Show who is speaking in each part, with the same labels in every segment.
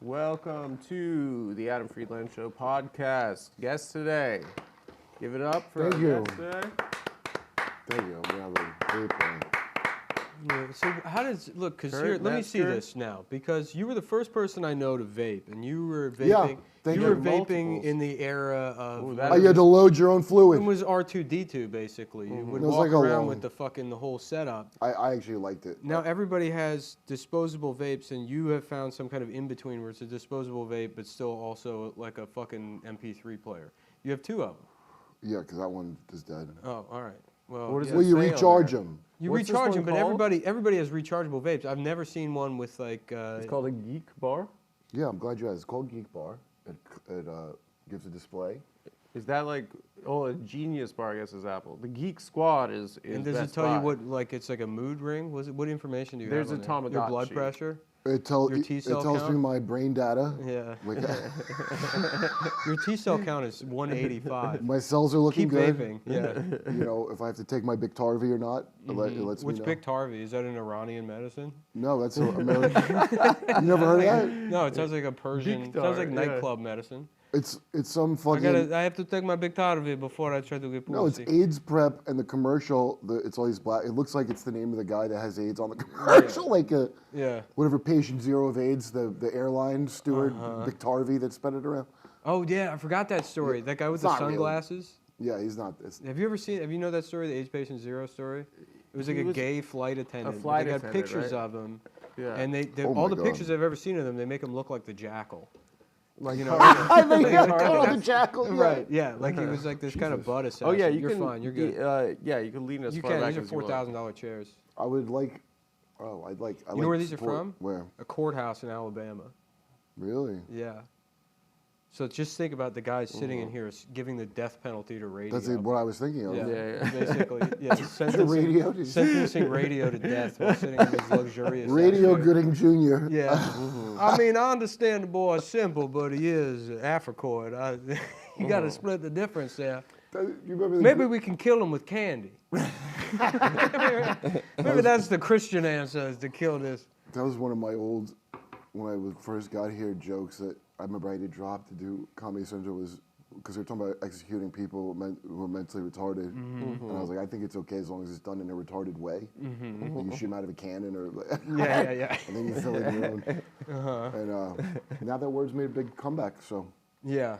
Speaker 1: Welcome to the Adam Friedland Show podcast. Guest today. Give it up for
Speaker 2: Thank
Speaker 1: our
Speaker 2: you.
Speaker 1: guest today.
Speaker 2: Thank you. I'm going to have a vape on.
Speaker 3: Yeah, so how does look? Because here,
Speaker 1: Kurt
Speaker 3: let me see
Speaker 1: Metzger.
Speaker 3: this now. Because you were the first person I know to vape, and you were vaping.
Speaker 2: Yeah, thank
Speaker 3: you
Speaker 2: you.
Speaker 3: were vaping
Speaker 1: Multiples.
Speaker 3: in the era of.
Speaker 1: Ooh,
Speaker 2: You had to load your own
Speaker 3: It
Speaker 2: fluid.
Speaker 3: was R2D2 basically. You would
Speaker 2: It was
Speaker 3: walk
Speaker 2: like a
Speaker 3: around
Speaker 2: long-
Speaker 3: with the whole setup.
Speaker 2: I actually liked it.
Speaker 3: Now everybody has disposable vapes, and you have found some kind of in between where it's a disposable vape, but still also like a fucking MP3 player. You have two of them.
Speaker 2: Yeah, because that one is dead.
Speaker 3: Oh, all right. Well,
Speaker 1: What is
Speaker 3: yeah.
Speaker 1: it?
Speaker 2: Well, you
Speaker 1: say on
Speaker 2: recharge
Speaker 1: there?
Speaker 2: them.
Speaker 3: You
Speaker 1: What's this
Speaker 3: recharge
Speaker 1: one
Speaker 3: them, but
Speaker 1: called?
Speaker 3: everybody has rechargeable vapes. I've never seen one with like.
Speaker 1: It's called a Geek Bar.
Speaker 2: Yeah, I'm glad you asked. It's called Geek Bar. It gives a display.
Speaker 1: Is that like, a Genius Bar, I guess, is Apple. The Geek Squad is
Speaker 3: And does
Speaker 1: Best
Speaker 3: it tell you
Speaker 1: Buy.
Speaker 3: what, like, it's like a mood ring? What information do you
Speaker 1: There's
Speaker 3: have
Speaker 1: a
Speaker 3: on there? Your blood
Speaker 1: Tamagotchi.
Speaker 3: pressure?
Speaker 2: It tells
Speaker 3: Your
Speaker 2: it
Speaker 3: T-cell
Speaker 2: tells me
Speaker 3: count?
Speaker 2: my brain data.
Speaker 3: Yeah.
Speaker 2: Like,
Speaker 3: Your T-cell count is 185.
Speaker 2: my cells are looking
Speaker 3: Keep
Speaker 2: good.
Speaker 3: vaping. Yeah.
Speaker 2: You know, if I have to take my Biktarvy or not, it lets
Speaker 3: What's
Speaker 2: me know.
Speaker 3: Biktarvy? Is that an Iranian medicine?
Speaker 2: No, that's American. You never heard of that?
Speaker 3: No, it sounds like a Persian. Sounds like
Speaker 1: Biktar,
Speaker 3: nightclub medicine.
Speaker 2: It's some fucking.
Speaker 3: I have to take my Biktarvy before I try to get pussy.
Speaker 2: No, it's AIDS prep, and the commercial. It's all these black. It looks like it's the name of the guy that has AIDS on the commercial, like
Speaker 3: Yeah.
Speaker 2: whatever patient zero of AIDS, the airline steward Biktarvy that spread it around.
Speaker 3: Oh yeah, I forgot that story. That guy with
Speaker 2: It's
Speaker 3: the
Speaker 2: not really.
Speaker 3: sunglasses.
Speaker 2: Yeah, he's not.
Speaker 3: Have you ever seen? Have you know that story, the AIDS patient zero story? It was like
Speaker 1: He
Speaker 3: a
Speaker 1: was
Speaker 3: gay flight attendant.
Speaker 1: flight
Speaker 3: they got
Speaker 1: attendant,
Speaker 3: pictures
Speaker 1: right?
Speaker 3: of him,
Speaker 1: Yeah.
Speaker 3: and
Speaker 2: Oh
Speaker 3: all
Speaker 2: my
Speaker 3: the
Speaker 2: God.
Speaker 3: pictures I've ever seen of them, they make him look like the jackal. Like, you know,
Speaker 2: I think
Speaker 1: Like
Speaker 2: you're
Speaker 1: Target.
Speaker 2: calling the jackal. Yeah.
Speaker 3: right? Yeah, like he was like this kind of butt assassin.
Speaker 1: Oh, yeah, you
Speaker 3: you're
Speaker 1: can.
Speaker 3: fine. You're good.
Speaker 1: You can lean as
Speaker 3: You
Speaker 1: far
Speaker 3: can.
Speaker 1: back
Speaker 3: These are
Speaker 1: as you want.
Speaker 3: $4,000 chairs.
Speaker 2: I would like. Oh, I'd like. I
Speaker 3: You know where these are from?
Speaker 2: Where?
Speaker 3: A courthouse in Alabama.
Speaker 2: Really?
Speaker 3: Yeah. So just think about the guy sitting in here giving the death penalty to radio.
Speaker 2: That's what I was thinking of.
Speaker 3: Yeah,
Speaker 1: Yeah.
Speaker 3: basically. Yeah,
Speaker 2: radio?
Speaker 3: sentencing radio to death while sitting in his luxurious.
Speaker 2: Radio
Speaker 3: ass-
Speaker 2: Gooding Jr.
Speaker 3: Yeah. I mean, I understand the boy is simple, but he is Africoid. You got to split the difference there.
Speaker 2: You remember the
Speaker 3: Maybe we can kill him with candy. Maybe that's the Christian answer, is to kill this.
Speaker 2: That was one of my old, when I first got here, jokes that I remember I had to drop to do Comedy Central was, because they were talking about executing people who were mentally retarded. And I was like, I think it's okay as long as it's done in a retarded way. Like you shoot them out of a cannon or,
Speaker 3: Yeah.
Speaker 2: and then you fill in your own. And now that word's made a big comeback, so.
Speaker 3: Yeah.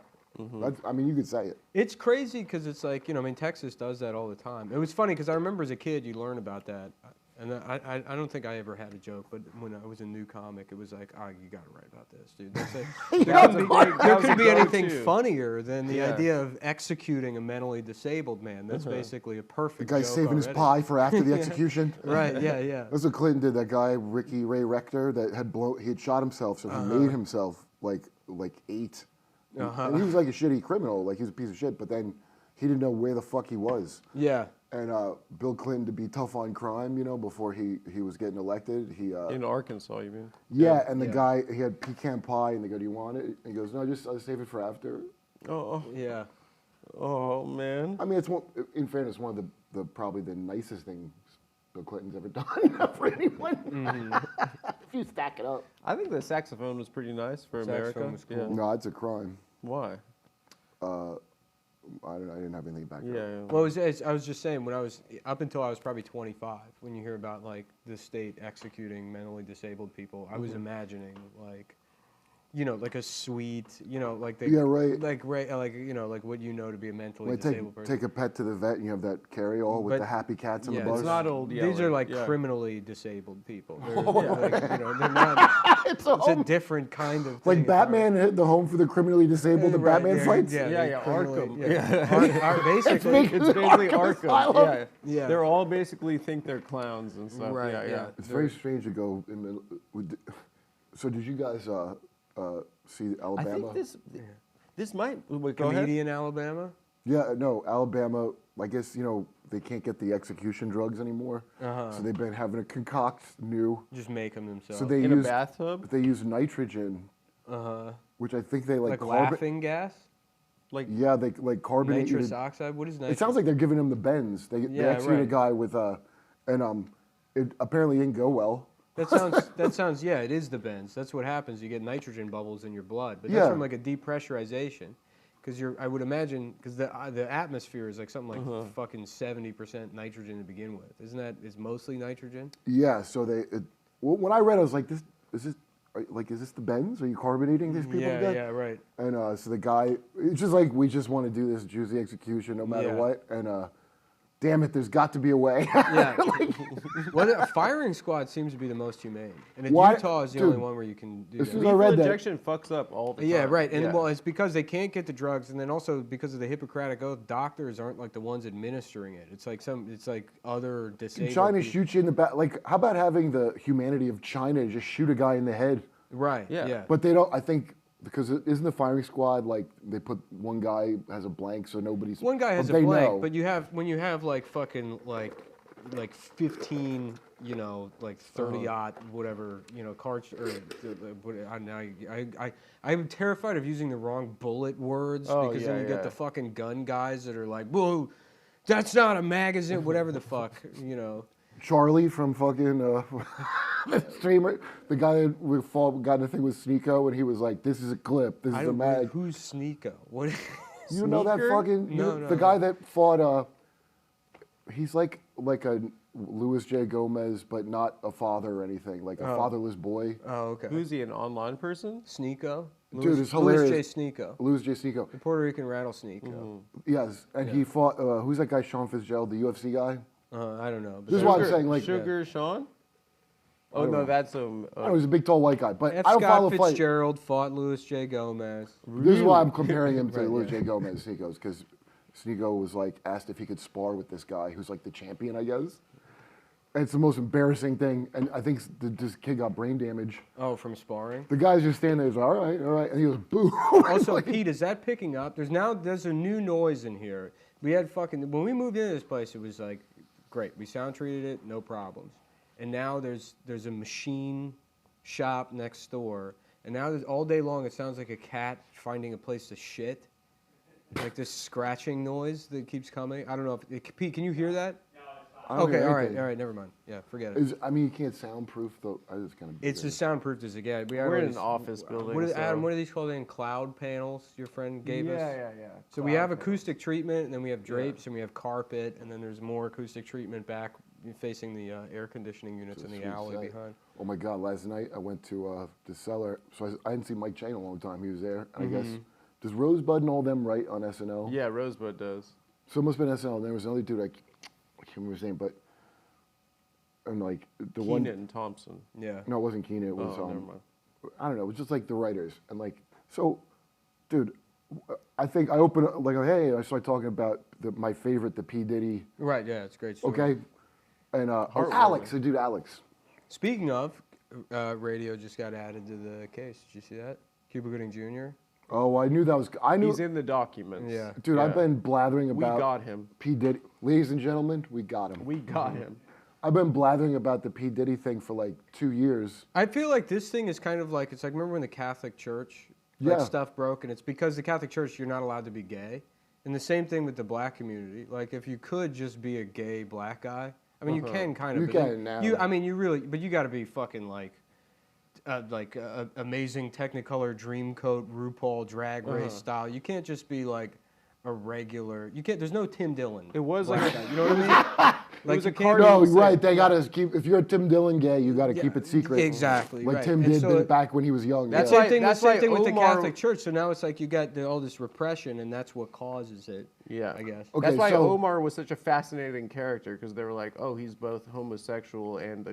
Speaker 2: That's, I mean, you could say it.
Speaker 3: It's crazy because it's like, you know, I mean, Texas does that all the time. It was funny because I remember as a kid, you learn about that. And I don't think I ever had a joke, but when I was a new comic, it was like, oh, you got to write about this, dude. That's it. There could be anything funnier than the idea of executing a mentally disabled man. That's basically a
Speaker 2: The
Speaker 3: perfect
Speaker 2: guy's
Speaker 3: joke
Speaker 2: saving his
Speaker 3: already.
Speaker 2: pie for after the execution.
Speaker 3: Right, yeah.
Speaker 2: That's what Clinton did. That guy, Ray Rector, that had he had shot himself, so he made himself like 8. And he was like a shitty criminal, like he was a piece of shit, but then he didn't know where the fuck he was.
Speaker 3: Yeah.
Speaker 2: And Bill Clinton, to be tough on crime, you know, before he was getting elected, he
Speaker 1: In Arkansas, you mean?
Speaker 2: and the guy, he had pecan pie, and they go, "Do you want it?" And he goes, "No, just I'll save it for after."
Speaker 1: Oh,
Speaker 3: Yeah.
Speaker 1: oh man.
Speaker 2: I mean, it's one, in fairness, one of the probably the nicest things Bill Clinton's ever done for anyone. If you stack it up.
Speaker 1: I think the saxophone was pretty nice for
Speaker 3: Saxophone
Speaker 1: America.
Speaker 3: was cool.
Speaker 1: Yeah.
Speaker 2: No, it's a crime.
Speaker 1: Why?
Speaker 2: I didn't have anything back
Speaker 1: Yeah.
Speaker 2: there.
Speaker 3: Well, I was just saying, when I was, up until I was probably 25, when you hear about, like, the state executing mentally disabled people, I was imagining, like, you know, like a sweet, you know, like they,
Speaker 2: Yeah, right.
Speaker 3: like you know, like what you know to be a mentally
Speaker 2: When I
Speaker 3: disabled person.
Speaker 2: take a pet to the vet, and you have that carry-all with
Speaker 3: But-
Speaker 2: the happy cats on
Speaker 3: yeah,
Speaker 2: the bus.
Speaker 1: It's not old
Speaker 3: These are like
Speaker 1: yeah.
Speaker 3: criminally disabled people. They're, like, you know, they're not.
Speaker 2: it's a
Speaker 3: It's a different kind of thing.
Speaker 2: like Batman hit the home for the criminally disabled. The
Speaker 3: Right,
Speaker 2: Batman
Speaker 3: yeah,
Speaker 2: fights.
Speaker 3: Yeah,
Speaker 1: Yeah,
Speaker 3: they
Speaker 1: yeah,
Speaker 3: criminally-
Speaker 1: Arkham.
Speaker 3: Yeah. Basically.
Speaker 1: It's basically
Speaker 2: Arkham
Speaker 1: Arkham.
Speaker 2: Asylum.
Speaker 1: Yeah.
Speaker 3: Yeah.
Speaker 1: They're all basically think they're clowns and stuff.
Speaker 3: Right,
Speaker 1: Yeah.
Speaker 3: yeah.
Speaker 2: It's very strange to go in the. So did you guys see
Speaker 1: I
Speaker 2: Alabama?
Speaker 1: think this might. Wait, go ahead.
Speaker 3: Comedian Alabama.
Speaker 2: Yeah, no, Alabama. I guess they can't get the execution drugs anymore, so they've been having to concoct new.
Speaker 3: Just make them themselves.
Speaker 2: So they
Speaker 1: In a
Speaker 2: use
Speaker 1: bathtub?
Speaker 2: They use nitrogen, which I think they
Speaker 3: like
Speaker 2: carbon.
Speaker 3: laughing gas.
Speaker 1: Like
Speaker 2: Yeah, they like carbonated.
Speaker 3: Nitrous oxide. What is nitrous?
Speaker 2: It sounds like they're giving him the bends. They
Speaker 3: Yeah,
Speaker 2: execute a
Speaker 3: right.
Speaker 2: guy with it apparently didn't go well.
Speaker 3: That sounds. Yeah, it is the bends. That's what happens. You get nitrogen bubbles in your blood, but that's from like a depressurization. Because I would imagine, because the atmosphere is like something like fucking 70% nitrogen to begin with. Is mostly nitrogen?
Speaker 2: Yeah. So when I read, I was like, is this the bends? Are you carbonating these people?
Speaker 3: Yeah, right.
Speaker 2: And so the guy, it's just like, we just want to do this juicy execution no matter what. And damn it, there's got to be a way.
Speaker 3: Yeah. Well, a firing squad seems to be the most humane. And Utah is the only one where you can do that.
Speaker 1: Lethal injection fucks up all the time.
Speaker 3: Yeah, right. And well, it's because they can't get the drugs, and then also because of the Hippocratic Oath, doctors aren't like the ones administering it. It's like other disabled
Speaker 2: China
Speaker 3: people.
Speaker 2: shoots you in the back. Like, how about having the humanity of China just shoot a guy in the head?
Speaker 3: Right. Yeah.
Speaker 2: But they don't. I think because isn't the firing squad like they put one guy has a blank so nobody's.
Speaker 3: One guy has a blank, but when you have like fucking like 15, like 30 whatever, I'm terrified of using the wrong bullet words because then you get the fucking gun guys that are like, whoa, that's not a magazine, whatever the fuck,
Speaker 2: Charlie from fucking the streamer, the guy that got in the thing with Sneeko, and he was like, "This is a clip. This is a mag."
Speaker 3: Who's Sneeko? What?
Speaker 2: You know that fucking
Speaker 3: No.
Speaker 2: The guy that fought. He's like a Louis J. Gomez, but not a father or anything, like a fatherless boy.
Speaker 3: Oh, okay.
Speaker 1: Who's he, an online person?
Speaker 3: Sneeko?
Speaker 2: Dude, it's hilarious.
Speaker 3: Louis J. Sneeko.
Speaker 2: Louis J. Sneeko.
Speaker 3: The Puerto Rican rattlesnake.
Speaker 2: Yes, and he fought. Who's that guy? Sean Fitzgerald, the UFC guy.
Speaker 3: I don't know.
Speaker 2: This is why I'm saying, like,
Speaker 1: Sugar Sean. Oh no, that's
Speaker 2: he was a big, tall, white guy. But
Speaker 3: F.
Speaker 2: I don't
Speaker 3: Scott
Speaker 2: follow fight.
Speaker 3: Fitzgerald fought Louis J. Gomez.
Speaker 2: This is why I'm comparing him to Louis J. Gomez, Sneeko's, because Sneeko was like asked if he could spar with this guy who's like the champion, I guess. And it's the most embarrassing thing, and I think this kid got brain damage.
Speaker 3: Oh, from sparring?
Speaker 2: The guy's just standing there, he's like, all right, and he goes, boo.
Speaker 3: Also,
Speaker 2: Like,
Speaker 3: Pete, is that picking up? There's a new noise in here. We had when we moved into this place, it was like, great, we sound treated it, no problems. And now there's a machine shop next door, and now all day long it sounds like a cat finding a place to shit. Like this scratching noise that keeps coming. I don't know if Pete, can you hear that? Okay, all right, never mind. Yeah, forget it.
Speaker 2: You can't soundproof though. I just kind of.
Speaker 3: It's as soundproofed as it gets.
Speaker 1: We're in an office building.
Speaker 3: Adam, what are these called? Cloud panels your friend gave us?
Speaker 1: Yeah.
Speaker 3: So we have acoustic treatment, and then we have drapes, and we have carpet, and then there's more acoustic treatment back facing the air conditioning units in the alley behind.
Speaker 2: Oh my God! Last night I went to the cellar, so I hadn't seen Mike Chang in a long time. He was there, and I guess does Rosebud and all them write on SNL?
Speaker 1: Yeah, Rosebud does.
Speaker 2: So it must have been SNL. There was another dude I can't remember his name, but and like the one.
Speaker 1: Keenan Thompson.
Speaker 3: Yeah.
Speaker 2: No, it wasn't Keenan. It was
Speaker 1: never mind.
Speaker 2: I don't know. It was just like the writers and like so, dude. I think I open like hey, I start talking about my favorite, the P Diddy.
Speaker 3: Right. Yeah, it's a great story.
Speaker 2: Okay, and Alex, the dude Alex.
Speaker 3: Speaking of, radio just got added to the case. Did you see that? Cuba Gooding Jr.
Speaker 2: Oh, I knew that was. I knew.
Speaker 1: He's in the documents.
Speaker 3: Yeah.
Speaker 2: Dude, I've been blathering about.
Speaker 1: We got him.
Speaker 2: P Diddy, ladies and gentlemen, we got him.
Speaker 1: We got him.
Speaker 2: I've been blathering about the P Diddy thing for like 2 years.
Speaker 3: I feel like this thing is kind of like, it's like, remember when the Catholic Church stuff broke, and it's because the Catholic Church, you're not allowed to be gay. And the same thing with the black community. Like, if you could just be a gay black guy, I mean, you can kind of.
Speaker 2: You can now.
Speaker 3: But you got to be fucking like amazing Technicolor Dreamcoat RuPaul Drag Race style. You can't just be like a regular. You can't. There's no Tim Dillon.
Speaker 1: It was like
Speaker 3: you know what I mean?
Speaker 1: Like
Speaker 3: you
Speaker 1: a
Speaker 3: can't.
Speaker 2: No, right. They gotta keep. If you're a Tim Dillon gay, you gotta keep it secret.
Speaker 3: Exactly.
Speaker 2: Like
Speaker 3: right.
Speaker 2: Tim
Speaker 3: And
Speaker 2: did
Speaker 3: so
Speaker 2: back when he was young.
Speaker 3: That's
Speaker 2: yeah.
Speaker 3: the same thing with the
Speaker 1: Omar-
Speaker 3: Catholic Church. So now it's like you got all this repression, and that's what causes it.
Speaker 1: Yeah,
Speaker 3: I guess.
Speaker 2: Okay,
Speaker 1: that's why
Speaker 2: so-
Speaker 1: Omar was such a fascinating character, because they were like, oh, he's both homosexual and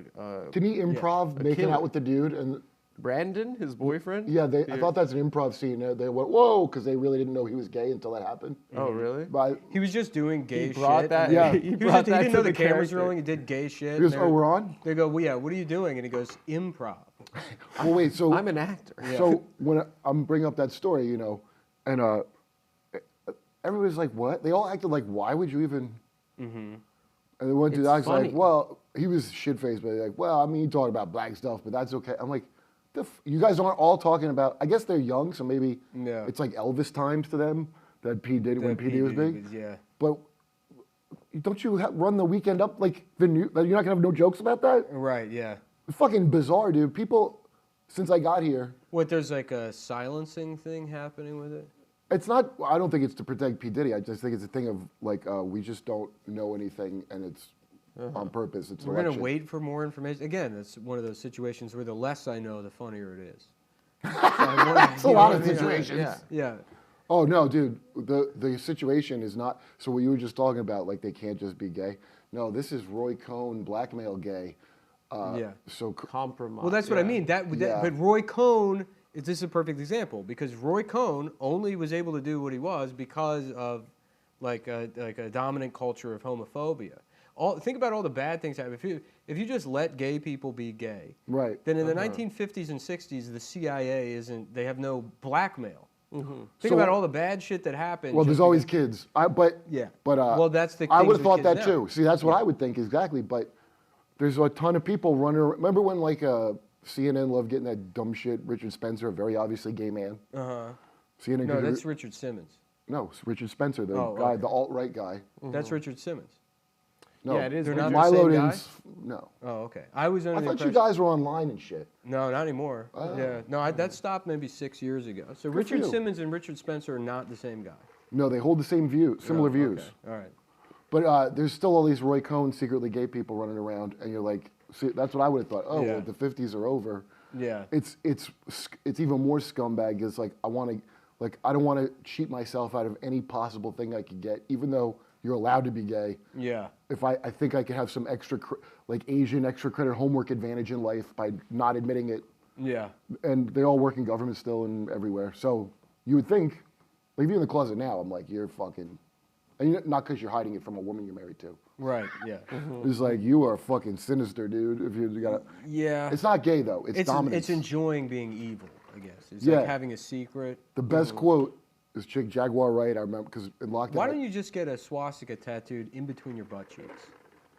Speaker 2: Can he improv making
Speaker 1: killer.
Speaker 2: out with the dude and?
Speaker 1: Brandon, his boyfriend.
Speaker 2: Yeah, I thought that's an improv scene. They went whoa because they really didn't know he was gay until that happened.
Speaker 1: Oh, really?
Speaker 2: But
Speaker 3: He was just doing gay
Speaker 1: He brought
Speaker 3: shit.
Speaker 1: that.
Speaker 2: Yeah.
Speaker 1: He
Speaker 3: He
Speaker 1: brought that
Speaker 3: didn't
Speaker 1: to
Speaker 3: know the cameras
Speaker 1: character.
Speaker 3: were rolling. He did gay shit.
Speaker 2: he goes,
Speaker 3: and
Speaker 2: "Oh, we're on."
Speaker 3: They go, well, yeah, what are you doing? And he goes, improv.
Speaker 2: Well, wait. So
Speaker 1: I'm an actor.
Speaker 2: So when I'm bringing up that story, and everybody's like, "What?" They all acted like, "Why would you even?" And they went to
Speaker 1: It's
Speaker 2: Alex
Speaker 1: funny.
Speaker 2: like, "Well, he was shit faced, but like, well, I mean, he talked about black stuff, but that's okay." I'm like, "You guys aren't all talking about." I guess they're young, so maybe it's like Elvis times to them that P Diddy when P Diddy was big.
Speaker 3: Yeah.
Speaker 2: But don't you run the weekend up like the new? You're not gonna have no jokes about that.
Speaker 3: Right. Yeah.
Speaker 2: fucking bizarre, dude. People, since I got here,
Speaker 3: What, there's like a silencing thing happening with it?
Speaker 2: it's not. I don't think it's to protect P Diddy. I just think it's a thing of like we just don't know anything, and it's on purpose. It's
Speaker 3: We're
Speaker 2: election.
Speaker 3: going to wait for more information. Again, that's one of those situations where the less I know, the funnier it is.
Speaker 2: It's a lot of situations.
Speaker 3: Yeah.
Speaker 2: Oh no, dude. The situation is not. So what you were just talking about, like they can't just be gay. No, this is Roy Cohn blackmail gay.
Speaker 3: Yeah.
Speaker 2: So
Speaker 1: Compromise.
Speaker 3: Well, that's what I mean.
Speaker 2: Yeah.
Speaker 3: But Roy Cohn, this is a perfect example because Roy Cohn only was able to do what he was because of like a dominant culture of homophobia. Think about all the bad things happen. If you just let gay people be gay,
Speaker 2: right.
Speaker 3: then in the 1950s and 60s, the CIA they have no blackmail. Think
Speaker 2: So-
Speaker 3: about all the bad shit that happened.
Speaker 2: Well,
Speaker 3: just
Speaker 2: there's always
Speaker 3: because-
Speaker 2: kids. But
Speaker 3: Well, that's the
Speaker 2: I
Speaker 3: things
Speaker 2: would have
Speaker 3: with
Speaker 2: thought that
Speaker 3: kids now.
Speaker 2: too. See, that's what I would think exactly. But there's a ton of people running. Remember when like CNN loved getting that dumb shit? Richard Spencer, a very obviously gay man. CNN.
Speaker 3: No, that's Richard Simmons.
Speaker 2: No, it's Richard Spencer, the
Speaker 3: Oh,
Speaker 2: guy,
Speaker 3: okay.
Speaker 2: the alt-right guy.
Speaker 3: That's Richard Simmons.
Speaker 2: No,
Speaker 1: Yeah, it is
Speaker 3: They're not
Speaker 1: Richard.
Speaker 3: the
Speaker 2: Milo
Speaker 3: same guy?
Speaker 2: didn't. No,
Speaker 3: Oh, okay. I was under
Speaker 2: I
Speaker 3: the
Speaker 2: thought you
Speaker 3: impression.
Speaker 2: guys were online and shit.
Speaker 3: No, not anymore.
Speaker 2: Oh.
Speaker 3: Yeah, no, that stopped maybe 6 years ago. So
Speaker 2: for
Speaker 3: Richard
Speaker 2: you.
Speaker 3: Simmons and Richard Spencer are not the same guy.
Speaker 2: No, they hold the same view, similar
Speaker 3: Oh,
Speaker 2: views.
Speaker 3: Okay. All right.
Speaker 2: But there's still all these Roy Cohn secretly gay people running around, and you're like, see, that's what I would have thought. Oh,
Speaker 3: Yeah.
Speaker 2: well, the 50s are over.
Speaker 3: Yeah.
Speaker 2: It's even more scumbag. It's like I don't want to cheat myself out of any possible thing I could get, even though you're allowed to be gay.
Speaker 3: Yeah.
Speaker 2: If I think I could have some extra like Asian extra credit homework advantage in life by not admitting it,
Speaker 3: Yeah.
Speaker 2: and they all work in government still and everywhere. So you would think, like if you're in the closet now, I'm like you're fucking, and not because you're hiding it from a woman you're married to.
Speaker 3: Right. Yeah.
Speaker 2: It's like you are fucking sinister, dude. If you got,
Speaker 3: Yeah.
Speaker 2: it's not gay though. It's dominance.
Speaker 3: It's enjoying being evil, I guess. It's
Speaker 2: Yeah.
Speaker 3: like having a secret.
Speaker 2: The best quote is chick Jaguar Wright. I remember because in lockdown.
Speaker 3: Why don't you just get a swastika tattooed in between your butt cheeks,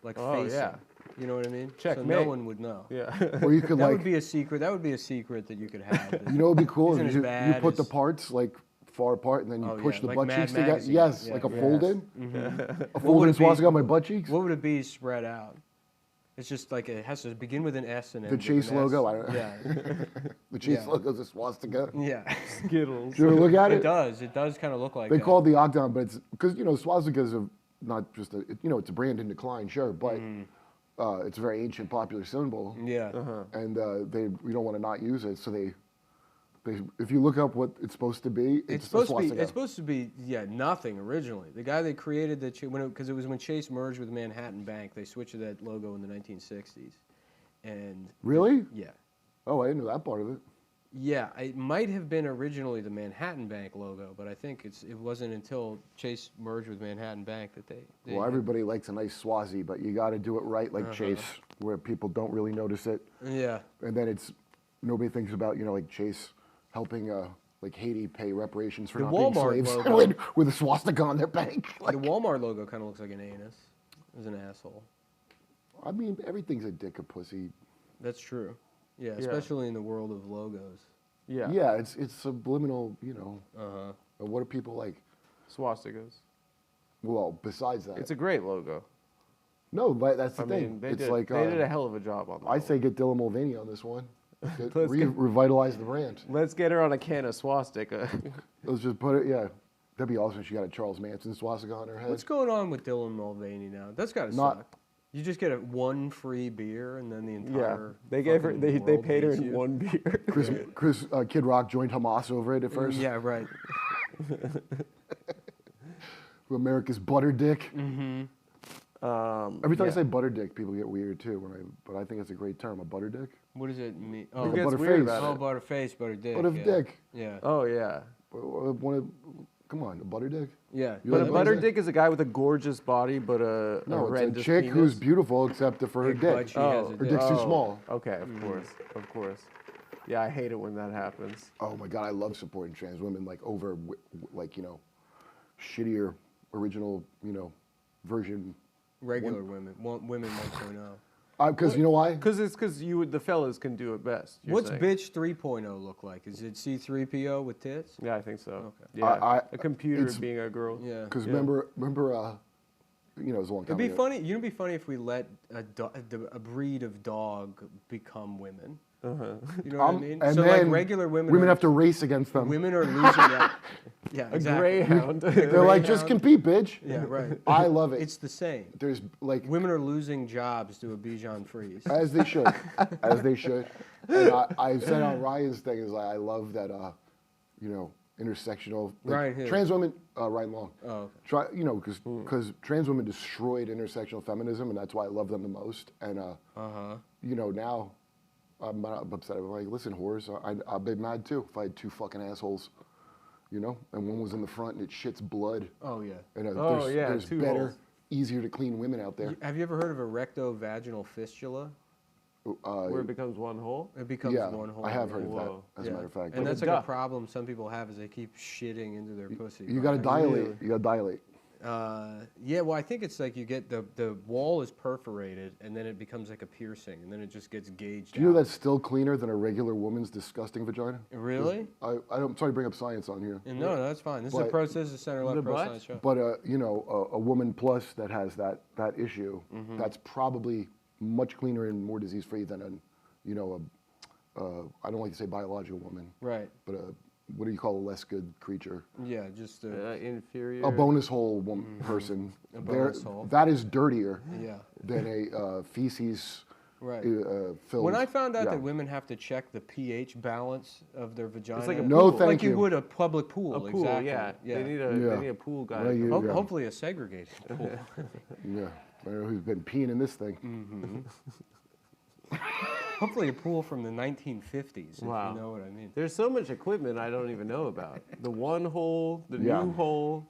Speaker 3: like
Speaker 1: Oh,
Speaker 3: facing?
Speaker 1: yeah.
Speaker 3: You know what I mean? So
Speaker 1: Checkmate.
Speaker 3: no one would know.
Speaker 1: Yeah.
Speaker 2: Or you could
Speaker 3: That
Speaker 2: like,
Speaker 3: would be a secret. That would be a secret that you could have.
Speaker 2: you know, what would be cool
Speaker 3: Isn't
Speaker 2: if
Speaker 3: as
Speaker 2: you
Speaker 3: bad
Speaker 2: put the
Speaker 3: as-
Speaker 2: parts like far apart and then you
Speaker 3: Oh,
Speaker 2: push
Speaker 3: yeah,
Speaker 2: the
Speaker 3: like
Speaker 2: butt
Speaker 3: Mad
Speaker 2: cheeks together.
Speaker 3: Magazine.
Speaker 2: Yes,
Speaker 3: Yeah.
Speaker 2: like a
Speaker 3: Yes.
Speaker 2: fold in. A
Speaker 3: What
Speaker 2: fold
Speaker 3: would
Speaker 2: in
Speaker 3: it be?
Speaker 2: swastika on my butt cheeks.
Speaker 3: What would it be spread out? It's just like it has to begin with an S and end
Speaker 2: The
Speaker 3: with
Speaker 2: Chase
Speaker 3: an S.
Speaker 2: logo. I don't know.
Speaker 3: Yeah.
Speaker 2: The Chase
Speaker 3: Yeah.
Speaker 2: logo's a swastika.
Speaker 3: Yeah.
Speaker 1: Skittles.
Speaker 2: Did you ever look at
Speaker 3: It
Speaker 2: it?
Speaker 3: does. It does kind of look like
Speaker 2: They
Speaker 3: that.
Speaker 2: call it the octagon, but it's because swastikas are not just it's a brand in decline, sure, but it's a very ancient, popular symbol.
Speaker 3: Yeah.
Speaker 2: And we don't want to not use it, so they if you look up what it's supposed to be,
Speaker 3: It's
Speaker 2: a
Speaker 3: supposed to be.
Speaker 2: swastika.
Speaker 3: It's supposed to be. Yeah, nothing originally. The guy that created because it was when Chase merged with Manhattan Bank, they switched to that logo in the 1960s, and
Speaker 2: Really?
Speaker 3: yeah,
Speaker 2: Oh, I didn't know that part of it.
Speaker 3: yeah, it might have been originally the Manhattan Bank logo, but I think it wasn't until Chase merged with Manhattan Bank that they
Speaker 2: Well, everybody likes a nice swazi, but you got to do it right, like Chase, where people don't really notice it,
Speaker 3: yeah.
Speaker 2: and then nobody thinks about like Chase helping like Haiti pay reparations for
Speaker 3: The
Speaker 2: not being
Speaker 3: Walmart
Speaker 2: slaves
Speaker 3: logo.
Speaker 2: with a swastika on their bank. Like,
Speaker 3: The Walmart logo kind of looks like an anus. As an asshole.
Speaker 2: I mean, everything's a dick, a pussy.
Speaker 3: That's true. Yeah, especially in the world of logos.
Speaker 1: Yeah.
Speaker 2: Yeah, it's subliminal, What do people like?
Speaker 1: Swastikas.
Speaker 2: Well, besides that,
Speaker 1: It's a great logo.
Speaker 2: no, but that's the
Speaker 1: I
Speaker 2: thing.
Speaker 1: mean, they
Speaker 2: It's
Speaker 1: did,
Speaker 2: like
Speaker 1: they did a hell of a job on that.
Speaker 2: I say get Dylan Mulvaney on this one.
Speaker 1: Let's get-
Speaker 2: Revitalize the brand.
Speaker 1: Let's get her on a can of swastika.
Speaker 2: Let's just put it. Yeah, that'd be awesome. If she got a Charles Manson swastika on her head.
Speaker 3: What's going on with Dylan Mulvaney now? That's got to
Speaker 2: Not-
Speaker 3: suck. You just get one free beer and then the
Speaker 1: yeah.
Speaker 3: entire.
Speaker 1: They gave her.
Speaker 3: fucking
Speaker 1: They
Speaker 3: world
Speaker 1: paid her
Speaker 3: hates
Speaker 1: in
Speaker 3: you.
Speaker 1: one beer.
Speaker 2: Kid Rock joined Hamas over it at first.
Speaker 3: Yeah, right.
Speaker 2: America's butter dick. Every time I
Speaker 1: Yeah.
Speaker 2: say butter dick, people get weird too. But I think it's a great term, a butter dick.
Speaker 3: What does it mean?
Speaker 1: Who
Speaker 3: Oh,
Speaker 1: gets
Speaker 2: Butterface.
Speaker 1: weird about
Speaker 3: oh,
Speaker 1: it?
Speaker 3: butterface, butter dick.
Speaker 2: Butter
Speaker 3: yeah.
Speaker 2: dick.
Speaker 3: Yeah.
Speaker 1: Oh yeah.
Speaker 2: Come on, a butter dick.
Speaker 3: Yeah.
Speaker 2: You
Speaker 1: But
Speaker 2: like
Speaker 1: a
Speaker 2: butter
Speaker 1: butter
Speaker 2: dick?
Speaker 1: dick is a guy with a gorgeous body, but a
Speaker 2: No, it's a
Speaker 1: horrendous
Speaker 2: chick
Speaker 1: penis.
Speaker 2: who's beautiful except for her
Speaker 3: Big
Speaker 2: dick.
Speaker 3: butt, she has a
Speaker 2: her
Speaker 3: dick.
Speaker 2: dick's too small.
Speaker 1: Okay, of course. Yeah, I hate it when that happens.
Speaker 2: Oh my god, I love supporting trans women like over shittier original version.
Speaker 3: Regular women. Women 1.0.
Speaker 2: Because you know why?
Speaker 1: Because the fellas can do it best. you're
Speaker 3: What's
Speaker 1: saying.
Speaker 3: bitch 3.0 look like? Is it C3PO with tits?
Speaker 1: Yeah, I think so.
Speaker 3: Okay.
Speaker 1: Yeah,
Speaker 2: I-
Speaker 1: a computer
Speaker 2: it's-
Speaker 1: being a girl.
Speaker 3: Yeah.
Speaker 2: Because
Speaker 1: Yeah.
Speaker 2: remember, you know, it was a long time
Speaker 3: It'd be
Speaker 2: ago.
Speaker 3: funny. It'd be funny if we let a breed of dog become women. You know what I mean?
Speaker 2: And
Speaker 3: So
Speaker 2: then
Speaker 3: like regular women.
Speaker 2: women
Speaker 3: are,
Speaker 2: have to race against them.
Speaker 3: Women are losing that. Yeah,
Speaker 1: A
Speaker 3: exactly.
Speaker 1: greyhound.
Speaker 2: They're like, just compete, bitch.
Speaker 3: Yeah, right.
Speaker 2: I love it.
Speaker 3: It's the same.
Speaker 2: There's like,
Speaker 3: Women are losing jobs to a Bichon Frise.
Speaker 2: as they should, as they should. And I said on Ryan's thing is like, I love that, you know, intersectional. Like,
Speaker 3: Ryan who?
Speaker 2: trans women, Ryan Long.
Speaker 3: Oh, okay.
Speaker 2: Try, you know, because trans women destroyed intersectional feminism, and that's why I love them the most. And you know, now I'm not upset. I'm like, listen, whores, I'd be mad too if I had two fucking assholes, you know, and one was in the front and it shits blood.
Speaker 3: Oh yeah.
Speaker 2: And
Speaker 1: yeah,
Speaker 2: there's
Speaker 1: two
Speaker 2: better,
Speaker 1: holes.
Speaker 2: easier to clean women out there.
Speaker 3: Have you ever heard of a rectovaginal fistula?
Speaker 1: Where it becomes one hole.
Speaker 3: It becomes
Speaker 2: Yeah,
Speaker 3: one hole.
Speaker 2: I have heard of
Speaker 1: Whoa.
Speaker 2: that, as a matter of fact.
Speaker 3: And
Speaker 1: Like
Speaker 3: that's
Speaker 1: a
Speaker 3: like a
Speaker 1: duck.
Speaker 3: problem some people have is they keep shitting into their pussy.
Speaker 2: You got to dilate. You got to dilate.
Speaker 3: Yeah, well, I think it's like you get the wall is perforated and then it becomes like a piercing and then it just gets gauged.
Speaker 2: Do you know
Speaker 3: out.
Speaker 2: that's still cleaner than a regular woman's disgusting vagina?
Speaker 3: Really?
Speaker 2: I'm sorry to bring up science on here.
Speaker 3: No, that's fine. This is a
Speaker 2: But-
Speaker 3: pro. This is a center left
Speaker 1: The
Speaker 3: pro
Speaker 1: butt?
Speaker 3: science show.
Speaker 2: But you know, a woman plus that has that issue,
Speaker 3: Mm-hmm.
Speaker 2: that's probably much cleaner and more disease free than a, you know, I don't like to say biological woman,
Speaker 3: Right.
Speaker 2: but what do you call a less good creature?
Speaker 3: Yeah, just
Speaker 1: Inferior.
Speaker 2: A bonus hole person.
Speaker 3: A bonus hole.
Speaker 2: That is dirtier
Speaker 3: yeah.
Speaker 2: than a feces
Speaker 3: Right.
Speaker 2: filled.
Speaker 3: When I found out
Speaker 2: yeah.
Speaker 3: that women have to check the pH balance of their vagina,
Speaker 1: like a
Speaker 2: No,
Speaker 1: pool.
Speaker 2: thank
Speaker 3: like you
Speaker 2: you.
Speaker 3: would a public pool,
Speaker 1: A pool.
Speaker 3: exactly.
Speaker 1: Yeah. They need a pool guy.
Speaker 2: Well, you- yeah.
Speaker 3: Hopefully a segregated pool.
Speaker 2: Yeah, I don't know who's been peeing in this thing.
Speaker 3: Hopefully a pool from the 1950s,
Speaker 1: Wow.
Speaker 3: if you know what I mean.
Speaker 1: There's so much equipment I don't even know about. The one hole, the
Speaker 2: Yeah.
Speaker 1: new hole.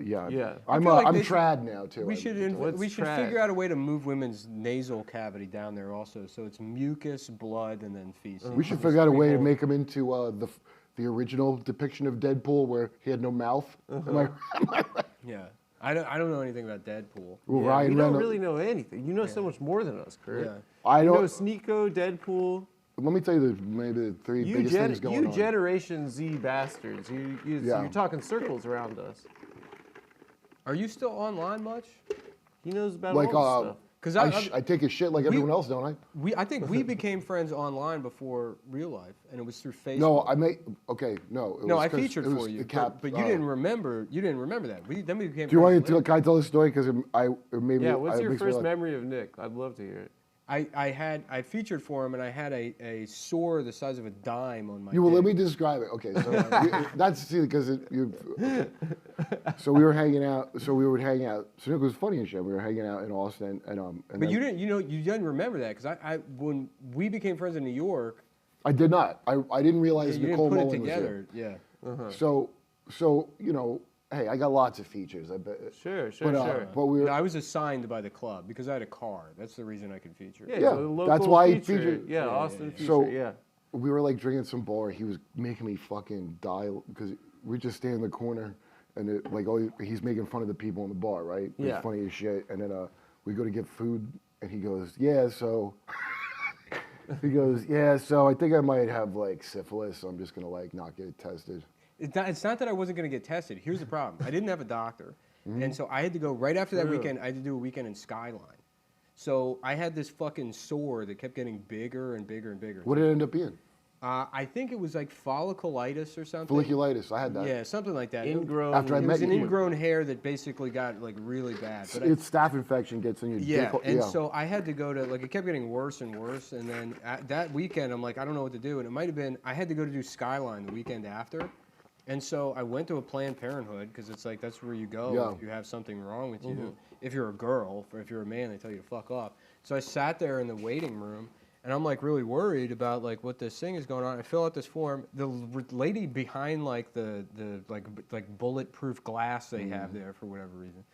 Speaker 2: Yeah.
Speaker 1: Yeah.
Speaker 2: I'm
Speaker 3: feel like
Speaker 2: I'm
Speaker 3: they should-
Speaker 2: trad now too.
Speaker 3: We should
Speaker 1: What's
Speaker 3: we should
Speaker 1: trash?
Speaker 3: figure out a way to move women's nasal cavity down there also, so it's mucus, blood, and then feces.
Speaker 2: We should figure out a way to make him into the original depiction of Deadpool where he had no mouth. Am I-
Speaker 3: Yeah, I don't know anything about Deadpool.
Speaker 2: Well,
Speaker 1: Yeah,
Speaker 2: Ryan
Speaker 1: you don't
Speaker 2: Reynolds.
Speaker 1: really know anything. You know so much more than us, Kurt.
Speaker 3: Yeah.
Speaker 2: I
Speaker 1: You know
Speaker 2: don't.
Speaker 1: Sneeko, Deadpool.
Speaker 2: Let me tell you maybe the three
Speaker 1: You,
Speaker 2: biggest things going
Speaker 1: you
Speaker 2: on.
Speaker 1: Generation Z bastards.
Speaker 2: Yeah.
Speaker 1: You're talking circles around us.
Speaker 3: Are you still online much?
Speaker 1: He knows about
Speaker 2: Like,
Speaker 1: all this stuff.
Speaker 3: Because
Speaker 2: I take his shit like everyone else, don't I?
Speaker 3: I think we became friends online before real life, and it was through Facebook.
Speaker 2: No, I may. Okay, no. It
Speaker 3: No,
Speaker 2: was
Speaker 3: I
Speaker 2: 'cause
Speaker 3: featured
Speaker 2: it was
Speaker 3: for you,
Speaker 2: the cap.
Speaker 3: but you didn't remember. You didn't remember that. Then we became.
Speaker 2: Do you want
Speaker 3: friends
Speaker 2: to?
Speaker 3: later.
Speaker 2: Can I tell the story? Because it made me.
Speaker 1: Yeah, what's
Speaker 2: it
Speaker 1: your
Speaker 2: makes me
Speaker 1: first
Speaker 2: laugh.
Speaker 1: memory of Nick? I'd love to hear it.
Speaker 3: I featured for him, and I had a sore the size of a dime on my.
Speaker 2: You will let
Speaker 3: dick.
Speaker 2: me describe it. Okay, so that's because so we were hanging out. So we would hang out. So it was funny and shit. We were hanging out in Austin, and
Speaker 3: But
Speaker 2: then
Speaker 3: you didn't. You didn't remember that because I when we became friends in New York,
Speaker 2: I did not. I didn't realize
Speaker 3: you
Speaker 2: Nicole
Speaker 3: didn't put it
Speaker 2: Mullen was here.
Speaker 3: together. Yeah.
Speaker 2: So you know, hey, I got lots of features. I bet.
Speaker 1: Sure.
Speaker 2: But we were.
Speaker 3: No, I was assigned by the club because I had a car. That's the reason I could feature.
Speaker 2: Yeah,
Speaker 1: so the local
Speaker 2: that's why he
Speaker 1: feature.
Speaker 2: featured-
Speaker 1: Yeah, Austin feature.
Speaker 2: So
Speaker 1: yeah.
Speaker 2: we were like drinking some bar. He was making me fucking die because we just stay in the corner and he's making fun of the people in the bar, right? It's
Speaker 1: Yeah.
Speaker 2: funny as shit. And then we go to get food and he goes, yeah, so I think I might have like syphilis. So I'm just gonna like not get tested.
Speaker 3: It's not that I wasn't going to get tested. Here's the problem. I didn't have a doctor.
Speaker 2: Mm-hmm.
Speaker 3: And so I had to go right after that weekend. I had to do a weekend in Skyline. So I had this fucking sore that kept getting bigger and bigger and bigger.
Speaker 2: What did it end up being?
Speaker 3: I think it was like folliculitis or something.
Speaker 2: Folliculitis. I had that.
Speaker 3: Yeah, something like that.
Speaker 1: Ingrown.
Speaker 2: After I
Speaker 3: It
Speaker 2: met
Speaker 3: was an
Speaker 2: you.
Speaker 3: ingrown hair that basically got like really bad. But
Speaker 2: It's staph infection gets in your
Speaker 3: yeah,
Speaker 2: dick.
Speaker 3: and so I had to go to it kept getting worse and worse. And then that weekend, I'm like, I don't know what to do. And it might have been I had to go to do Skyline the weekend after. And so I went to a Planned Parenthood because it's like that's where you go
Speaker 2: Yeah.
Speaker 3: if you have something wrong with you. If you're a girl, or if you're a man, they tell you to fuck off. So I sat there in the waiting room, and I'm like really worried about like what this thing is going on. I fill out this form. The lady behind like the bulletproof glass they have there for whatever reason,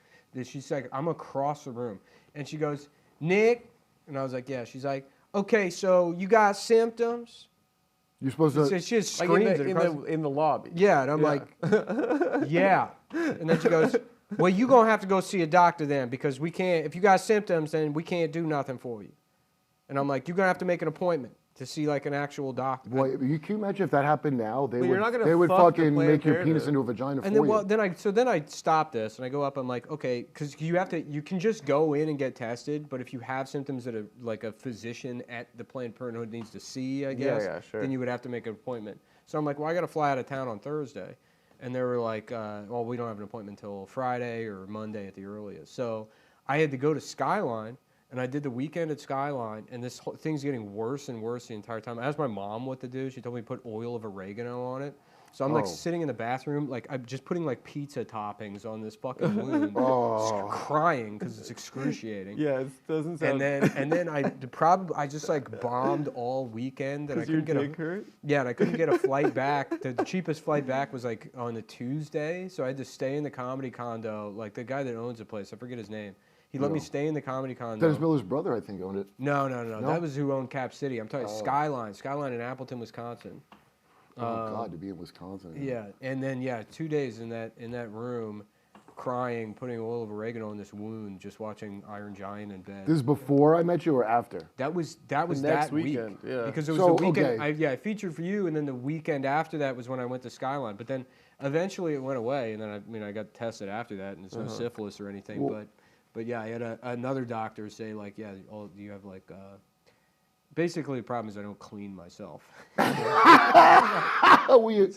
Speaker 3: she's like, I'm across the room, and she goes, Nick, and I was like, yeah. She's like, okay, so you got symptoms?
Speaker 2: you're supposed to.
Speaker 3: So she just
Speaker 1: Like
Speaker 3: screams it
Speaker 1: in
Speaker 3: across.
Speaker 1: the lobby.
Speaker 3: Yeah, and I'm like, yeah. And then she goes, well, you're going to have to go see a doctor then because we can't, if you got symptoms, then we can't do nothing for you. And I'm like, you're going to have to make an appointment to see like an actual doctor.
Speaker 2: Boy, can you imagine if that happened now? They
Speaker 1: But you're not gonna
Speaker 2: they would
Speaker 1: fuck the
Speaker 2: fucking
Speaker 1: Planned
Speaker 2: make your penis
Speaker 1: Parenthood.
Speaker 2: into a vagina
Speaker 3: And
Speaker 2: for
Speaker 3: then,
Speaker 2: you.
Speaker 3: then I stop this and I go up. I'm like, okay, because you can just go in and get tested, but if you have symptoms that like a physician at the Planned Parenthood needs to see, I guess,
Speaker 1: yeah, sure.
Speaker 3: then you would have to make an appointment. So I'm like, well, I got to fly out of town on Thursday, and they were like, well, we don't have an appointment until Friday or Monday at the earliest. So I had to go to Skyline. And I did the weekend at Skyline, and this whole thing's getting worse and worse the entire time. I asked my mom what to do. She told me to put oil of oregano on it. So I'm like sitting in the bathroom, like I'm just putting like pizza toppings on this fucking wound, just crying because it's excruciating.
Speaker 1: Yeah, it doesn't sound.
Speaker 3: And then I just like bombed all weekend, and I couldn't get
Speaker 1: hurt?
Speaker 3: Yeah, and I couldn't get a flight back. The cheapest flight back was like on a Tuesday, so I had to stay in the comedy condo. Like the guy that owns the place, I forget his name. He let me stay in the comedy condo.
Speaker 2: Dennis Miller's brother, I think, owned it.
Speaker 3: No. That was who owned Cap City. I'm talking Skyline in Appleton, Wisconsin.
Speaker 2: Oh God, to be in Wisconsin.
Speaker 3: Yeah, and then 2 days in that room, crying, putting oil of oregano on this wound, just watching Iron Giant in bed.
Speaker 2: This is before I met you or after?
Speaker 3: That was
Speaker 1: next
Speaker 3: that
Speaker 1: weekend,
Speaker 3: week.
Speaker 1: yeah.
Speaker 3: Because it was
Speaker 2: So,
Speaker 3: the weekend.
Speaker 2: okay.
Speaker 3: I featured for you, and then the weekend after that was when I went to Skyline. But then eventually it went away, and then I got tested after that, and there's no syphilis or anything. But yeah, I had another doctor say like, yeah, you have like. Basically, the problem is I don't clean myself. So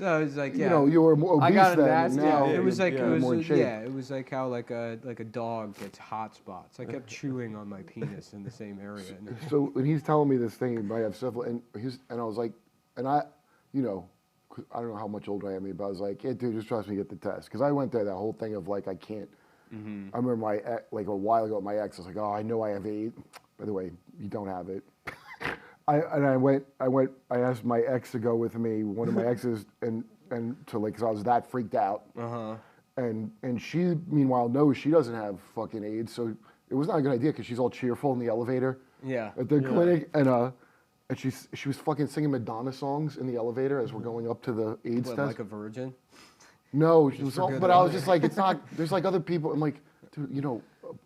Speaker 3: I was like, yeah.
Speaker 2: You know, you were more obese
Speaker 1: got a
Speaker 2: then,
Speaker 1: nasty
Speaker 2: and now
Speaker 1: idea.
Speaker 3: It was like
Speaker 2: you're more in shape.
Speaker 3: it was like how like a dog gets hot spots. I kept chewing on my penis in the same area. And
Speaker 2: So when he's telling me this thing, I have syphilis, and I was like, and I, you know, I don't know how much older I am, but I was like, yeah, dude, just trust me, get the test, because I went there that whole thing of like I can't. I remember like a while ago, my ex was like, oh, I know I have AIDS. By the way, you don't have it. I asked my ex to go with me, one of my exes, and to like, because I was that freaked out. And she, meanwhile, knows she doesn't have fucking AIDS, so it was not a good idea because she's all cheerful in the elevator.
Speaker 3: Yeah.
Speaker 2: At the clinic, and she was fucking singing Madonna songs in the elevator as we're going up to the AIDS test.
Speaker 3: like a virgin.
Speaker 2: No, she was
Speaker 3: for
Speaker 2: all,
Speaker 3: good
Speaker 2: but I was
Speaker 3: luck.
Speaker 2: just like, it's not. There's like other people. I'm like, dude, you know,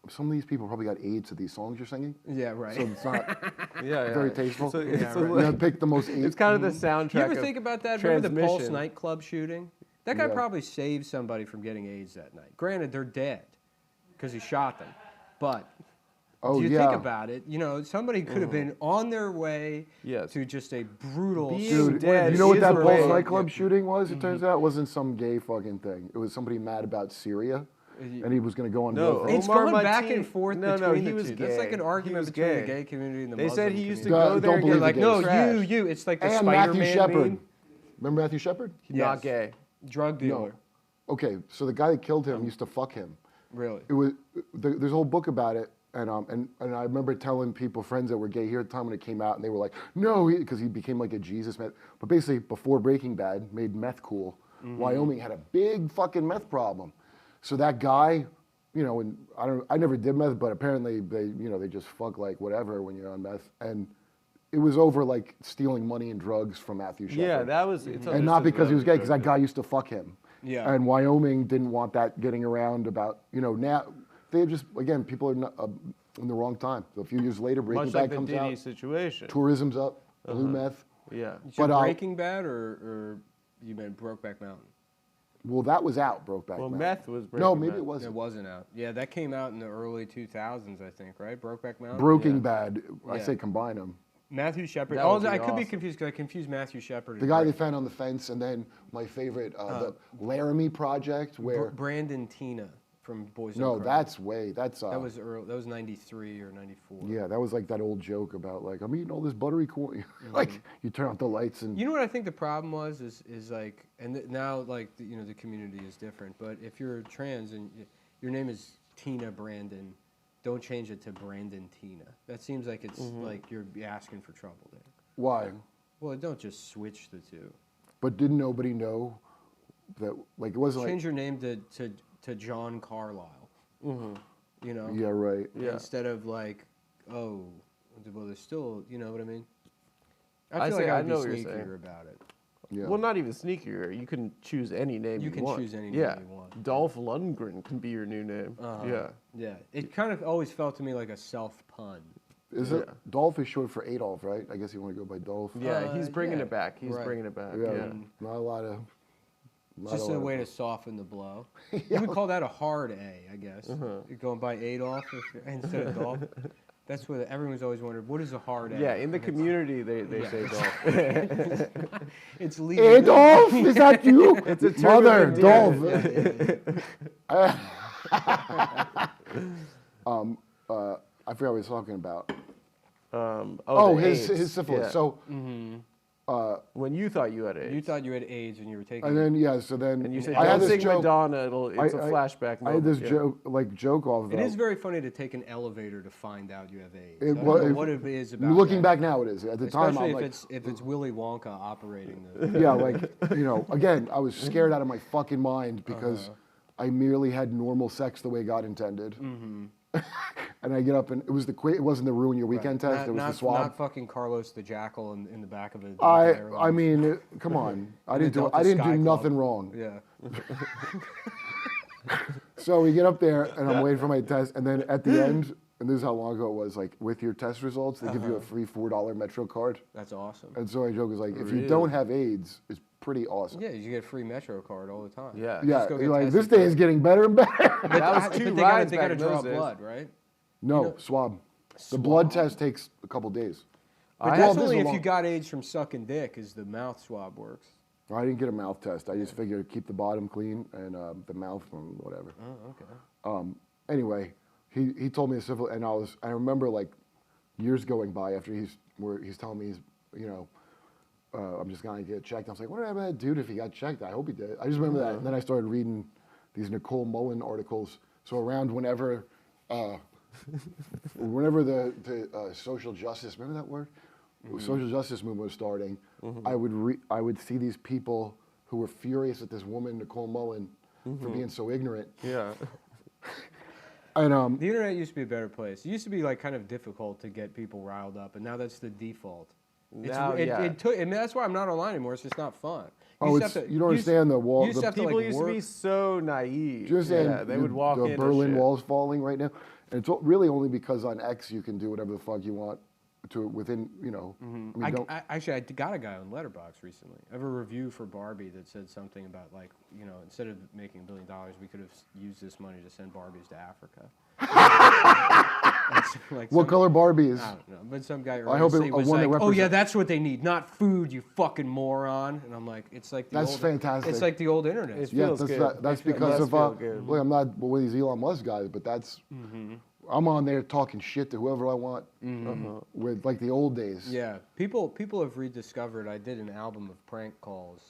Speaker 2: some of these people probably got AIDS to these songs you're singing.
Speaker 3: Yeah, right.
Speaker 2: So it's not
Speaker 1: Yeah,
Speaker 2: very tasteful.
Speaker 1: So,
Speaker 2: You know, pick the most.
Speaker 1: it's kind of the soundtrack.
Speaker 3: You ever
Speaker 1: of
Speaker 3: think about that? Remember the Pulse
Speaker 1: Transmission.
Speaker 3: nightclub shooting? That guy
Speaker 2: Yeah.
Speaker 3: probably saved somebody from getting AIDS that night. Granted, they're dead because he shot them. But
Speaker 2: Oh
Speaker 3: do you
Speaker 2: yeah.
Speaker 3: think about it? You know, somebody could have been on their way
Speaker 1: Yes.
Speaker 3: to just a brutal.
Speaker 1: Being
Speaker 2: Dude,
Speaker 1: dead
Speaker 2: you know what
Speaker 1: is
Speaker 2: that
Speaker 1: a
Speaker 2: Pulse
Speaker 1: way.
Speaker 2: nightclub shooting was? It turns out it wasn't some gay fucking thing. It was somebody mad about Syria, and he was going to go on.
Speaker 1: No,
Speaker 2: real
Speaker 3: It's
Speaker 1: Omar
Speaker 3: going back
Speaker 1: Martin-
Speaker 3: and forth
Speaker 1: No,
Speaker 3: between
Speaker 1: he
Speaker 3: the
Speaker 1: was
Speaker 3: two. That's like
Speaker 1: gay.
Speaker 3: an
Speaker 1: He
Speaker 3: argument
Speaker 1: was
Speaker 3: between the
Speaker 1: gay.
Speaker 3: gay community and the
Speaker 1: They
Speaker 3: Muslim
Speaker 1: said he used to
Speaker 3: community.
Speaker 1: go there and
Speaker 2: don't
Speaker 1: get
Speaker 2: believe
Speaker 1: like
Speaker 2: the
Speaker 3: No,
Speaker 2: gays.
Speaker 1: trash.
Speaker 3: you. It's like the
Speaker 2: And
Speaker 3: Spider-Man
Speaker 2: Matthew Shepard.
Speaker 3: meme.
Speaker 2: Remember Matthew Shepard?
Speaker 1: Not
Speaker 3: Yes.
Speaker 1: gay.
Speaker 3: Drug dealer.
Speaker 2: Okay, so the guy that killed him used to fuck him.
Speaker 3: Really?
Speaker 2: It was there's a whole book about it, and I remember telling people, friends that were gay here at the time when it came out, and they were like, no, because he became like a Jesus man. But basically, before Breaking Bad made meth cool, Wyoming had a big fucking meth problem. So that guy, you know, and I never did meth, but apparently they just fuck like whatever when you're on meth, and it was over like stealing money and drugs from Matthew Shepard.
Speaker 1: Yeah, that was. It's
Speaker 2: And not because he was gay, because that guy used to fuck him.
Speaker 3: Yeah.
Speaker 2: And Wyoming didn't want that getting around about, you know, now they just, again, people are not, in the wrong time. So a few years later, Breaking
Speaker 1: much
Speaker 2: Bad
Speaker 1: like the
Speaker 2: comes
Speaker 1: Diddy
Speaker 2: out,
Speaker 1: situation.
Speaker 2: tourism's up, blue meth.
Speaker 1: Yeah.
Speaker 3: So
Speaker 2: But,
Speaker 3: Breaking Bad or you meant Brokeback Mountain?
Speaker 2: Well, that was out, Brokeback
Speaker 1: Well,
Speaker 2: Mountain.
Speaker 1: meth was.
Speaker 2: No,
Speaker 1: Breaking
Speaker 2: maybe
Speaker 1: Bad.
Speaker 2: it
Speaker 3: It
Speaker 2: wasn't.
Speaker 3: wasn't out. Yeah, that came out in the early 2000s, I think, right? Brokeback Mountain?
Speaker 2: Breaking Bad, I
Speaker 3: Yeah.
Speaker 2: say combine them.
Speaker 3: Matthew Shepard.
Speaker 1: That
Speaker 3: Oh,
Speaker 1: would be
Speaker 3: I could be
Speaker 1: awesome.
Speaker 3: confused because I confused Matthew Shepard.
Speaker 2: The
Speaker 3: and
Speaker 2: guy they found on the fence, and then my favorite, the Laramie Project, where,
Speaker 3: Brandon Tina from Boys
Speaker 2: no,
Speaker 3: Don't Cry.
Speaker 2: that's,
Speaker 3: That was early. That was 93 or 94.
Speaker 2: yeah, that was like that old joke about like, I'm eating all this buttery corn. Like, you turn out the lights and,
Speaker 3: You know what I think the problem was is like, and now like you know the community is different. But if you're trans and your name is Tina Brandon, don't change it to Brandon Tina. That seems like it's like you're asking for trouble there.
Speaker 2: why?
Speaker 3: Well, don't just switch the two.
Speaker 2: But didn't nobody know that, like, it wasn't like,
Speaker 3: Change your name to John Carlisle. You know.
Speaker 2: yeah, right.
Speaker 1: Yeah.
Speaker 3: Instead of like, oh, well, there's still, you know what I mean?
Speaker 1: I
Speaker 3: I feel
Speaker 1: say-
Speaker 3: like
Speaker 1: I
Speaker 3: I'd be
Speaker 1: know what you're saying.
Speaker 3: sneakier about it.
Speaker 2: Yeah.
Speaker 1: Well, not even sneakier. You can choose any name
Speaker 3: You can
Speaker 1: want.
Speaker 3: choose any name
Speaker 1: Yeah.
Speaker 3: you want.
Speaker 1: Dolph Lundgren can be your new name. Yeah.
Speaker 3: Yeah. It kind of always felt to me like a self pun.
Speaker 2: Is it Dolph is short for Adolf, right? I guess you want to go by Dolph.
Speaker 1: Yeah, he's bringing
Speaker 3: yeah.
Speaker 1: it back. He's
Speaker 3: Right.
Speaker 1: bringing it back.
Speaker 2: Yeah,
Speaker 1: Yeah.
Speaker 2: not a lot of.
Speaker 3: Just a way to soften the blow. You would call that a hard A, I guess. You're going by Adolf instead of Dolph. That's what everyone's always wondered. What is a hard A?
Speaker 1: Yeah, in the
Speaker 3: And
Speaker 1: community, they say Dolph.
Speaker 3: it's legal.
Speaker 2: Adolf, is that you?
Speaker 1: It's a term
Speaker 2: Mother,
Speaker 1: of
Speaker 2: Dolph.
Speaker 1: endearment.
Speaker 2: I forgot what he was talking about.
Speaker 1: The
Speaker 2: his
Speaker 1: AIDS.
Speaker 2: syphilis.
Speaker 1: Yeah.
Speaker 2: So,
Speaker 1: when you thought you had AIDS.
Speaker 3: You thought you had AIDS when you were taking.
Speaker 2: and then so then
Speaker 1: And you said,
Speaker 2: I had
Speaker 1: don't
Speaker 2: this
Speaker 1: sing
Speaker 2: joke.
Speaker 1: Madonna, it's a flashback
Speaker 2: I had
Speaker 1: moment.
Speaker 2: this
Speaker 1: Yeah.
Speaker 2: joke off of
Speaker 3: It is very funny to take an elevator to find out you have AIDS.
Speaker 2: It
Speaker 3: I don't
Speaker 2: was-
Speaker 3: know what it is about
Speaker 2: Looking
Speaker 3: that.
Speaker 2: back now, it is. At the time,
Speaker 3: Especially
Speaker 2: I'm like,
Speaker 3: if it's Willy Wonka operating the.
Speaker 2: yeah, like again, I was scared out of my fucking mind because I merely had normal sex the way God intended. And I get up and it wasn't the ruin your weekend test. It was the swab.
Speaker 3: Not fucking Carlos the Jackal in the back of a.
Speaker 2: I mean, come on. I didn't do
Speaker 3: Delta Sky Club.
Speaker 2: nothing wrong.
Speaker 3: Yeah.
Speaker 2: So we get up there and I'm waiting for my test, and then at the end, and this is how long ago it was, like with your test results, they give you a free $4 Metro card.
Speaker 3: That's awesome.
Speaker 2: And so my joke is like, if
Speaker 1: Really?
Speaker 2: you don't have AIDS, it's pretty awesome.
Speaker 3: Yeah, you get a free Metro card all the time.
Speaker 1: Yeah.
Speaker 2: Yeah,
Speaker 3: Just go get
Speaker 2: you're like,
Speaker 3: tested
Speaker 2: this day is getting better and better.
Speaker 1: That was two
Speaker 3: But
Speaker 1: rides
Speaker 3: they
Speaker 1: back
Speaker 3: gotta
Speaker 1: in
Speaker 3: draw
Speaker 1: those days.
Speaker 3: blood, right?
Speaker 2: No, swab. The blood test takes a couple days.
Speaker 3: But
Speaker 1: I
Speaker 3: that's
Speaker 1: had-
Speaker 3: only if
Speaker 2: long-
Speaker 3: you got AIDS from sucking dick, is the mouth swab works.
Speaker 2: I didn't get a mouth test. I just figured keep the bottom clean and the mouth from whatever.
Speaker 3: Oh, okay.
Speaker 2: Anyway, he told me a syphilis, and I remember like years going by after he's telling me I'm just gonna get checked. I was like, what about that dude if he got checked? I hope he did. I just remember that. And then I started reading these Nicole Mullen articles. So around whenever the social justice, remember that word? Social justice movement was starting. I would see these people who were furious at this woman, Nicole Mullen, for being so ignorant.
Speaker 1: Yeah.
Speaker 2: And
Speaker 3: The internet used to be a better place. It used to be like kind of difficult to get people riled up, and now that's the default.
Speaker 1: Now,
Speaker 3: And that's why I'm not online anymore. It's just not fun.
Speaker 2: you don't understand the wall.
Speaker 3: You used to have to,
Speaker 1: People
Speaker 3: like,
Speaker 1: used to
Speaker 3: work.
Speaker 1: be so naive.
Speaker 2: Do you understand?
Speaker 1: Yeah, they would walk
Speaker 2: the
Speaker 1: into
Speaker 2: Berlin
Speaker 1: shit.
Speaker 2: Wall's falling right now, and it's really only because on X you can do whatever the fuck you want to within. I mean,
Speaker 3: Actually, I got a guy on Letterboxd recently. I have a review for Barbie that said something about like, instead of making $1 billion, we could have used this money to send Barbies to Africa. Like
Speaker 2: what color Barbie is?
Speaker 3: I don't know, but some guy
Speaker 2: I hope
Speaker 3: earnestly
Speaker 2: it-
Speaker 3: was
Speaker 2: one that
Speaker 3: like, "Oh yeah,
Speaker 2: represent-
Speaker 3: that's what they need, not food, you fucking moron." And I'm like, "It's like the
Speaker 2: That's
Speaker 3: old,
Speaker 2: fantastic.
Speaker 3: It's like the old internet."
Speaker 1: It's-
Speaker 2: Yeah,
Speaker 1: feels good.
Speaker 2: that's
Speaker 1: It
Speaker 2: because
Speaker 1: does
Speaker 2: of
Speaker 1: feel good.
Speaker 2: look, I'm not one of these Elon Musk guys, but that's I'm on there talking shit to whoever I want with like the old days.
Speaker 3: Yeah, people have rediscovered. I did an album of prank calls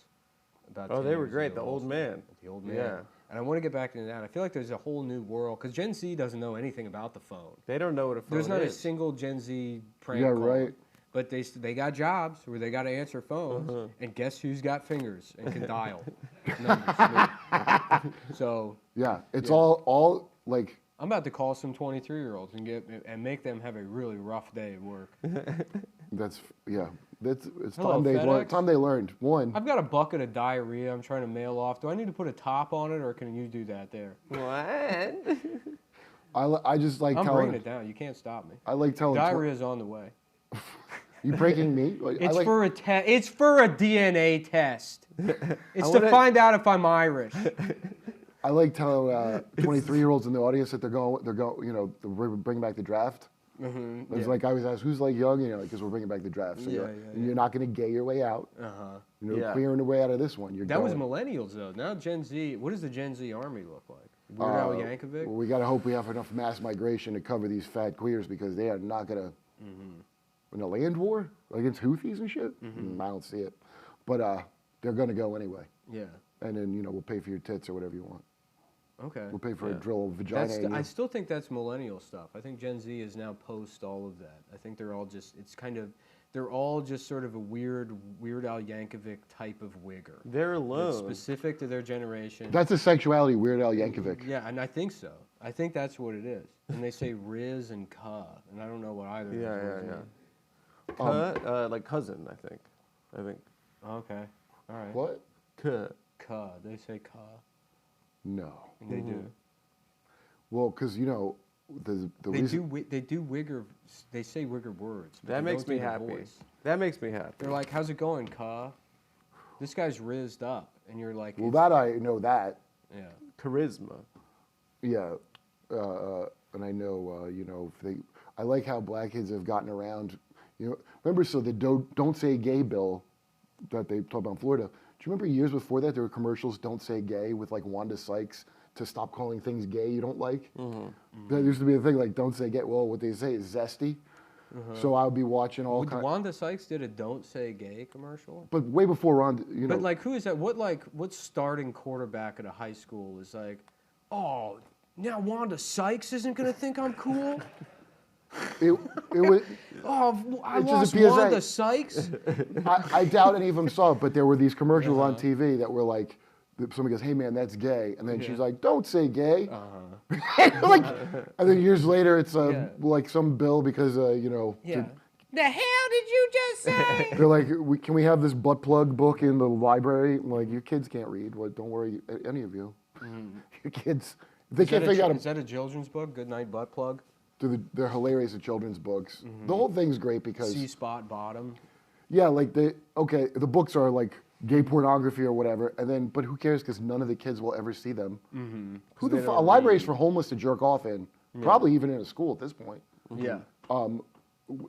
Speaker 3: about.
Speaker 1: Oh,
Speaker 3: 10
Speaker 1: they were
Speaker 3: years
Speaker 1: great.
Speaker 3: ago
Speaker 1: The Old
Speaker 3: also.
Speaker 1: Man.
Speaker 3: The old man.
Speaker 1: Yeah.
Speaker 3: And I want to get back into that. I feel like there's a whole new world because Gen Z doesn't know anything about the phone.
Speaker 1: They don't know what a phone
Speaker 3: There's not a
Speaker 1: is.
Speaker 3: single Gen Z prank
Speaker 2: Yeah,
Speaker 3: call.
Speaker 2: right.
Speaker 3: But they got jobs where they got to answer phones, and guess who's got fingers and can dial numbers? Me. So
Speaker 2: Yeah, it's all like
Speaker 3: I'm about to call some 23-year-olds and make them have a really rough day at work.
Speaker 2: that's it's
Speaker 3: Hello,
Speaker 2: time they learned.
Speaker 3: FedEx.
Speaker 2: Time they learned. One,
Speaker 3: I've got a bucket of diarrhea I'm trying to mail off. Do I need to put a top on it, or can you do that there?
Speaker 1: What?
Speaker 2: I just like
Speaker 3: I'm
Speaker 2: telling.
Speaker 3: bringing it down. You can't stop me.
Speaker 2: I like telling.
Speaker 3: Diarrhea's on the way.
Speaker 2: You breaking me? Like,
Speaker 3: It's
Speaker 2: I like,
Speaker 3: for a It's for a DNA test. It's to
Speaker 1: wanna-
Speaker 3: find out if I'm Irish.
Speaker 2: I like telling 23-year-olds in the audience that they're going. They're bringing back the draft. It's like I always ask, who's like young? Because we're bringing back the draft. So you're not going to gay your way out. You're clearing the way out of this one.
Speaker 3: That was millennials though. Now Gen Z. What does the Gen Z army look like? Weird Al Yankovic.
Speaker 2: Well, we got to hope we have enough mass migration to cover these fat queers because they are not going to. In a land war against Houthis and shit, I don't see it. But they're going to go anyway.
Speaker 3: Yeah.
Speaker 2: And then, we'll pay for your tits or whatever you want.
Speaker 3: Okay.
Speaker 2: We'll pay for a drill of vagina. in you.
Speaker 3: I still think that's millennial stuff. I think Gen Z is now post all of that. I think they're all just. They're all just sort of a Weird Al Yankovic type of wigger.
Speaker 1: They're
Speaker 3: That's
Speaker 1: alone.
Speaker 3: specific to their generation.
Speaker 2: That's a sexuality, Weird Al Yankovic.
Speaker 3: Yeah, and I think so. I think that's what it is. And they say Riz and Ka, and I don't know what either. of those words mean.
Speaker 1: Like cousin, I think.
Speaker 3: Okay. All right.
Speaker 2: What?
Speaker 3: Ka. They say Ka.
Speaker 2: No.
Speaker 3: They do.
Speaker 2: Well, because, the
Speaker 3: They
Speaker 2: reason.
Speaker 3: do wigger. They say wigger words. but
Speaker 1: That
Speaker 3: they
Speaker 1: makes
Speaker 3: don't
Speaker 1: me
Speaker 3: do the
Speaker 1: happy.
Speaker 3: voice.
Speaker 1: That makes me happy.
Speaker 3: They're like, "How's it going, Ka? This guy's rizzed up," and you're like,
Speaker 2: Well,
Speaker 3: "It's-"
Speaker 2: that I know that.
Speaker 3: yeah,
Speaker 1: Charisma.
Speaker 2: Yeah, and I know, I like how black kids have gotten around. Remember, so the don't say gay bill that they talked about in Florida. Do you remember years before that there were commercials, don't say gay, with like Wanda Sykes to stop calling things gay you don't like? That used to be a thing, like don't say gay. Well, what they say is zesty. So I would be watching all kinds.
Speaker 3: Wanda Sykes did a "Don't Say Gay" commercial.
Speaker 2: But way before Ron,
Speaker 3: But like, who is that? What starting quarterback at a high school is like, "Oh, now Wanda Sykes isn't gonna think I'm cool."
Speaker 2: it was.
Speaker 3: Oh, I
Speaker 2: It's
Speaker 3: lost
Speaker 2: just a PSA.
Speaker 3: Wanda Sykes.
Speaker 2: I doubt any of them saw it, but there were these commercials on TV that were like, somebody goes, "Hey man, that's gay," and then she's like, "Don't say gay." Like, and then years later, it's like some bill because
Speaker 3: Yeah. The hell did you just say?
Speaker 2: they're like, "Can we have this butt plug book in the library?" I'm like, your kids can't read. What? Don't worry, any of you. Your kids, they can't figure out.
Speaker 3: Is that a children's book? Goodnight Butt Plug.
Speaker 2: They're hilarious at children's books. The whole thing's great because
Speaker 3: C-spot bottom.
Speaker 2: yeah, like the books are like gay pornography or whatever, and then but who cares because none of the kids will ever see them. A library's for homeless to jerk off in, probably even in a school at this point.
Speaker 3: Yeah.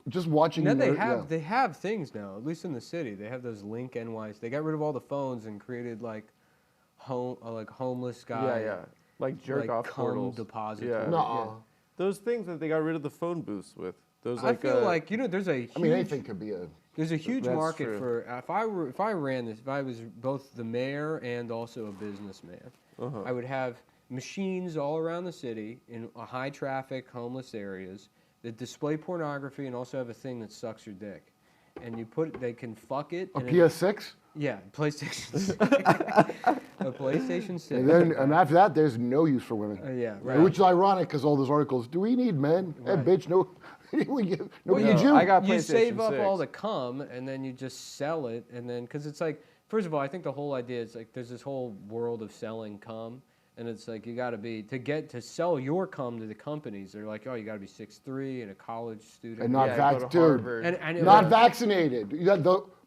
Speaker 2: Just watching.
Speaker 3: And then they have things now, at least in the city. They have those Link NYs. They got rid of all the phones and created like homeless guy.
Speaker 1: Yeah. Like jerk off
Speaker 3: cum
Speaker 1: portals.
Speaker 3: depository.
Speaker 1: Yeah.
Speaker 2: No.
Speaker 1: Those things that they got rid of the phone booths with. Those
Speaker 3: I feel like there's a huge,
Speaker 2: I mean, anything could be a.
Speaker 3: there's a huge
Speaker 1: That's
Speaker 3: market
Speaker 1: true.
Speaker 3: for if I ran this, if I was both the mayor and also a businessman, I would have machines all around the city in high traffic homeless areas that display pornography and also have a thing that sucks your dick, and they can fuck it.
Speaker 2: A
Speaker 3: and
Speaker 2: PS6?
Speaker 3: Yeah, PlayStation 6. A PlayStation 6.
Speaker 2: And after that, there's no use for women.
Speaker 3: Yeah, right.
Speaker 2: Which is ironic because all those articles, do we need men? Hey,
Speaker 3: Right.
Speaker 2: bitch, no. Nobody needs
Speaker 1: No,
Speaker 2: you.
Speaker 1: I got
Speaker 3: You
Speaker 1: PlayStation
Speaker 3: save up
Speaker 1: 6.
Speaker 3: all the cum and then you just sell it, and then because it's like, first of all, I think the whole idea is like there's this whole world of selling cum, and it's like you got to be to sell your cum to the companies. They're like, oh, you got to be 6'3" and a college student.
Speaker 2: And not
Speaker 1: Yeah, go to
Speaker 2: dude.
Speaker 1: Harvard.
Speaker 3: And
Speaker 2: Not vaccinated.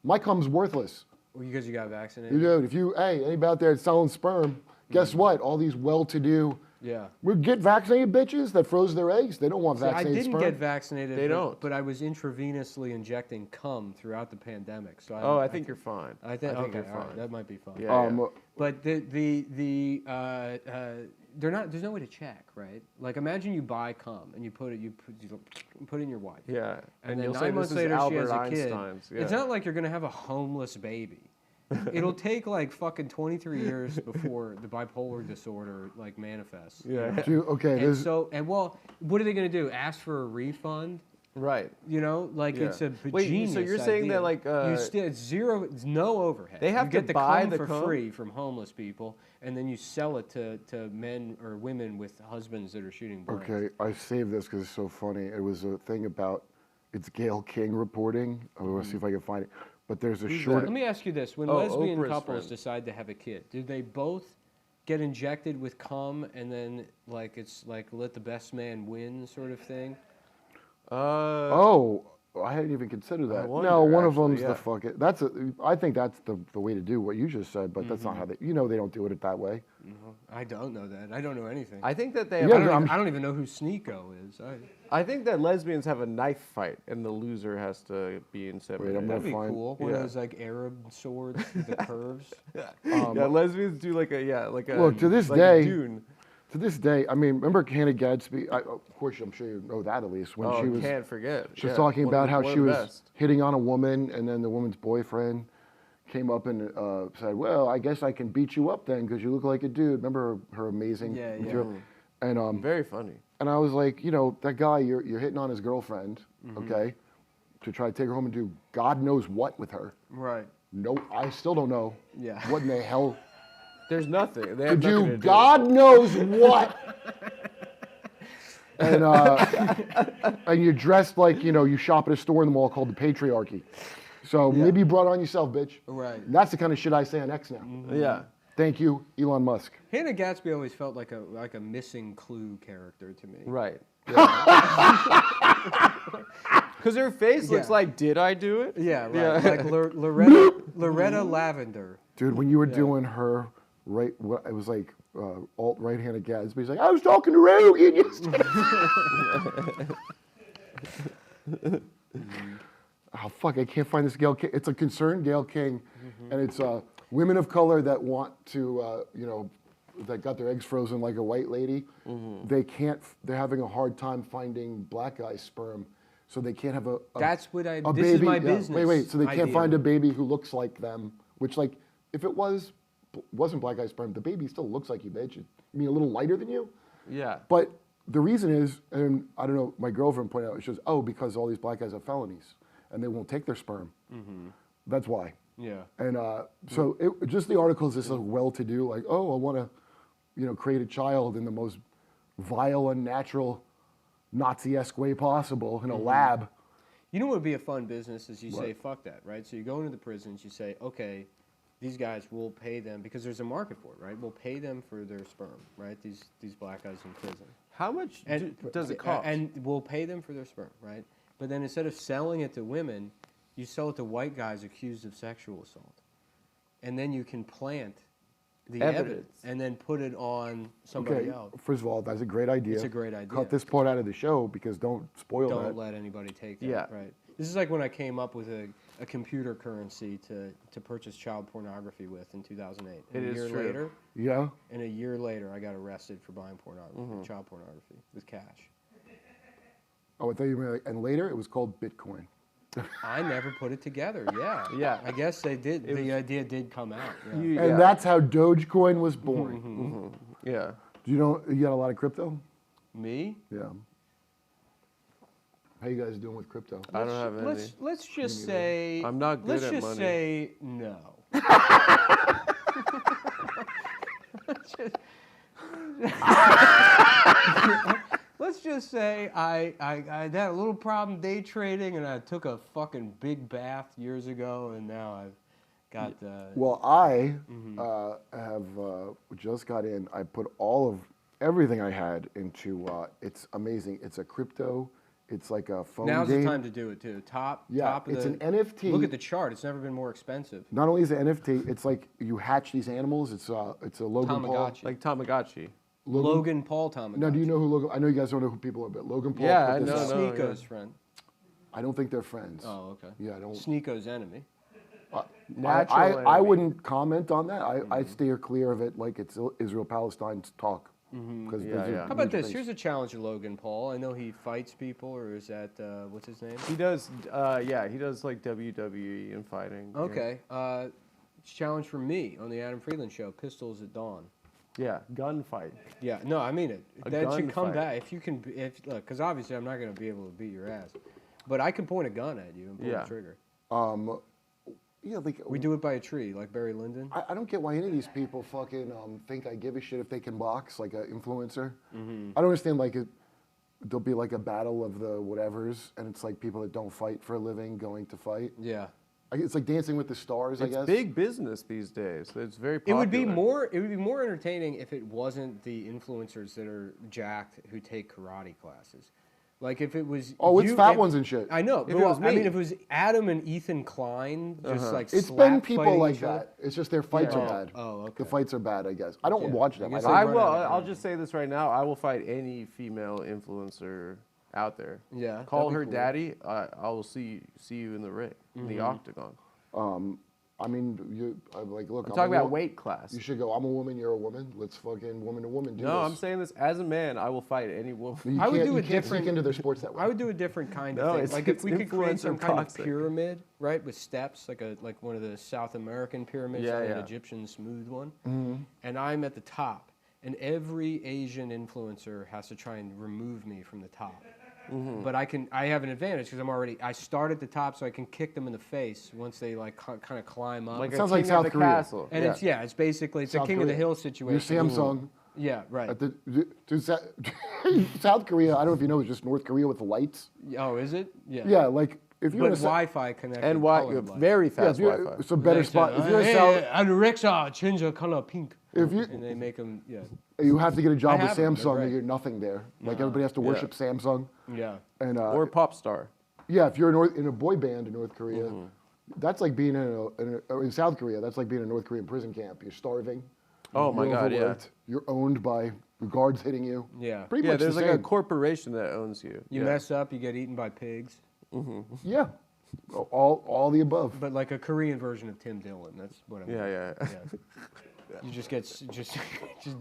Speaker 2: My cum's worthless.
Speaker 3: because you got vaccinated.
Speaker 2: Dude, anybody out there selling sperm, guess what? All these well-to-do,
Speaker 3: Yeah.
Speaker 2: we get vaccinated bitches that froze their eggs. They don't want
Speaker 3: See, I
Speaker 2: vaccinated
Speaker 3: didn't
Speaker 2: sperm.
Speaker 3: get vaccinated.
Speaker 1: They don't.
Speaker 3: But I was intravenously injecting cum throughout the pandemic. So
Speaker 1: I think you're fine.
Speaker 3: I think
Speaker 1: you're
Speaker 3: okay, all right,
Speaker 1: fine.
Speaker 3: that might be fine.
Speaker 1: Yeah.
Speaker 3: But they're not. There's no way to check, right? Like imagine you buy cum and you put it in your wife.
Speaker 1: Yeah.
Speaker 3: And then
Speaker 1: you'll
Speaker 3: 9
Speaker 1: say
Speaker 3: months
Speaker 1: this is
Speaker 3: later she
Speaker 1: Albert
Speaker 3: has a kid.
Speaker 1: Einstein's. Yeah.
Speaker 3: It's not like you're gonna have a homeless baby. It'll take like fucking 23 years before the bipolar disorder like manifests.
Speaker 1: Yeah.
Speaker 3: Well, what are they gonna do? Ask for a refund?
Speaker 1: Right.
Speaker 3: You know, like
Speaker 1: Yeah.
Speaker 3: it's a
Speaker 1: Wait,
Speaker 3: genius
Speaker 1: so you're saying
Speaker 3: idea.
Speaker 1: that, like,
Speaker 3: it's no overhead.
Speaker 1: They have
Speaker 3: you get
Speaker 1: to
Speaker 3: the
Speaker 1: buy
Speaker 3: cum
Speaker 1: the
Speaker 3: for
Speaker 1: cum?
Speaker 3: free from homeless people, and then you sell it to men or women with husbands that are shooting blanks.
Speaker 2: Okay, I saved this because it's so funny. It was a thing about, it's Gail King reporting. I want to see if I can find it. But there's a short.
Speaker 3: Let me ask you this: when
Speaker 1: Oh,
Speaker 3: lesbian
Speaker 1: Oprah's
Speaker 3: couples
Speaker 1: friend.
Speaker 3: decide to have a kid, do they both get injected with cum, and then like it's like let the best man win sort of thing?
Speaker 2: Oh, I hadn't even considered that.
Speaker 1: wonder,
Speaker 2: No, one of
Speaker 1: actually,
Speaker 2: them's
Speaker 1: yeah.
Speaker 2: the fuck it. I think that's the way to do what you just said, but that's not how they. They don't do it that way.
Speaker 3: I don't know that. I don't know anything.
Speaker 1: I think that they.
Speaker 2: Yeah,
Speaker 3: I don't even know who Sneeko is.
Speaker 1: I think that lesbians have a knife fight, and the loser has to be
Speaker 2: I'm
Speaker 1: inseminated.
Speaker 2: gonna
Speaker 3: That'd be
Speaker 2: find-
Speaker 3: cool. One of
Speaker 1: Yeah.
Speaker 3: those like Arab swords with the curves.
Speaker 1: Yeah, lesbians do like a
Speaker 2: Look, to this
Speaker 1: like
Speaker 2: day-
Speaker 1: a dune.
Speaker 2: To this day, I mean, remember Hannah Gadsby? Of course, I'm sure you know that at least. When she was
Speaker 1: can't forget.
Speaker 2: she was
Speaker 1: Yeah,
Speaker 2: talking
Speaker 1: one
Speaker 2: about
Speaker 1: of
Speaker 2: how
Speaker 1: the
Speaker 2: she was
Speaker 1: best.
Speaker 2: hitting on a woman, and then the woman's boyfriend came up and said, "Well, I guess I can beat you up then because you look like a dude." Remember her amazing
Speaker 3: Yeah, yeah.
Speaker 2: material? And
Speaker 1: Very funny.
Speaker 2: and I was like, that guy, you're hitting on his girlfriend, okay, to try to take her home and do God knows what with her.
Speaker 3: Right.
Speaker 2: No, I still don't know.
Speaker 3: Yeah.
Speaker 2: What in the hell
Speaker 1: There's nothing. They
Speaker 2: to
Speaker 1: have nothing
Speaker 2: do?
Speaker 1: to do.
Speaker 2: God knows what. And you're dressed like you shop at a store in the mall called the Patriarchy. So maybe you brought it on yourself, bitch.
Speaker 3: Right.
Speaker 2: And that's the kind of shit I say on X now.
Speaker 1: Yeah.
Speaker 2: Thank you, Elon Musk.
Speaker 3: Hannah Gadsby always felt like a missing clue character to me.
Speaker 1: Right. Because her face looks
Speaker 3: Yeah.
Speaker 1: like, did I do it?
Speaker 3: Yeah, right.
Speaker 1: Yeah.
Speaker 3: Like Loretta Lavender.
Speaker 2: Dude, when you were doing her it was like alt right-handed Gadsby. He's like, I was talking to Rogan yesterday. Oh fuck! I can't find this Gail King. It's a concerned Gail King, and it's women of color that want to, that got their eggs frozen like a white lady. They can't. They're having a hard time finding black guy sperm, so they can't have a
Speaker 3: That's what I.
Speaker 2: a
Speaker 3: This
Speaker 2: baby.
Speaker 3: is my
Speaker 2: yeah,
Speaker 3: business.
Speaker 2: Wait. So they can't
Speaker 3: idea.
Speaker 2: find a baby who looks like them. Which, like, if it wasn't black guy sperm, the baby still looks like you, bitch. I mean, a little lighter than you.
Speaker 1: Yeah.
Speaker 2: But the reason is, and I don't know, my girlfriend pointed out, she goes, oh, because all these black guys have felonies and they won't take their sperm. That's why.
Speaker 3: Yeah.
Speaker 2: And so just the articles is so well-to-do, like, oh, I want to, create a child in the most vile, unnatural, Nazi-esque way possible in a lab.
Speaker 3: You know what would be a fun business is you say, fuck that, right? So you go into the prisons, you say, okay, these guys will pay them, because there's a market for it, right? We'll pay them for their sperm, right? These black guys in prison.
Speaker 1: How much does it cost?
Speaker 3: And we'll pay them for their sperm, right? But then instead of selling it to women, you sell it to white guys accused of sexual assault. And then you can plant the evidence and then put it on somebody else.
Speaker 2: First of all, that's a great idea.
Speaker 3: It's a great idea.
Speaker 2: Cut this part out of the show because don't spoil that.
Speaker 3: Don't let anybody take that,
Speaker 1: Yeah.
Speaker 3: right? This is like when I came up with a computer currency to purchase child pornography with in 2008. And
Speaker 1: It
Speaker 3: a
Speaker 1: is
Speaker 3: year
Speaker 1: true.
Speaker 3: later,
Speaker 2: Yeah?
Speaker 3: and a year later, I got arrested for buying pornography, child pornography with cash.
Speaker 2: Oh, I thought you were and later it was called Bitcoin.
Speaker 3: I never put it together. Yeah.
Speaker 1: Yeah.
Speaker 3: I guess they did. The idea did come out. Yeah.
Speaker 2: And that's how Dogecoin was born.
Speaker 1: Yeah.
Speaker 2: Do you know you got a lot of crypto?
Speaker 3: Me?
Speaker 2: Yeah. How you guys doing with crypto?
Speaker 1: I don't have any.
Speaker 3: Let's just say
Speaker 1: I'm not good
Speaker 3: let's
Speaker 1: at
Speaker 3: just
Speaker 1: money.
Speaker 3: say no. Let's just say I had a little problem day trading, and I took a fucking big bath years ago, and now I've got.
Speaker 2: Well, I have just got in. I put all of everything I had into. It's amazing. It's a crypto. It's like a phone
Speaker 3: Now's
Speaker 2: game.
Speaker 3: the time to do it too. Top of
Speaker 2: it's
Speaker 3: the,
Speaker 2: an NFT.
Speaker 3: Look at the chart. It's never been more expensive.
Speaker 2: Not only is it NFT, it's like you hatch these animals. It's a Logan Paul.
Speaker 3: Tamagotchi.
Speaker 1: Like Tamagotchi.
Speaker 3: Logan Paul Tamagotchi.
Speaker 2: Now, do you know who Logan? I know you guys don't know who people are, but Logan Paul.
Speaker 1: Yeah,
Speaker 2: put
Speaker 1: I
Speaker 2: this
Speaker 1: know,
Speaker 2: out.
Speaker 1: no.
Speaker 3: Sneeko's friend.
Speaker 2: I don't think they're friends.
Speaker 3: Oh, okay.
Speaker 2: Yeah, I don't.
Speaker 3: Sneeko's enemy.
Speaker 1: Natural
Speaker 2: I
Speaker 1: enemy.
Speaker 2: wouldn't comment on that. I steer clear of it like it's Israel-Palestine talk. Because
Speaker 1: Yeah.
Speaker 3: How about this? Here's a challenge to Logan Paul. I know he fights people, or is that what's his name?
Speaker 1: He does. He does like WWE and fighting. yeah.
Speaker 3: Okay. Challenge for me on the Adam Friedland Show. Pistols at dawn.
Speaker 1: Yeah, gunfight.
Speaker 3: Yeah. No, I mean it.
Speaker 1: A
Speaker 3: That should come
Speaker 1: gunfight.
Speaker 3: back if you can. Look, because obviously I'm not going to be able to beat your ass, but I can point a gun at you and pull
Speaker 1: Yeah.
Speaker 3: the trigger.
Speaker 2: Yeah, like
Speaker 3: We do it by a tree, like Barry Lyndon.
Speaker 2: I don't get why any of these people fucking think I give a shit if they can box, like an influencer. I don't understand, like, there'll be like a battle of the whatevers, and it's like people that don't fight for a living going to fight.
Speaker 3: Yeah.
Speaker 2: It's like Dancing with the Stars, I
Speaker 1: It's
Speaker 2: guess.
Speaker 1: big business these days. It's very popular.
Speaker 3: It would be more entertaining if it wasn't the influencers that are jacked who take karate classes. Like if it was
Speaker 2: It's fat ones and shit.
Speaker 3: I know.
Speaker 1: If
Speaker 3: But
Speaker 1: it was
Speaker 3: I mean,
Speaker 1: me.
Speaker 3: if it was Adam and Ethan Klein, just like
Speaker 2: It's
Speaker 3: slap
Speaker 2: been people
Speaker 3: fighting
Speaker 2: like
Speaker 3: each other.
Speaker 2: that. It's just their fights are
Speaker 3: Oh,
Speaker 2: bad.
Speaker 3: oh, okay.
Speaker 2: The fights are bad, I guess. I don't
Speaker 3: Yeah,
Speaker 2: watch
Speaker 3: I
Speaker 2: them.
Speaker 3: guess
Speaker 2: I
Speaker 3: they
Speaker 2: don't.
Speaker 1: I
Speaker 3: run
Speaker 1: will.
Speaker 3: out of
Speaker 1: I'll
Speaker 3: time.
Speaker 1: just say this right now. I will fight any female influencer out there.
Speaker 3: Yeah,
Speaker 1: Call
Speaker 3: that'd
Speaker 1: her
Speaker 3: be cool.
Speaker 1: daddy. I will see you in the ring, in the octagon.
Speaker 2: I mean, I'm like, look.
Speaker 1: I'm
Speaker 2: a
Speaker 1: talking about
Speaker 2: wo-
Speaker 1: weight class.
Speaker 2: You should go. I'm a woman. You're a woman. Let's fucking woman to woman do
Speaker 1: No,
Speaker 2: this.
Speaker 1: I'm saying this as a man. I will fight any woman.
Speaker 2: You
Speaker 3: I would
Speaker 2: can't-
Speaker 3: do
Speaker 2: you
Speaker 3: a
Speaker 2: can't
Speaker 3: different-
Speaker 2: sneak into their sports that way.
Speaker 3: I would do a different kind
Speaker 1: No,
Speaker 3: of thing.
Speaker 1: it's-
Speaker 3: Like if
Speaker 1: it's
Speaker 3: we could create some
Speaker 1: influencer
Speaker 3: kind of
Speaker 1: toxic.
Speaker 3: pyramid, right, with steps, like one of the South American pyramids,
Speaker 1: Yeah,
Speaker 3: like an
Speaker 1: yeah.
Speaker 3: Egyptian smooth one, and I'm at the top, and every Asian influencer has to try and remove me from the top. But I have an advantage because I start at the top, so I can kick them in the face once they like kind of climb up.
Speaker 1: Like
Speaker 2: Sounds
Speaker 1: a
Speaker 2: like
Speaker 1: king
Speaker 2: South
Speaker 1: of the
Speaker 2: Korea.
Speaker 1: castle.
Speaker 3: And it's basically it's a
Speaker 2: South
Speaker 3: king of the
Speaker 2: Korea.
Speaker 3: hill situation.
Speaker 2: Your Samsung.
Speaker 3: Yeah, right.
Speaker 2: At South Korea, I don't know if you know, it's just North Korea with the lights.
Speaker 3: Oh, is it? Yeah.
Speaker 2: Yeah, like if you're
Speaker 3: But
Speaker 2: in a
Speaker 3: Wi-Fi connected.
Speaker 1: And
Speaker 3: colored lights.
Speaker 1: very
Speaker 2: yeah,
Speaker 1: fast
Speaker 2: if you're,
Speaker 1: Wi-Fi.
Speaker 2: it's a better spot. If you're in South,
Speaker 3: Alexa, change the color pink.
Speaker 2: If you
Speaker 3: and they make them, yeah.
Speaker 2: you have to get a job with
Speaker 3: have 'em, they're
Speaker 2: Samsung,
Speaker 3: great.
Speaker 2: and you're nothing there. Like everybody has to worship Samsung.
Speaker 3: Yeah.
Speaker 2: And
Speaker 1: Or pop star.
Speaker 2: yeah, if you're in a boy band in North Korea, that's like being in South Korea. That's like being in a North Korean prison camp. You're starving.
Speaker 1: Oh my
Speaker 2: you're
Speaker 1: God, yeah.
Speaker 2: overworked, You're owned by guards hitting you.
Speaker 3: Yeah.
Speaker 2: Pretty
Speaker 1: Yeah,
Speaker 2: much
Speaker 1: there's
Speaker 2: the
Speaker 1: like a
Speaker 2: same.
Speaker 1: corporation that owns you.
Speaker 3: You
Speaker 1: yeah.
Speaker 3: mess up, you get eaten by pigs.
Speaker 2: Yeah, all the above.
Speaker 3: But like a Korean version of Tim Dillon. That's what I'm.
Speaker 1: Yeah.
Speaker 3: You just get just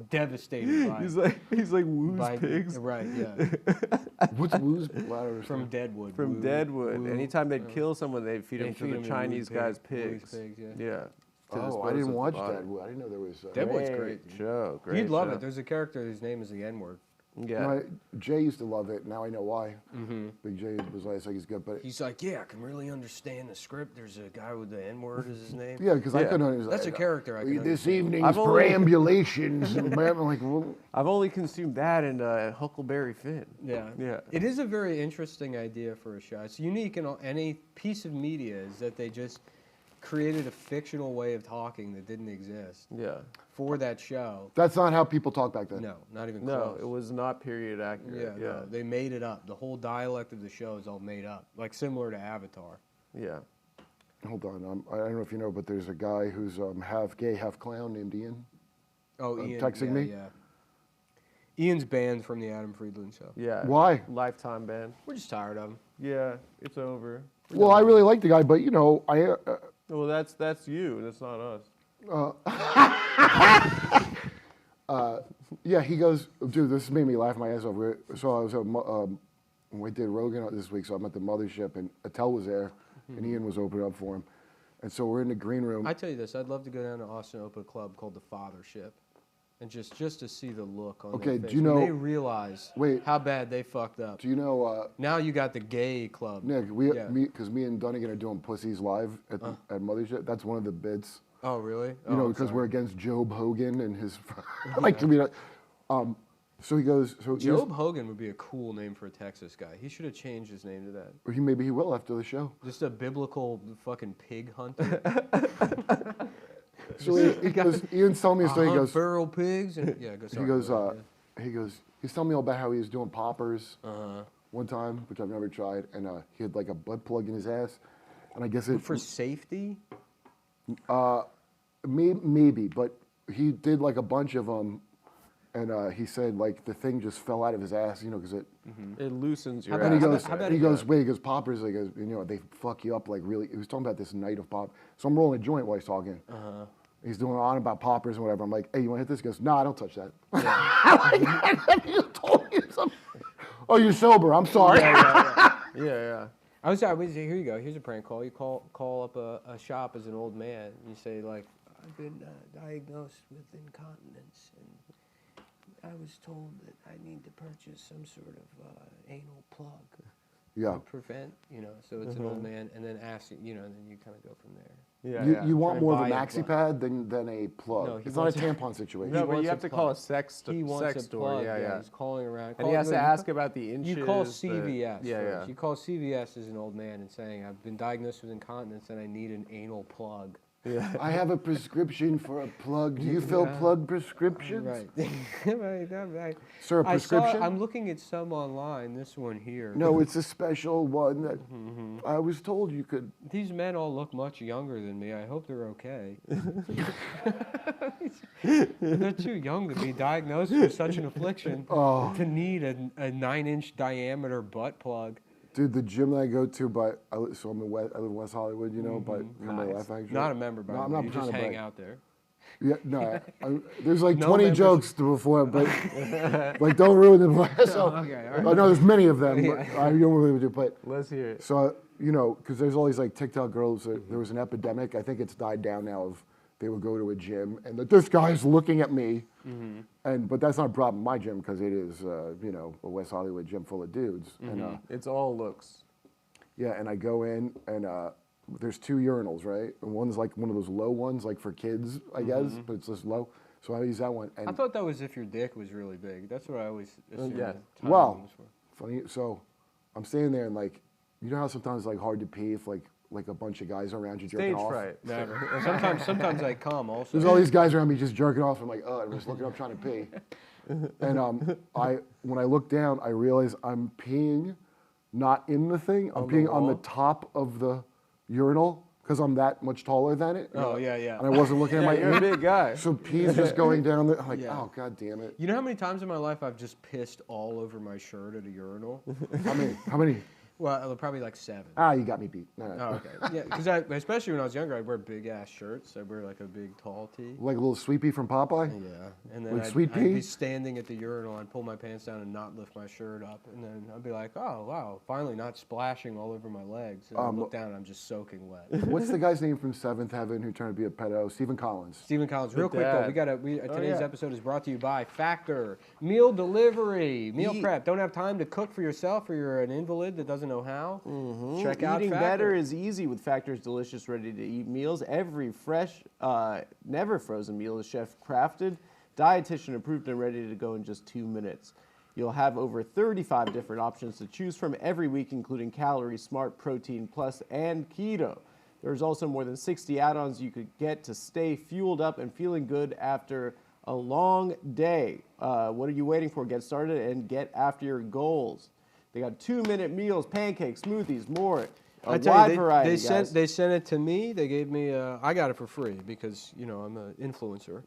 Speaker 3: devastated by
Speaker 1: He's like Woo's
Speaker 3: by
Speaker 1: pigs.
Speaker 3: Right. Yeah.
Speaker 2: What's Woo's bladder?
Speaker 3: From Deadwood.
Speaker 1: From
Speaker 3: Woo,
Speaker 1: Deadwood.
Speaker 3: woo.
Speaker 1: Anytime they'd kill someone, they'd feed
Speaker 3: They
Speaker 1: him to
Speaker 3: feed
Speaker 1: the
Speaker 3: 'em to
Speaker 1: Chinese
Speaker 3: Woo
Speaker 1: guy's
Speaker 3: pig-
Speaker 1: pigs.
Speaker 3: Woo's pigs,
Speaker 1: Yeah. To
Speaker 2: Oh,
Speaker 1: dispose
Speaker 2: I
Speaker 1: of
Speaker 2: didn't
Speaker 1: the
Speaker 2: watch
Speaker 1: body.
Speaker 2: Deadwood. I didn't know there was.
Speaker 3: Deadwood's great, dude.
Speaker 1: show. Great
Speaker 3: You'd love
Speaker 1: show.
Speaker 3: it. There's a character whose name is the N-word.
Speaker 1: Yeah.
Speaker 2: Jay used to love it. Now I know why. Big Jay was always like he's good, but
Speaker 3: He's like, yeah, I can really understand the script. There's a guy with the N-word as his name.
Speaker 2: yeah, because I
Speaker 1: Yeah.
Speaker 2: couldn't understand.
Speaker 3: That's a character I can
Speaker 2: This
Speaker 3: understand.
Speaker 2: evening's
Speaker 1: I've only-
Speaker 2: perambulations. And I'm like, well,
Speaker 1: I've only consumed that and Huckleberry Finn.
Speaker 3: Yeah.
Speaker 1: Yeah.
Speaker 3: It is a very interesting idea for a show. It's unique in any piece of media is that they just created a fictional way of talking that didn't exist
Speaker 1: Yeah.
Speaker 3: for that show.
Speaker 2: that's not how people talk back then.
Speaker 3: No, not even
Speaker 1: No,
Speaker 3: close.
Speaker 1: it was not period accurate.
Speaker 3: Yeah, no, they made it up. The whole dialect of the show is all made up, like similar to Avatar.
Speaker 1: Yeah.
Speaker 2: Hold on. I don't know if you know, but there's a guy who's half gay, half clown named Ian.
Speaker 3: Oh, Ian.
Speaker 2: texting
Speaker 3: yeah,
Speaker 2: me?
Speaker 3: Yeah. Ian's banned from the Adam Friedland show.
Speaker 1: Yeah.
Speaker 2: Why?
Speaker 1: Lifetime ban.
Speaker 3: We're just tired of him.
Speaker 1: Yeah, it's over.
Speaker 2: Well, I really like the guy, but you know,
Speaker 1: Well, that's you. That's not us.
Speaker 2: yeah, he goes, dude, this made me laugh my ass off. So I was we did Rogan this week, so I'm at the mothership, and Attell was there, and Ian was opening up for him. And so we're in the green room.
Speaker 3: I tell you this, I'd love to go down to Austin and open a club called the Fathership, and just to see the look on
Speaker 2: Okay,
Speaker 3: their face.
Speaker 2: do you know-
Speaker 3: when they realize
Speaker 2: Wait.
Speaker 3: how bad they fucked up.
Speaker 2: Do you know,
Speaker 3: Now you got the gay club.
Speaker 2: Nick,
Speaker 3: Yeah.
Speaker 2: because me and Dunnigan are doing Pussies Live at Mothership. That's one of the bits.
Speaker 3: Oh, really?
Speaker 2: You know,
Speaker 3: I'm
Speaker 2: because
Speaker 3: sorry.
Speaker 2: we're against Job Hogan and his, like, to me, so he goes, so
Speaker 3: Job Hogan would be a cool name for a Texas guy. He should have changed his name to that.
Speaker 2: maybe he will after the show.
Speaker 3: Just a biblical fucking pig hunter.
Speaker 2: So he goes, Ian's telling me a story. He goes,
Speaker 3: feral pigs. And, yeah, go, sorry,
Speaker 2: he goes,
Speaker 3: go ahead,
Speaker 2: he's telling me all about how he was doing poppers
Speaker 3: yeah.
Speaker 2: one time, which I've never tried, and he had like a butt plug in his ass, and I guess it
Speaker 3: For safety?
Speaker 2: maybe, but he did like a bunch of them, and he said like the thing just fell out of his ass, you know, because it.
Speaker 1: It loosens your
Speaker 3: How
Speaker 2: And he
Speaker 1: ass.
Speaker 2: goes,
Speaker 3: how about
Speaker 2: he
Speaker 3: it-
Speaker 2: goes, wait, he goes, poppers, he goes, you know, they fuck you up like really. He was talking about this night of pop. So I'm rolling a joint while he's talking. He's doing on about poppers and whatever. I'm like, hey, you want to hit this? He goes, no, I don't touch that. He just told me something. Oh, you're sober. I'm sorry.
Speaker 1: Yeah.
Speaker 3: I was here you go. Here's a prank call. You call up a shop as an old man. And you say like, I've been diagnosed with incontinence, and I was told that I need to purchase some sort of anal plug
Speaker 2: Yeah.
Speaker 3: to prevent, you know. So it's an old man, and then ask, you know, and then you kind of go from there.
Speaker 1: Yeah.
Speaker 2: You want
Speaker 3: Try
Speaker 2: more
Speaker 3: and
Speaker 2: of a
Speaker 3: buy a
Speaker 2: maxi
Speaker 3: plug.
Speaker 2: pad than a plug.
Speaker 3: No, he
Speaker 2: it's not a
Speaker 3: wants a-
Speaker 2: tampon situation.
Speaker 1: No,
Speaker 3: He
Speaker 1: but
Speaker 3: wants
Speaker 1: you
Speaker 3: a
Speaker 1: have to call a
Speaker 3: plug.
Speaker 1: sex
Speaker 3: He wants
Speaker 1: sex
Speaker 3: a
Speaker 1: store.
Speaker 3: plug.
Speaker 1: Yeah.
Speaker 3: He's calling around.
Speaker 1: And he has to ask about the inches.
Speaker 3: You call
Speaker 1: the-
Speaker 3: CVS
Speaker 1: Yeah,
Speaker 3: first. You call CVS as an old man and saying, I've been diagnosed with incontinence and I need an anal plug.
Speaker 1: yeah.
Speaker 2: I have a prescription for a plug. Do you fill plug prescriptions?
Speaker 3: Right. Right.
Speaker 2: Sir, a prescription?
Speaker 3: I'm looking at some online, this one here.
Speaker 2: No, it's a special one that I was told you could.
Speaker 3: These men all look much younger than me. I hope they're okay. They're too young to be diagnosed with such an affliction to need a 9-inch diameter butt plug.
Speaker 2: Dude, the gym that I go to, I live in West Hollywood, you know, but my life actually.
Speaker 3: Not a member, by
Speaker 2: No,
Speaker 3: the
Speaker 2: I'm
Speaker 3: way.
Speaker 2: not
Speaker 3: You
Speaker 2: trying
Speaker 3: just
Speaker 2: to
Speaker 3: hang
Speaker 2: brag.
Speaker 3: out there.
Speaker 2: Yeah, no, there's like
Speaker 3: No
Speaker 2: 20
Speaker 3: membership.
Speaker 2: jokes before, but like don't ruin it. So,
Speaker 3: Okay, all right.
Speaker 2: I know there's many of them.
Speaker 3: Yeah.
Speaker 2: But I don't really do, but
Speaker 1: Let's hear it.
Speaker 2: so you know, because there's all these like TikTok girls. There was an epidemic. I think it's died down now. Of they would go to a gym and this guy's looking at me, but that's not a problem in my gym because it is you know a West Hollywood gym full of dudes and.
Speaker 1: It's all looks.
Speaker 2: Yeah, and I go in, and there's 2 urinals, right? And one's like one of those low ones, like for kids, I guess, but it's just low. So I use that one. And
Speaker 3: I thought that was if your dick was really big. That's what I always assumed.
Speaker 1: yeah.
Speaker 3: the
Speaker 2: Well,
Speaker 3: time was for.
Speaker 2: funny. So I'm standing there, and like, you know how sometimes it's like hard to pee if like like a bunch of guys around you jerking
Speaker 1: Stage
Speaker 2: off.
Speaker 1: fright.
Speaker 3: Never. Sometimes I come also.
Speaker 2: There's all these guys around me just jerking off. I'm like, I'm just looking up trying to pee. And when I look down, I realize I'm peeing not in the thing. I'm peeing on the top of the urinal because I'm that much taller than it.
Speaker 3: Oh, yeah.
Speaker 2: And I wasn't looking at my
Speaker 1: You're a big guy.
Speaker 2: So pee's just going down there. I'm like,
Speaker 3: Yeah.
Speaker 2: oh, God damn it.
Speaker 3: You know how many times in my life I've just pissed all over my shirt at a urinal?
Speaker 2: How many?
Speaker 3: Well, probably like 7.
Speaker 2: You got me beat. No.
Speaker 3: Oh, okay. Yeah, because especially when I was younger, I'd wear big ass shirts. I'd wear like a big tall tee.
Speaker 2: Like a little sweet pea from Popeye?
Speaker 3: Yeah, and then
Speaker 2: Like
Speaker 3: I'd
Speaker 2: Sweet
Speaker 3: be
Speaker 2: Pea?
Speaker 3: standing at the urinal. I'd pull my pants down and not lift my shirt up, and then I'd be like, "Oh wow, finally not splashing all over my legs." And I look down, and I'm just soaking wet.
Speaker 2: What's the guy's name from Seventh Heaven who turned to be a pedo? Stephen Collins.
Speaker 3: Stephen Collins, real quick though,
Speaker 1: dad.
Speaker 3: today's episode is brought to you by Factor Meal Delivery, meal prep. Don't have time to cook for yourself, or you're an invalid that doesn't know how. Check out
Speaker 1: Eating
Speaker 3: Factor.
Speaker 1: better is easy with Factor's delicious, ready-to-eat meals. Every fresh, never frozen meal is chef-crafted, dietitian approved, and ready to go in just 2 minutes. You'll have over 35 different options to choose from every week, including Calorie Smart, Protein Plus, and Keto. There's also more than 60 add-ons you could get to stay fueled up and feeling good after a long day. What are you waiting for? Get started and get after your goals. They got 2-minute meals, pancakes, smoothies, more. A wide variety, guys.
Speaker 3: They sent it to me. They gave me. I got it for free because I'm an influencer,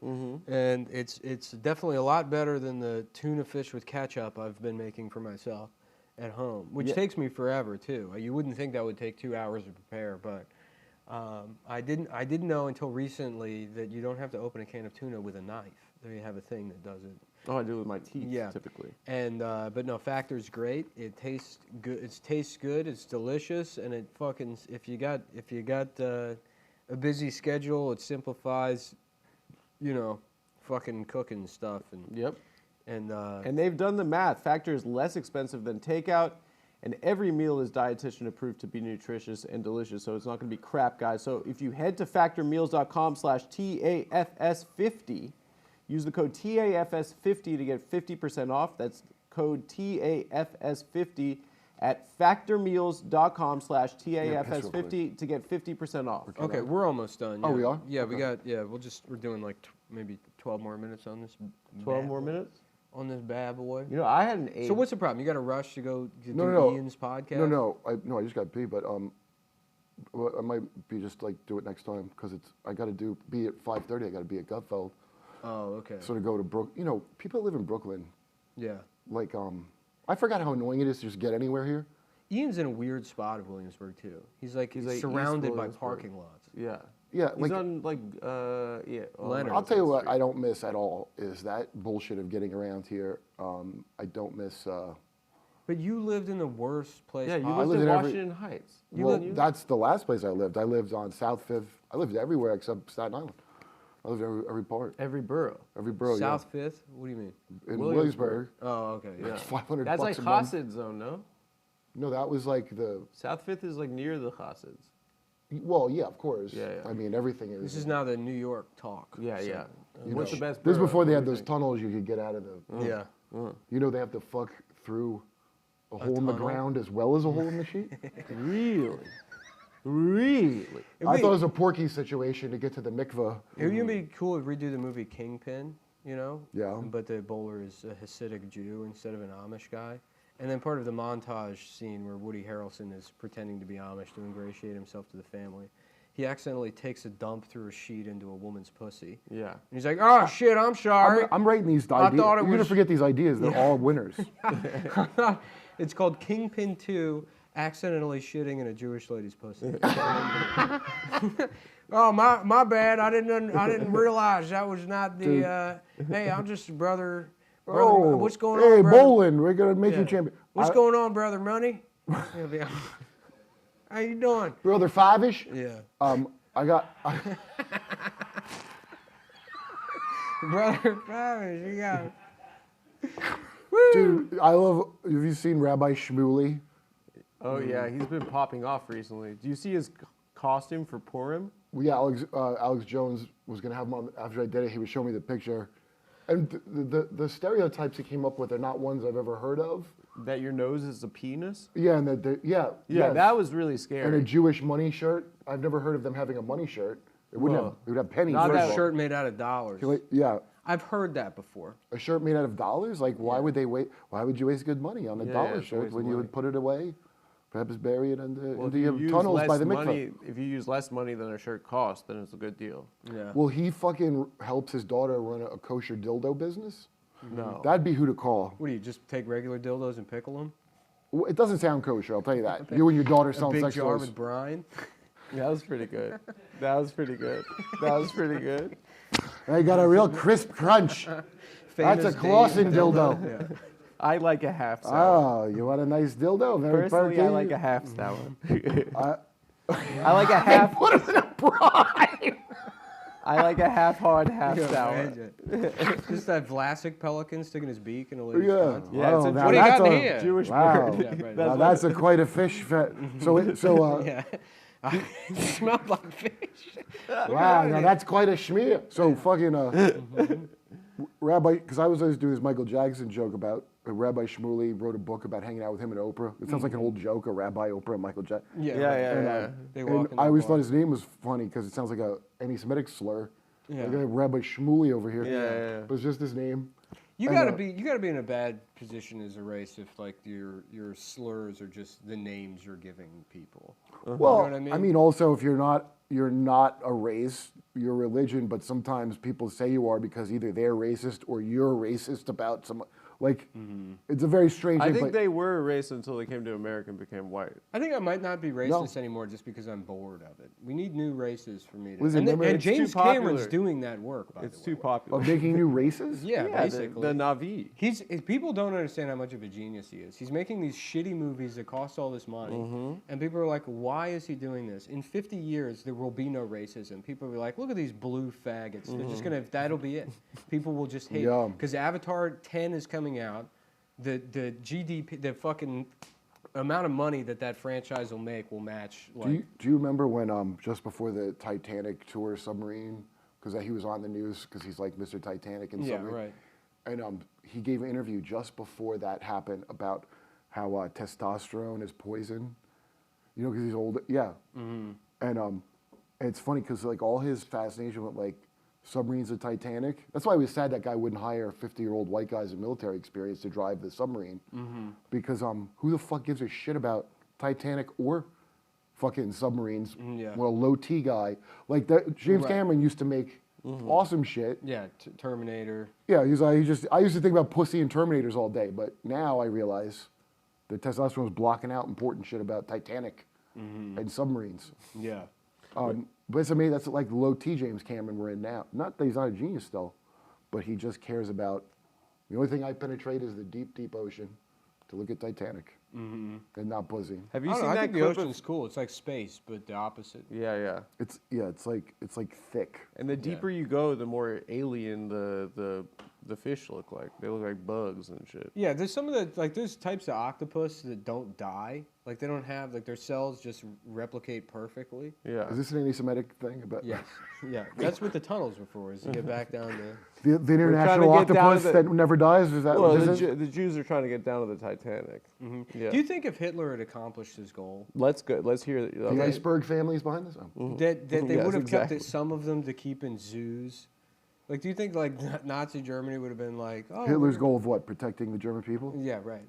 Speaker 3: and it's definitely a lot better than the tuna fish with ketchup I've been making for myself at home, which takes me forever too. You wouldn't think that would take 2 hours to prepare, but I didn't know until recently that you don't have to open a can of tuna with a knife. They have a thing that does it.
Speaker 1: Oh, I do it with my teeth, typically.
Speaker 3: And but no, Factor's great. It tastes good. It tastes good. It's delicious, and it fucking if you got a busy schedule, it simplifies, fucking cooking stuff and
Speaker 1: And they've done the math. Factor is less expensive than takeout, and every meal is dietitian approved to be nutritious and delicious. So it's not going to be crap, guys. So if you head to factormeals.com/TAFS50. Use the code TAFS50 to get 50% off. That's code TAFS50 at factormeals.com/TAFS50 to get 50% off.
Speaker 3: Okay, we're almost done.
Speaker 2: Oh,
Speaker 3: yeah.
Speaker 2: we are?
Speaker 3: Yeah, we're doing like maybe 12 more minutes on this.
Speaker 1: 12 more minutes?
Speaker 3: On this bad boy.
Speaker 1: I had an 8.
Speaker 3: So what's the problem? You got to rush to go do Ian's podcast?
Speaker 2: No, I just got to pee, but I might be just like do it next time because I got to be at 5:30. I got to be at Gutfeld.
Speaker 3: Oh, okay.
Speaker 2: So to go to people that live in Brooklyn.
Speaker 3: Yeah.
Speaker 2: Like I forgot how annoying it is to just get anywhere here.
Speaker 3: Ian's in a weird spot of Williamsburg too. He's like surrounded by parking lots.
Speaker 1: Yeah.
Speaker 2: Yeah,
Speaker 1: He's on
Speaker 3: Leonard.
Speaker 2: I'll tell you what I don't miss at all is that bullshit of getting around here. I don't miss.
Speaker 3: But you lived in the worst place.
Speaker 1: Yeah, you
Speaker 3: possible.
Speaker 1: lived in Washington Heights.
Speaker 2: That's the last place I lived. I lived on South Fifth. I lived everywhere except Staten Island. I lived every part.
Speaker 1: Every borough.
Speaker 2: Every borough,
Speaker 3: South Fifth? What do you mean?
Speaker 2: In Williamsburg.
Speaker 3: Oh, okay. Yeah.
Speaker 2: It's $500
Speaker 1: That's like
Speaker 2: a month.
Speaker 1: Chassid zone, no?
Speaker 2: No, that was like the.
Speaker 1: South Fifth is like near the Chassids.
Speaker 2: Well, yeah, of course.
Speaker 1: Yeah.
Speaker 2: I mean, everything is.
Speaker 3: This is now the New York talk.
Speaker 1: Yeah. What's the best
Speaker 2: This is
Speaker 1: borough?
Speaker 2: before they had those tunnels you could get out of the.
Speaker 3: Yeah.
Speaker 2: They have to fuck through a hole in the
Speaker 3: tunnel?
Speaker 2: ground as well as a hole in the sheet.
Speaker 1: Really?
Speaker 2: I thought it was a Porky situation to get to the mikveh.
Speaker 3: It would be cool if we do the movie Kingpin,
Speaker 2: Yeah.
Speaker 3: But the bowler is a Hasidic Jew instead of an Amish guy. And then part of the montage scene where Woody Harrelson is pretending to be Amish to ingratiate himself to the family. He accidentally takes a dump through a sheet into a woman's pussy.
Speaker 1: Yeah.
Speaker 3: And he's like, "Oh shit, I'm sorry."
Speaker 2: I'm writing these ideas.
Speaker 3: thought it
Speaker 2: You're going to
Speaker 3: was-
Speaker 2: forget these ideas. They're all winners.
Speaker 3: It's called Kingpin 2, accidentally shitting in a Jewish lady's pussy. Oh, my bad. I didn't realize that was not the. Hey, I'm just brother. What's going on,
Speaker 2: Hey,
Speaker 3: brother?
Speaker 2: bowling. We're going to make you champion.
Speaker 3: What's going on, brother? Money? How you doing?
Speaker 2: Brother Five-ish?
Speaker 3: Yeah. Brother Travis, you got.
Speaker 2: Dude, I love. Have you seen Rabbi Shmuley?
Speaker 1: Oh yeah, he's been popping off recently. Do you see his costume for Purim?
Speaker 2: Well, yeah, Alex Jones was gonna have him on after I did it. He was showing me the picture,
Speaker 4: And the stereotypes he came up with are not ones I've ever heard of.
Speaker 1: That your nose is a penis?
Speaker 4: Yeah, and
Speaker 1: Yeah,
Speaker 4: yes.
Speaker 1: that was really
Speaker 4: And a
Speaker 1: scary.
Speaker 4: Jewish money shirt. I've never heard of them having a money shirt. It wouldn't have. It would have pennies.
Speaker 1: Not
Speaker 3: Or
Speaker 1: that-
Speaker 3: a shirt made out of dollars.
Speaker 4: Yeah,
Speaker 3: I've heard that before.
Speaker 4: a shirt made out of dollars. Like, why would they wait? Why would you waste good money on a
Speaker 1: Yeah,
Speaker 4: dollar
Speaker 1: it's a
Speaker 4: shirt
Speaker 1: waste
Speaker 4: when
Speaker 1: of
Speaker 4: you
Speaker 1: money.
Speaker 4: would put it away? Perhaps bury it into,
Speaker 1: Well, if
Speaker 4: into
Speaker 1: you
Speaker 4: your
Speaker 1: use
Speaker 4: tunnels
Speaker 1: less
Speaker 4: by the
Speaker 1: money,
Speaker 4: mikveh.
Speaker 1: if you use less money than a shirt costs, then it's a good deal.
Speaker 3: Yeah.
Speaker 4: Well, he fucking helps his daughter run a kosher dildo business.
Speaker 1: No.
Speaker 4: That'd be who to call.
Speaker 3: What do you just take regular dildos and pickle them?
Speaker 4: Well, it doesn't sound kosher, I'll tell you that. You and your daughter
Speaker 3: A
Speaker 4: selling
Speaker 3: big
Speaker 4: sex
Speaker 3: jar
Speaker 4: toys.
Speaker 3: with brine.
Speaker 1: That was pretty good. That was pretty good. That was pretty good.
Speaker 4: I got a real crisp crunch. That's a
Speaker 3: Famous
Speaker 4: Clausen
Speaker 3: Dave
Speaker 4: dildo.
Speaker 3: Yeah.
Speaker 1: I like a half sour.
Speaker 4: Oh, you want a nice dildo? Very
Speaker 1: Personally, I
Speaker 4: perky.
Speaker 1: like a half sour.
Speaker 4: I-
Speaker 1: I like a half.
Speaker 4: Put it in a brine.
Speaker 1: I like a half hard, half
Speaker 3: Yeah,
Speaker 1: sour.
Speaker 3: imagine. Just that Vlasic pelican sticking his beak in a lady's
Speaker 4: Yeah.
Speaker 3: cunt.
Speaker 1: Yeah, it's a
Speaker 4: now
Speaker 3: What do you
Speaker 4: that's
Speaker 3: got in
Speaker 4: a-
Speaker 3: here?
Speaker 1: Jewish
Speaker 4: Wow.
Speaker 1: bird.
Speaker 3: Yeah, right.
Speaker 4: Now that's quite a fish.
Speaker 3: Yeah. It smelled like fish.
Speaker 4: Wow, now that's quite a schmear. So fucking Rabbi, because I was always doing this Michael Jackson joke about Rabbi Shmuley wrote a book about hanging out with him and Oprah. It sounds like an old joke, a Rabbi Oprah and Michael Jackson.
Speaker 3: Yeah,
Speaker 1: Yeah,
Speaker 3: right.
Speaker 1: yeah,
Speaker 4: And,
Speaker 1: yeah.
Speaker 3: They
Speaker 4: and
Speaker 3: walk in
Speaker 4: I
Speaker 3: the
Speaker 4: always
Speaker 3: bar.
Speaker 4: thought his name was funny because it sounds like a anti-Semitic slur.
Speaker 3: Yeah.
Speaker 4: Like Rabbi Shmuley over here.
Speaker 1: Yeah, yeah, yeah.
Speaker 4: But it's just his name.
Speaker 3: You
Speaker 4: And,
Speaker 3: gotta be in a bad position as a race if like your slurs are just the names you're giving people.
Speaker 4: Well,
Speaker 3: what I
Speaker 4: I
Speaker 3: mean?
Speaker 4: mean, also if you're not a race, you're a religion. But sometimes people say you are because either they're racist or you're racist about some. Like, it's a very strange
Speaker 1: I
Speaker 4: thing.
Speaker 1: think
Speaker 4: but
Speaker 1: they were racist until they came to America and became white.
Speaker 3: I think I might not be racist anymore just because I'm bored of it. We need new races for me to.
Speaker 4: Listen,
Speaker 3: and
Speaker 4: remember-
Speaker 3: and
Speaker 1: It's too
Speaker 3: James
Speaker 1: popular.
Speaker 3: Cameron's doing that work. By
Speaker 1: It's
Speaker 3: the
Speaker 1: too
Speaker 3: way.
Speaker 1: popular.
Speaker 4: of making new races.
Speaker 3: Yeah, basically.
Speaker 1: the Navi.
Speaker 3: People don't understand how much of a genius he is. He's making these shitty movies that cost all this money, and people are like, "Why is he doing this?" In 50 years, there will be no racism. People will be like, "Look at these blue faggots. They're just gonna. That'll be it. People will just hate
Speaker 4: Yeah.
Speaker 3: because Avatar 10 is coming out. The GDP, the fucking amount of money that franchise will make will match. Like,
Speaker 4: Do you remember when just before the Titanic tour submarine, because he was on the news because he's like Mr. Titanic and
Speaker 3: yeah,
Speaker 4: submarine.
Speaker 3: right.
Speaker 4: And he gave an interview just before that happened about how testosterone is poison. You know, because he's old. Yeah. And it's funny because like all his fascination with like submarines and Titanic. That's why it was sad that guy wouldn't hire 50-year-old white guys with military experience to drive the submarine. Because who the fuck gives a shit about Titanic or fucking submarines?
Speaker 3: Yeah.
Speaker 4: Well, low T guy like that. James
Speaker 3: Right.
Speaker 4: Cameron used to make awesome shit.
Speaker 3: Yeah, Terminator.
Speaker 4: Yeah, I used to think about pussy and Terminators all day, but now I realize that testosterone was blocking out important shit about Titanic and submarines.
Speaker 3: Yeah.
Speaker 4: But to me, that's like the low T James Cameron we're in now. Not that he's not a genius still, but he just cares about. The only thing I penetrate is the deep, deep ocean to look at Titanic and not pussy.
Speaker 1: Have
Speaker 3: I
Speaker 1: you
Speaker 3: don't
Speaker 1: seen
Speaker 3: know, I
Speaker 1: that
Speaker 3: think the
Speaker 1: clip?
Speaker 3: ocean's cool. It's like space, but the opposite.
Speaker 1: Yeah.
Speaker 4: It's like thick.
Speaker 1: And the deeper you go, the more alien the fish look like. They look like bugs and shit.
Speaker 3: Yeah, there's some of the like there's types of octopus that don't die. Like they don't have like their cells just replicate perfectly.
Speaker 1: Yeah.
Speaker 4: Is this an anti-Semitic thing about
Speaker 3: Yes. Yeah. That's what the tunnels were for, is to get back down to
Speaker 4: the international
Speaker 1: trying to get down
Speaker 4: octopus
Speaker 1: to
Speaker 4: that never dies? Is that
Speaker 1: Well,
Speaker 4: what this is?
Speaker 1: the Jews are trying to get down to the Titanic. Yeah.
Speaker 3: Do you think if Hitler had accomplished his goal,
Speaker 1: Let's go. Let's hear.
Speaker 4: The iceberg family is behind this.
Speaker 3: that they
Speaker 1: Yes,
Speaker 3: would have kept
Speaker 1: exactly.
Speaker 3: it, some of them to keep in zoos? Like, do you think like Nazi Germany would have been like, oh,
Speaker 4: Hitler's goal of what? Protecting the German people?
Speaker 3: Yeah, right.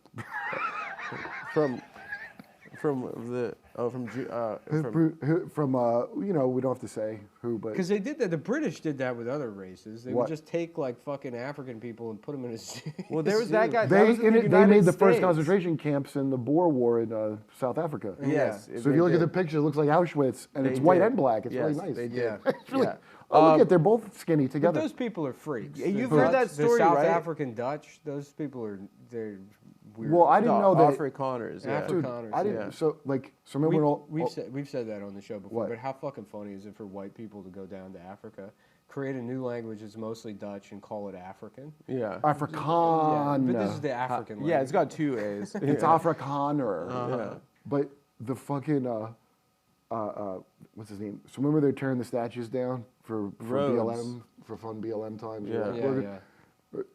Speaker 1: from the from
Speaker 4: You know, we don't have to say who, but
Speaker 3: Because they did that. The British did that with other races. They would
Speaker 4: What?
Speaker 3: just take like fucking African people and put them in a zoo.
Speaker 1: Well, there was that
Speaker 3: zoo.
Speaker 1: guy. that
Speaker 4: they
Speaker 1: was in the
Speaker 4: they
Speaker 1: United
Speaker 4: made the first
Speaker 1: States.
Speaker 4: concentration camps in the Boer War in South Africa.
Speaker 1: Yes.
Speaker 4: So if you look at the picture, it looks like Auschwitz, and
Speaker 1: They
Speaker 4: it's white
Speaker 1: did.
Speaker 4: and black. It's
Speaker 1: Yes,
Speaker 4: really nice.
Speaker 1: they did.
Speaker 3: Yeah.
Speaker 4: It's really,
Speaker 1: Yeah.
Speaker 4: oh, look at they're both skinny
Speaker 3: But
Speaker 4: together.
Speaker 3: those people are freaks.
Speaker 1: Yeah, you've
Speaker 3: The
Speaker 1: heard that
Speaker 3: Dutch-
Speaker 1: story,
Speaker 3: the South
Speaker 1: right?
Speaker 3: African Dutch. Those people they're weird.
Speaker 4: Well, I didn't know that.
Speaker 1: Afrikaners. Yeah.
Speaker 3: Afri-
Speaker 4: Dude,
Speaker 3: Afrikaners,
Speaker 4: I didn't.
Speaker 1: yeah.
Speaker 4: So remember when all,
Speaker 3: We've said that on the show before.
Speaker 4: What?
Speaker 3: But how fucking funny is it for white people to go down to Africa, create a new language that's mostly Dutch, and call it African?
Speaker 1: Yeah.
Speaker 4: Afrikaan.
Speaker 3: But this is the African language.
Speaker 1: Yeah, it's got two A's.
Speaker 4: It's Afrikaner.
Speaker 1: Yeah.
Speaker 4: But the fucking what's his name? So remember they're tearing the statues down for
Speaker 1: Rhodes.
Speaker 4: BLM for fun BLM times.
Speaker 1: Yeah.
Speaker 3: Yeah, yeah.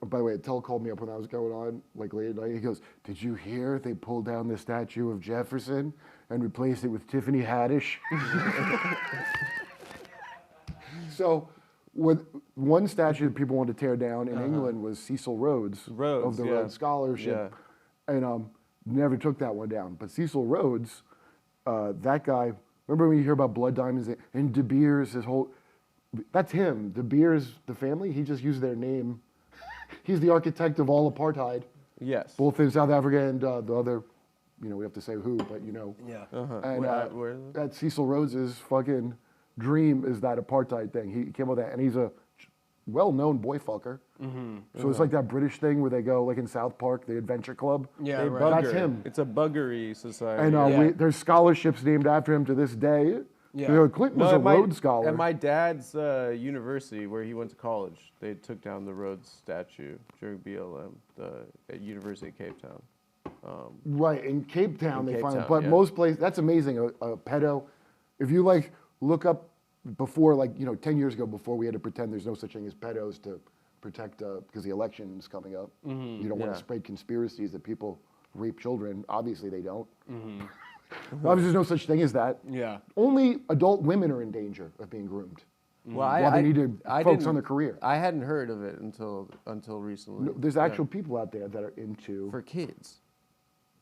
Speaker 4: By the way, Attell called me up when I was going on, like late at night. He goes, "Did you hear they pulled down the statue of Jefferson and replaced it with Tiffany Haddish?" So, one statue that people wanted to tear down in England was Cecil Rhodes of the Rhodes Scholarship, and never took that one down. But Cecil Rhodes, that guy. Remember when you hear about blood diamonds and De Beers, his whole. That's him. De Beers, the family. He just used their name. He's the architect of all apartheid.
Speaker 1: Yes.
Speaker 4: Both in South Africa and the other, we have to say who, but
Speaker 3: Yeah.
Speaker 4: And
Speaker 1: Where
Speaker 4: that Cecil Rhodes's fucking dream is that apartheid thing. He came up with that, and he's a well-known boy fucker. So it's like that British thing where they go, like in South Park, the Adventure Club.
Speaker 3: Yeah, right.
Speaker 4: That's him.
Speaker 1: It's a buggery society.
Speaker 4: And there's scholarships named after him to this day.
Speaker 3: Yeah.
Speaker 4: Clinton was a Rhodes Scholar.
Speaker 1: At my dad's university, where he went to college, they took down the Rhodes statue during BLM at University of Cape Town.
Speaker 4: Right, in Cape Town
Speaker 1: In
Speaker 4: they
Speaker 1: Cape
Speaker 4: find
Speaker 1: Town,
Speaker 4: it. But
Speaker 1: yeah.
Speaker 4: most places, that's amazing, a pedo. If you look up before, 10 years ago, before we had to pretend there's no such thing as pedos to protect, because the election is coming up. You don't want to spread conspiracies that people rape children. Obviously they don't. Obviously there's no such thing as that.
Speaker 3: Yeah.
Speaker 4: Only adult women are in danger of being groomed.
Speaker 1: Well,
Speaker 4: They need to focus on their career.
Speaker 1: I hadn't heard of it until recently.
Speaker 4: No, there's actual people out there that are into.
Speaker 1: For kids.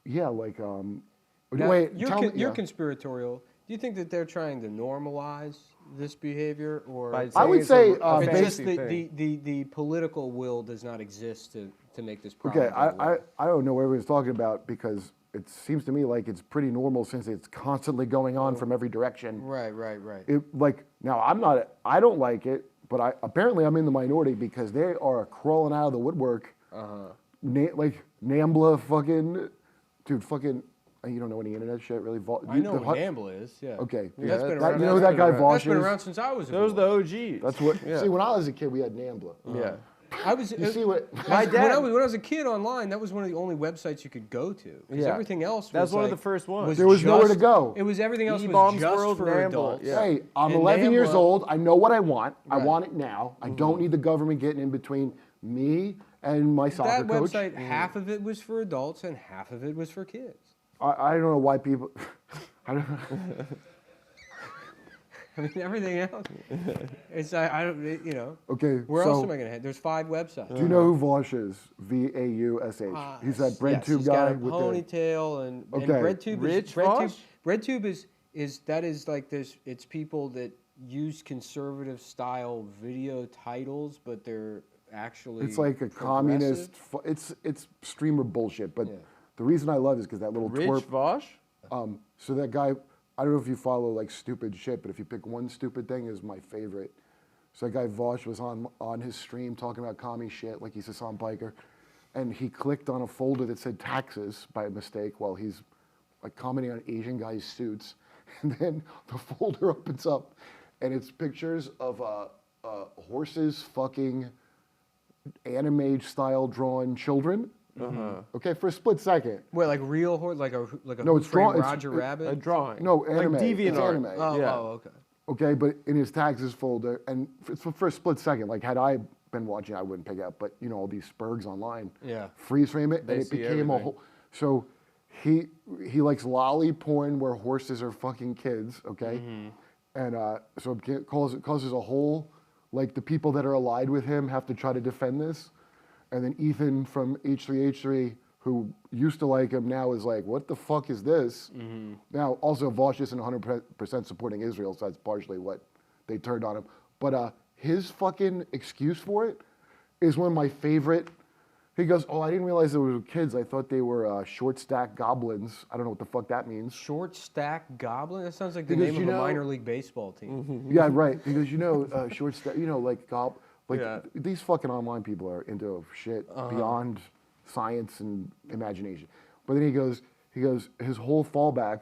Speaker 4: Yeah,
Speaker 3: Now,
Speaker 4: wait,
Speaker 3: you're conspiratorial. Do you think that they're trying to normalize this behavior, or
Speaker 1: By
Speaker 4: I
Speaker 1: saying
Speaker 4: would
Speaker 1: it's
Speaker 4: say,
Speaker 1: a
Speaker 3: it's just
Speaker 1: fantasy thing.
Speaker 3: the political will does not exist to make this
Speaker 4: Okay,
Speaker 3: problem go away?
Speaker 4: I don't know what everyone's talking about because it seems to me like it's pretty normal since it's constantly going on from every direction.
Speaker 3: Right.
Speaker 4: Now I don't like it, but apparently I'm in the minority because they are crawling out of the woodwork. Like Nambla you don't know any internet shit really.
Speaker 3: I know what Nambla is. Yeah.
Speaker 4: Okay.
Speaker 3: Yeah, that's been
Speaker 4: that,
Speaker 3: around.
Speaker 4: you know who that guy Vosh
Speaker 3: That's been
Speaker 4: is?
Speaker 3: around since I was a
Speaker 1: Those
Speaker 3: boy.
Speaker 1: are the OGs.
Speaker 4: That's what. See, when I was a kid, we had Nambla.
Speaker 1: Yeah.
Speaker 3: I was.
Speaker 4: You see what?
Speaker 1: My
Speaker 3: When
Speaker 1: dad.
Speaker 3: I was a kid online, that was one of the only websites you could go to. Because
Speaker 1: Yeah.
Speaker 3: everything else was
Speaker 1: That's one of
Speaker 3: like-
Speaker 1: the first ones.
Speaker 4: There was nowhere to go.
Speaker 3: It was everything else was
Speaker 1: E-Bombs
Speaker 3: just
Speaker 1: World,
Speaker 3: for
Speaker 1: Nambla,
Speaker 3: adults.
Speaker 1: yeah.
Speaker 4: Hey, I'm
Speaker 3: And
Speaker 4: 11 years
Speaker 3: Nambla-
Speaker 4: old. I know what I want. I
Speaker 3: Right.
Speaker 4: want it now. I don't need the government getting in between me and my soccer
Speaker 3: That
Speaker 4: coach.
Speaker 3: website, half of it was for adults and half of it was for kids.
Speaker 4: I don't know why people. I don't.
Speaker 3: I mean, everything else. It's I don't
Speaker 4: Okay.
Speaker 3: Where
Speaker 4: so
Speaker 3: else am I gonna head? There's 5 websites.
Speaker 4: Do you know who Vosh is? VAUSH. He's that bread tube
Speaker 3: he's
Speaker 4: guy
Speaker 3: got a
Speaker 4: with the.
Speaker 3: ponytail and
Speaker 4: Okay.
Speaker 3: BreadTube
Speaker 1: Rich
Speaker 3: is BreadTube.
Speaker 1: Vosh?
Speaker 3: BreadTube is like this. It's people that use conservative style video titles, but they're actually
Speaker 4: It's like a
Speaker 3: progressive.
Speaker 4: communist. It's streamer bullshit. But
Speaker 3: Yeah.
Speaker 4: the reason I love it is because that little
Speaker 1: Rich
Speaker 4: twerp.
Speaker 1: Vosh?
Speaker 4: So that guy, I don't know if you follow like stupid shit, but if you pick one stupid thing, is my favorite. So that guy Vosh was on his stream talking about commie shit, like he's a Sam biker, and he clicked on a folder that said taxes by mistake while he's like commenting on Asian guys' suits, and then the folder opens up, and it's pictures of horses fucking anime-style drawn children. Okay, for a split second.
Speaker 3: Wait, like real horse, like a
Speaker 4: No, it's
Speaker 3: framed
Speaker 4: drawn- it's-
Speaker 3: Roger Rabbit.
Speaker 1: A drawing.
Speaker 4: No, anime.
Speaker 1: Like
Speaker 4: It's
Speaker 1: DeviantArt.
Speaker 4: anime.
Speaker 3: Oh,
Speaker 1: Yeah.
Speaker 3: okay.
Speaker 4: Okay, but in his taxes folder, and for a split second, like had I been watching, I wouldn't pick up. But all these spurgs online,
Speaker 3: Yeah.
Speaker 4: freeze frame it,
Speaker 1: They
Speaker 4: and it
Speaker 1: see
Speaker 4: became a
Speaker 1: everything.
Speaker 4: whole. So he likes lolly porn where horses are fucking kids. Okay, and so it causes a whole, like the people that are allied with him have to try to defend this, and then Ethan from H3H3, who used to like him, now is like, what the fuck is this? Now, also, Vosh isn't 100% supporting Israel, so that's partially what they turned on him. But his fucking excuse for it is one of my favorite. He goes, oh, I didn't realize they were kids. I thought they were short stack goblins. I don't know what the fuck that means.
Speaker 3: Short stack goblin. That sounds like the
Speaker 4: Because
Speaker 3: name of
Speaker 4: you
Speaker 3: a
Speaker 4: know-
Speaker 3: minor league baseball team.
Speaker 4: Yeah, right. He goes, short stack,
Speaker 1: Yeah.
Speaker 4: these fucking online people are into shit beyond science and imagination. But then he goes, his whole fallback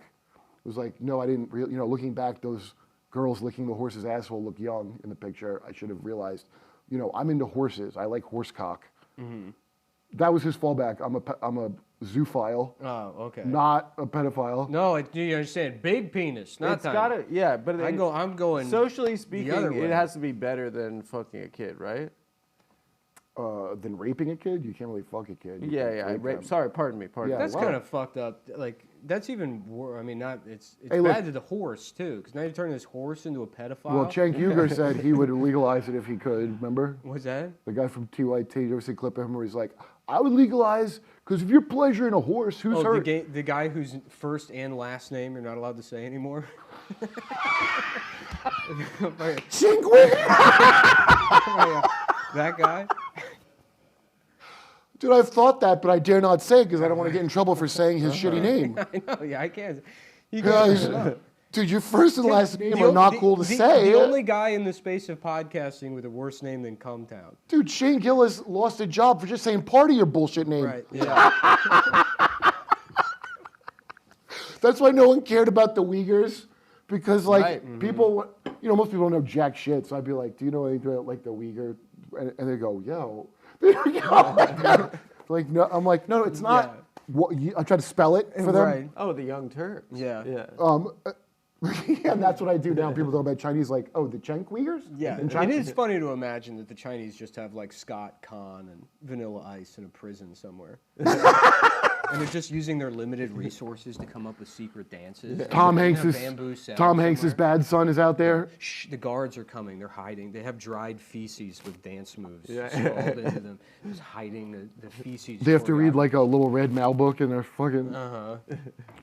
Speaker 4: was like, no, I didn't, looking back, those girls licking the horse's asshole look young in the picture. I should have realized, I'm into horses. I like horse cock. That was his fallback. I'm a zoophile,
Speaker 3: Oh, okay.
Speaker 4: not a pedophile.
Speaker 3: No, you understand? Big penis, not
Speaker 1: It's
Speaker 3: tiny.
Speaker 1: gotta, yeah, but
Speaker 3: I'm going.
Speaker 1: socially speaking,
Speaker 3: other way.
Speaker 1: it has to be better than fucking a kid, right?
Speaker 4: than raping a kid. You can't really fuck a kid. You
Speaker 1: Yeah,
Speaker 4: can
Speaker 1: yeah.
Speaker 4: rape them.
Speaker 1: Sorry, pardon me.
Speaker 4: Yeah,
Speaker 3: That's
Speaker 4: wow.
Speaker 3: kind of fucked up. Like that's even worse. I mean, not it's
Speaker 4: Hey, look.
Speaker 3: bad to the horse too, because now you're turning this horse into a pedophile.
Speaker 4: Well, Cenk Uygur said he would legalize it if he could. Remember?
Speaker 3: What's that?
Speaker 4: The guy from TYT. You ever see a clip of him where he's like, "I would legalize because if you're pleasuring a horse, who's
Speaker 3: Oh,
Speaker 4: hurt?"
Speaker 3: the guy whose first and last name you're not allowed to say anymore.
Speaker 4: Cenk Uygur.
Speaker 3: That guy.
Speaker 4: Dude, I've thought that, but I dare not say it because I don't want to get in trouble for saying his shitty name.
Speaker 3: I know. Yeah, I can't. You
Speaker 4: Guys,
Speaker 3: can't.
Speaker 4: dude, your first and last name are not cool to say.
Speaker 3: The only guy in the space of podcasting with a worse name than Cumtown.
Speaker 4: Dude, Shane Gillis lost a job for just saying part of your bullshit name.
Speaker 3: Right. Yeah.
Speaker 4: That's why no one cared about the Uyghurs, because like
Speaker 1: Right.
Speaker 4: people, most people don't know jack shit. So I'd be like, "Do you know anything about like the Uyghur?" And they go, "Yo." Like no, I'm like, no, it's not.
Speaker 3: Yeah.
Speaker 4: What, I try to spell it for them.
Speaker 3: Right.
Speaker 1: Oh, the Young Turks.
Speaker 3: Yeah.
Speaker 1: Yeah.
Speaker 4: Yeah, and that's what I do now. People talk about Chinese, like, oh, the Cenk Uyghurs?
Speaker 3: Yeah,
Speaker 4: In
Speaker 3: it
Speaker 4: China?
Speaker 3: is funny to imagine that the Chinese just have like Scott Kahn and Vanilla Ice in a prison somewhere. And they're just using their limited resources to come up with secret dances.
Speaker 4: Tom
Speaker 3: In a
Speaker 4: Hanks's
Speaker 3: bamboo cell
Speaker 4: Hanks's
Speaker 3: somewhere.
Speaker 4: bad son is out there.
Speaker 3: Shh, the guards are coming. They're hiding. They have dried feces with dance moves
Speaker 1: Yeah.
Speaker 3: scrawled into them. Just hiding the feces.
Speaker 4: They have to read like a little red Mal book and they're fucking
Speaker 3: Uh-huh.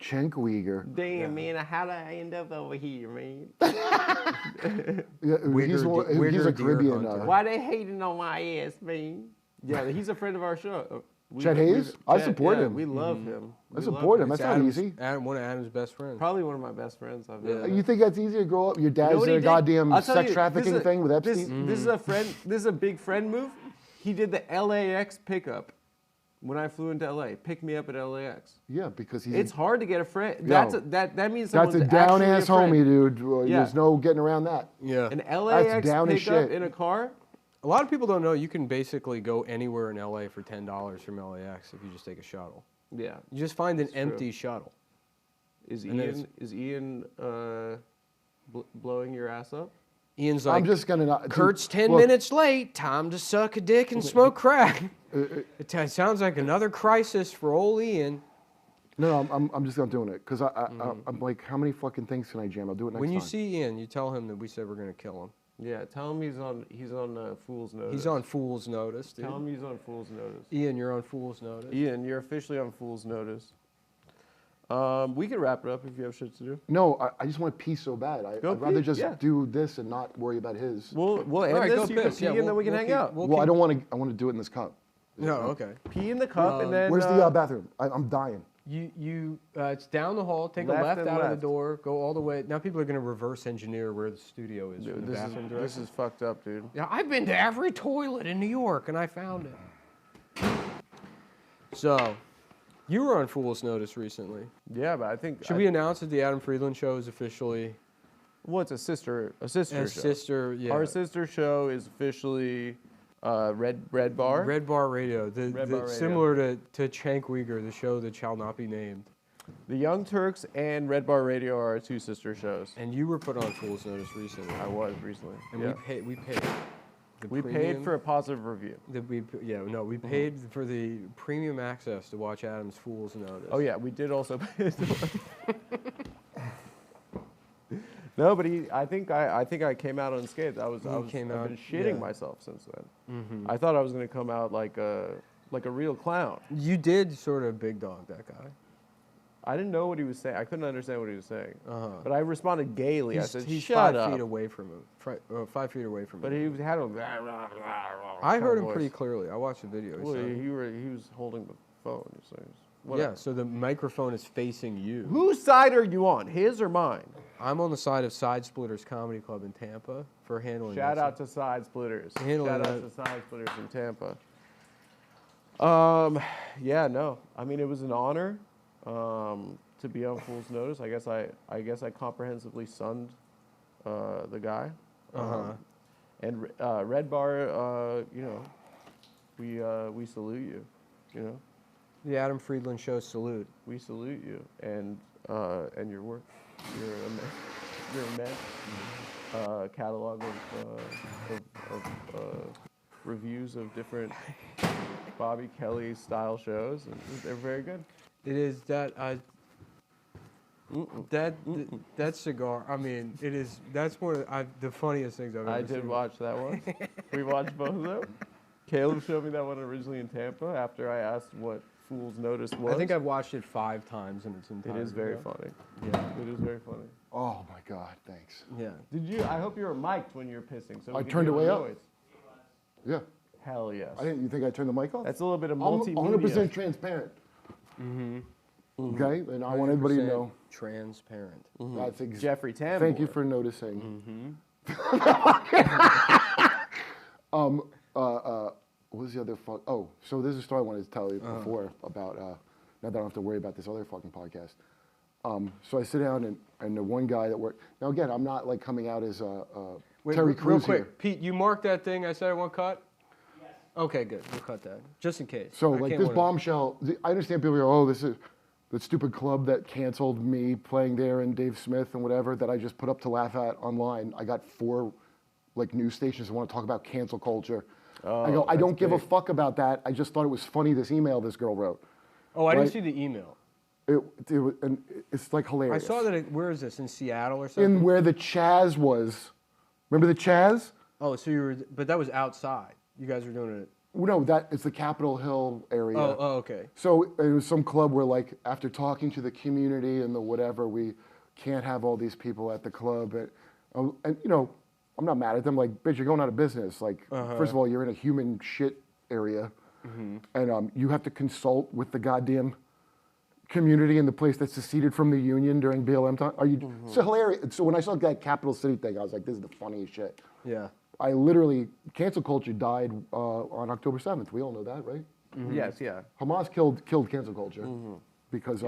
Speaker 4: Cenk Uyghur.
Speaker 1: Damn, man, how did I end up over here, man?
Speaker 4: Yeah, he's
Speaker 3: Uyghur
Speaker 4: a
Speaker 3: deer
Speaker 4: Caribbean.
Speaker 3: hunter.
Speaker 1: Why they hating on my ass, man? Yeah, he's a friend of our show.
Speaker 4: Chet Hayes? I support him.
Speaker 1: We love him.
Speaker 4: I
Speaker 1: We
Speaker 4: support
Speaker 1: love
Speaker 4: him. That's not easy.
Speaker 3: One of Adam's best friends.
Speaker 1: Probably one of my best friends I've ever.
Speaker 4: You think that's easy to grow up? Your
Speaker 1: You know
Speaker 4: dad's
Speaker 1: what
Speaker 4: in
Speaker 1: he
Speaker 4: a
Speaker 1: did?
Speaker 4: goddamn
Speaker 1: I'll tell
Speaker 4: sex
Speaker 1: you,
Speaker 4: trafficking
Speaker 1: this is a-
Speaker 4: thing with
Speaker 1: this-
Speaker 4: Epstein?
Speaker 1: This is a friend. This is a big friend move. He did the LAX pickup when I flew into LA. Picked me up at LAX.
Speaker 4: Yeah, because he's
Speaker 1: It's hard to get a friend.
Speaker 4: Yo.
Speaker 1: That means
Speaker 4: that's
Speaker 1: someone's
Speaker 4: a down
Speaker 1: actually
Speaker 4: ass
Speaker 1: a friend.
Speaker 4: homie, dude.
Speaker 1: Yeah.
Speaker 4: There's no getting around that.
Speaker 3: Yeah.
Speaker 1: An LAX
Speaker 4: down as
Speaker 1: pickup
Speaker 4: shit.
Speaker 1: in a car.
Speaker 3: A lot of people don't know you can basically go anywhere in LA for $10 from LAX if you just take a shuttle.
Speaker 1: Yeah.
Speaker 3: You just find an
Speaker 1: It's true.
Speaker 3: empty shuttle.
Speaker 1: Is
Speaker 3: And then
Speaker 1: Ian blowing your ass up?
Speaker 3: Ian's like,
Speaker 4: I'm just gonna not.
Speaker 3: Kurt's 10
Speaker 4: look,
Speaker 3: minutes late. Time to suck a dick and smoke crack. It sounds like another crisis for old Ian.
Speaker 4: No, I'm just not doing it because I'm like, how many fucking things can I jam? I'll do it next
Speaker 3: When you
Speaker 4: time.
Speaker 3: see Ian, you tell him that we said we're going to kill him.
Speaker 1: Yeah. Tell him he's on fool's notice.
Speaker 3: He's on fool's notice, dude.
Speaker 1: Tell him he's on fool's notice.
Speaker 3: Ian, you're on fool's notice.
Speaker 1: Ian, you're officially on fool's notice. We can wrap it up if you have shit to do.
Speaker 4: No, I just want to pee so bad.
Speaker 1: Go
Speaker 4: I'd rather
Speaker 1: pee,
Speaker 4: just
Speaker 1: yeah.
Speaker 4: do this and not worry about his.
Speaker 1: We'll end
Speaker 3: All right,
Speaker 1: this.
Speaker 3: go
Speaker 1: You can
Speaker 3: piss.
Speaker 1: pee,
Speaker 3: Yeah,
Speaker 1: and then we can hang out.
Speaker 4: Well, I don't want to. I want to do it in this cup.
Speaker 3: No, okay.
Speaker 1: Pee in the cup and then.
Speaker 4: Where's the bathroom? I'm dying.
Speaker 3: It's down the hall. Take a
Speaker 1: Left
Speaker 3: left
Speaker 1: and
Speaker 3: out of the
Speaker 1: left.
Speaker 3: door. Go all the way. Now people are going to reverse engineer where the studio is. from
Speaker 1: Dude,
Speaker 3: the bathroom
Speaker 1: this
Speaker 3: direction.
Speaker 1: is fucked up, dude.
Speaker 3: Yeah, I've been to every toilet in New York and I found it. So, you were on Fool's Notice recently.
Speaker 1: Yeah, but I think.
Speaker 3: Should we announce that the Adam Friedland show is officially
Speaker 1: Well, it's a sister
Speaker 3: a
Speaker 1: show.
Speaker 3: sister? Yeah.
Speaker 1: Our sister show is officially Red Bar.
Speaker 3: Red Bar Radio.
Speaker 1: Red Bar Radio.
Speaker 3: Similar to Cenk Uygur, the show that shall not be named.
Speaker 1: The Young Turks and Red Bar Radio are our two sister shows.
Speaker 3: And you were put on Fool's Notice recently.
Speaker 1: I was recently.
Speaker 3: And
Speaker 1: yeah.
Speaker 3: we paid. The
Speaker 1: We paid
Speaker 3: premium
Speaker 1: for a positive review.
Speaker 3: that we paid for the premium access to watch Adam's Fool's Notice.
Speaker 1: Oh yeah, we did also. No, but I think I came out unscathed. I've been shitting myself since then. I thought I was gonna come out like a real clown.
Speaker 3: You did sort of big dog that guy.
Speaker 1: I didn't know what he was saying. I couldn't understand what he was saying.
Speaker 3: Uh-huh.
Speaker 1: But I responded gaily. I
Speaker 3: He's,
Speaker 1: said,
Speaker 3: he's
Speaker 1: "Shut
Speaker 3: 5
Speaker 1: up."
Speaker 3: feet away from him. 5 feet away from
Speaker 1: But
Speaker 3: him.
Speaker 1: he had a.
Speaker 3: I heard him
Speaker 1: voice.
Speaker 3: pretty clearly. I watched the video.
Speaker 1: Well, he was holding the phone. So
Speaker 3: yeah,
Speaker 1: whatever.
Speaker 3: so the microphone is facing you.
Speaker 1: Whose side are you on? His or mine?
Speaker 3: I'm on the side of Side Splitters Comedy Club in Tampa for handling
Speaker 1: Shout
Speaker 3: this.
Speaker 1: out to Side Splitters.
Speaker 3: Handling
Speaker 1: Shout out
Speaker 3: that.
Speaker 1: to Side Splitters in Tampa. Yeah, no. I mean, it was an honor to be on Fool's Notice. I guess I comprehensively sunned the guy. And Red Bar, we salute you. You know,
Speaker 3: The Adam Friedland Show salute.
Speaker 1: we salute you and your work. Your immense catalog of reviews of different Bobby Kelly style shows, and they're very good.
Speaker 3: It is that that cigar. I mean, it is. That's one of the funniest things I've ever seen.
Speaker 1: I did watch that one. We watched both of them. Caleb showed me that one originally in Tampa after I asked what Fool's Notice was.
Speaker 3: I think I've watched it 5 times in its entirety.
Speaker 1: It is very funny.
Speaker 3: Yeah.
Speaker 1: It is very funny.
Speaker 4: Oh my God, thanks.
Speaker 3: Yeah.
Speaker 1: Did you? I hope you were mic'd when you were pissing. So
Speaker 4: I
Speaker 1: we could
Speaker 4: turned
Speaker 1: hear
Speaker 4: it way
Speaker 1: the
Speaker 4: up.
Speaker 1: noise.
Speaker 4: Yeah.
Speaker 1: Hell yes.
Speaker 4: You think I turned the mic off?
Speaker 1: That's a little bit of
Speaker 4: I'm
Speaker 1: multimedia.
Speaker 4: 100% transparent. Okay, and I want everybody to know.
Speaker 3: Transparent.
Speaker 4: I think
Speaker 1: Jeffrey Tambor.
Speaker 4: Thank you for noticing. What was the other fuck? Oh, so this is a story I wanted to tell you before about. Now that I don't have to worry about this other fucking podcast. So I sit down and the one guy that worked. Now again, I'm not like coming out as
Speaker 3: Wait,
Speaker 4: Terry
Speaker 3: real
Speaker 4: Crews
Speaker 3: quick,
Speaker 4: here.
Speaker 3: Pete, you marked that thing I said I won't cut? Yes. Okay, good. We'll cut that, just in case.
Speaker 4: So
Speaker 3: I
Speaker 4: like
Speaker 3: can't
Speaker 4: this
Speaker 3: wanna-
Speaker 4: bombshell. I understand people go, oh, this is the stupid club that canceled me playing there and Dave Smith and whatever that I just put up to laugh at online. I got 4 like news stations that want to talk about cancel culture. I go, I
Speaker 1: that's
Speaker 4: don't give a
Speaker 1: big.
Speaker 4: fuck about that. I just thought it was funny, this email this girl wrote.
Speaker 3: Oh, I didn't
Speaker 4: right?
Speaker 3: see the email.
Speaker 4: And it's like
Speaker 3: I
Speaker 4: hilarious.
Speaker 3: saw that. Where is this? In Seattle or something?
Speaker 4: In where the Chaz was. Remember the Chaz?
Speaker 3: Oh, so you were, but that was outside. You guys were doing it.
Speaker 4: No, it's the Capitol Hill area.
Speaker 3: Oh, okay.
Speaker 4: So it was some club where, like, after talking to the community and the whatever, we can't have all these people at the club. And you know, I'm not mad at them. Like, bitch, you're going out of business. Like, first of all, you're in a human shit area, and you have to consult with the goddamn community in the place that seceded from the union during BLM time. Are you so hilarious? So when I saw that Capital City thing, I was like, this is the funniest shit.
Speaker 3: Yeah.
Speaker 4: I literally, cancel culture died on October 7th. We all know that, right?
Speaker 1: Yes, yeah.
Speaker 4: Hamas killed cancel culture because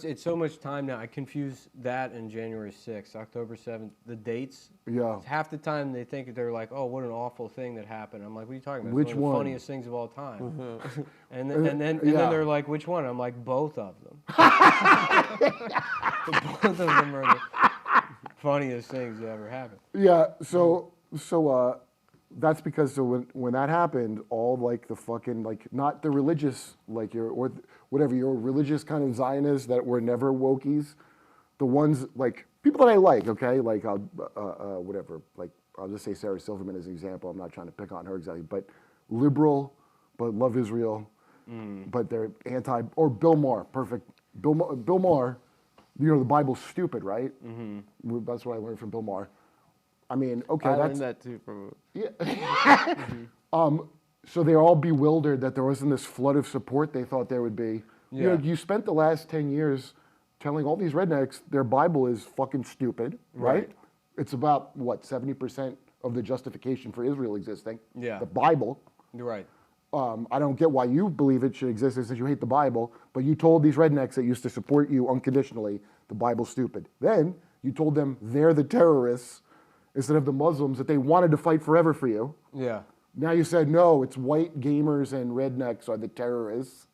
Speaker 3: It's so much time now. I confuse that and January 6th, October 7th. The dates.
Speaker 4: yeah.
Speaker 3: Half the time they think they're like, oh, what an awful thing that happened. I'm like, what are you talking about?
Speaker 4: Which
Speaker 3: It's one of
Speaker 4: one?
Speaker 3: the funniest things of all time. And then they're like, which one? I'm like, both of them. Both of them are the funniest things that ever happened.
Speaker 4: Yeah, so that's because when that happened, all like the fucking like not the religious like your religious kind of Zionists that were never wokies, the ones like people that I like, okay, like whatever, like I'll just say Sarah Silverman as an example. I'm not trying to pick on her exactly, but liberal, but love Israel, but they're anti or Bill Maher, perfect. Bill Maher, you know the Bible's stupid, right? That's what I learned from Bill Maher. I mean, okay,
Speaker 1: I
Speaker 4: that's
Speaker 1: learned that too from.
Speaker 4: yeah. So they're all bewildered that there wasn't this flood of support they thought there would be. You know, you spent the last 10 years telling all these rednecks their Bible is fucking stupid, right? It's about, what, 70% of the justification for Israel existing.
Speaker 3: Yeah.
Speaker 4: The Bible.
Speaker 3: You're right.
Speaker 4: I don't get why you believe it should exist since you hate the Bible, but you told these rednecks that used to support you unconditionally, the Bible's stupid. Then you told them they're the terrorists instead of the Muslims that they wanted to fight forever for you.
Speaker 3: Yeah.
Speaker 4: Now you said, no, it's white gamers and rednecks are the terrorists.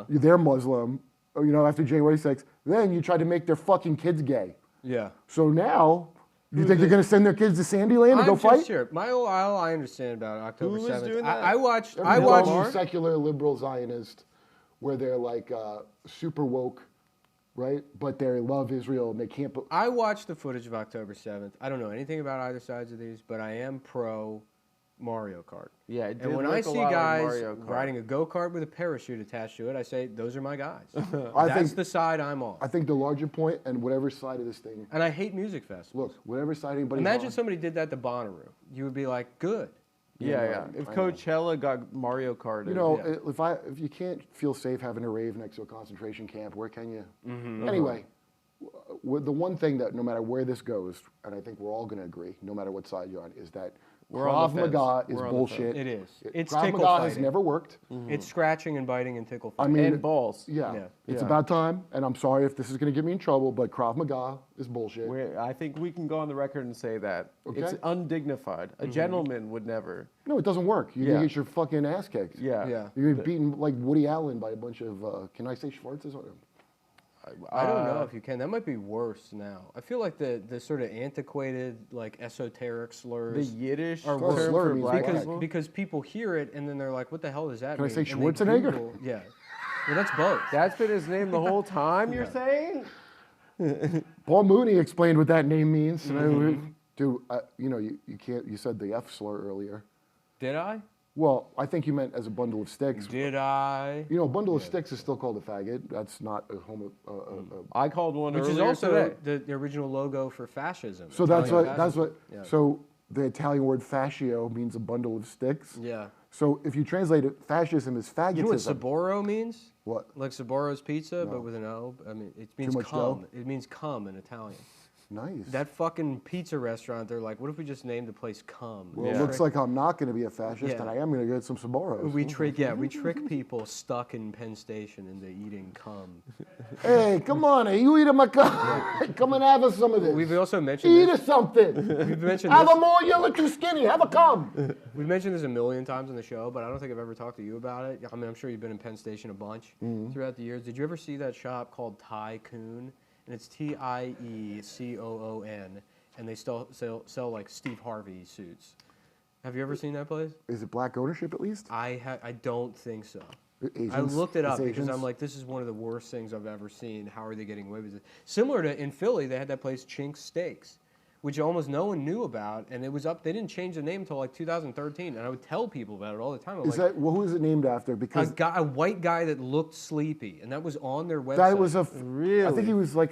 Speaker 4: They're Muslim, you know, after January 6th. Then you tried to make their fucking kids gay.
Speaker 3: Yeah.
Speaker 4: So now, you think they're going to send their kids to Sandyland to go fight?
Speaker 3: Sure. All I understand about October
Speaker 1: Who was
Speaker 3: 7th.
Speaker 1: doing that?
Speaker 3: I watched.
Speaker 4: Every secular liberal Zionist, where they're like super woke, right? But they love Israel and they can't.
Speaker 3: I watched the footage of October 7th. I don't know anything about either sides of these, but I am pro Mario Kart.
Speaker 1: Yeah, it did
Speaker 3: And when I
Speaker 1: look a
Speaker 3: see
Speaker 1: lot like
Speaker 3: guys
Speaker 1: Mario Kart.
Speaker 3: riding a go-kart with a parachute attached to it, I say, those are my guys.
Speaker 4: I
Speaker 3: That's
Speaker 4: think-
Speaker 3: the side I'm on.
Speaker 4: I think the larger point, and whatever side of this thing,
Speaker 3: And I hate music festivals.
Speaker 4: look, whatever side anybody's
Speaker 3: Imagine
Speaker 4: on,
Speaker 3: somebody did that to Bonnaroo. You would be like, good.
Speaker 1: Yeah. If
Speaker 4: I know.
Speaker 1: Coachella got Mario Kart,
Speaker 4: you know, if you can't feel safe having a rave next to a concentration camp, where can you? Anyway, the one thing that no matter where this goes, and I think we're all going to agree, no matter what side you're on, is that
Speaker 1: We're on
Speaker 4: Krav
Speaker 1: the fence.
Speaker 4: Maga is
Speaker 1: We're on the
Speaker 4: bullshit.
Speaker 3: It is. It's
Speaker 4: Krav
Speaker 3: tickle
Speaker 4: Maga has
Speaker 3: fighting.
Speaker 4: never worked.
Speaker 3: It's scratching and biting and tickle
Speaker 4: I
Speaker 3: fighting.
Speaker 4: mean,
Speaker 1: and balls.
Speaker 4: yeah,
Speaker 3: Yeah.
Speaker 4: it's
Speaker 1: Yeah.
Speaker 4: about time. And I'm sorry if this is going to get me in trouble, but Krav Maga is bullshit.
Speaker 1: I think we can go on the record and say that it's
Speaker 4: Okay.
Speaker 1: undignified. A gentleman would never.
Speaker 4: No, it doesn't work. You're
Speaker 1: Yeah.
Speaker 4: going to get your fucking ass kicked.
Speaker 1: Yeah.
Speaker 3: Yeah.
Speaker 4: You're beaten like Woody Allen by a bunch of, can I say Schwartzes?
Speaker 3: I don't know if you can. That might be worse now. I feel like the sort of antiquated, like esoteric
Speaker 1: The
Speaker 3: slurs
Speaker 1: Yiddish
Speaker 3: are
Speaker 1: term
Speaker 3: worse
Speaker 2: slur
Speaker 1: for
Speaker 2: means
Speaker 1: black
Speaker 2: black.
Speaker 1: people?
Speaker 3: because people hear it and then they're like, "What the hell does that
Speaker 2: Can I
Speaker 3: mean?"
Speaker 2: say
Speaker 3: And they
Speaker 2: Schwarzenegger?
Speaker 3: Google- Yeah. Well, that's both.
Speaker 1: That's been his name the whole time, you're saying?
Speaker 4: Paul Mooney explained what that name means. And dude, you know, you can't. You said the F slur earlier.
Speaker 3: Did I?
Speaker 4: Well, I think you meant as a bundle of sticks.
Speaker 3: Did I?
Speaker 4: You know, a bundle of sticks is still called a faggot. That's not a homo.
Speaker 1: I called one
Speaker 3: Which is
Speaker 1: earlier
Speaker 3: also
Speaker 1: today.
Speaker 3: the original logo for fascism.
Speaker 4: So that's
Speaker 3: Italian
Speaker 4: what. That's
Speaker 3: fascism.
Speaker 4: what.
Speaker 3: Yeah.
Speaker 4: So the Italian word fascio means a bundle of sticks.
Speaker 3: Yeah.
Speaker 4: So if you translate it, fascism is
Speaker 3: You know what
Speaker 4: faggotism.
Speaker 3: Saboro means?
Speaker 4: What?
Speaker 3: Like Saboro's pizza,
Speaker 4: No.
Speaker 3: but with an O. I mean, it means
Speaker 4: much
Speaker 3: cum.
Speaker 4: dough?
Speaker 3: It means cum in Italian.
Speaker 4: Nice.
Speaker 3: That fucking pizza restaurant, they're like, what if we just named the place Cum?
Speaker 4: Well, it looks like I'm not going to be a fascist,
Speaker 3: Yeah.
Speaker 4: and I am going to get some Saboros.
Speaker 3: We trick people stuck in Penn Station into eating cum.
Speaker 4: Hey, come on, you eating my cum? Come and have us some of this.
Speaker 3: We've also mentioned
Speaker 4: Eat
Speaker 3: this.
Speaker 4: us something.
Speaker 3: We've mentioned
Speaker 4: Have a
Speaker 3: this.
Speaker 4: more, you look too skinny. Have a cum.
Speaker 3: We've mentioned this a million times on the show, but I don't think I've ever talked to you about it. I mean, I'm sure you've been in Penn Station a bunch throughout the years. Did you ever see that shop called Tycoon? And it's Tiecoon, and they still sell like Steve Harvey suits. Have you ever seen that place?
Speaker 4: Is it black ownership at least?
Speaker 3: I don't think so.
Speaker 4: Asians?
Speaker 3: I looked it up
Speaker 4: It's
Speaker 3: because
Speaker 4: Asians?
Speaker 3: I'm like, this is one of the worst things I've ever seen. How are they getting away with it? Similar to in Philly, they had that place Chink's Steaks, which almost no one knew about, and it was up. They didn't change the name until like 2013, and I would tell people about it all the time. I'm
Speaker 4: Is
Speaker 3: like,
Speaker 4: that, well, who is it named after? Because
Speaker 3: a white guy that looked sleepy, and that was on their website.
Speaker 4: that was I
Speaker 1: Really?
Speaker 4: think he was like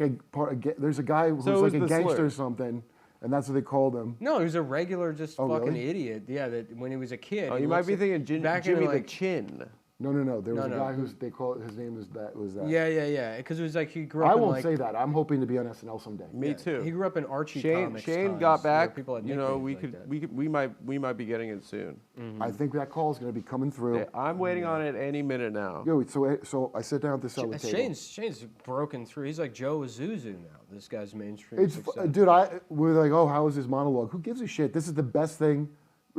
Speaker 4: there's a guy who's
Speaker 1: So it was
Speaker 4: like a
Speaker 1: the
Speaker 4: gangster
Speaker 1: slur.
Speaker 4: or something, and that's what they called him.
Speaker 3: No, he was a regular, just
Speaker 4: Oh,
Speaker 3: fucking
Speaker 4: really?
Speaker 3: idiot. Yeah, that when he was a kid.
Speaker 1: Oh,
Speaker 3: he
Speaker 1: you might
Speaker 3: looks
Speaker 1: be
Speaker 3: at-
Speaker 1: thinking
Speaker 3: back
Speaker 1: Jimmy
Speaker 3: in
Speaker 1: the
Speaker 3: like,
Speaker 1: Chin.
Speaker 4: No. There was
Speaker 3: No,
Speaker 4: a
Speaker 3: no.
Speaker 4: guy who's they call his name was that.
Speaker 3: Yeah, because it was like he grew up
Speaker 4: I
Speaker 3: in
Speaker 4: won't
Speaker 3: like.
Speaker 4: say that. I'm hoping to be on SNL someday.
Speaker 1: Me
Speaker 3: yeah,
Speaker 1: too.
Speaker 3: He grew up in Archie
Speaker 1: Shane
Speaker 3: comics times,
Speaker 1: got
Speaker 3: where
Speaker 1: back.
Speaker 3: people had
Speaker 1: You know,
Speaker 3: nicknames like that.
Speaker 1: we might be getting it soon.
Speaker 4: I think that call is going to be coming through.
Speaker 1: Yeah, I'm waiting on it any minute now.
Speaker 4: Yo, so I sit down at the cellar table.
Speaker 3: Shane's broken through. He's like Joe Azuzu now. This guy's mainstream
Speaker 4: It's
Speaker 3: success.
Speaker 4: dude. We're like, oh, how was his monologue? Who gives a shit? This is the best thing.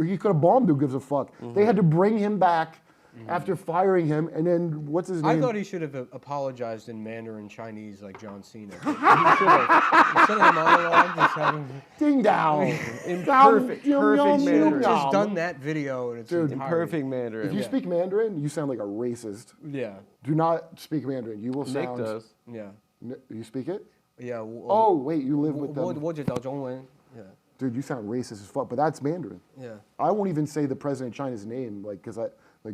Speaker 4: He could have bombed. Who gives a fuck? They had to bring him back after firing him, and then what's his name?
Speaker 3: I thought he should have apologized in Mandarin Chinese like John Cena. He should have. Instead of the monologue, just having
Speaker 4: Ding dong.
Speaker 1: In
Speaker 4: Down,
Speaker 1: perfect
Speaker 4: yum, yum,
Speaker 1: Mandarin.
Speaker 4: yum,
Speaker 3: just
Speaker 4: yum.
Speaker 3: done that video in its
Speaker 4: Dude,
Speaker 3: entirety.
Speaker 1: Perfect Mandarin.
Speaker 4: If you speak Mandarin, you sound like a racist.
Speaker 3: Yeah,
Speaker 4: Do not speak Mandarin. You will
Speaker 1: Nick
Speaker 4: sound.
Speaker 1: does.
Speaker 3: yeah,
Speaker 4: You speak it?
Speaker 3: yeah.
Speaker 4: Oh wait, you live with them.
Speaker 3: 我知道中文. Yeah,
Speaker 4: Dude, you sound racist as fuck. But that's Mandarin.
Speaker 3: yeah.
Speaker 4: I won't even say the president of China's name, like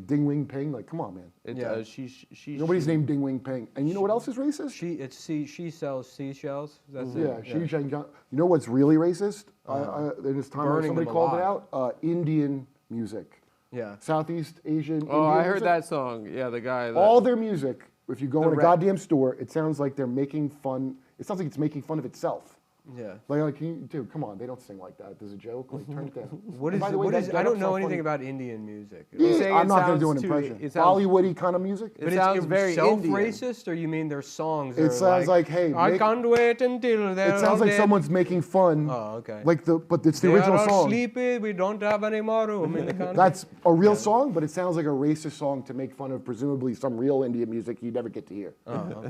Speaker 4: Ding Wing Ping. Like, come on, man.
Speaker 1: It
Speaker 3: Yeah.
Speaker 1: does. She.
Speaker 4: Nobody's named Ding Wing Ping. And you know what else is racist?
Speaker 3: She sells seashells. That's
Speaker 4: Yeah,
Speaker 3: it.
Speaker 4: Xi Jinping. You know what's really racist? In this time,
Speaker 3: Burning
Speaker 4: somebody
Speaker 3: them
Speaker 4: called it
Speaker 3: alive.
Speaker 4: out. Indian music,
Speaker 3: Yeah.
Speaker 4: Southeast Asian.
Speaker 1: Oh,
Speaker 4: Indian
Speaker 1: I heard
Speaker 4: music.
Speaker 1: that song. Yeah, the guy. That,
Speaker 4: All their music, if you go
Speaker 3: The
Speaker 4: in a
Speaker 3: rap.
Speaker 4: goddamn store, it sounds like they're making fun. It sounds like it's making fun of itself.
Speaker 3: Yeah.
Speaker 4: Dude, come on, they don't sing like that. There's a joke. Like, turn it down.
Speaker 3: What
Speaker 4: And
Speaker 3: is?
Speaker 4: by the way,
Speaker 3: What
Speaker 4: that
Speaker 3: is? I
Speaker 4: getup's
Speaker 3: don't know
Speaker 4: not
Speaker 3: anything
Speaker 4: funny.
Speaker 3: about Indian music.
Speaker 1: You're saying
Speaker 4: I'm
Speaker 1: it
Speaker 4: not going to do an
Speaker 1: sounds too-
Speaker 4: impression.
Speaker 1: it sounds-
Speaker 4: Bollywoody kind of music.
Speaker 1: It sounds very Indian.
Speaker 3: self-racist, or you mean their songs?
Speaker 4: It
Speaker 3: are
Speaker 4: sounds like, hey,
Speaker 3: I
Speaker 4: make-
Speaker 3: can't wait until they're
Speaker 4: It sounds
Speaker 3: all
Speaker 4: like
Speaker 3: dead.
Speaker 4: someone's making fun.
Speaker 3: Oh, okay.
Speaker 4: But it's the
Speaker 3: They
Speaker 4: original
Speaker 3: are all
Speaker 4: song.
Speaker 3: sleepy. We don't have any more room in the country.
Speaker 4: That's a real song, but it sounds like a racist song to make fun of presumably some real Indian music you never get to hear.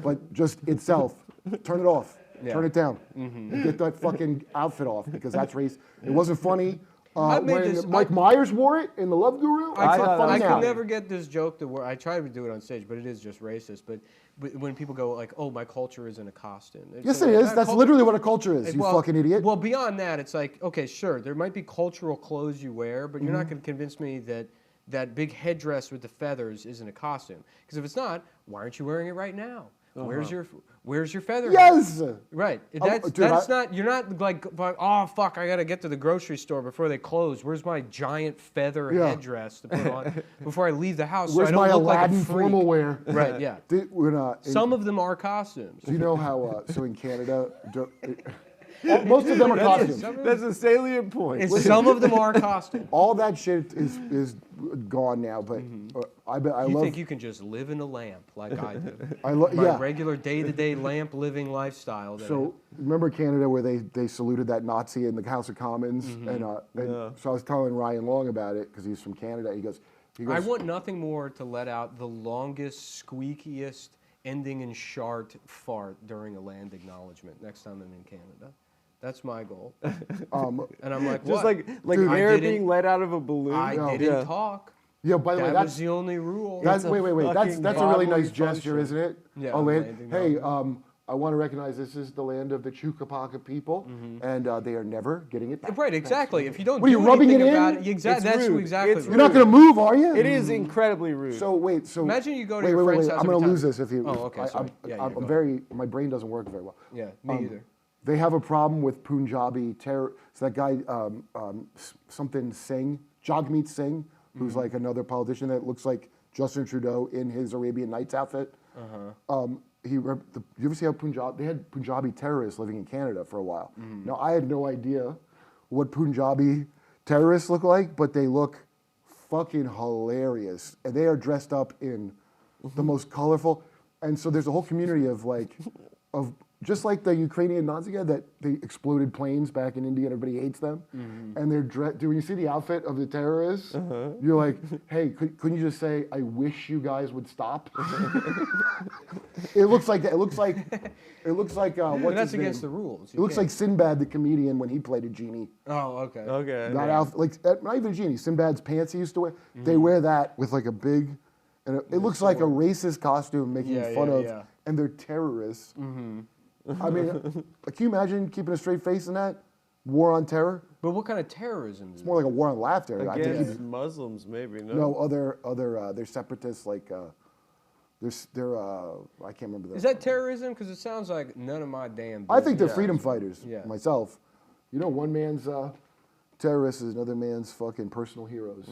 Speaker 4: But just itself, turn it off,
Speaker 3: Yeah.
Speaker 4: turn it down, get that fucking outfit off because that's race. It wasn't funny.
Speaker 3: I made
Speaker 4: When
Speaker 3: this-
Speaker 4: Mike Myers wore it in The Love Guru, it's
Speaker 1: I
Speaker 4: not
Speaker 1: thought
Speaker 4: funny
Speaker 3: I
Speaker 1: that
Speaker 4: now.
Speaker 3: could never get this joke to work. I tried to do it on stage, but it is just racist. But when people go like, "Oh, my culture is in a costume," it's
Speaker 4: Yes,
Speaker 3: like,
Speaker 4: it is.
Speaker 3: that
Speaker 4: That's
Speaker 3: cul-
Speaker 4: literally what a culture is. You
Speaker 3: Well-
Speaker 4: fucking idiot.
Speaker 3: Well, beyond that, it's like, okay, sure, there might be cultural clothes you wear, but you're not going to convince me that that big headdress with the feathers isn't a costume. Because if it's not, why aren't you wearing it right now? Where's your feather?
Speaker 4: Yes.
Speaker 3: Right.
Speaker 4: Oh,
Speaker 3: That's
Speaker 4: dude,
Speaker 3: not. You're not like, oh fuck, I gotta get to the grocery store before they close. Where's my giant feather
Speaker 4: Yeah.
Speaker 3: headdress to put on before I leave the house?
Speaker 4: Where's
Speaker 3: so I
Speaker 4: my
Speaker 3: don't look
Speaker 4: Aladdin
Speaker 3: like a freak?
Speaker 4: formal wear?
Speaker 3: Right. Yeah. Some of them are costumes.
Speaker 4: Do you know how? So in Canada, most of them are costumes.
Speaker 1: That's a salient point.
Speaker 3: And some of them are costumes.
Speaker 4: All that shit is gone now. But I
Speaker 3: You
Speaker 4: love.
Speaker 3: think you can just live in a lamp like I do? My
Speaker 4: Yeah.
Speaker 3: regular day-to-day lamp living lifestyle. That
Speaker 4: So remember Canada where they saluted that Nazi in the House of Commons, and so I was telling Ryan Long about it because he's from Canada. He goes,
Speaker 3: I want nothing more to let out the longest, squeakiest, ending in shart fart during a land acknowledgement next time I'm in Canada. That's my goal. And I'm like,
Speaker 1: Just
Speaker 3: what?
Speaker 1: like
Speaker 4: Dude,
Speaker 1: air
Speaker 3: I
Speaker 1: being let out of a balloon.
Speaker 3: I
Speaker 4: No.
Speaker 3: didn't
Speaker 1: Yeah.
Speaker 3: talk.
Speaker 4: Yeah, by the way,
Speaker 3: That
Speaker 4: that's
Speaker 3: was the only rule.
Speaker 4: That's
Speaker 1: It's a
Speaker 4: wait. That's
Speaker 1: fucking
Speaker 4: a really
Speaker 1: bodily
Speaker 4: nice gesture,
Speaker 1: function.
Speaker 4: isn't it?
Speaker 3: Yeah,
Speaker 4: Oh,
Speaker 3: landing
Speaker 4: hey,
Speaker 3: on
Speaker 4: I want to recognize this is the land of the Chuquipaca people, and they are never getting it back.
Speaker 3: Right, exactly. If you don't
Speaker 4: What are
Speaker 3: do
Speaker 4: you, rubbing
Speaker 3: anything
Speaker 4: it
Speaker 3: about
Speaker 4: in?
Speaker 3: it, exactly.
Speaker 1: It's
Speaker 3: That's
Speaker 1: rude.
Speaker 3: exactly.
Speaker 1: It's
Speaker 3: right.
Speaker 4: You're not going to move, are you?
Speaker 1: It is incredibly rude.
Speaker 4: So wait, so
Speaker 3: Imagine you go to
Speaker 4: wait,
Speaker 3: your
Speaker 4: wait,
Speaker 3: friend's
Speaker 4: wait.
Speaker 3: house
Speaker 4: I'm
Speaker 3: every
Speaker 4: going to
Speaker 3: time.
Speaker 4: lose this if you.
Speaker 3: Oh, okay, sorry. Yeah,
Speaker 4: I'm
Speaker 3: go
Speaker 4: very. My brain doesn't work very well.
Speaker 3: Yeah, me either.
Speaker 4: They have a problem with Punjabi terror. So that guy, something Singh, Jagmeet Singh, who's like another politician that looks like Justin Trudeau in his Arabian Nights outfit. You ever see how they had Punjabi terrorists living in Canada for a while. Now, I had no idea what Punjabi terrorists look like, but they look fucking hilarious. And they are dressed up in the most colorful. And so there's a whole community of just like the Ukrainian Nazi guy that they exploded planes back in India and everybody hates them. And they're dude, when you see the outfit of the terrorists, you're like, hey, couldn't you just say, I wish you guys would stop? It looks like that. It looks like
Speaker 3: But
Speaker 4: what's
Speaker 3: that's
Speaker 4: his name?
Speaker 3: against the rules.
Speaker 4: It looks like Sinbad the comedian when he played a genie.
Speaker 3: Oh, okay.
Speaker 1: Okay.
Speaker 4: That outfit, like not even a genie. Sinbad's pants he used to wear. They wear that with like a big, and it looks like a racist costume making
Speaker 3: Yeah,
Speaker 4: fun
Speaker 3: yeah,
Speaker 4: of,
Speaker 3: yeah.
Speaker 4: and they're terrorists. I mean, can you imagine keeping a straight face in that? War on terror?
Speaker 3: But what kind of terrorism is
Speaker 4: It's more like a war on laughter. I think
Speaker 1: Against Muslims, maybe.
Speaker 4: no other they're separatists like they're I can't remember.
Speaker 3: Is that terrorism? Because it sounds like none of my damn business.
Speaker 4: I think they're freedom fighters.
Speaker 3: Yeah.
Speaker 4: Myself, you know, one man's terrorist is another man's fucking personal heroes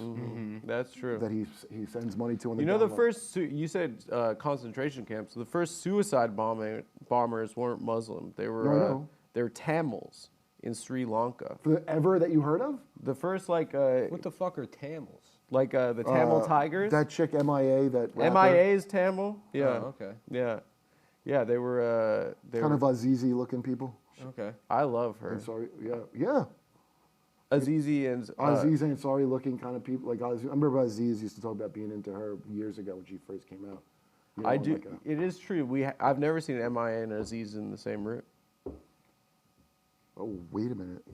Speaker 1: That's true.
Speaker 4: that he sends money to. In the
Speaker 1: You know, the
Speaker 4: download.
Speaker 1: first, you said concentration camps. The first suicide bombers weren't Muslim. They
Speaker 4: No, I
Speaker 1: were
Speaker 4: know.
Speaker 1: they were Tamils in Sri Lanka.
Speaker 4: ever that you heard of?
Speaker 1: The first
Speaker 3: What the fuck are Tamils?
Speaker 1: the Tamil Tigers.
Speaker 4: That chick MIA. That rapper,
Speaker 1: MIA is Tamil. Yeah.
Speaker 3: Oh, okay.
Speaker 1: Yeah. Yeah, they were.
Speaker 4: kind of Azizi looking people.
Speaker 3: Okay.
Speaker 1: I love her.
Speaker 4: Sorry, yeah.
Speaker 1: Azizi and
Speaker 4: Aziz Ansari looking kind of people. Like I remember Aziz used to talk about being into her years ago when she first came out. You know,
Speaker 1: I do.
Speaker 4: like
Speaker 1: It is true. I've never seen MIA and Aziz in the same room.
Speaker 4: oh, wait a minute.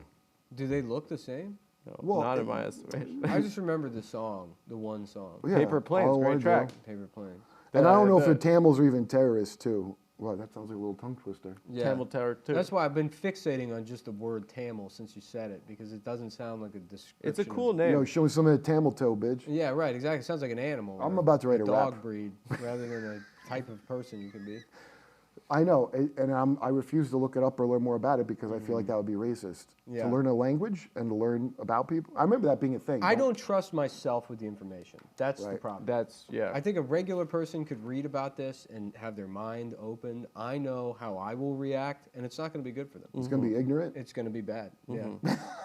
Speaker 3: Do they look the same?
Speaker 1: No,
Speaker 4: Well,
Speaker 1: not in my estimation.
Speaker 3: I just remember the song, the one song,
Speaker 4: Yeah,
Speaker 1: Paper Planes,
Speaker 4: all I
Speaker 1: great
Speaker 4: wanna
Speaker 1: track.
Speaker 4: do.
Speaker 3: Paper Planes.
Speaker 4: And I don't know if
Speaker 1: the-
Speaker 4: the Tamils are even terrorists too. Wow, that sounds like a little tongue twister.
Speaker 3: Yeah.
Speaker 1: Tamil Terror too.
Speaker 3: That's why I've been fixating on just the word Tamil since you said it, because it doesn't sound like a description.
Speaker 1: It's a
Speaker 3: of-
Speaker 1: cool name.
Speaker 4: Show me some of the Tamil toe, bitch.
Speaker 3: Yeah, right, exactly. It sounds like an animal.
Speaker 4: I'm
Speaker 3: or
Speaker 4: about to write a
Speaker 3: dog
Speaker 4: rap.
Speaker 3: breed rather than a type of person you can be.
Speaker 4: I know, and I refuse to look it up or learn more about it because I feel like that would be racist.
Speaker 3: Yeah.
Speaker 4: To learn a language and to learn about people. I remember that being a thing.
Speaker 3: I don't trust myself with the information. That's the
Speaker 4: Right.
Speaker 3: problem.
Speaker 1: That's
Speaker 3: I think a regular person could read about this and have their mind opened. I know how I will react, and it's not going to be good for them.
Speaker 4: It's going to be ignorant.
Speaker 3: It's going to be bad. Yeah.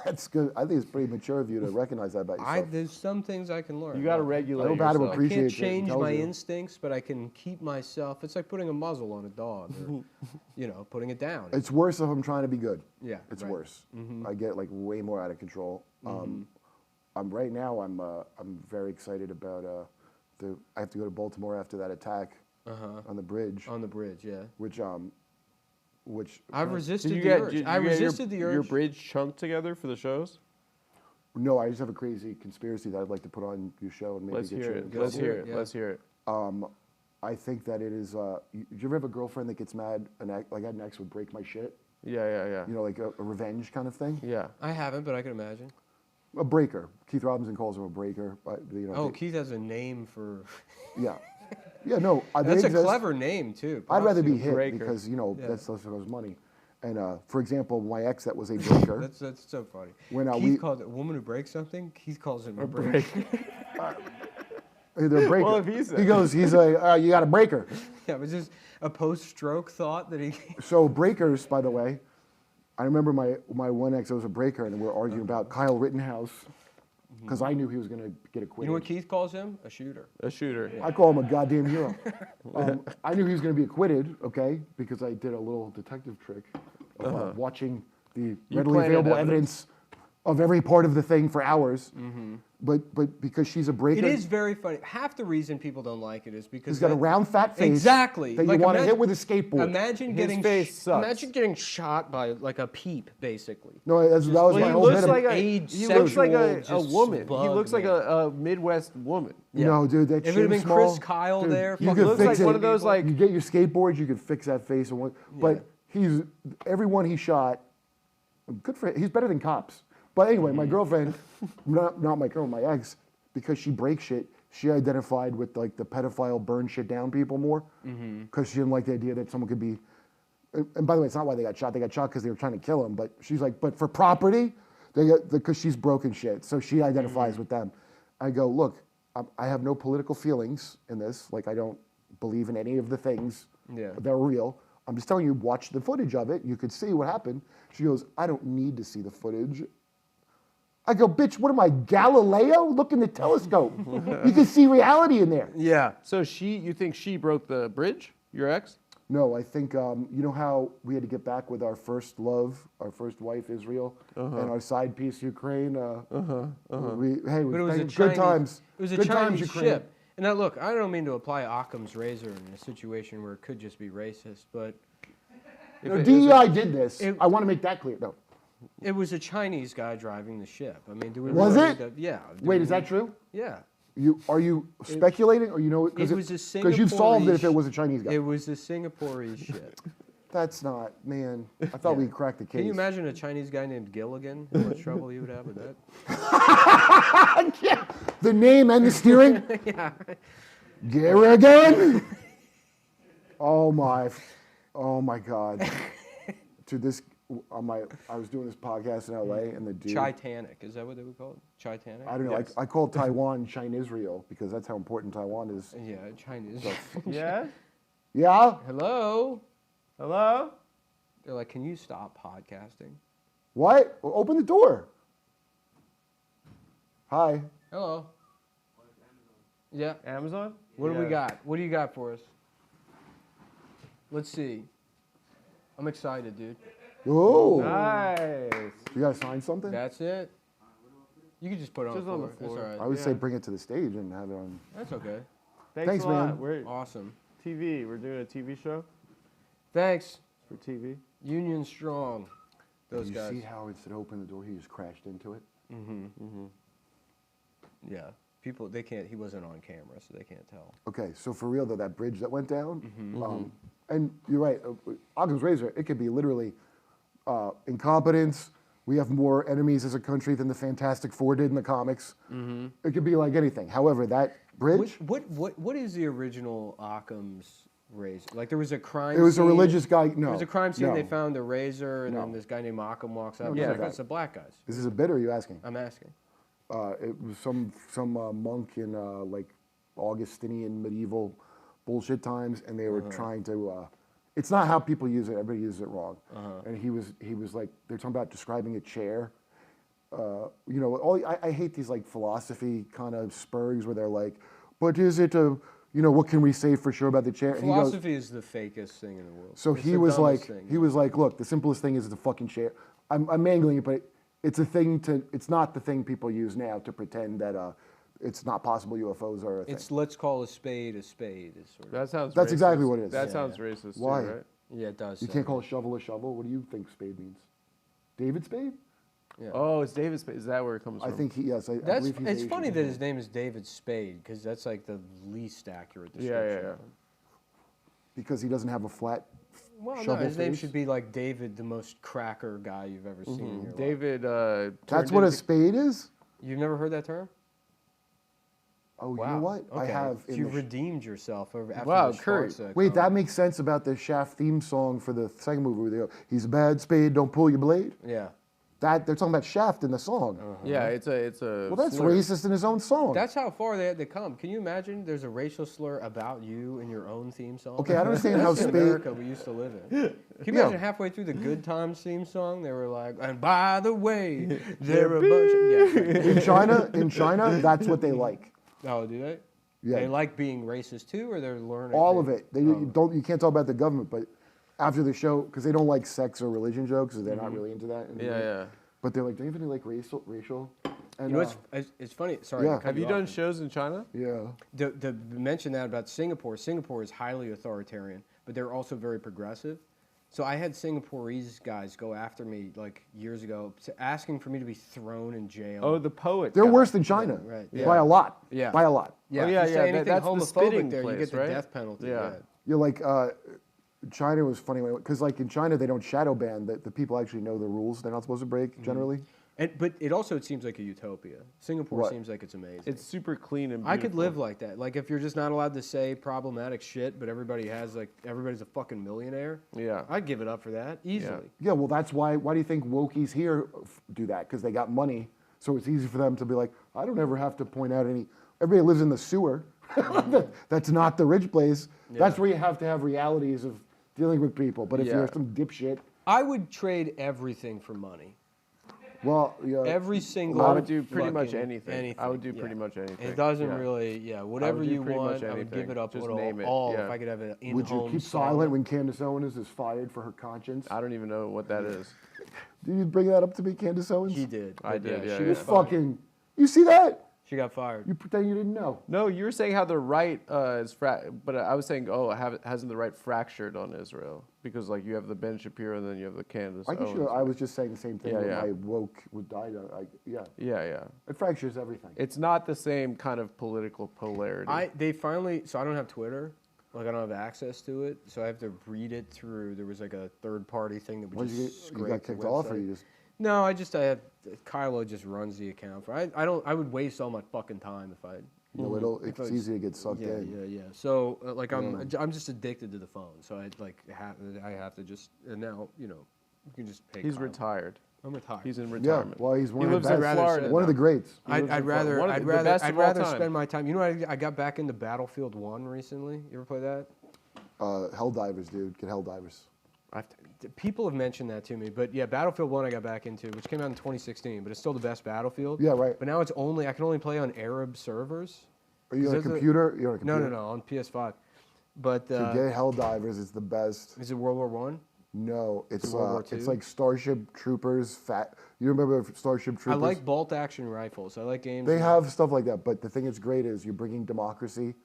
Speaker 4: That's good. I think it's pretty mature of you to recognize that about yourself.
Speaker 3: There's some things I can learn.
Speaker 1: You got to
Speaker 3: Like,
Speaker 1: regulate
Speaker 4: I don't bad to
Speaker 1: yourself.
Speaker 3: I
Speaker 4: appreciate
Speaker 3: can't
Speaker 4: it.
Speaker 3: change
Speaker 4: Tells
Speaker 3: my
Speaker 4: you.
Speaker 3: instincts, but I can keep myself. It's like putting a muzzle on a dog, or, putting it down.
Speaker 4: It's worse if I'm trying to be good.
Speaker 3: Yeah,
Speaker 4: It's
Speaker 3: right.
Speaker 4: worse. I get like way more out of control. I'm right now. I'm very excited about I have to go to Baltimore after that attack on the bridge,
Speaker 3: On the bridge, yeah.
Speaker 4: which
Speaker 3: I've resisted
Speaker 1: Did you
Speaker 3: the
Speaker 1: get,
Speaker 3: urge.
Speaker 1: did
Speaker 3: I
Speaker 1: you get
Speaker 3: resisted the urge.
Speaker 1: your bridge chunked together for the shows?
Speaker 4: no, I just have a crazy conspiracy that I'd like to put on your show and maybe
Speaker 1: Let's
Speaker 4: get
Speaker 1: hear
Speaker 4: you.
Speaker 1: it.
Speaker 3: Go
Speaker 1: Let's
Speaker 3: for
Speaker 1: hear
Speaker 3: it,
Speaker 1: it.
Speaker 3: yeah.
Speaker 1: Let's hear it.
Speaker 4: I think that it is. Do you ever have a girlfriend that gets mad and like an ex would break my shit?
Speaker 1: Yeah.
Speaker 4: You know, like a revenge kind of thing.
Speaker 1: Yeah.
Speaker 3: I haven't, but I can imagine.
Speaker 4: A breaker. Keith Robinson calls him a breaker. But,
Speaker 3: Keith has a name for.
Speaker 4: Yeah. Yeah, no. They
Speaker 3: That's a
Speaker 4: exist.
Speaker 3: clever name too.
Speaker 4: I'd rather be
Speaker 3: Props to
Speaker 4: hit
Speaker 1: breaker.
Speaker 4: because,
Speaker 3: Yeah.
Speaker 4: that's less of his money. And for example, my ex that was a breaker.
Speaker 3: you. That's so funny.
Speaker 4: When,
Speaker 3: Keith calls it a woman who breaks something. Keith calls him a breaker.
Speaker 4: They're a breaker.
Speaker 1: Well, if he's
Speaker 4: he goes, he's a, you got a breaker.
Speaker 3: Yeah, it was just a post-stroke thought that he.
Speaker 4: So breakers, by the way, I remember my one ex that was a breaker and we were arguing about Kyle Rittenhouse because I knew he was going to get acquitted.
Speaker 3: You know what Keith calls him? A shooter.
Speaker 1: A shooter.
Speaker 4: I call him a goddamn hero. I knew he was going to be acquitted, okay, because I did a little detective trick of watching the readily
Speaker 1: planted
Speaker 4: available evidence of every part of the thing for hours. but because she's a breaker.
Speaker 3: It is very funny. Half the reason people don't like it is because
Speaker 4: He's got a round, fat face.
Speaker 3: Exactly.
Speaker 4: That
Speaker 3: Like,
Speaker 4: you want to
Speaker 3: imagine-
Speaker 4: hit with a skateboard.
Speaker 3: Imagine
Speaker 1: His
Speaker 3: getting
Speaker 1: face sucks.
Speaker 3: imagine getting shot by like a peep, basically.
Speaker 4: No, that was
Speaker 1: Well,
Speaker 4: my
Speaker 1: he
Speaker 4: whole
Speaker 1: looks
Speaker 4: bit.
Speaker 1: like
Speaker 3: Age,
Speaker 1: he looks like
Speaker 3: sexual,
Speaker 1: a
Speaker 3: just
Speaker 1: woman. He
Speaker 3: bug,
Speaker 1: looks like
Speaker 3: man.
Speaker 1: a Midwest woman.
Speaker 4: No, dude, that
Speaker 3: If it had
Speaker 4: chin
Speaker 3: been
Speaker 4: small,
Speaker 3: Chris Kyle
Speaker 4: dude,
Speaker 3: there,
Speaker 4: you
Speaker 3: fucking
Speaker 4: could
Speaker 1: looks
Speaker 4: fix
Speaker 1: like
Speaker 4: it.
Speaker 1: one of those like
Speaker 4: You get your skateboards, you could fix that face. And but he's everyone he shot. Good for him. He's better than cops. But anyway, my girlfriend, not my girl, my ex, because she breaks shit. She identified with like the pedophile burn shit down people more because she didn't like the idea that someone could be. And by the way, it's not why they got shot. They got shot because they were trying to kill him. But she's like, but for property, they got because she's broken shit. So she identifies with them. I go, look, I have no political feelings in this. Like I don't believe in any of the things that are real. I'm just telling you, watch the footage of it. You could see what happened. She goes, I don't need to see the footage. I go, bitch, what am I, Galileo? Look in the telescope. You can see reality in there.
Speaker 3: Yeah.
Speaker 1: So you think she broke the bridge? Your ex?
Speaker 4: No, I think, you know how we had to get back with our first love, our first wife, Israel, and our side piece, Ukraine? Hey,
Speaker 3: But it was a
Speaker 4: good
Speaker 3: Chinese,
Speaker 4: times.
Speaker 3: It was a
Speaker 4: Good
Speaker 3: Chinese
Speaker 4: times, Ukraine.
Speaker 3: ship. And now look, I don't mean to apply Occam's razor in a situation where it could just be racist, but
Speaker 4: No, DEI did this. I want to make that clear. No.
Speaker 3: it was a Chinese guy driving the ship. I mean, do we
Speaker 4: Was
Speaker 3: really
Speaker 4: it?
Speaker 3: need to- yeah. do
Speaker 4: Wait,
Speaker 3: we
Speaker 4: is that
Speaker 3: need-
Speaker 4: true?
Speaker 3: Yeah.
Speaker 4: Are you speculating, or you know?
Speaker 3: It was a
Speaker 4: because you've solved it if it
Speaker 3: Singaporeese-
Speaker 4: was a Chinese guy.
Speaker 3: It was a Singaporean ship.
Speaker 4: That's not, man. I thought we cracked the case.
Speaker 3: Can you imagine a Chinese guy named Gilligan? How much trouble he would have with that?
Speaker 4: Yeah. The name and the steering. Gilligan. Oh my God. Dude, this. I was doing this podcast in LA, and the dude.
Speaker 3: Titanic, is that what they would call it? Titanic?
Speaker 4: I don't know.
Speaker 1: Yes.
Speaker 4: I call Taiwan China-Israel because that's how important Taiwan is.
Speaker 3: Yeah, Chinese.
Speaker 1: Yeah.
Speaker 4: Yeah?
Speaker 3: Hello?
Speaker 1: Hello.
Speaker 3: They're like, can you stop podcasting?
Speaker 4: What? Well, open the door. Hi.
Speaker 3: Hello? Yeah.
Speaker 1: Amazon.
Speaker 3: What do we
Speaker 1: Yeah.
Speaker 3: got? What do you got for us? Let's see. I'm excited, dude.
Speaker 4: Oh.
Speaker 1: Nice.
Speaker 4: You got to sign something?
Speaker 3: That's it. You can just put it
Speaker 1: Just
Speaker 3: on the floor.
Speaker 1: floor.
Speaker 3: That's
Speaker 4: I
Speaker 3: all right.
Speaker 4: would say bring it to the stage and have it on.
Speaker 3: That's okay.
Speaker 4: Thanks,
Speaker 1: a lot.
Speaker 4: man.
Speaker 1: We're
Speaker 3: Awesome.
Speaker 1: TV. We're doing a TV show
Speaker 3: Thanks.
Speaker 1: for TV.
Speaker 3: Union Strong. Those
Speaker 4: Did you
Speaker 3: guys.
Speaker 4: see how instead of opening the door, he just crashed into it?
Speaker 3: Yeah. People, they can't, he wasn't on camera, so they can't tell.
Speaker 4: Okay, so for real though, that bridge that went down,
Speaker 3: Mm-hmm.
Speaker 4: and you're right, Occam's razor, it could be literally incompetence. We have more enemies as a country than the Fantastic Four did in the comics. It could be like anything. However, that bridge,
Speaker 3: What is the original Occam's razor? Like there was a crime
Speaker 4: it was a
Speaker 3: scene-
Speaker 4: religious guy. No,
Speaker 3: There was a crime scene,
Speaker 4: no.
Speaker 3: they found a razor, and then
Speaker 4: No.
Speaker 3: this guy named Occam walks out.
Speaker 4: No,
Speaker 3: Yeah,
Speaker 4: none of
Speaker 3: it's
Speaker 4: that.
Speaker 3: the black guys.
Speaker 4: Is this a bit or are you asking?
Speaker 3: I'm asking.
Speaker 4: It was some monk in like Augustinian medieval bullshit times, and they were trying to. It's not how people use it. Everybody uses it wrong. And he was like they're talking about describing a chair. You know, I hate these like philosophy kind of spurgs where they're like, but is it a you know what can we say for sure about the chair? And he goes,
Speaker 3: Philosophy is the fakest thing in the world.
Speaker 4: so
Speaker 3: It's
Speaker 4: he
Speaker 3: the
Speaker 4: was
Speaker 3: dumbest
Speaker 4: like,
Speaker 3: thing.
Speaker 4: look, the simplest thing is the fucking chair. I'm mangling it, but it's a thing to. It's not the thing people use now to pretend that it's not possible UFOs are a thing.
Speaker 3: It's let's call a spade is sort of.
Speaker 1: That sounds.
Speaker 4: That's
Speaker 1: racist.
Speaker 4: exactly what it is.
Speaker 1: That
Speaker 3: Yeah,
Speaker 1: sounds
Speaker 3: yeah.
Speaker 1: racist.
Speaker 4: Why?
Speaker 1: Too, right?
Speaker 3: Yeah, it does.
Speaker 4: You can't call a shovel. What do you think spade means? David Spade?
Speaker 3: Yeah.
Speaker 1: Oh, it's David Spade. Is that where it comes from?
Speaker 4: I think I
Speaker 3: That's.
Speaker 4: believe he's
Speaker 3: It's
Speaker 4: Asian.
Speaker 3: funny that his name is David Spade because that's like the least accurate description.
Speaker 1: Yeah.
Speaker 3: of him.
Speaker 4: because he doesn't have a flat.
Speaker 3: Well, no,
Speaker 4: shovel
Speaker 3: his name
Speaker 4: face?
Speaker 3: should be like David, the most cracker guy you've ever seen in your life.
Speaker 1: David.
Speaker 4: That's
Speaker 1: turned
Speaker 4: what a
Speaker 1: into-
Speaker 4: spade is.
Speaker 3: You've never heard that term?
Speaker 4: Oh,
Speaker 3: Wow.
Speaker 4: you know what? I
Speaker 3: Okay.
Speaker 4: have.
Speaker 3: So
Speaker 4: in
Speaker 3: you've
Speaker 4: the
Speaker 3: redeemed yourself after
Speaker 1: Wow,
Speaker 3: the
Speaker 1: Kurt.
Speaker 3: Schwarza
Speaker 4: Wait, that
Speaker 3: comment.
Speaker 4: makes sense about the Shaft theme song for the second movie where they go, he's a bad spade, don't pull your blade.
Speaker 3: Yeah.
Speaker 4: That they're talking about Shaft in the song.
Speaker 1: Yeah, it's a.
Speaker 4: Well, that's
Speaker 1: slur.
Speaker 4: racist in his own song.
Speaker 3: That's how far they had to come. Can you imagine there's a racial slur about you in your own theme song?
Speaker 4: Okay, I don't understand how
Speaker 3: That's the
Speaker 4: spade.
Speaker 3: America we used to live in. Can you
Speaker 4: Yeah.
Speaker 3: imagine halfway through the Good Times theme song, they were like, and by the way, they're a bunch of... Yeah.
Speaker 4: In China, that's what they like.
Speaker 3: Oh, do they?
Speaker 4: Yeah.
Speaker 3: They like being racist too, or they're learning?
Speaker 4: All of it. You can't talk about the government, but after the show, because they don't like sex or religion jokes, because they're not really into that.
Speaker 1: Yeah.
Speaker 4: but they're like, don't you have any like racial? And,
Speaker 3: You know, it's funny. Sorry.
Speaker 4: Yeah.
Speaker 3: to cut
Speaker 1: Have you
Speaker 3: off.
Speaker 1: done shows in China?
Speaker 4: yeah.
Speaker 3: To mention that about Singapore, Singapore is highly authoritarian, but they're also very progressive. So I had Singaporese guys go after me like years ago, asking for me to be thrown in jail.
Speaker 1: Oh, the poet.
Speaker 4: They're
Speaker 1: guy.
Speaker 4: worse than China
Speaker 3: right.
Speaker 4: by a lot.
Speaker 3: Yeah.
Speaker 4: By a lot.
Speaker 3: Yeah,
Speaker 1: Oh,
Speaker 3: if
Speaker 1: yeah,
Speaker 3: you say
Speaker 1: yeah,
Speaker 3: anything
Speaker 1: that's the
Speaker 3: homophobic
Speaker 1: spitting
Speaker 3: there, you
Speaker 1: place,
Speaker 3: get the
Speaker 1: right?
Speaker 3: death penalty.
Speaker 1: Yeah.
Speaker 4: You're like, China was funny because like in China they don't shadow ban. The people actually know the rules they're not supposed to break generally.
Speaker 3: But it seems like a utopia. Singapore
Speaker 4: What?
Speaker 3: seems like it's amazing.
Speaker 1: It's super clean and
Speaker 3: I
Speaker 1: beautiful.
Speaker 3: could live like that. Like if you're just not allowed to say problematic shit, but everybody's a fucking millionaire.
Speaker 1: Yeah.
Speaker 3: I'd give it up for that easily.
Speaker 4: Yeah, well that's why do you think wokies here do that? Because they got money, so it's easy for them to be like, I don't ever have to point out any. Everybody lives in the sewer. That's not the rich place. That's where you have to have realities of dealing with people. But if
Speaker 1: Yeah.
Speaker 4: you're some dipshit,
Speaker 3: I would trade everything for money.
Speaker 4: well, yeah.
Speaker 3: Every single.
Speaker 1: I would do pretty much
Speaker 3: fucking
Speaker 1: anything. I would do pretty much anything.
Speaker 3: It doesn't
Speaker 1: Yeah.
Speaker 3: really, whatever
Speaker 1: do
Speaker 3: you
Speaker 1: pretty much
Speaker 3: want, I would give
Speaker 1: anything.
Speaker 3: it up
Speaker 1: Just
Speaker 3: all,
Speaker 1: name it,
Speaker 3: all
Speaker 1: yeah.
Speaker 3: if I could have an in-home
Speaker 4: Would you keep
Speaker 3: salad.
Speaker 4: silent when Candace Owens is fired for her conscience?
Speaker 1: I don't even know what that is.
Speaker 4: Did you bring that up to me, Candace Owens?
Speaker 3: She did.
Speaker 1: I
Speaker 3: but
Speaker 1: did, yeah,
Speaker 3: She
Speaker 1: yeah.
Speaker 3: was
Speaker 4: You
Speaker 3: fired.
Speaker 4: fucking. You see that?
Speaker 3: She got fired.
Speaker 4: You pretend you didn't know.
Speaker 1: No, you were saying how the right is but I was saying, hasn't the right fractured on Israel? Because like you have the Ben Shapiro and then you have the Candace
Speaker 4: I guess
Speaker 1: Owens.
Speaker 4: I was just saying the same thing
Speaker 1: Yeah,
Speaker 4: when
Speaker 1: yeah.
Speaker 4: my woke would die. Yeah,
Speaker 1: Yeah.
Speaker 4: it fractures everything.
Speaker 1: It's not the same kind of political polarity.
Speaker 3: They finally, so I don't have Twitter. Like I don't have access to it, so I have to read it through. There was like a third-party thing that
Speaker 4: When
Speaker 3: would
Speaker 4: you
Speaker 3: just
Speaker 4: get, you
Speaker 3: scrape
Speaker 4: got
Speaker 3: the
Speaker 4: kicked off, or
Speaker 3: website.
Speaker 4: you just
Speaker 3: No, I have Kylo just runs the account for. I would waste all my fucking time if I.
Speaker 4: it's easy to get sucked in.
Speaker 3: Yeah. So like I'm just addicted to the phone. So I have to just and now you can just pay.
Speaker 1: He's
Speaker 3: Kylo.
Speaker 1: retired.
Speaker 3: I'm retired.
Speaker 1: He's in
Speaker 4: Yeah,
Speaker 1: retirement.
Speaker 4: well, he's one
Speaker 1: He
Speaker 4: of the
Speaker 1: lives in
Speaker 4: best,
Speaker 1: Florida
Speaker 4: one of the
Speaker 1: now.
Speaker 4: greats.
Speaker 3: I'd rather
Speaker 1: One of the best
Speaker 3: I'd
Speaker 1: of all
Speaker 3: rather
Speaker 1: time.
Speaker 3: spend my time. You know, I got back into Battlefield 1 recently. You ever play that?
Speaker 4: Helldivers, dude. Get Helldivers.
Speaker 3: People have mentioned that to me, but yeah, Battlefield 1 I got back into, which came out in 2016, but it's still the best Battlefield.
Speaker 4: Yeah, right.
Speaker 3: But now I can only play on Arab servers.
Speaker 4: Are you on a
Speaker 3: Is it the-
Speaker 4: computer? You're on a computer?
Speaker 3: No, on PS5. But
Speaker 4: So get Helldivers. It's the best.
Speaker 3: is it World War One?
Speaker 4: No, it's
Speaker 3: World War
Speaker 4: it's
Speaker 3: II?
Speaker 4: like Starship Troopers. You remember Starship Troopers?
Speaker 3: I like bolt action rifles. I like games.
Speaker 4: They have stuff like that, but the thing that's great is you're bringing democracy.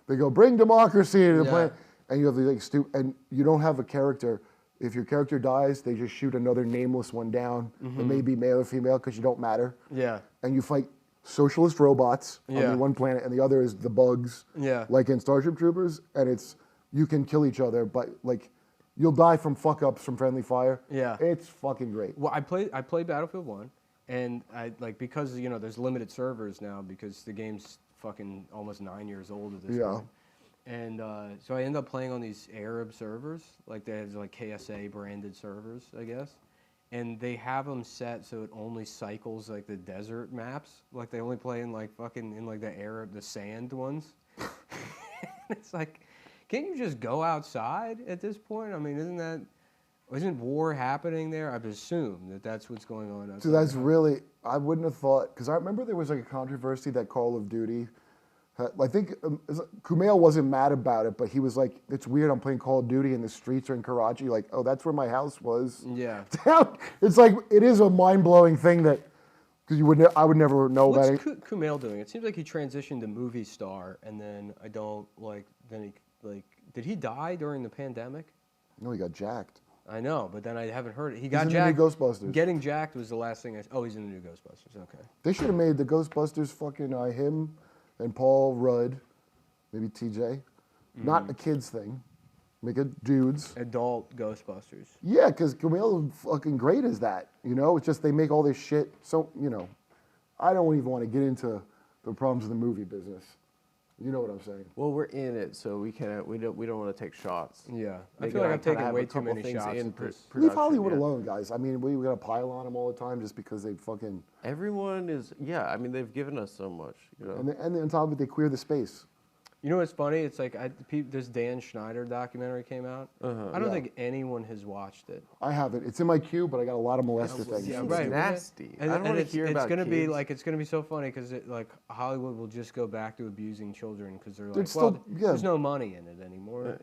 Speaker 4: They go bring democracy to the
Speaker 3: Yeah.
Speaker 4: planet, and you have these like and you don't have a character. If your character dies, they just shoot another nameless one down. It may be male or female because you don't matter.
Speaker 3: Yeah.
Speaker 4: And you fight socialist robots on
Speaker 3: Yeah.
Speaker 4: the one planet, and the other is the bugs.
Speaker 3: Yeah.
Speaker 4: Like in Starship Troopers, and you can kill each other, but like you'll die from fuck ups from friendly fire.
Speaker 3: Yeah.
Speaker 4: It's fucking great.
Speaker 3: Well, I play Battlefield 1, and I like because there's limited servers now because the game's fucking almost 9 years old at this
Speaker 4: Yeah.
Speaker 3: point. And so I end up playing on these Arab servers, like they have like KSA branded servers, I guess. And they have them set so it only cycles like the desert maps, like they only play in like fucking in like the sand ones. It's like, can't you just go outside at this point? I mean, isn't war happening there? I've assumed that that's what's going on outside.
Speaker 4: So that's really, I wouldn't have thought, because I remember there was like a controversy that Call of Duty, I think Kumail wasn't mad about it, but he was like, it's weird, I'm playing Call of Duty and the streets are in Karachi, like, oh, that's where my house was.
Speaker 3: Yeah.
Speaker 4: It's like, it is a mind-blowing thing that, because I would never know
Speaker 3: What's
Speaker 4: about it.
Speaker 3: Kumail doing? It seems like he transitioned to movie star, and then did he die during the pandemic?
Speaker 4: No, he got jacked.
Speaker 3: I know, but then I haven't heard it. He
Speaker 4: He's
Speaker 3: got
Speaker 4: in
Speaker 3: jacked.
Speaker 4: the new Ghostbusters.
Speaker 3: Getting jacked was the last thing he's in the new Ghostbusters. Okay.
Speaker 4: They should have made the Ghostbusters fucking him and Paul Rudd, maybe TJ. Not a kids thing. Make it dudes.
Speaker 3: Adult Ghostbusters.
Speaker 4: Yeah, because Kumail fucking great as that. It's just they make all this shit. So, I don't even want to get into the problems of the movie business. You know what I'm saying?
Speaker 1: Well, we're in it, so we don't want to take shots.
Speaker 3: Yeah. I
Speaker 1: They
Speaker 3: feel like
Speaker 1: gotta
Speaker 3: I'm
Speaker 1: kinda
Speaker 3: taking
Speaker 1: have
Speaker 3: way
Speaker 1: a
Speaker 3: too
Speaker 1: couple
Speaker 3: many
Speaker 1: things
Speaker 3: shots.
Speaker 1: in
Speaker 3: at this.
Speaker 1: production,
Speaker 4: Leave Hollywood
Speaker 1: yeah.
Speaker 4: alone, guys. I mean, we got to pile on them all the time just because they fucking.
Speaker 1: Everyone is, I mean, they've given us so much,
Speaker 4: And then on top of it, they queer the space.
Speaker 3: You know what's funny? It's like this Dan Schneider documentary came out. I don't
Speaker 4: Yeah.
Speaker 3: think anyone has watched it.
Speaker 4: I haven't. It's in my queue, but I got a lot of molester things.
Speaker 3: Yeah,
Speaker 1: It's
Speaker 3: right.
Speaker 1: nasty.
Speaker 3: And,
Speaker 1: I don't want to
Speaker 3: it's,
Speaker 1: hear
Speaker 3: it's
Speaker 1: about
Speaker 3: gonna be
Speaker 1: kids.
Speaker 3: like it's gonna be so funny because like Hollywood will just go back to abusing children because they're like,
Speaker 4: There's
Speaker 3: well,
Speaker 4: still- yeah.
Speaker 3: there's no money in it anymore.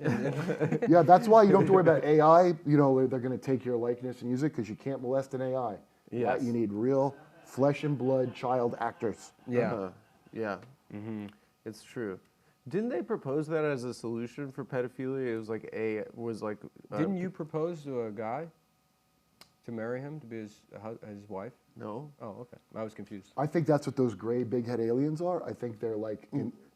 Speaker 4: Yeah, that's why you don't have to worry about AI. They're going to take your likeness and use it because you can't molest an AI.
Speaker 1: Yes.
Speaker 4: You need real flesh and blood child actors.
Speaker 3: Yeah.
Speaker 1: Yeah. It's true. Didn't they propose that as a solution for pedophilia? It was like
Speaker 3: Didn't you propose to a guy to marry him to be his wife?
Speaker 1: No.
Speaker 3: Oh, okay. I was confused.
Speaker 4: I think that's what those gray big head aliens are. I think they're like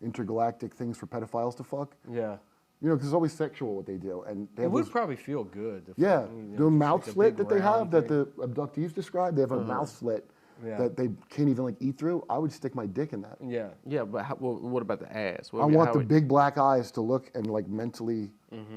Speaker 4: intergalactic things for pedophiles to fuck.
Speaker 3: Yeah.
Speaker 4: You know, because it's always sexual what they do, and they
Speaker 3: It
Speaker 4: have
Speaker 3: would
Speaker 4: those,
Speaker 3: probably feel good. To
Speaker 4: yeah,
Speaker 3: fuck, you know,
Speaker 4: the
Speaker 3: just
Speaker 4: mouth
Speaker 3: like a
Speaker 4: slit
Speaker 3: big
Speaker 4: that they have
Speaker 3: round
Speaker 4: that
Speaker 3: thing.
Speaker 4: the abductees describe. They have a mouth slit that they can't even like eat through. I would stick my dick in that.
Speaker 3: Yeah.
Speaker 1: Yeah, but what about the ass?
Speaker 4: I want the big black eyes to look and like mentally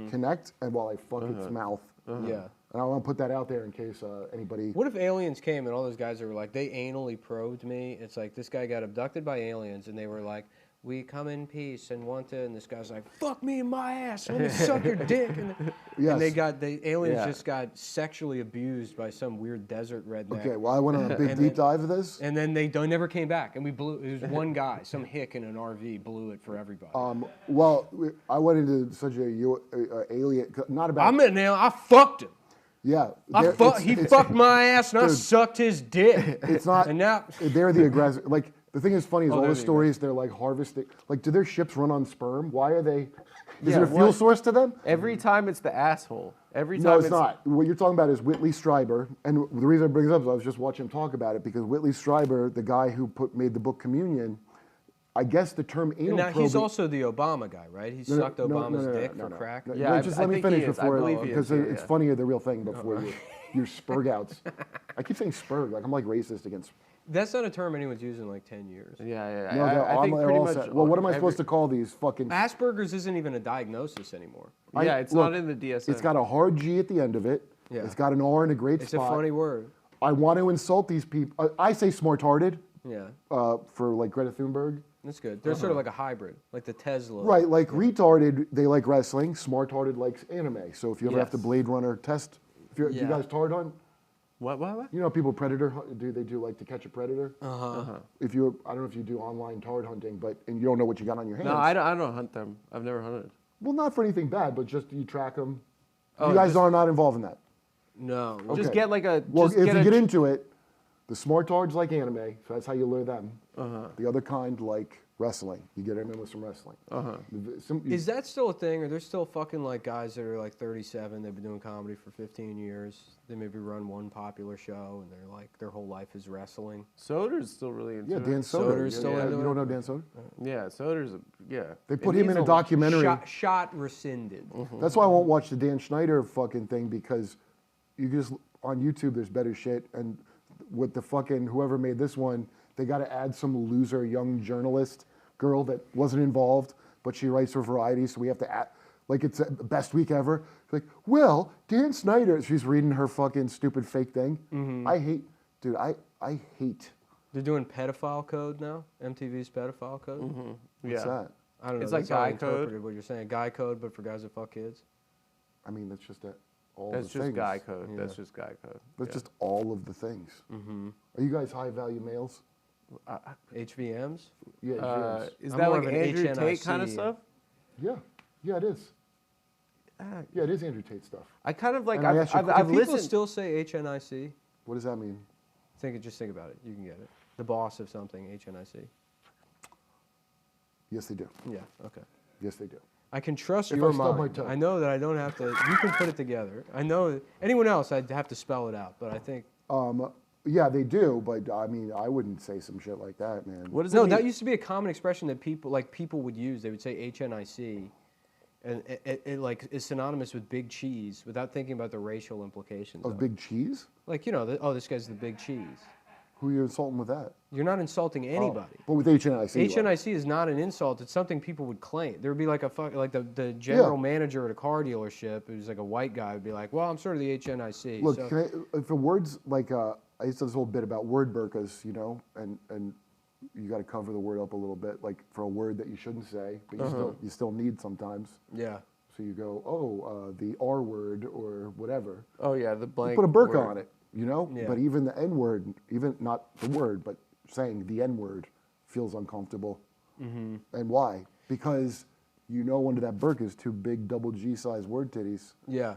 Speaker 4: connect, and while I fuck its mouth.
Speaker 3: Yeah.
Speaker 4: And I want to put that out there in case anybody.
Speaker 3: What if aliens came and all those guys were like, they anally probed me? It's like this guy got abducted by aliens and they were like, we come in peace and want to, and this guy's like, fuck me in my ass, let me suck your dick. And
Speaker 4: Yes.
Speaker 3: the aliens just got sexually abused by some weird desert redneck.
Speaker 4: Okay, well, I went on a big deep dive of this.
Speaker 3: And then they never came back, and we blew. It was one guy, some hick in an RV, blew it for everybody.
Speaker 4: I went into such a alien, not about.
Speaker 3: I'm an alien. I fucked him.
Speaker 4: Yeah.
Speaker 3: He fucked my ass, and I sucked his dick.
Speaker 4: It's not.
Speaker 3: And now
Speaker 4: They're the aggressor. Like, the thing is funny is all
Speaker 3: they're
Speaker 4: the
Speaker 3: the
Speaker 4: stories, they're like harvesting. Like, do their ships run on sperm? Why are they. Is
Speaker 1: Yeah,
Speaker 4: it a fuel
Speaker 1: what-
Speaker 4: source to them?
Speaker 1: Every time it's the asshole. Every time
Speaker 4: No, it's not. What you're talking about is Whitley Strieber, and the reason I bring it up is I was just watching him talk about it because Whitley Strieber, the guy who made the book Communion, I guess the term anal
Speaker 3: now
Speaker 4: probing.
Speaker 3: he's also the Obama guy, right? He sucked Obama's dick for crack.
Speaker 4: No,
Speaker 1: Yeah,
Speaker 4: wait, just
Speaker 1: I
Speaker 4: let me
Speaker 1: think he
Speaker 4: finish
Speaker 1: is. I
Speaker 4: before,
Speaker 1: believe he is,
Speaker 4: because
Speaker 1: yeah,
Speaker 4: it's
Speaker 1: yeah.
Speaker 4: funnier the real thing before your spurgouts. I keep saying spurg, like I'm like racist against.
Speaker 3: That's not a term anyone's used in like 10 years.
Speaker 1: Yeah.
Speaker 4: No,
Speaker 1: I think
Speaker 4: they're
Speaker 1: pretty
Speaker 4: all
Speaker 1: much.
Speaker 4: set. Well, what am I supposed to call these fucking?
Speaker 3: Asperger's isn't even a diagnosis anymore.
Speaker 1: Yeah, it's
Speaker 4: look,
Speaker 1: not in the DSM.
Speaker 4: It's got a hard G at the end of it.
Speaker 3: Yeah.
Speaker 4: It's got an R and a great
Speaker 3: It's
Speaker 4: spot.
Speaker 3: a funny word.
Speaker 4: I want to insult these people. I say smart-hearted
Speaker 3: Yeah,
Speaker 4: for like Greta Thunberg.
Speaker 3: that's good. They're sort of like a hybrid, like the Tesla.
Speaker 4: Right, like retarded, they like wrestling. Smart-hearted likes anime. So if you ever have to
Speaker 1: Yes.
Speaker 4: Blade Runner test, do you
Speaker 3: Yeah.
Speaker 4: guys tard hunt?
Speaker 1: What?
Speaker 4: You know, people predator hunt, they do like to catch a predator. If you, I don't know if you do online tard hunting, and you don't know what you got on your hands.
Speaker 1: No, I don't hunt them. I've never hunted.
Speaker 4: Well, not for anything bad, but just you track them.
Speaker 1: Oh,
Speaker 4: you guys
Speaker 1: just-
Speaker 4: are not involved in that.
Speaker 3: No.
Speaker 1: Just
Speaker 4: Okay.
Speaker 1: get like a.
Speaker 4: Well,
Speaker 1: just
Speaker 4: if
Speaker 1: get
Speaker 4: you
Speaker 1: a
Speaker 4: get
Speaker 1: tr-
Speaker 4: into it, the smart tards like anime, so that's how you lure them. The other kind like wrestling. You get them in with some wrestling.
Speaker 3: Is that still a thing? Or there's still fucking like guys that are like 37, they've been doing comedy for 15 years. They maybe run one popular show and they're like, their whole life is wrestling.
Speaker 1: Soder's still really into
Speaker 4: Yeah,
Speaker 1: it.
Speaker 4: Dan Soder.
Speaker 3: Soder's still into
Speaker 4: You
Speaker 3: it?
Speaker 4: don't know Dan Soder?
Speaker 1: Yeah, Soder's yeah.
Speaker 4: They put
Speaker 1: And
Speaker 4: him in
Speaker 1: he's
Speaker 4: a documentary.
Speaker 3: Shot rescinded.
Speaker 4: That's why I won't watch the Dan Schneider fucking thing because you just on YouTube there's better shit, and with the fucking whoever made this one, they got to add some loser young journalist girl that wasn't involved, but she writes for Variety, so we have to add like it's the best week ever. Like, well, Dan Snyder, she's reading her fucking stupid fake thing. I hate, dude. I hate.
Speaker 3: They're doing pedophile code now. MTV's pedophile code.
Speaker 4: What's
Speaker 1: Yeah.
Speaker 4: that?
Speaker 3: I don't know.
Speaker 1: It's like
Speaker 3: that's how I
Speaker 1: guy code.
Speaker 3: interpreted what you're saying. Guy code, but for guys that fuck kids.
Speaker 4: I mean, that's just all
Speaker 1: That's
Speaker 4: the
Speaker 1: just
Speaker 4: things.
Speaker 1: guy code. That's just guy code.
Speaker 4: That's
Speaker 1: Yeah.
Speaker 4: just all of the things. Are you guys high value males?
Speaker 3: HVMs.
Speaker 4: Yeah. yes.
Speaker 1: Is
Speaker 3: I'm
Speaker 1: that
Speaker 3: more
Speaker 1: like
Speaker 3: of an
Speaker 1: Andrew Tate
Speaker 3: HNIC.
Speaker 1: kind of stuff?
Speaker 4: Yeah. Yeah, it is. Yeah, it is Andrew Tate stuff.
Speaker 1: I kind of like.
Speaker 4: And I asked you-
Speaker 1: I've
Speaker 3: Do people
Speaker 1: listened.
Speaker 3: still say HNIC?
Speaker 4: What does that mean?
Speaker 3: Just think about it. You can get it. The boss of something, HNIC.
Speaker 4: Yes, they do.
Speaker 3: Yeah. Okay.
Speaker 4: Yes, they do.
Speaker 3: I can trust
Speaker 4: If
Speaker 3: your
Speaker 4: I stub my
Speaker 3: mind.
Speaker 4: toe.
Speaker 3: I know that I don't have to. You can put it together. I know anyone else, I'd have to spell it out. But I think
Speaker 4: Yeah, they do, but I mean, I wouldn't say some shit like that, man.
Speaker 1: What does
Speaker 3: no.
Speaker 1: it mean?
Speaker 3: That used to be a common expression that people would use. They would say HNIC, and it like is synonymous with big cheese without thinking about the racial implications
Speaker 4: Of
Speaker 3: of
Speaker 4: big cheese?
Speaker 3: Like this guy's the big cheese.
Speaker 4: Who are you insulting with that?
Speaker 3: You're not insulting anybody.
Speaker 4: But with HNIC. you are.
Speaker 3: HNIC is not an insult. It's something people would claim. There would be like the general manager at a car dealership who's like a white guy would be like, well, I'm sort of the HNIC.
Speaker 4: Look,
Speaker 3: so,
Speaker 4: if a word's like, I used to have this whole bit about word burkas, you know, and you got to cover the word up a little bit, like for a word that you shouldn't say, but you still need sometimes.
Speaker 3: yeah.
Speaker 4: So you go, the R word or whatever.
Speaker 1: Oh yeah, the blank.
Speaker 4: Put a burqa
Speaker 1: word.
Speaker 4: on it, you know?
Speaker 3: Yeah.
Speaker 4: But even the N word, even not the word, but saying the N word feels uncomfortable. And why? Because you know under that burqa is two big double G size word titties.
Speaker 3: Yeah.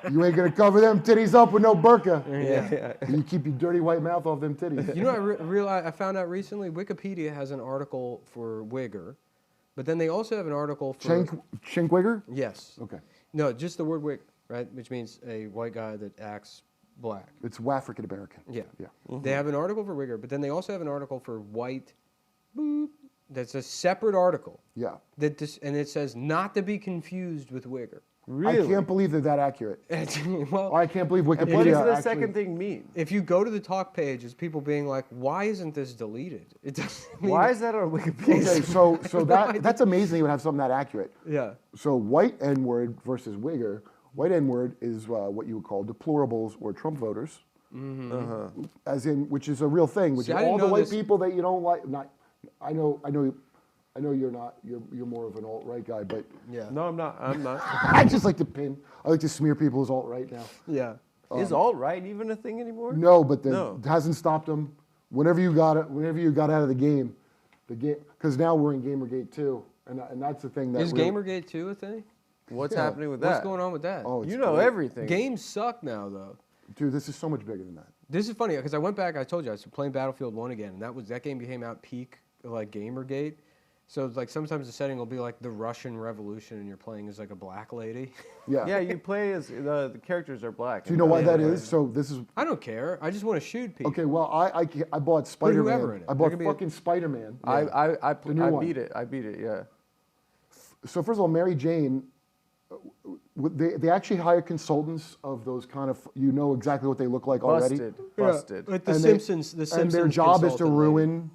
Speaker 4: You ain't gonna cover them titties up with no burqa.
Speaker 3: Yeah.
Speaker 4: You keep your dirty white mouth off them titties.
Speaker 3: You know, I found out recently, Wikipedia has an article for wigger, but then they also have an article for...
Speaker 4: Chinkwigger?
Speaker 3: Yes.
Speaker 4: Okay.
Speaker 3: No, just the word wigger, right? Which means a white guy that acts black.
Speaker 4: It's African American.
Speaker 3: Yeah.
Speaker 4: Yeah.
Speaker 3: They have an article for wigger, but then they also have an article for white boop. That's a separate article.
Speaker 4: Yeah.
Speaker 3: And it says not to be confused with wigger.
Speaker 1: Really?
Speaker 4: I can't believe they're that accurate.
Speaker 3: Well,
Speaker 4: I can't believe Wikipedia.
Speaker 1: And what does the
Speaker 4: actually,
Speaker 1: second thing mean?
Speaker 3: if you go to the talk page, it's people being like, "Why isn't this deleted?" It doesn't mean
Speaker 1: Why is that on Wikipedia?
Speaker 4: Okay, so that's amazing. You would have something that accurate.
Speaker 3: Yeah.
Speaker 4: So white N-word versus wigger. White N-word is what you would call deplorables or Trump voters, as in which is a real thing. Which
Speaker 3: See,
Speaker 4: is
Speaker 3: I didn't
Speaker 4: all the
Speaker 3: know
Speaker 4: white
Speaker 3: this.
Speaker 4: people that you don't like. Not, I know you're not. You're more of an alt-right guy, but
Speaker 3: Yeah.
Speaker 1: No, I'm not. I'm not.
Speaker 4: I just like to pin. I like to smear people as alt-right now.
Speaker 3: Yeah.
Speaker 1: Is alt-right even a thing anymore?
Speaker 4: No, but
Speaker 1: No.
Speaker 4: it hasn't stopped them. Whenever you got out of the game, because now we're in Gamergate too, and that's the thing that
Speaker 3: Is
Speaker 4: really-
Speaker 3: Gamergate 2 a thing?
Speaker 1: What's
Speaker 4: Yeah.
Speaker 1: happening with that?
Speaker 3: What's going on with that?
Speaker 4: Oh, it's
Speaker 1: You know
Speaker 4: great.
Speaker 1: everything.
Speaker 3: Games suck now, though.
Speaker 4: Dude, this is so much bigger than that.
Speaker 3: This is funny because I went back. I told you I was playing Battlefield 1 again, and that game became out peak like Gamergate. So it's like sometimes the setting will be like the Russian Revolution, and you're playing as like a black lady.
Speaker 4: Yeah.
Speaker 1: Yeah, you play as the characters are black.
Speaker 4: Do you know why that is? So this is
Speaker 3: I don't care. I just want to shoot people.
Speaker 4: okay. Well, I bought Spider-Man.
Speaker 3: whoever in it.
Speaker 4: I
Speaker 3: There
Speaker 4: bought
Speaker 3: could be a-
Speaker 4: fucking Spider-Man.
Speaker 1: I
Speaker 4: The new one.
Speaker 1: beat it. I beat it. Yeah.
Speaker 4: So first of all, Mary Jane, they actually hire consultants of those kind of, you know exactly what they look like already.
Speaker 1: Busted.
Speaker 3: Like the
Speaker 4: And
Speaker 3: Simpsons. The Simpsons.
Speaker 4: And their job is to
Speaker 3: consultant lady.
Speaker 4: ruin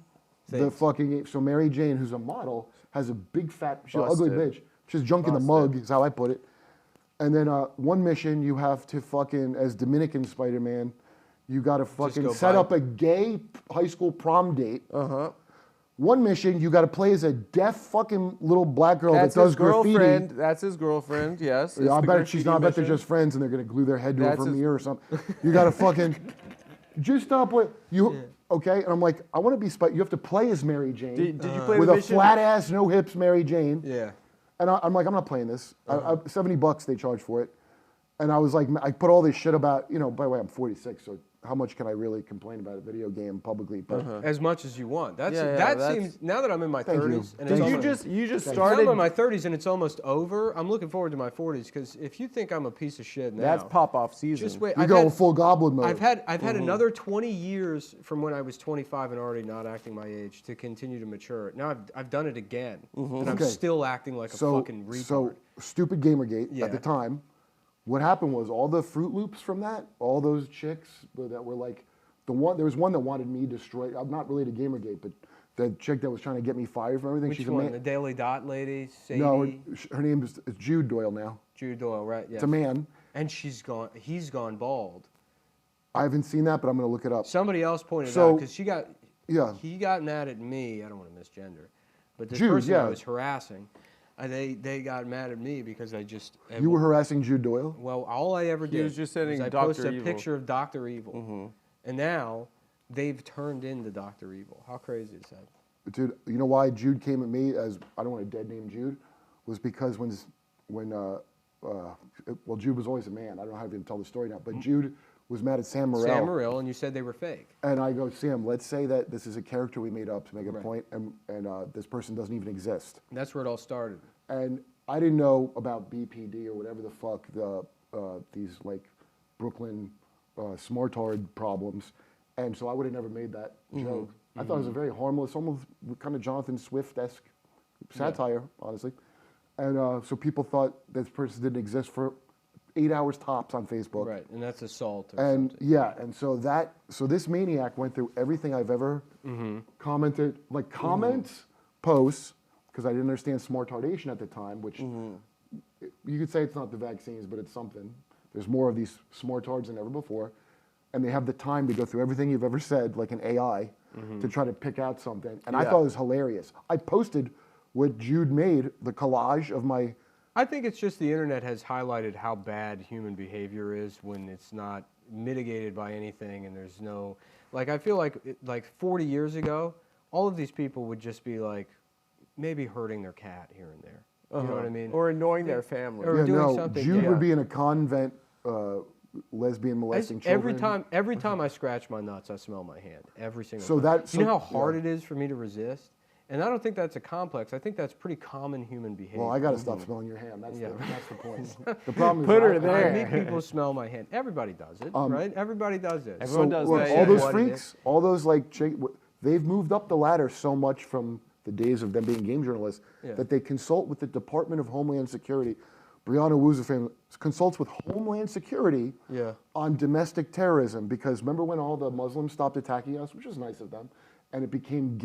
Speaker 4: the
Speaker 3: Things.
Speaker 4: fucking. So Mary Jane, who's a model, has a big fat, she's an ugly
Speaker 1: Busted.
Speaker 4: bitch. She's junk in the mug, is how I put it. And then one mission, you have to fucking, as Dominican Spider-Man, you got to fucking
Speaker 3: go
Speaker 4: set
Speaker 3: buy-
Speaker 4: up a gay high school prom date.
Speaker 1: Uh-huh.
Speaker 4: One mission, you got to play as a deaf fucking little black girl
Speaker 1: That's
Speaker 4: that does
Speaker 1: his girlfriend.
Speaker 4: graffiti.
Speaker 1: That's his girlfriend. Yes.
Speaker 4: Yeah, I
Speaker 1: It's the
Speaker 4: bet she's not. I bet they're
Speaker 1: graffiti
Speaker 4: just friends, and they're gonna glue their head to
Speaker 1: That's
Speaker 4: her
Speaker 1: his-
Speaker 4: mirror or something. You gotta fucking just stop with you. Okay, and I'm like, I want to be. You have to play as Mary Jane
Speaker 1: Did you play
Speaker 4: with
Speaker 1: the
Speaker 4: a
Speaker 1: mission?
Speaker 4: flat ass, no hips Mary Jane.
Speaker 3: Yeah.
Speaker 4: And I'm like, I'm not playing this. $70 they charge for it. And I was like, I put all this shit about, by the way, I'm 46, so how much can I really complain about a video game publicly? But
Speaker 3: As much as you want. That's
Speaker 1: Yeah,
Speaker 3: that
Speaker 1: that's-
Speaker 3: seems. Now that I'm in my
Speaker 4: Thank you.
Speaker 3: 30s, and
Speaker 4: Thank
Speaker 3: it's
Speaker 4: you.
Speaker 3: almost,
Speaker 1: You just
Speaker 3: now
Speaker 1: started.
Speaker 3: I'm in my 30s and it's almost over. I'm looking forward to my 40s because if you think I'm a piece of shit now,
Speaker 1: That's pop-off season.
Speaker 3: just wait.
Speaker 4: you're going full goblin mode.
Speaker 3: I've had another 20 years from when I was 25 and already not acting my age to continue to mature. Now I've done it again, and I'm
Speaker 4: Okay.
Speaker 3: still acting like a fucking retard.
Speaker 4: So stupid Gamergate
Speaker 3: Yeah.
Speaker 4: at the time. What happened was all the Fruit Loops from that, all those chicks that were like, there was one that wanted me destroyed. I'm not related to Gamergate, but the chick that was trying to get me fired from everything.
Speaker 3: Which
Speaker 4: she's
Speaker 3: one?
Speaker 4: a
Speaker 3: The
Speaker 4: man.
Speaker 3: Daily Dot lady, Sadie,
Speaker 4: No, her name is Jude Doyle now.
Speaker 3: Jude Doyle, right? Yeah.
Speaker 4: It's a man.
Speaker 3: And she's gone. He's gone bald.
Speaker 4: I haven't seen that, but I'm going to look it up.
Speaker 3: Somebody else pointed
Speaker 4: So-
Speaker 3: out because
Speaker 4: Yeah.
Speaker 3: he got mad at me. I don't want to misgender, but this
Speaker 4: Jude,
Speaker 3: person
Speaker 4: yeah.
Speaker 3: I was harassing, they got mad at me because I just
Speaker 4: You were harassing Jude Doyle?
Speaker 3: well, all I ever did
Speaker 1: was just sending
Speaker 3: I
Speaker 1: Dr.
Speaker 3: posted a
Speaker 1: Evil.
Speaker 3: picture of Dr. Evil, and now they've turned into Dr. Evil. How crazy is that?
Speaker 4: Dude, you know why Jude came at me as, I don't want a dead name Jude, was because when Jude was always a man. I don't know how to even tell the story now, but Jude was mad at Sam Morril.
Speaker 3: Sam Morril, and you said they were fake.
Speaker 4: And I go, Sam, let's say that this is a character we made up to make a point, and this person doesn't even exist.
Speaker 3: And that's where it all started.
Speaker 4: And I didn't know about BPD or whatever the fuck these like Brooklyn smartard problems, and so I would have never made that joke. I thought it was a very harmless, almost kind of Jonathan Swift-esque satire, honestly. And so people thought this person didn't exist for 8 hours tops on Facebook.
Speaker 3: Right, and that's assault or
Speaker 4: And
Speaker 3: something.
Speaker 4: yeah, and so this maniac went through everything I've ever commented, like comments, posts, because I didn't understand smartardation at the time, which you could say it's not the vaccines, but it's something. There's more of these smartards than ever before, and they have the time to go through everything you've ever said, like an AI, to try to pick out something. And I
Speaker 1: Yeah.
Speaker 4: thought it was hilarious. I posted what Jude made, the collage of my.
Speaker 3: I think it's just the internet has highlighted how bad human behavior is when it's not mitigated by anything, and there's no, like I feel like 40 years ago, all of these people would just be like maybe hurting their cat here and there. You know what I mean?
Speaker 1: Or annoying their family.
Speaker 3: Or doing something.
Speaker 4: Jude
Speaker 3: Yeah.
Speaker 4: would be in a convent lesbian molesting children.
Speaker 3: Every time I scratch my nuts, I smell my hand. Every single
Speaker 4: So
Speaker 3: time.
Speaker 4: that-
Speaker 3: you know how
Speaker 4: so-
Speaker 3: hard it is for me to resist? And I don't think that's a complex. I think that's pretty common human behavior.
Speaker 4: Well, I got to stop smelling your hand. That's,
Speaker 3: Yeah.
Speaker 4: that's the point. The problem is
Speaker 1: Put her
Speaker 3: I
Speaker 1: there.
Speaker 3: make people smell my hand. Everybody does it, right? Everybody does it.
Speaker 1: Everyone does
Speaker 4: look,
Speaker 1: that,
Speaker 4: all
Speaker 1: yeah.
Speaker 4: those
Speaker 1: What it
Speaker 4: freaks, all those they've moved up the ladder so much from the days of them being game journalists that they consult with the Department of Homeland Security. Brianna Wu's family consults with Homeland Security on domestic terrorism because remember when all the Muslims stopped attacking us, which is nice of them, and it became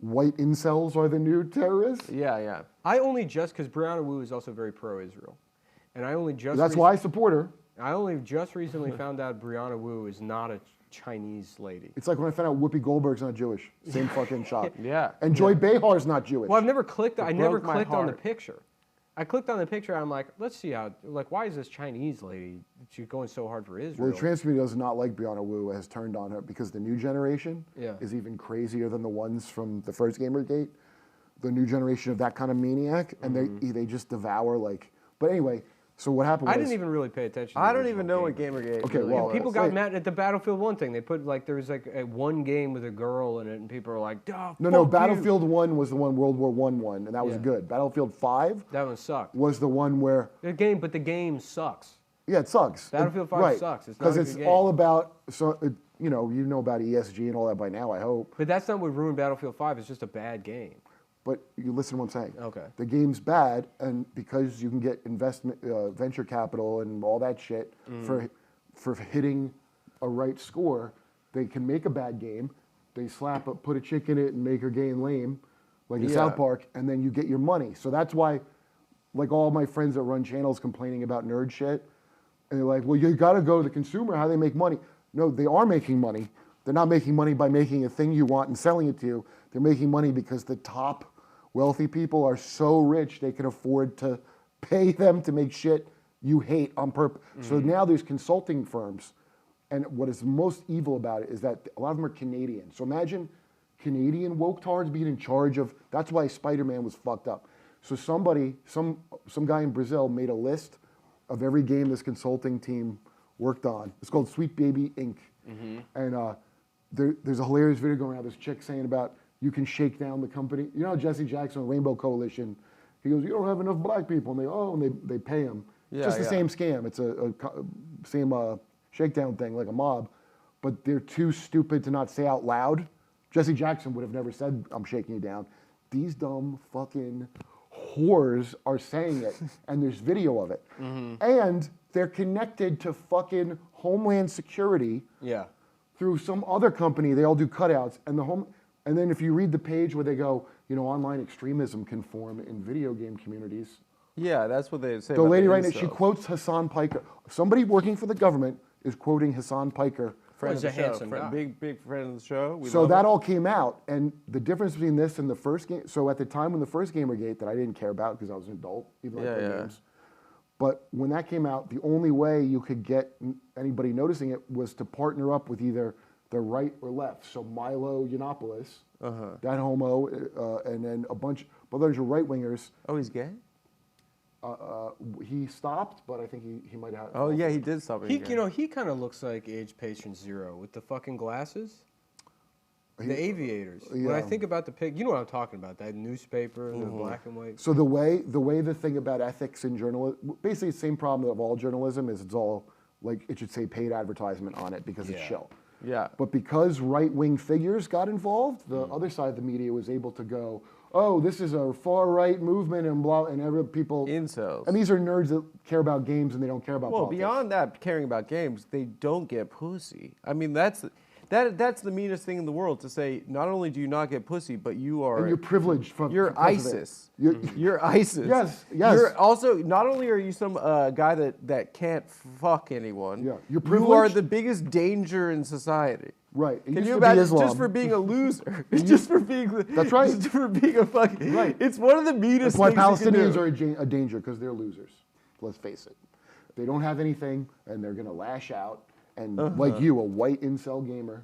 Speaker 4: white incels are the new terrorists?
Speaker 1: Yeah.
Speaker 3: I only just, because Brianna Wu is also very pro-Israel. And I only just...
Speaker 4: That's why I support her.
Speaker 3: I only just recently found out Brianna Wu is not a Chinese lady.
Speaker 4: It's like when I found out Whoopi Goldberg's not Jewish. Same fucking shot.
Speaker 1: Yeah.
Speaker 4: And Joy Behar's not Jewish.
Speaker 3: Well, I never clicked on the
Speaker 1: heart.
Speaker 3: picture. I clicked on the picture, and I'm like, let's see how, like, why is this Chinese lady, she's going so hard for Israel?
Speaker 4: Well, the trans community does not like Brianna Wu, has turned on her because the new generation
Speaker 3: Yeah.
Speaker 4: is even crazier than the ones from the first Gamergate. The new generation of that kind of maniac, and they just devour like. But anyway, so what happened was
Speaker 3: I didn't even really pay attention. To
Speaker 1: I
Speaker 3: the
Speaker 1: don't even know what
Speaker 3: original
Speaker 1: Gamergate
Speaker 4: Okay,
Speaker 1: really
Speaker 4: well,
Speaker 1: was.
Speaker 3: People got mad at the Battlefield 1 thing. They put like there was like one game with a girl in it, and people are like, "Duh,
Speaker 4: No,
Speaker 3: fuck
Speaker 4: Battlefield 1 was the one World War I won, and that was
Speaker 3: Yeah.
Speaker 4: good. Battlefield 5
Speaker 3: That one sucked.
Speaker 4: was the one where,
Speaker 3: The game sucks.
Speaker 4: yeah, it sucks.
Speaker 3: Battlefield 5
Speaker 4: right.
Speaker 3: sucks. It's not
Speaker 4: Because
Speaker 3: a
Speaker 4: it's
Speaker 3: good game.
Speaker 4: all about, you know about ESG and all that by now, I hope.
Speaker 3: But that's not what ruined Battlefield 5. It's just a bad game.
Speaker 4: But you listen to what I'm saying.
Speaker 3: Okay.
Speaker 4: The game's bad, and because you can get investment, venture capital, and all that shit for hitting a right score, they can make a bad game. They put a chick in it and make her gay and lame, like in South Park, and then you get your money. So that's why, like all my friends that run channels complaining about nerd shit, and they're like, well, you got to go to the consumer. How they make money? No, they are making money. They're not making money by making a thing you want and selling it to you. They're making money because the top wealthy people are so rich they can afford to pay them to make shit you hate on purpose. So now there's consulting firms. And what is most evil about it is that a lot of them are Canadian. So imagine Canadian woke tards being in charge of, that's why Spider-Man was fucked up. So some guy in Brazil made a list of every game this consulting team worked on. It's called Sweet Baby Inc. And there's a hilarious video going around, this chick saying about, you can shake down the company. You know Jesse Jackson, Rainbow Coalition, he goes, you don't have enough black people. And they pay him.
Speaker 1: Yeah,
Speaker 4: Just the
Speaker 1: yeah.
Speaker 4: same scam. It's same shakedown thing, like a mob. But they're too stupid to not say out loud. Jesse Jackson would have never said, I'm shaking you down. These dumb fucking whores are saying it, and there's video of it. And they're connected to fucking Homeland Security
Speaker 3: Yeah.
Speaker 4: through some other company. They all do cutouts, and then if you read the page where they go, online extremism can form in video game communities.
Speaker 1: Yeah, that's what they say.
Speaker 4: The
Speaker 1: about
Speaker 4: lady
Speaker 1: the
Speaker 4: right now, she
Speaker 1: incels.
Speaker 4: quotes Hassan Piker. Somebody working for the government is quoting Hassan Piker.
Speaker 1: Friend
Speaker 3: He's
Speaker 1: of
Speaker 3: a
Speaker 1: the show,
Speaker 3: handsome guy.
Speaker 1: big friend of the show. We
Speaker 4: So
Speaker 1: love
Speaker 4: that
Speaker 1: him.
Speaker 4: all came out, and the difference between this and the first game. So at the time when the first Gamergate that I didn't care about because I was an adult, even though I played games. But when that came out, the only way you could get anybody noticing it was to partner up with either the right or left. So Milo Yiannopoulos, that homo, and then a bunch of others are right wingers.
Speaker 1: Oh, he's gay?
Speaker 4: He stopped, but I think he might have.
Speaker 1: Oh, yeah, he did stop being gay.
Speaker 3: He kind of looks like Age Patient Zero with the fucking glasses. The aviators. When I
Speaker 4: yeah.
Speaker 3: think about the pig, you know what I'm talking about, that newspaper, the black and white.
Speaker 4: So the way the thing about ethics in journalism, basically the same problem of all journalism is it's all like it should say paid advertisement on it because it's shill.
Speaker 1: Yeah.
Speaker 4: But because right-wing figures got involved, the other side of the media was able to go, oh, this is a far-right movement and blah, and every people.
Speaker 1: Incels.
Speaker 4: And these are nerds that care about games and they don't care about
Speaker 1: Well,
Speaker 4: politics.
Speaker 1: beyond that, caring about games, they don't get pussy. I mean, that's the meanest thing in the world to say. Not only do you not get pussy, but you are.
Speaker 4: And you're privileged from.
Speaker 1: You're
Speaker 4: because of it.
Speaker 1: ISIS.
Speaker 4: You're-
Speaker 1: You're ISIS.
Speaker 4: Yes.
Speaker 1: You're also not only are you some guy that can't fuck anyone.
Speaker 4: Yeah, you're
Speaker 1: You are
Speaker 4: privileged.
Speaker 1: the biggest danger in society.
Speaker 4: Right. It
Speaker 1: Can
Speaker 4: used
Speaker 1: you
Speaker 4: to be
Speaker 1: imagine
Speaker 4: Islam.
Speaker 1: just for being a loser? Just for being.
Speaker 4: That's right.
Speaker 1: Just for being a fucking.
Speaker 4: Right.
Speaker 1: It's one of the meanest
Speaker 4: That's why
Speaker 1: things you can
Speaker 4: Palestinians
Speaker 1: do.
Speaker 4: are a danger because they're losers. Let's face it. They don't have anything and they're going to lash out. And like you, a white incel gamer,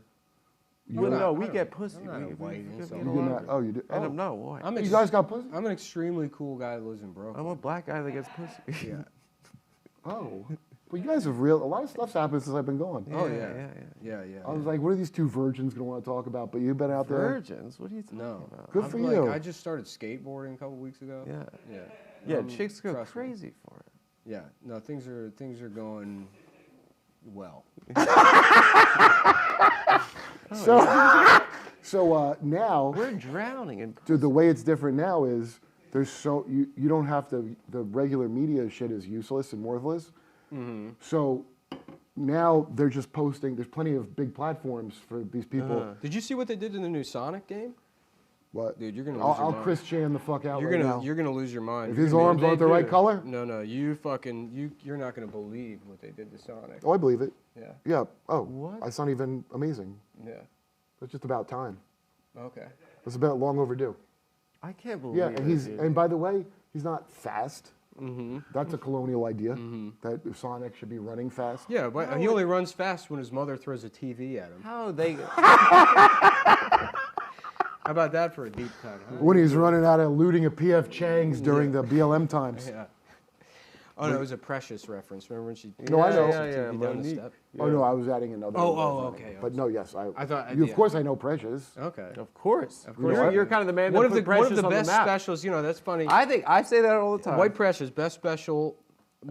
Speaker 1: Well,
Speaker 3: not-
Speaker 1: no,
Speaker 3: I
Speaker 1: we
Speaker 3: don't-
Speaker 1: get pussy.
Speaker 3: I'm not a white
Speaker 1: we
Speaker 3: insult.
Speaker 1: get
Speaker 2: You
Speaker 1: a
Speaker 2: get
Speaker 1: lot
Speaker 2: mad?
Speaker 1: of-
Speaker 2: Oh, you do.
Speaker 1: And
Speaker 2: Oh.
Speaker 1: I'm not white.
Speaker 3: I'm
Speaker 4: You guys got pussy?
Speaker 3: I'm an extremely cool guy that lives in Brooklyn.
Speaker 1: I'm a black guy that gets pussy.
Speaker 3: Yeah.
Speaker 4: Oh. Well, you guys have real. A lot of stuff's happened since I've been gone.
Speaker 3: Oh
Speaker 1: Yeah,
Speaker 3: yeah.
Speaker 4: I was like, what are these two virgins gonna want to talk about? But you've been out there.
Speaker 1: Virgins? What are you talking
Speaker 3: No.
Speaker 1: about?
Speaker 4: Good
Speaker 3: I'm
Speaker 4: for
Speaker 3: like,
Speaker 4: you.
Speaker 3: I just started skateboarding a couple weeks ago.
Speaker 1: Yeah.
Speaker 3: Yeah.
Speaker 1: Yeah, chicks go
Speaker 3: trust me.
Speaker 1: crazy for it.
Speaker 3: Yeah. No, things are going well.
Speaker 4: So now,
Speaker 1: We're drowning in pussy.
Speaker 4: dude, the way it's different now is there's so you don't have to. The regular media shit is useless and worthless. So now they're just posting. There's plenty of big platforms for these people.
Speaker 3: Did you see what they did in the new Sonic game?
Speaker 4: What?
Speaker 3: Dude, you're gonna lose
Speaker 4: I'll,
Speaker 3: your
Speaker 4: I'll
Speaker 3: mind.
Speaker 4: Chris Chan the fuck out
Speaker 3: You're
Speaker 4: right
Speaker 3: gonna
Speaker 4: now.
Speaker 3: you're gonna lose your mind.
Speaker 4: If
Speaker 3: You're
Speaker 4: his
Speaker 3: gonna be-
Speaker 4: arms aren't the right color,
Speaker 3: No, you're not gonna believe what they did to Sonic.
Speaker 4: oh, I believe it.
Speaker 3: Yeah.
Speaker 4: Yeah. Oh,
Speaker 1: What?
Speaker 4: That's not even amazing.
Speaker 3: Yeah.
Speaker 4: That's just about time.
Speaker 3: Okay.
Speaker 4: It's about long overdue.
Speaker 1: I can't believe
Speaker 4: Yeah,
Speaker 1: it.
Speaker 4: and
Speaker 1: dude.
Speaker 4: and by the way, he's not fast.
Speaker 3: Mm-hmm.
Speaker 4: That's a colonial idea that Sonic should be running fast.
Speaker 3: Yeah, but he only runs fast when his mother throws a TV at him.
Speaker 1: How they?
Speaker 3: How about that for a deep cut? Huh?
Speaker 4: When he's running out of looting a PF Chang's during the BLM times.
Speaker 3: Yeah. Oh no, it was a Precious reference. Remember when she?
Speaker 4: No, I know.
Speaker 3: throws
Speaker 1: Yeah,
Speaker 3: the
Speaker 1: yeah,
Speaker 3: TV down the
Speaker 1: Monique.
Speaker 3: step?
Speaker 4: Oh no, I was adding another.
Speaker 3: Oh, okay.
Speaker 4: But no, yes,
Speaker 3: I thought-
Speaker 4: Of
Speaker 3: yeah.
Speaker 4: course, I know Precious.
Speaker 3: Okay.
Speaker 1: Of course.
Speaker 3: Of course.
Speaker 1: You're kind of the man that
Speaker 3: One of
Speaker 1: put
Speaker 3: the
Speaker 1: Precious on
Speaker 3: best
Speaker 1: the map.
Speaker 3: specials. You know, that's funny.
Speaker 1: I say that all the time.
Speaker 3: White Precious, best special.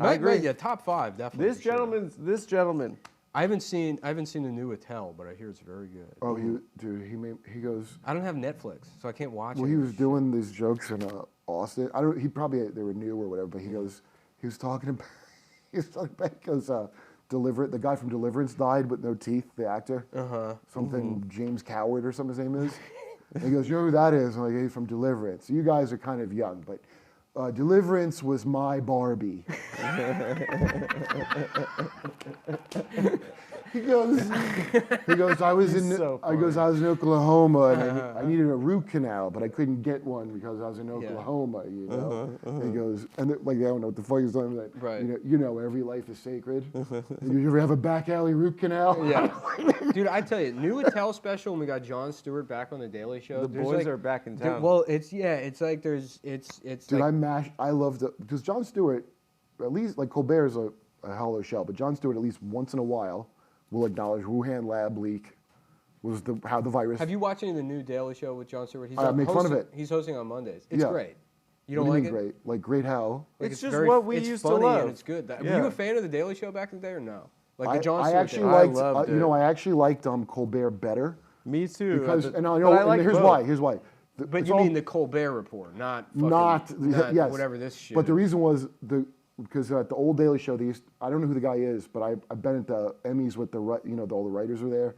Speaker 1: I agree.
Speaker 3: Yeah, top 5 definitely.
Speaker 1: This
Speaker 3: for sure.
Speaker 1: gentleman.
Speaker 3: I haven't seen the new Attell, but I hear it's very good.
Speaker 4: Oh, he goes.
Speaker 3: I don't have Netflix, so I can't watch
Speaker 4: Well,
Speaker 3: it.
Speaker 4: he was doing these jokes in Austin. I don't. He probably they were new or whatever. But he goes. He was talking about. He goes. The guy from Deliverance died with no teeth. The actor. Something James Coward or something his name is. And he goes, you know who that is? I'm like, he's from Deliverance. You guys are kind of young, but Deliverance was my Barbie. He goes, I was in Oklahoma and I needed a root canal, but I couldn't get one because I was in Oklahoma, you know. He goes, and like, I don't know what the fuck he's talking about.
Speaker 3: Right.
Speaker 4: You know, every life is sacred. You ever have a back alley root canal?
Speaker 3: Yeah. Dude, I tell you, new Attell special when we got Jon Stewart back on the Daily Show.
Speaker 1: The
Speaker 3: there's
Speaker 1: boys
Speaker 3: like-
Speaker 1: are back in
Speaker 3: there-
Speaker 1: town.
Speaker 3: well, it's like there's it's
Speaker 4: Dude,
Speaker 3: like,
Speaker 4: I love because Jon Stewart, at least like Colbert's a hollow shell, but Jon Stewart at least once in a while will acknowledge Wuhan lab leak was how the virus.
Speaker 3: Have you watched any of the new Daily Show with Jon Stewart? He's
Speaker 4: I make fun of it.
Speaker 3: He's hosting on Mondays. It's
Speaker 4: Yeah.
Speaker 3: great. You
Speaker 4: What
Speaker 3: don't
Speaker 4: do
Speaker 3: like
Speaker 4: mean
Speaker 3: it?
Speaker 4: great? Like great how?
Speaker 3: Like,
Speaker 1: It's just what we
Speaker 3: it's
Speaker 1: used to
Speaker 3: funny
Speaker 1: love.
Speaker 3: and it's good. Were
Speaker 1: Yeah.
Speaker 3: you a fan of the Daily Show back in the day or no? Like the Jon
Speaker 4: I
Speaker 3: Stewart
Speaker 4: actually
Speaker 3: Daily
Speaker 1: I
Speaker 4: liked,
Speaker 1: loved
Speaker 4: you know,
Speaker 1: it.
Speaker 4: I actually liked Colbert better
Speaker 1: Me too.
Speaker 4: because,
Speaker 1: But
Speaker 4: and
Speaker 1: I
Speaker 4: and here's
Speaker 1: both.
Speaker 4: why. Here's why.
Speaker 3: But
Speaker 4: It's
Speaker 3: you
Speaker 4: all-
Speaker 3: mean the Colbert Report, not fucking,
Speaker 4: not yes,
Speaker 3: whatever this shit.
Speaker 4: But the
Speaker 3: is.
Speaker 4: reason was because at the old Daily Show, I don't know who the guy is, but I've been at the Emmys with all the writers were there.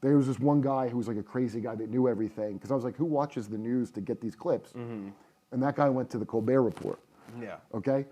Speaker 4: There was this one guy who was like a crazy guy that knew everything. Because I was like, who watches the news to get these clips?
Speaker 3: Mm-hmm.
Speaker 4: And that guy went to the Colbert Report.
Speaker 3: Yeah.
Speaker 4: Okay,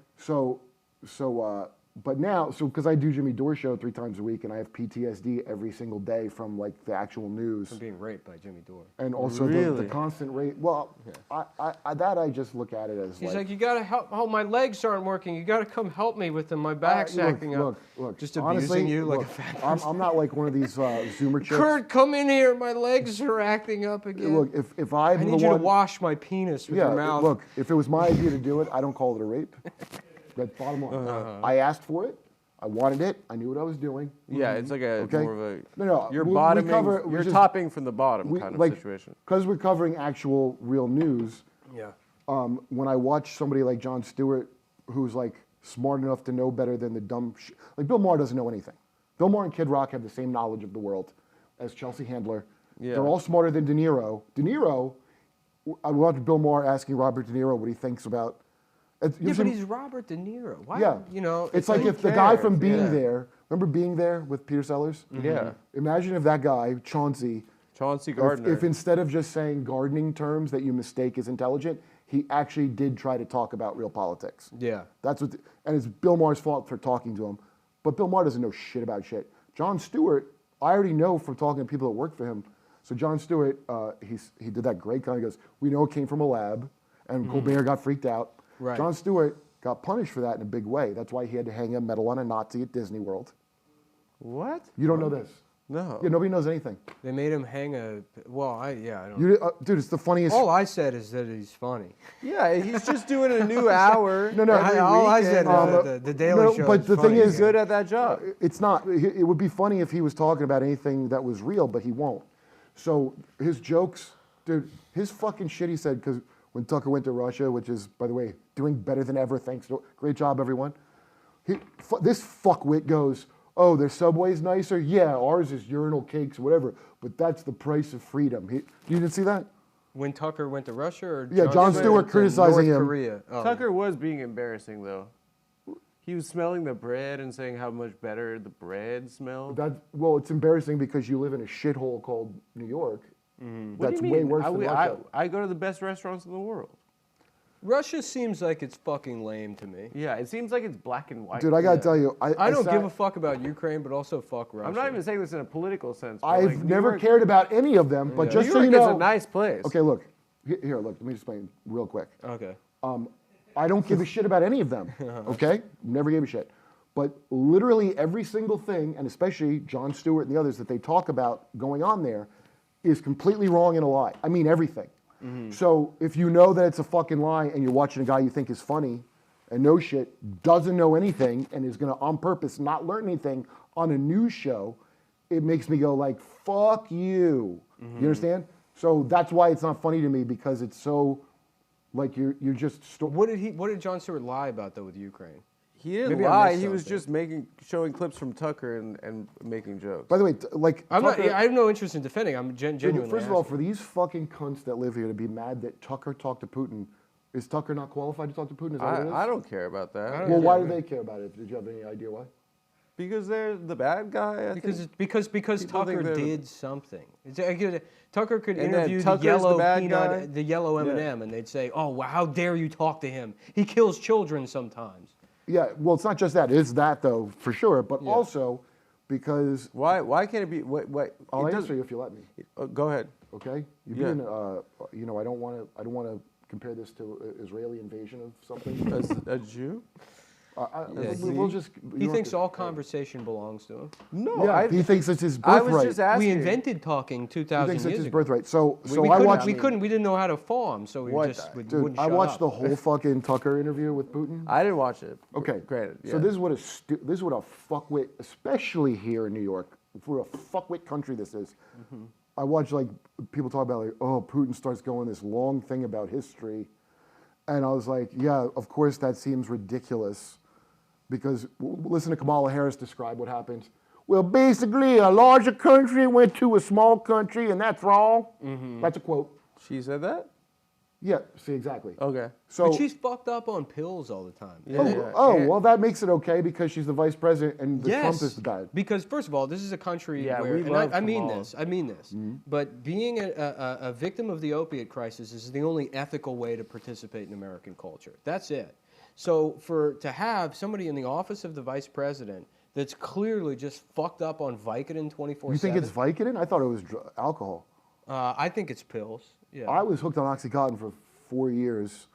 Speaker 4: but now, because I do Jimmy Dore show 3 times a week, and I have PTSD every single day from like the actual news,
Speaker 3: From being raped by Jimmy Dore.
Speaker 4: and also the
Speaker 1: Really?
Speaker 4: constant rate. Well, I just look at it as
Speaker 3: He's like, you gotta help. Oh, my legs aren't working. You gotta come help me with them. My back's acting up.
Speaker 4: Look,
Speaker 3: Just
Speaker 4: honestly,
Speaker 3: abusing you like a
Speaker 4: look,
Speaker 3: fat
Speaker 4: I'm not like one of these Zoomer chicks.
Speaker 3: Kurt, come in here. My legs are acting up again.
Speaker 4: Look, if
Speaker 3: I
Speaker 4: I'm
Speaker 3: need
Speaker 4: the
Speaker 3: you
Speaker 4: one,
Speaker 3: to wash my penis with your mouth.
Speaker 4: look, if it was my idea to do it, I don't call it a rape. That's bottom line. I asked for it. I wanted it. I knew what I was doing.
Speaker 1: Yeah, it's like a
Speaker 4: Okay.
Speaker 1: more of a.
Speaker 4: No,
Speaker 1: You're
Speaker 4: we
Speaker 1: bottoming.
Speaker 4: cover- we
Speaker 1: You're
Speaker 4: just-
Speaker 1: topping from the bottom kind of situation.
Speaker 4: Because we're covering actual real news.
Speaker 3: Yeah.
Speaker 4: When I watch somebody like Jon Stewart, who's like smart enough to know better than the dumb like Bill Maher doesn't know anything. Bill Maher and Kid Rock have the same knowledge of the world as Chelsea Handler.
Speaker 1: Yeah.
Speaker 4: They're all smarter than De Niro. De Niro, I watched Bill Maher asking Robert De Niro what he thinks about.
Speaker 3: Yeah, but he's Robert De Niro. Why?
Speaker 4: Yeah.
Speaker 3: You know,
Speaker 4: It's like
Speaker 1: who
Speaker 4: if the guy
Speaker 1: cares?
Speaker 4: from Being
Speaker 1: Yeah.
Speaker 4: There, remember Being There with Peter Sellers?
Speaker 1: Yeah.
Speaker 4: Imagine if that guy, Chauncey,
Speaker 1: Chauncey Gardner.
Speaker 4: if instead of just saying gardening terms that you mistake as intelligent, he actually did try to talk about real politics.
Speaker 3: Yeah.
Speaker 4: That's what, and it's Bill Maher's fault for talking to him. But Bill Maher doesn't know shit about shit. Jon Stewart, I already know from talking to people that work for him. So Jon Stewart, he did that great kind of goes, we know it came from a lab, and Colbert got freaked out.
Speaker 3: Right.
Speaker 4: Jon Stewart got punished for that in a big way. That's why he had to hang a medal on a Nazi at Disney World.
Speaker 1: What?
Speaker 4: You don't know this?
Speaker 1: No.
Speaker 4: Yeah, nobody knows anything.
Speaker 3: They made him hang a. Well, I don't.
Speaker 4: Dude, it's the funniest.
Speaker 3: All I said is that he's funny.
Speaker 1: Yeah, he's just doing a new hour.
Speaker 4: No,
Speaker 1: every
Speaker 3: All I said
Speaker 1: weekend.
Speaker 3: is that the Daily
Speaker 4: no,
Speaker 3: Show.
Speaker 4: but
Speaker 3: is
Speaker 4: the
Speaker 3: funny.
Speaker 4: thing is-
Speaker 1: He's good at that job.
Speaker 4: It's not. It would be funny if he was talking about anything that was real, but he won't. So his jokes, dude, his fucking shit he said, because when Tucker went to Russia, which is, by the way, doing better than ever, thanks to, great job, everyone. This fuckwit goes, oh, their subway's nicer? Yeah, ours is urinal cakes, whatever, but that's the price of freedom. You didn't see that?
Speaker 3: When Tucker went to Russia, or
Speaker 4: Yeah, Jon Stewart
Speaker 3: to
Speaker 4: criticizing
Speaker 3: North
Speaker 4: him.
Speaker 3: Korea? Oh.
Speaker 1: Tucker was being embarrassing, though. He was smelling the bread and saying how much better the bread smelled.
Speaker 4: Well, it's embarrassing because you live in a shithole called New York.
Speaker 1: What do
Speaker 4: That's
Speaker 1: you
Speaker 4: way
Speaker 1: mean?
Speaker 4: worse than Russia.
Speaker 1: I go to the best restaurants in the world.
Speaker 3: Russia seems like it's fucking lame to me.
Speaker 1: Yeah, it seems like it's black and white.
Speaker 4: Dude, I gotta tell you,
Speaker 3: I don't give a fuck about Ukraine, but also fuck Russia.
Speaker 1: I'm not even saying this in a political sense. But
Speaker 4: I've
Speaker 1: like, New
Speaker 4: never
Speaker 1: York-
Speaker 4: cared about any of them, but
Speaker 3: Yeah.
Speaker 4: just
Speaker 1: New
Speaker 4: so
Speaker 1: York
Speaker 4: you
Speaker 1: is
Speaker 4: know.
Speaker 1: a nice place.
Speaker 4: Okay, look. Here, look. Let me explain real quick.
Speaker 3: Okay.
Speaker 4: I don't give a shit about any of them. Okay? Never gave a shit. But literally every single thing, and especially Jon Stewart and the others that they talk about going on there, is completely wrong and a lie. I mean everything. So if you know that it's a fucking lie and you're watching a guy you think is funny and knows shit, doesn't know anything, and is gonna on purpose not learn anything on a news show, it makes me go like, fuck you. You understand? So that's why it's not funny to me, because it's so like you're just
Speaker 3: What did Jon Stewart lie about though with Ukraine?
Speaker 1: He didn't
Speaker 3: Maybe I
Speaker 1: lie.
Speaker 3: missed
Speaker 1: He was
Speaker 3: something.
Speaker 1: just showing clips from Tucker and making jokes.
Speaker 4: By the way,
Speaker 3: I have no interest in defending. I'm genuinely.
Speaker 4: First of all,
Speaker 3: asking.
Speaker 4: for these fucking cunts that live here to be mad that Tucker talked to Putin, is Tucker not qualified to talk to Putin? Is that what it is?
Speaker 1: I don't care about that.
Speaker 4: Well, why do they care about it? Did you have any idea why?
Speaker 1: Because they're the bad guy. I think.
Speaker 3: Because
Speaker 1: People
Speaker 3: Tucker
Speaker 1: think they're-
Speaker 3: did something. Tucker could
Speaker 1: And then
Speaker 3: interview the
Speaker 1: Tucker's the
Speaker 3: yellow
Speaker 1: bad
Speaker 3: peanut,
Speaker 1: guy?
Speaker 3: the yellow M&M, and they'd say, "Oh, wow, how dare you talk to him? He kills children sometimes."
Speaker 4: Yeah, well, it's not just that. It's that, though, for sure. But also because
Speaker 1: Why can't it be?
Speaker 4: I'll
Speaker 1: it
Speaker 4: answer you if you let me.
Speaker 1: Go ahead.
Speaker 4: Okay? You're
Speaker 1: Yeah.
Speaker 4: being, I don't want to compare this to Israeli invasion of something.
Speaker 1: As a Jew?
Speaker 4: We'll just.
Speaker 3: He thinks all conversation belongs to him.
Speaker 1: No,
Speaker 4: Yeah, he thinks it's his
Speaker 1: I
Speaker 4: birthright.
Speaker 1: was just asking.
Speaker 3: We invented talking 2,000
Speaker 4: He thinks it's
Speaker 3: years
Speaker 4: his
Speaker 3: ago.
Speaker 4: birthright. So
Speaker 3: We
Speaker 4: I
Speaker 3: couldn't-
Speaker 4: watched.
Speaker 3: We didn't know how to farm, so we
Speaker 1: What
Speaker 3: just we
Speaker 4: Dude,
Speaker 3: wouldn't
Speaker 4: I
Speaker 3: shut
Speaker 4: watched
Speaker 3: up.
Speaker 4: the whole fucking Tucker interview with Putin.
Speaker 1: I didn't watch it.
Speaker 4: Okay,
Speaker 1: Granted.
Speaker 4: So
Speaker 1: yeah.
Speaker 4: this is what a fuckwit, especially here in New York, for a fuckwit country this is. I watch like people talk about like, oh, Putin starts going this long thing about history, and I was like, yeah, of course that seems ridiculous, because listen to Kamala Harris describe what happened. Well, basically, a larger country went to a small country, and that's wrong. That's a quote.
Speaker 1: She said that?
Speaker 4: Yeah, see exactly.
Speaker 1: Okay.
Speaker 4: So
Speaker 3: But she's fucked up on pills all the time.
Speaker 1: Yeah.
Speaker 4: well, that makes it okay because she's the vice president and Trump is the bad.
Speaker 3: Because first of all, this is a country
Speaker 1: Yeah,
Speaker 3: where,
Speaker 1: we
Speaker 3: and
Speaker 1: love
Speaker 3: I mean
Speaker 1: Kamala.
Speaker 3: this, but being a victim of the opiate crisis is the only ethical way to participate in American culture. That's it. So to have somebody in the office of the vice president that's clearly just fucked up on Vicodin 24/7.
Speaker 4: You think it's Vicodin? I thought it was alcohol.
Speaker 3: I think it's pills. Yeah.
Speaker 4: I was hooked on OxyContin for 4 years.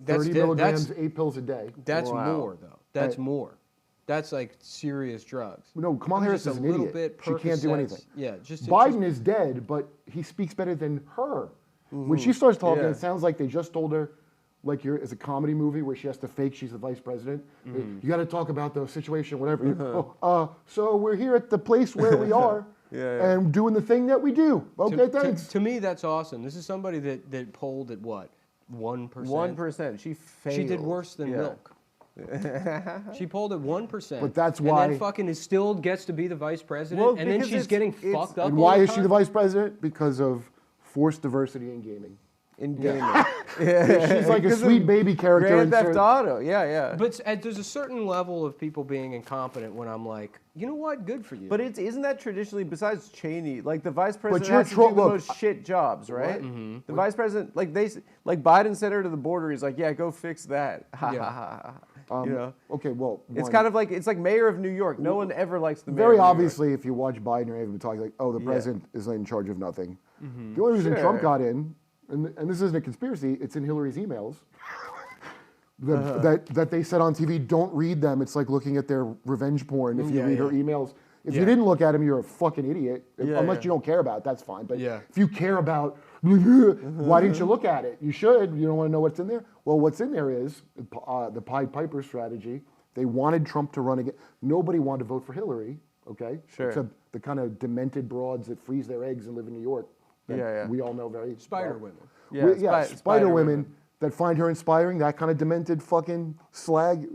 Speaker 3: That's
Speaker 4: 30
Speaker 3: di-
Speaker 4: milligrams,
Speaker 3: that's-
Speaker 4: 8 pills a day.
Speaker 3: That's
Speaker 1: Wow.
Speaker 3: more though. That's
Speaker 4: Right.
Speaker 3: more. That's like serious drugs.
Speaker 4: No, Kamala Harris
Speaker 3: Just
Speaker 4: is
Speaker 3: a
Speaker 4: an
Speaker 3: little
Speaker 4: idiot.
Speaker 3: bit
Speaker 4: She can't do
Speaker 3: Percocets.
Speaker 4: anything.
Speaker 3: Yeah, just
Speaker 4: Biden is dead, but he speaks better than her. When she starts talking,
Speaker 1: Yeah.
Speaker 4: it sounds like they just told her, like it's a comedy movie where she has to fake she's the vice president. You got to talk about the situation, whatever. So we're here at the place where we are
Speaker 1: Yeah.
Speaker 4: and doing the thing that we do. Okay, thanks.
Speaker 3: To me, that's awesome. This is somebody that polled at what? 1%?
Speaker 1: 1%. She failed.
Speaker 3: She did worse than
Speaker 1: Yeah.
Speaker 3: milk. She polled at 1%.
Speaker 4: But that's
Speaker 3: And
Speaker 4: why-
Speaker 3: then fucking still gets to be the vice president,
Speaker 1: Well,
Speaker 3: and then
Speaker 1: because
Speaker 3: she's
Speaker 1: it's-
Speaker 3: getting
Speaker 1: it's-
Speaker 3: fucked up
Speaker 4: And
Speaker 3: all
Speaker 4: why
Speaker 3: the
Speaker 4: is she the
Speaker 3: time?
Speaker 4: vice president? Because of forced diversity in gaming.
Speaker 1: In gaming.
Speaker 4: She's like a
Speaker 1: Because of
Speaker 4: sweet baby character.
Speaker 1: Grand
Speaker 4: in
Speaker 1: Theft
Speaker 4: certain-
Speaker 1: Auto. Yeah.
Speaker 3: But there's a certain level of people being incompetent when I'm like, you know what? Good for you.
Speaker 1: But isn't that traditionally, besides Cheney, like the vice president
Speaker 4: you're
Speaker 1: has to do the
Speaker 4: look,
Speaker 1: most shit jobs, right?
Speaker 3: Mm-hmm.
Speaker 1: The vice president, like Biden sent her to the border. He's like, yeah, go fix that. Ha
Speaker 3: Yeah.
Speaker 1: ha ha. You know,
Speaker 4: Okay, well,
Speaker 1: it's
Speaker 4: one,
Speaker 1: kind of like mayor of New York. No one ever likes the mayor.
Speaker 4: very
Speaker 1: of New York.
Speaker 4: obviously, if you watch Biden, you're able to talk like, oh, the president is in charge of nothing. The only reason
Speaker 1: Sure.
Speaker 4: Trump got in, and this isn't a conspiracy, it's in Hillary's emails. That they said on TV, don't read them. It's like looking at their revenge porn if you read her emails. If you didn't look at him, you're a fucking idiot. Unless you don't care about it, that's fine. But if you care about, why didn't you look at it? You should. You don't want to know what's in there? Well, what's in there is the Pied Piper strategy. They wanted Trump to run again. Nobody wanted to vote for Hillary, okay?
Speaker 1: Sure.
Speaker 4: Except the kind of demented broads that freeze their eggs and live in New York. That we all know very
Speaker 3: Spider
Speaker 4: well.
Speaker 3: women.
Speaker 4: Spider women that find her inspiring, that kind of demented fucking slag.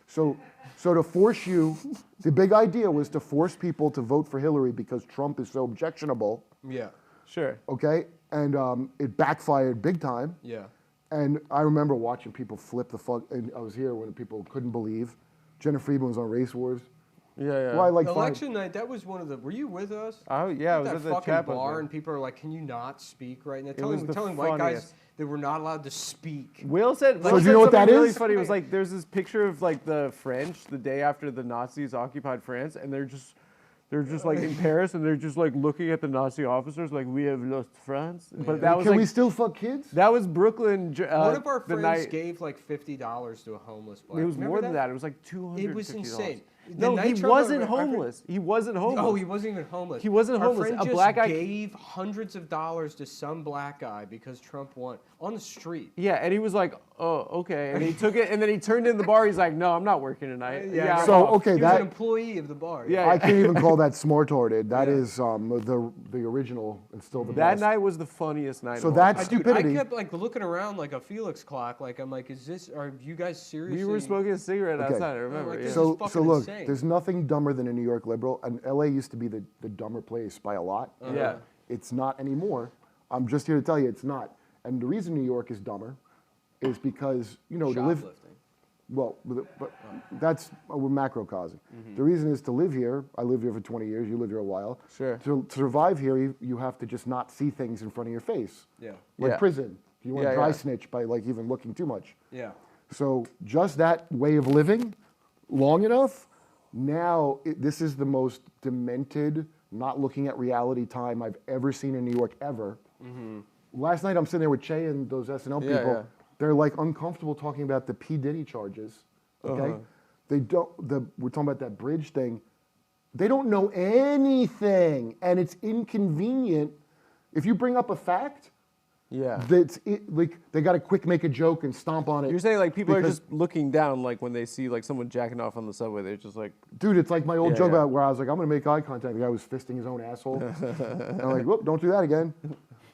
Speaker 4: So to force you, the big idea was to force people to vote for Hillary because Trump is so objectionable.
Speaker 3: Yeah.
Speaker 1: Sure.
Speaker 4: Okay? And it backfired big time.
Speaker 3: Yeah.
Speaker 4: And I remember watching people flip the fuck, and I was here when people couldn't believe. Jenna Friedland was on Race Wars.
Speaker 1: Yeah.
Speaker 4: Well,
Speaker 3: Election night, that was one of the. Were you with us?
Speaker 1: Oh yeah, I was
Speaker 3: that
Speaker 1: at the
Speaker 3: fucking
Speaker 1: Tampa
Speaker 3: bar,
Speaker 1: thing.
Speaker 3: and people are like, "Can you not speak right now?"
Speaker 1: was the
Speaker 3: Telling white
Speaker 1: funniest.
Speaker 3: guys that we're not allowed to speak.
Speaker 1: Will said,
Speaker 4: So do you know what that
Speaker 1: really
Speaker 4: is?
Speaker 1: funny. It was like there's this picture of like the French the day after the Nazis occupied France, and they're just like in Paris, and they're just like looking at the Nazi officers like we have lost France. But that was
Speaker 4: Can
Speaker 1: like
Speaker 4: we still fuck kids?
Speaker 1: that was Brooklyn.
Speaker 3: One of our
Speaker 1: the
Speaker 3: friends
Speaker 1: night,
Speaker 3: gave like $50 to a homeless black.
Speaker 1: it was
Speaker 3: Remember
Speaker 1: more than that. It was like $250.
Speaker 3: It was insane. The
Speaker 1: No,
Speaker 3: night
Speaker 1: he
Speaker 3: Trump-
Speaker 1: wasn't
Speaker 3: our friend-
Speaker 1: homeless. He wasn't homeless.
Speaker 3: Oh, he wasn't even homeless.
Speaker 1: He wasn't
Speaker 3: Our
Speaker 1: homeless.
Speaker 3: friend
Speaker 1: A
Speaker 3: just
Speaker 1: black guy
Speaker 3: gave hundreds of dollars to some black guy because Trump won on the street.
Speaker 1: Yeah, and he was like, "Oh, okay," and he took it, and then he turned in the bar. He's like, "No, I'm not working tonight."
Speaker 3: Yeah.
Speaker 1: I'm
Speaker 4: So
Speaker 1: off."
Speaker 4: okay,
Speaker 3: He was
Speaker 4: that
Speaker 3: an employee of the bar.
Speaker 1: Yeah.
Speaker 4: I can't even call that smart-hearted. That is the original and still the
Speaker 1: that
Speaker 4: best.
Speaker 1: night was the funniest night.
Speaker 4: So
Speaker 1: of all
Speaker 4: that's
Speaker 1: time.
Speaker 4: stupidity.
Speaker 3: I kept like looking around like a Felix clock. Like I'm like, are you guys seriously?
Speaker 1: we were smoking a cigarette
Speaker 4: Okay.
Speaker 1: outside. I remember.
Speaker 3: like
Speaker 1: yeah.
Speaker 3: this
Speaker 4: So
Speaker 3: is fucking
Speaker 4: look,
Speaker 3: insane.
Speaker 4: there's nothing dumber than a New York liberal, and LA used to be the dumber place by a lot.
Speaker 1: Yeah.
Speaker 4: It's not anymore. I'm just here to tell you it's not. And the reason New York is dumber is because, to live,
Speaker 3: Shoplifting.
Speaker 4: well, but that's we're macrocosm. The reason is to live here. I lived here for 20 years. You lived here a while.
Speaker 1: Sure.
Speaker 4: To survive here, you have to just not see things in front of your face.
Speaker 3: Yeah.
Speaker 4: Like
Speaker 1: Yeah.
Speaker 4: prison. You want to
Speaker 1: Yeah,
Speaker 4: dry
Speaker 1: yeah.
Speaker 4: snitch by like even looking too much.
Speaker 3: Yeah.
Speaker 4: So just that way of living long enough, now this is the most demented, not looking at reality time I've ever seen in New York ever. Last night I'm sitting there with Che and those SNL
Speaker 1: Yeah,
Speaker 4: people.
Speaker 1: yeah.
Speaker 4: They're like uncomfortable talking about the P. Diddy charges. Okay? They don't, we're talking about that bridge thing. They don't know anything, and it's inconvenient. If you bring up a fact,
Speaker 1: Yeah.
Speaker 4: like they got to quick make a joke and stomp on it.
Speaker 1: You're saying like people are
Speaker 4: because-
Speaker 1: just looking down, like when they see like someone jacking off on the subway, they're just like,
Speaker 4: Dude, it's like my old
Speaker 1: Yeah,
Speaker 4: joke
Speaker 1: yeah.
Speaker 4: about where I was like, I'm gonna make eye contact. The guy was fisting his own asshole. And I'm like, whoop, don't do that again.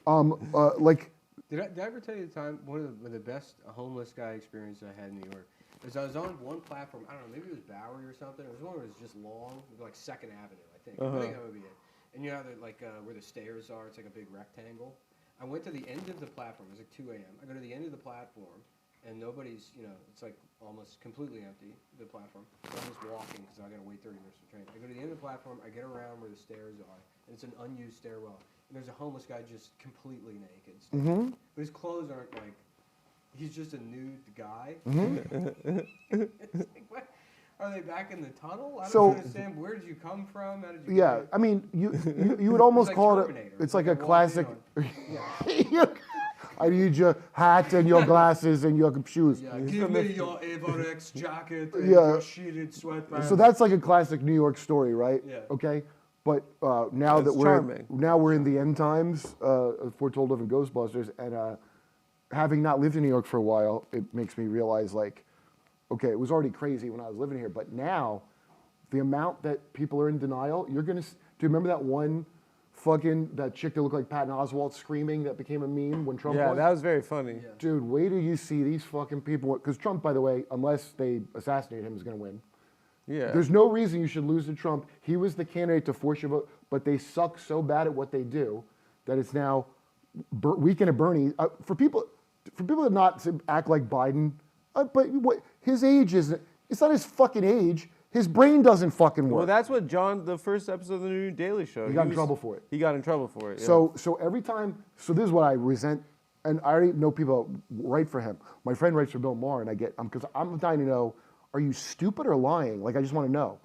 Speaker 4: Like,
Speaker 3: Did I ever tell you the time one of the best homeless guy experiences I had in New York? Is I was on one platform. I don't know, maybe it was Bowery or something. It was one where it was just long, like Second Avenue, I think. I think that would be it. And you know, like where the stairs are, it's like a big rectangle. I went to the end of the platform. It was like 2 a.m. I go to the end of the platform, and nobody's, it's like almost completely empty, the platform. So I'm just walking because I got to wait 30 minutes for the train. I go to the end of the platform. I get around where the stairs are, and it's an unused stairwell. And there's a homeless guy just completely naked. But his clothes aren't like, he's just a nude guy. It's like, what? Are they back in the tunnel? I don't
Speaker 4: So-
Speaker 3: understand. Where did you come from? How did you
Speaker 4: yeah, I mean, you would almost
Speaker 3: like
Speaker 4: call
Speaker 3: Terminator.
Speaker 4: it's like a
Speaker 3: Like walking
Speaker 4: classic.
Speaker 3: on-
Speaker 4: I need your hat and your glasses and your shoes.
Speaker 3: Yeah, give me your Averex jacket and
Speaker 4: Yeah.
Speaker 3: your sheeted sweatpants.
Speaker 4: So that's like a classic New York story, right?
Speaker 3: Yeah.
Speaker 4: Okay. But now
Speaker 1: That's
Speaker 4: that
Speaker 1: charming.
Speaker 4: we're in the end times, foretold of in Ghostbusters, and having not lived in New York for a while, it makes me realize like, okay, it was already crazy when I was living here, but now, the amount that people are in denial, do you remember that one that chick that looked like Patton Oswalt screaming that became a meme when Trump
Speaker 1: yeah,
Speaker 4: won?
Speaker 1: that was very funny.
Speaker 3: Yeah.
Speaker 4: Dude, wait till you see these fucking people, because Trump, by the way, unless they assassinate him, is going to win.
Speaker 1: Yeah.
Speaker 4: There's no reason you should lose to Trump. He was the candidate to force your vote, but they suck so bad at what they do that it's now weekend at Bernie. For people to not act like Biden, but his age isn't. It's not his fucking age. His brain doesn't fucking work.
Speaker 1: Well, that's what the first episode of the new Daily Show.
Speaker 4: He got in trouble for it.
Speaker 1: He got in trouble for it. Yeah.
Speaker 4: So every time, so this is what I resent, and I already know people write for him. My friend writes for Bill Maher, and because I'm dying to know, are you stupid or lying? Like, I just want to know.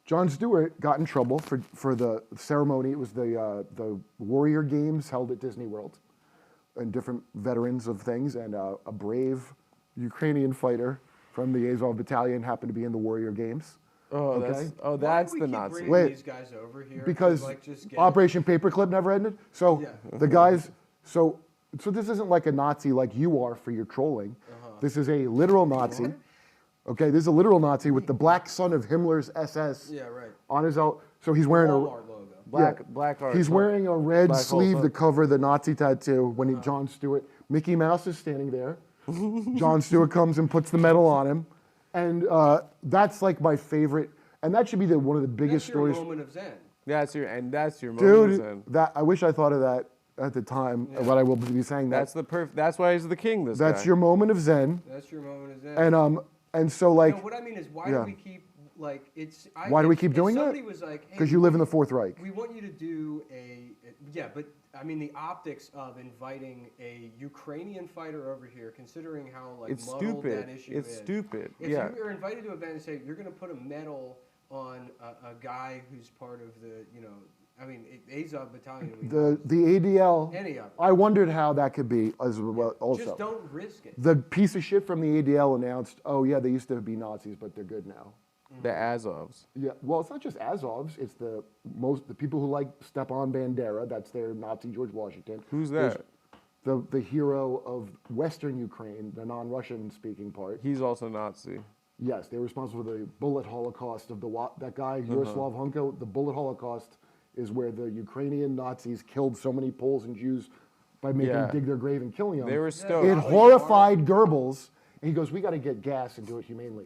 Speaker 4: Jon Stewart got in trouble for the ceremony. It was the Warrior Games held at Disney World, and different veterans of things, and a brave Ukrainian fighter from the Azov Battalion happened to be in the Warrior Games.
Speaker 1: Oh,
Speaker 4: Okay.
Speaker 1: that's
Speaker 3: Why
Speaker 1: the
Speaker 3: do we keep
Speaker 1: Nazi.
Speaker 3: bringing
Speaker 4: Wait,
Speaker 3: these guys over here to,
Speaker 4: because
Speaker 3: like, just get
Speaker 4: Operation Paperclip never ended. So
Speaker 3: Yeah.
Speaker 4: the guys, so this isn't like a Nazi like you are for your trolling. This is a literal Nazi. Okay, this is a literal Nazi with the black son of Himmler's SS
Speaker 3: Yeah, right.
Speaker 4: on his out. So he's wearing
Speaker 3: Walmart logo.
Speaker 1: Black art.
Speaker 4: He's wearing a red
Speaker 1: Black hole
Speaker 4: sleeve
Speaker 1: sign.
Speaker 4: to cover the Nazi tattoo when John Stewart, Mickey Mouse is standing there. John Stewart comes and puts the medal on him. And that's like my favorite. And that should be one of the biggest
Speaker 3: That's your
Speaker 4: stories.
Speaker 3: moment of zen.
Speaker 1: That's your moment.
Speaker 4: Dude,
Speaker 1: Then.
Speaker 4: that I wish I thought of that at the time, but I will be saying that.
Speaker 1: That's why he's the king.
Speaker 4: That's
Speaker 1: guy.
Speaker 4: your moment of zen.
Speaker 3: That's your moment of zen.
Speaker 4: And so like
Speaker 3: No, what I mean is, why
Speaker 4: yeah.
Speaker 3: do we keep like it's?
Speaker 4: Why do we keep
Speaker 3: if
Speaker 4: doing that?
Speaker 3: somebody was like, hey,
Speaker 4: because you live in the Fourth Reich.
Speaker 3: we want you to do yeah, but I mean the optics of inviting a Ukrainian fighter over here, considering how like
Speaker 1: It's
Speaker 3: muddled
Speaker 1: stupid.
Speaker 3: that issue
Speaker 1: It's
Speaker 3: is.
Speaker 1: stupid.
Speaker 3: If
Speaker 1: Yeah.
Speaker 3: you are invited to an event and say you're going to put a medal on a guy who's part of the, I mean, Azov Battalion.
Speaker 4: The ADL.
Speaker 3: Any of them.
Speaker 4: I wondered how that could be as well. Also,
Speaker 3: Just don't risk it.
Speaker 4: the piece of shit from the ADL announced, oh yeah, they used to be Nazis, but they're good now.
Speaker 1: The Azovs.
Speaker 4: Yeah, well, it's not just Azovs. It's the people who like Stepan Bandera. That's their Nazi George Washington.
Speaker 1: Who's
Speaker 4: There's
Speaker 1: that?
Speaker 4: The hero of Western Ukraine, the non-Russian speaking part.
Speaker 1: He's also Nazi.
Speaker 4: Yes, they were responsible for the bullet holocaust of that guy, Yaroslav Hunko. The bullet holocaust is where the Ukrainian Nazis killed so many Poles and Jews by making them dig their grave and killing them.
Speaker 1: They were stoked.
Speaker 4: It horrified Goebbels, and he goes, "We got to get gas and do it humanely."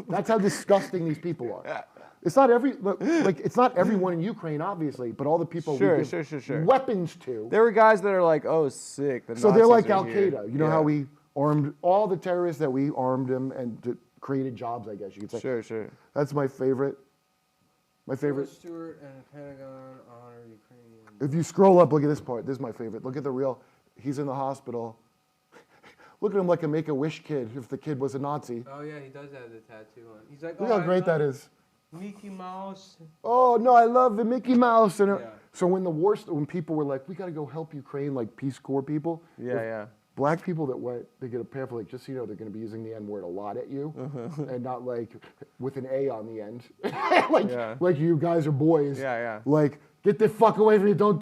Speaker 4: That's how disgusting these people are. It's not it's not everyone in Ukraine, obviously, but all the people
Speaker 1: Sure,
Speaker 4: we give
Speaker 1: sure.
Speaker 4: weapons to.
Speaker 1: There were guys that are like, oh, sick.
Speaker 4: So they're like Al
Speaker 1: Nazis are here.
Speaker 4: Qaeda. You know how we armed all the terrorists that we armed them and created jobs, I guess you could say.
Speaker 1: Sure.
Speaker 4: That's my favorite. My favorite.
Speaker 3: Stewart and Pentagon honor Ukrainian.
Speaker 4: If you scroll up, look at this part. This is my favorite. Look at the real. He's in the hospital. Look at him like a Make-A-Wish kid. If the kid was a Nazi.
Speaker 3: Oh yeah, he does have the tattoo on. He's like,
Speaker 4: Look how great that is.
Speaker 3: Mickey Mouse.
Speaker 4: Oh no, I love the Mickey Mouse. And
Speaker 3: Yeah.
Speaker 4: so when people were like, we got to go help Ukraine, like Peace Corps people.
Speaker 1: Yeah.
Speaker 4: Black people that went, they get a pamphlet, like, just so you know, they're going to be using the N-word a lot at you, and not like with an A on the end, like you guys are boys.
Speaker 1: Yeah.
Speaker 4: Like, get the fuck away from me! Don't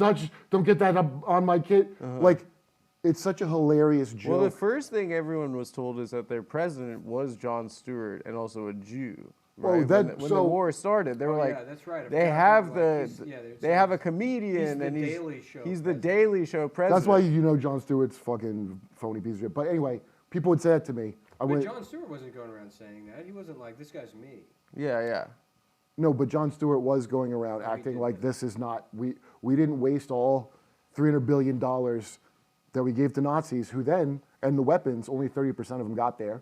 Speaker 4: get that up on my kid. Like, it's such a hilarious joke.
Speaker 1: Well, the first thing everyone was told is that their president was John Stewart and also a Jew. Right? When the war started, they were like,
Speaker 3: yeah, that's right. I
Speaker 1: they
Speaker 3: forgot
Speaker 1: have
Speaker 3: they
Speaker 1: the,
Speaker 3: were like,
Speaker 1: they have a comedian,
Speaker 3: the
Speaker 1: and
Speaker 3: Daily Show
Speaker 1: he's the
Speaker 3: president.
Speaker 1: Daily Show president.
Speaker 4: That's why you know Jon Stewart's fucking phony piece of shit. But anyway, people would say that to me.
Speaker 3: But Jon Stewart wasn't going around saying that. He wasn't like, this guy's me.
Speaker 1: Yeah.
Speaker 4: No, but Jon Stewart was going around acting like this is not, we didn't waste all $300 billion that we gave to Nazis, who then, and the weapons, only 30% of them got there,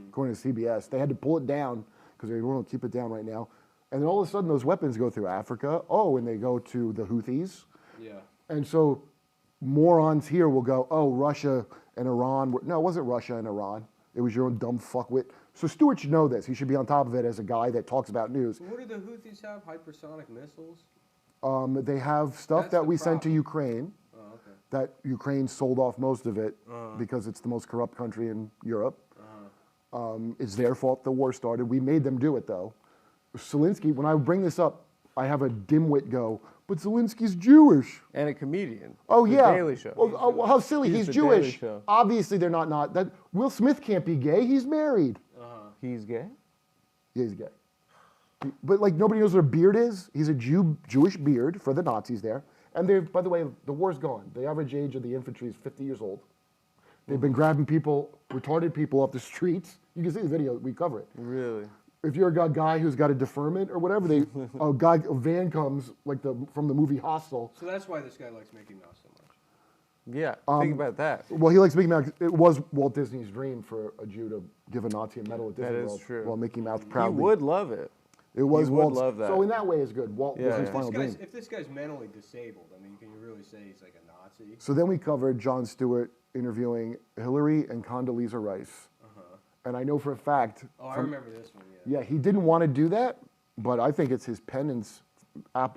Speaker 4: according to CBS. They had to pull it down because they want to keep it down right now. And then all of a sudden those weapons go through Africa. Oh, and they go to the Houthis.
Speaker 3: Yeah.
Speaker 4: And so morons here will go, oh, Russia and Iran. No, it wasn't Russia and Iran. It was your own dumb fuckwit. So Stewart should know this. He should be on top of it as a guy that talks about news.
Speaker 3: What do the Houthis have? Hypersonic missiles?
Speaker 4: They have stuff
Speaker 3: That's
Speaker 4: that
Speaker 3: the
Speaker 4: we sent to
Speaker 3: problem.
Speaker 4: Ukraine.
Speaker 3: Oh, okay.
Speaker 4: That Ukraine sold off most of it because it's the most corrupt country in Europe. It's their fault the war started. We made them do it, though. Zelensky, when I bring this up, I have a dimwit go, but Zelensky's Jewish.
Speaker 1: And a comedian.
Speaker 4: Oh,
Speaker 1: The
Speaker 4: yeah.
Speaker 1: Daily Show.
Speaker 4: Well, how silly. He's
Speaker 1: the Daily
Speaker 4: Jewish.
Speaker 1: Show.
Speaker 4: Obviously, they're not. That Will Smith can't be gay. He's married.
Speaker 1: He's gay?
Speaker 4: Yeah, he's gay. But, like, nobody knows what a beard is. He's a Jewish beard for the Nazis there. And they're, by the way, the war's gone. The average age of the infantry is 50 years old. They've been grabbing people, retarded people off the streets. You can see the video. We cover it.
Speaker 1: Really?
Speaker 4: If you're a guy who's got a deferment or whatever, a van comes like from the movie Hostel.
Speaker 3: So that's why this guy likes Mickey Mouse so much.
Speaker 1: Yeah, think about that.
Speaker 4: Well, he likes Mickey Mouse. It was Walt Disney's dream for a Jew to give a Nazi a medal at Disney
Speaker 1: That is
Speaker 4: World.
Speaker 1: true.
Speaker 4: Well, Mickey Mouse
Speaker 1: He
Speaker 4: proudly.
Speaker 1: would love it.
Speaker 4: It was
Speaker 1: he would
Speaker 4: Walt's.
Speaker 1: love that.
Speaker 4: So in that way, it's good. Walt
Speaker 1: Yeah,
Speaker 4: Disney's
Speaker 1: yeah.
Speaker 4: final dream.
Speaker 3: If this guy's mentally disabled, I mean, can you really say he's like a Nazi?
Speaker 4: So then we covered Jon Stewart interviewing Hillary and Condoleezza Rice. And I know for a fact.
Speaker 3: Oh, I remember this one, yeah.
Speaker 4: Yeah, he didn't want to do that, but I think it's his penance.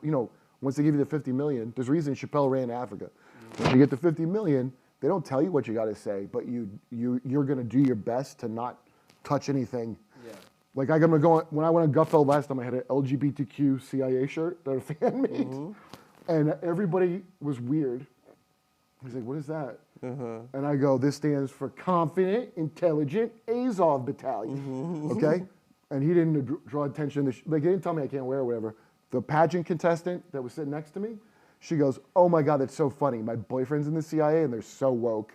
Speaker 4: You know, once they give you the $50 million, there's a reason Chappelle ran to Africa. When you get the $50 million, they don't tell you what you got to say, but you're going to do your best to not touch anything.
Speaker 3: Yeah.
Speaker 4: Like I'm gonna go when I went on Gutfeld last time, I had an LGBTQ CIA shirt that a fan made, and everybody was weird. He's like, "What is that?" And I go, "This stands for Confident, Intelligent Azov Battalion." Okay, and he didn't draw attention. Like he didn't tell me I can't wear it or whatever. The pageant contestant that was sitting next to me, she goes, "Oh my God, that's so funny. My boyfriend's in the CIA and they're so woke."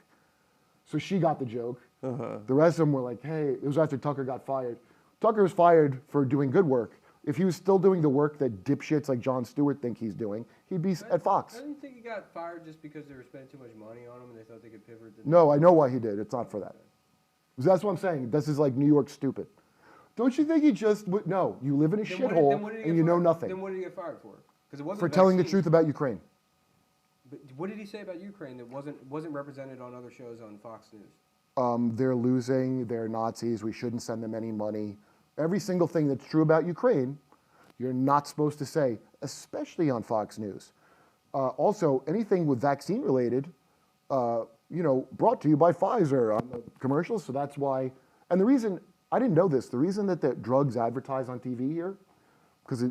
Speaker 4: So she got the joke. The rest of them were like, "Hey," it was after Tucker got fired. Tucker was fired for doing good work. If he was still doing the work that dipshits like Jon Stewart think he's doing, he'd be at Fox.
Speaker 3: I didn't think he got fired just because they were spending too much money on him and they thought they could pivot.
Speaker 4: No, I know why he did. It's not for that. That's what I'm saying. This is like New York stupid. Don't you think he just would? No, you live in a shithole and you know nothing.
Speaker 3: Then what did he get fired for? Because it wasn't
Speaker 4: for telling the truth about Ukraine.
Speaker 3: But what did he say about Ukraine that wasn't represented on other shows on Fox News?
Speaker 4: They're losing. They're Nazis. We shouldn't send them any money. Every single thing that's true about Ukraine, you're not supposed to say, especially on Fox News. Also, anything with vaccine related, brought to you by Pfizer on the commercials. So that's why. And the reason I didn't know this, the reason that the drugs advertise on TV here, because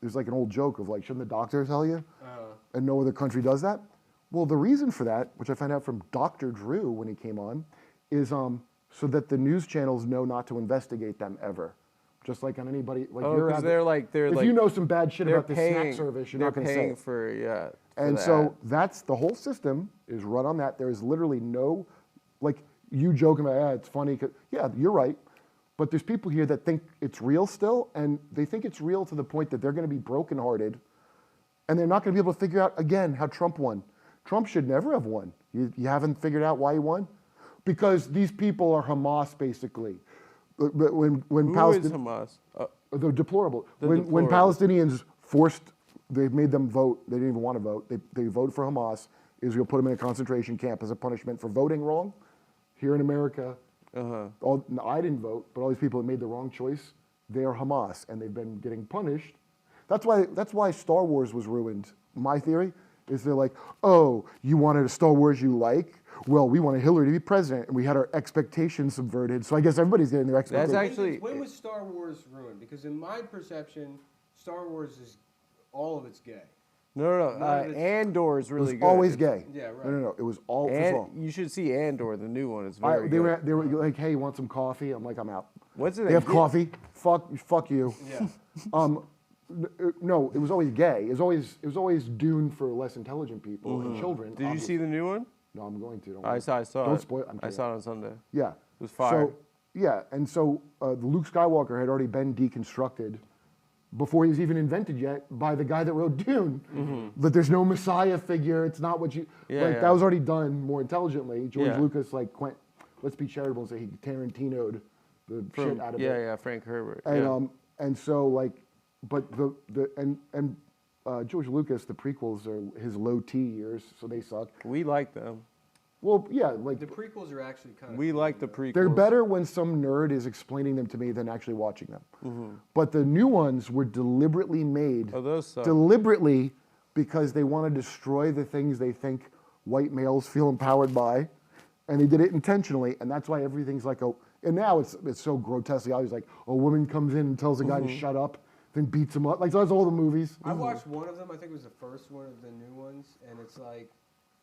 Speaker 4: there's like an old joke of like, shouldn't the doctor tell you? And no other country does that. Well, the reason for that, which I found out from Dr. Drew when he came on, is so that the news channels know not to investigate them ever. Just like on anybody, like
Speaker 1: because
Speaker 4: if you know some bad shit about the snack service, you're not going to say it.
Speaker 1: For
Speaker 4: and so that's the whole system is run on that. There is literally no, like you joking about, it's funny. Yeah, you're right. But there's people here that think it's real still, and they think it's real to the point that they're going to be brokenhearted, and they're not going to be able to figure out again how Trump won. Trump should never have won. You haven't figured out why he won? Because these people are Hamas, basically. When
Speaker 1: Who is Hamas?
Speaker 4: They're deplorable. When
Speaker 1: deplorable.
Speaker 4: Palestinians they made them vote. They didn't even want to vote. They voted for Hamas. Israel put them in a concentration camp as a punishment for voting wrong. Here in America, I didn't vote, but all these people that made the wrong choice, they are Hamas, and they've been getting punished. That's why Star Wars was ruined. My theory is they're like, oh, you wanted a Star Wars you like? Well, we wanted Hillary to be president, and we had our expectations subverted. So I guess everybody's getting their expectations.
Speaker 3: When was Star Wars ruined? Because in my perception, Star Wars is all of it's gay.
Speaker 1: No. Andor is really good.
Speaker 4: It was always gay.
Speaker 3: Yeah, right.
Speaker 4: No. It was all wrong.
Speaker 1: You should see Andor, the new one. It's very good.
Speaker 4: They were like, hey, you want some coffee? I'm like, I'm out.
Speaker 1: What's it?
Speaker 4: They have coffee? Fuck you.
Speaker 3: Yeah.
Speaker 4: No, it was always gay. It was always doomed for less intelligent people and children.
Speaker 1: Did you see the new one?
Speaker 4: No, I'm going to.
Speaker 1: I saw
Speaker 4: Don't
Speaker 1: it.
Speaker 4: spoil it.
Speaker 1: I saw it on Sunday.
Speaker 4: Yeah.
Speaker 1: It was fire.
Speaker 4: So the Luke Skywalker had already been deconstructed before he was even invented yet by the guy that wrote Dune. That there's no Messiah figure. It's not what you that was already done more intelligently. George Lucas let's be charitable and say he Tarantino'd the shit out of it.
Speaker 1: Yeah, Frank Herbert.
Speaker 4: And so but George Lucas, the prequels are his low T years, so they suck.
Speaker 1: We like them.
Speaker 4: Well, yeah,
Speaker 3: the prequels are actually kind of.
Speaker 1: We like the prequels.
Speaker 4: They're better when some nerd is explaining them to me than actually watching them. But the new ones were deliberately made.
Speaker 1: Oh, those suck.
Speaker 4: Deliberately because they want to destroy the things they think white males feel empowered by, and they did it intentionally. And that's why everything's like and now it's so grotesquely obvious. Like a woman comes in and tells a guy to shut up, then beats him up. Like so that's all the movies.
Speaker 3: I watched one of them. I think it was the first one of the new ones, and it's like.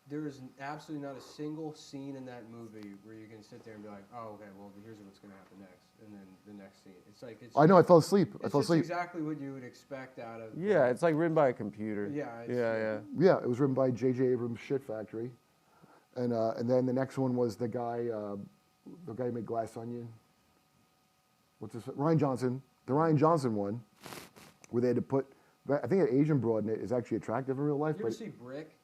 Speaker 3: There is absolutely not a single scene in that movie where you can sit there and be like, oh, okay, well, here's what's going to happen next. And then the next scene. It's like,
Speaker 4: I know, I fell asleep.
Speaker 3: It's exactly what you would expect out of.
Speaker 1: Yeah, it's like written by a computer.
Speaker 3: Yeah.
Speaker 4: Yeah, it was written by J.J. Abrams' Shit Factory. And then the next one was the guy who made Glass Onion. What's his Rian Johnson. The Rian Johnson one, where they had to put, I think an Asian broad in it is actually attractive in real life.
Speaker 3: You ever see Brick?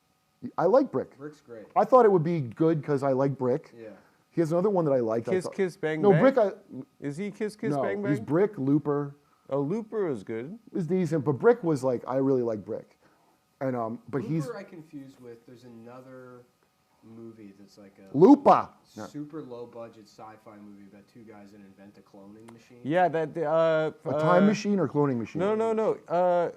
Speaker 4: I like Brick.
Speaker 3: Brick's great.
Speaker 4: I thought it would be good because I like Brick.
Speaker 3: Yeah.
Speaker 4: He has another one that I like.
Speaker 1: Kiss Bang Bang?
Speaker 4: No, Brick.
Speaker 1: Is he Kiss
Speaker 4: no,
Speaker 1: Bang Bang?
Speaker 4: He's Brick, Looper.
Speaker 1: Oh, Looper is good.
Speaker 4: Is decent, but Brick was like I really like Brick, and but
Speaker 3: Looper I confused with. There's another movie that's like a
Speaker 4: Lupa.
Speaker 3: super low budget sci-fi movie about two guys that invent a cloning machine.
Speaker 1: Yeah, that
Speaker 4: A time machine or cloning machine?
Speaker 1: No.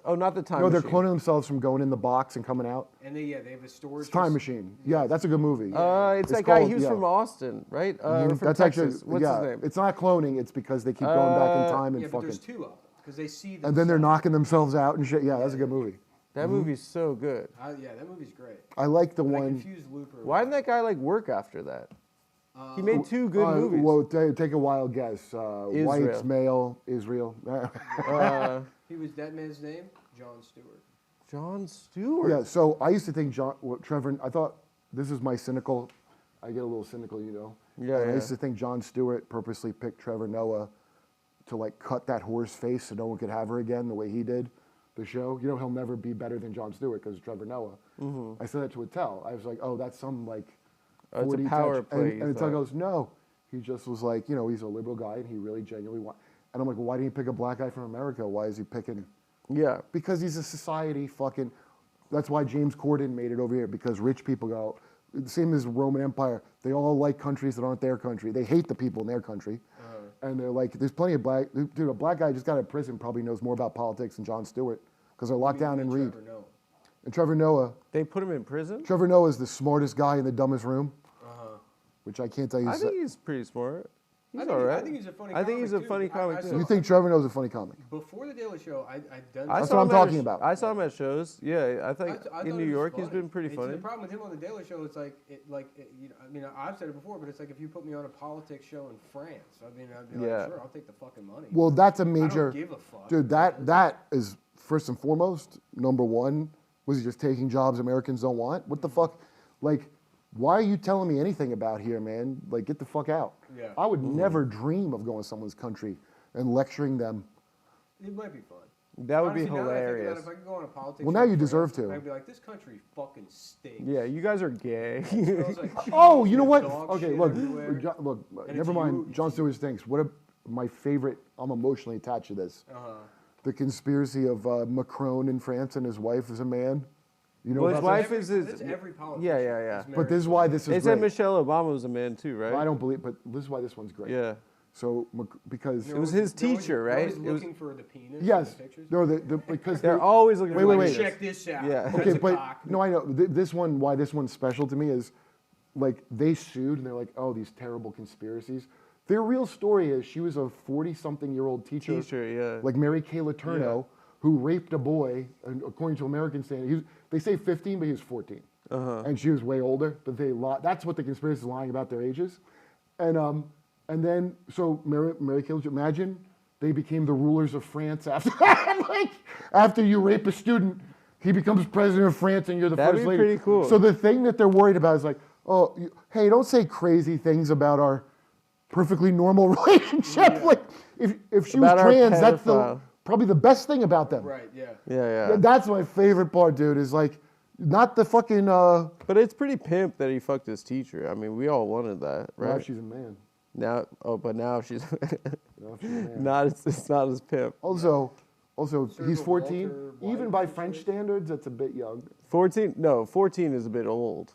Speaker 1: Oh, not the time
Speaker 4: No,
Speaker 1: machine.
Speaker 4: they're cloning themselves from going in the box and coming out.
Speaker 3: And they have a storage.
Speaker 4: It's time machine. Yeah, that's a good movie.
Speaker 1: It's that
Speaker 4: It's
Speaker 1: guy.
Speaker 4: called-
Speaker 1: He was
Speaker 4: yeah.
Speaker 1: from Austin, right? Or from
Speaker 4: That's
Speaker 1: Texas.
Speaker 4: actually
Speaker 1: What's
Speaker 4: yeah.
Speaker 1: his name?
Speaker 4: It's not cloning. It's because they keep going back in time and
Speaker 3: Yeah, but
Speaker 4: fucking.
Speaker 3: there's two of them because they see.
Speaker 4: And then they're
Speaker 3: themselves.
Speaker 4: knocking themselves out and shit. Yeah, that's a good movie.
Speaker 1: That movie's so good.
Speaker 3: Yeah, that movie's great.
Speaker 4: I like the
Speaker 3: But I
Speaker 4: one.
Speaker 3: confused Looper.
Speaker 1: Why didn't that guy like work after that? He made two good movies.
Speaker 4: Well, take a wild guess. Whites, male, Israel.
Speaker 3: He was that man's name, Jon Stewart.
Speaker 1: Jon Stewart.
Speaker 4: Yeah. So I used to think Trevor. I thought this is my cynical. I get a little cynical, you know.
Speaker 1: Yeah,
Speaker 4: And I
Speaker 1: yeah.
Speaker 4: used to think Jon Stewart purposely picked Trevor Noah to like cut that whore's face so no one could have her again the way he did the show. You know, he'll never be better than Jon Stewart because Trevor Noah.
Speaker 1: Mm-hmm.
Speaker 4: I said that to Attell. I was like, oh, that's some like.
Speaker 1: Oh, it's a
Speaker 4: 40
Speaker 1: power
Speaker 4: touch.
Speaker 1: play,
Speaker 4: And
Speaker 1: you
Speaker 4: Attell
Speaker 1: thought.
Speaker 4: goes, no. He just was like, you know, he's a liberal guy and he really genuinely wants. And I'm like, well, why didn't he pick a black guy from America? Why is he picking?
Speaker 1: Yeah.
Speaker 4: Because he's a society fucking. That's why James Corden made it over here because rich people go. Same as the Roman Empire. They all like countries that aren't their country. They hate the people in their country. And they're like, there's plenty of black. Dude, a black guy just got out of prison probably knows more about politics than Jon Stewart because they're locked down and read.
Speaker 3: Trevor Noah.
Speaker 4: And Trevor Noah.
Speaker 1: They put him in prison.
Speaker 4: Trevor Noah is the smartest guy in the dumbest room. Which I can't tell you.
Speaker 1: I think he's pretty smart. He's
Speaker 3: I think
Speaker 1: all
Speaker 3: he-
Speaker 1: right.
Speaker 3: I think he's a funny
Speaker 1: I think he's a
Speaker 3: comic,
Speaker 1: funny
Speaker 3: too.
Speaker 1: comic
Speaker 3: I
Speaker 1: too.
Speaker 3: saw-
Speaker 4: You think Trevor Noah's a funny comic?
Speaker 3: Before the Daily Show, I'd done.
Speaker 1: I
Speaker 4: That's
Speaker 1: saw
Speaker 4: what I'm
Speaker 1: him at
Speaker 4: talking
Speaker 1: a
Speaker 4: about.
Speaker 1: I saw him at shows. Yeah, I think
Speaker 3: I thought
Speaker 1: in
Speaker 3: he
Speaker 1: New
Speaker 3: was
Speaker 1: York he's
Speaker 3: funny.
Speaker 1: been pretty
Speaker 3: It's
Speaker 1: funny.
Speaker 3: The problem with him on the Daily Show, it's like, you know, I mean, I've said it before, but it's like if you put me on a politics show in France, I mean, I'd be
Speaker 1: Yeah.
Speaker 3: like, sure, I'll take the fucking money.
Speaker 4: Well, that's a
Speaker 3: I
Speaker 4: major.
Speaker 3: don't give a fuck.
Speaker 4: Dude, that is first and foremost number one. Was he just taking jobs Americans don't want? What the fuck? Like, why are you telling me anything about here, man? Like, get the fuck out.
Speaker 3: Yeah.
Speaker 4: I would never dream of going to someone's country and lecturing them.
Speaker 3: It might be fun.
Speaker 1: That would be
Speaker 3: Honestly, now that I think about it,
Speaker 1: hilarious.
Speaker 3: If I could go on a politics
Speaker 4: Well,
Speaker 3: show
Speaker 4: now
Speaker 3: in
Speaker 4: you deserve
Speaker 3: France,
Speaker 4: to.
Speaker 3: I'd be like, this country fucking stinks.
Speaker 1: Yeah, you guys are gay.
Speaker 3: It smells like
Speaker 4: Oh,
Speaker 3: cheese,
Speaker 4: you know
Speaker 3: there's
Speaker 4: what?
Speaker 3: dog
Speaker 4: Okay,
Speaker 3: shit
Speaker 4: look,
Speaker 3: everywhere.
Speaker 4: look.
Speaker 3: And
Speaker 4: Never
Speaker 3: it's
Speaker 4: mind.
Speaker 3: you-
Speaker 4: Jon Stewart stinks. My favorite? I'm emotionally attached to this. The conspiracy of Macron in France and his wife is a man. You know
Speaker 1: Well, his
Speaker 4: about
Speaker 1: wife
Speaker 4: this?
Speaker 1: is
Speaker 3: That's
Speaker 1: his.
Speaker 3: every politician.
Speaker 1: Yeah, yeah, yeah.
Speaker 3: is
Speaker 4: But
Speaker 3: married
Speaker 4: this is
Speaker 3: to
Speaker 4: why
Speaker 3: a-
Speaker 4: this
Speaker 1: They
Speaker 4: is
Speaker 1: said
Speaker 4: great.
Speaker 1: Michelle Obama was a man too, right?
Speaker 4: I don't believe, but this is why this one's great.
Speaker 1: Yeah.
Speaker 4: So because
Speaker 3: They're
Speaker 1: It was
Speaker 3: always-
Speaker 1: his
Speaker 3: they're always-
Speaker 1: teacher,
Speaker 3: they're
Speaker 1: right?
Speaker 3: always
Speaker 1: It was-
Speaker 3: looking for the penis.
Speaker 4: yes,
Speaker 3: In the pictures.
Speaker 4: no, because
Speaker 1: They're always looking
Speaker 4: Wait,
Speaker 1: for
Speaker 4: wait,
Speaker 1: like
Speaker 4: wait.
Speaker 3: Check this out.
Speaker 1: Yeah.
Speaker 3: That's
Speaker 4: okay,
Speaker 3: a
Speaker 4: but
Speaker 3: cock.
Speaker 4: no, I know this one. Why this one's special to me is, like, they sued and they're like, oh, these terrible conspiracies. Their real story is she was a 40-something-year-old teacher,
Speaker 1: yeah.
Speaker 4: like Mary Kay Letourneau, who raped a boy, and according to American standards, they say 15, but he was 14, and she was way older. But that's what the conspiracy is lying about their ages, and then so Mary Kay, imagine they became the rulers of France after like after you rape a student, he becomes president of France, and you're the
Speaker 1: That'd
Speaker 4: first
Speaker 1: be
Speaker 4: lady.
Speaker 1: pretty cool.
Speaker 4: So the thing that they're worried about is like, oh, hey, don't say crazy things about our perfectly normal relationship. Like if she
Speaker 1: About
Speaker 4: was
Speaker 1: our
Speaker 4: trans, that's
Speaker 1: pedophile.
Speaker 4: probably the best thing about them.
Speaker 3: Right, yeah.
Speaker 1: Yeah.
Speaker 4: That's my favorite part, dude. Is like not the fucking.
Speaker 1: But it's pretty pimp that he fucked his teacher. I mean, we all wanted that,
Speaker 4: Now
Speaker 1: right?
Speaker 4: she's a man.
Speaker 1: But now she's
Speaker 4: Now she's a man.
Speaker 1: not. It's not as pimp.
Speaker 4: Also, he's
Speaker 3: Serve a
Speaker 4: 14.
Speaker 3: Walter
Speaker 4: Even
Speaker 3: White
Speaker 4: by
Speaker 3: situation.
Speaker 4: French standards, that's a bit young.
Speaker 1: 14? No, 14 is a bit old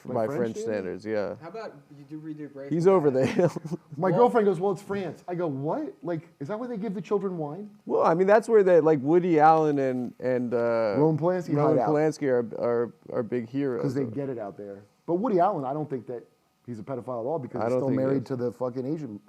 Speaker 4: By
Speaker 1: by
Speaker 4: French
Speaker 1: French standards. Yeah,
Speaker 3: How about you do read the break?
Speaker 1: he's over the hill.
Speaker 4: My girlfriend goes, "Well, it's France." I go, "What? Like, is that where they give the children wine?"
Speaker 1: Well, I mean, that's where they like Woody Allen and
Speaker 4: Roman Polanski
Speaker 1: Roman
Speaker 4: hide out.
Speaker 1: Polanski are big heroes.
Speaker 4: Because they get it out there. But Woody Allen, I don't think that he's a pedophile at all because
Speaker 1: I
Speaker 4: he's
Speaker 1: don't
Speaker 4: still
Speaker 1: think he
Speaker 4: married
Speaker 1: is.
Speaker 4: to the fucking Asian.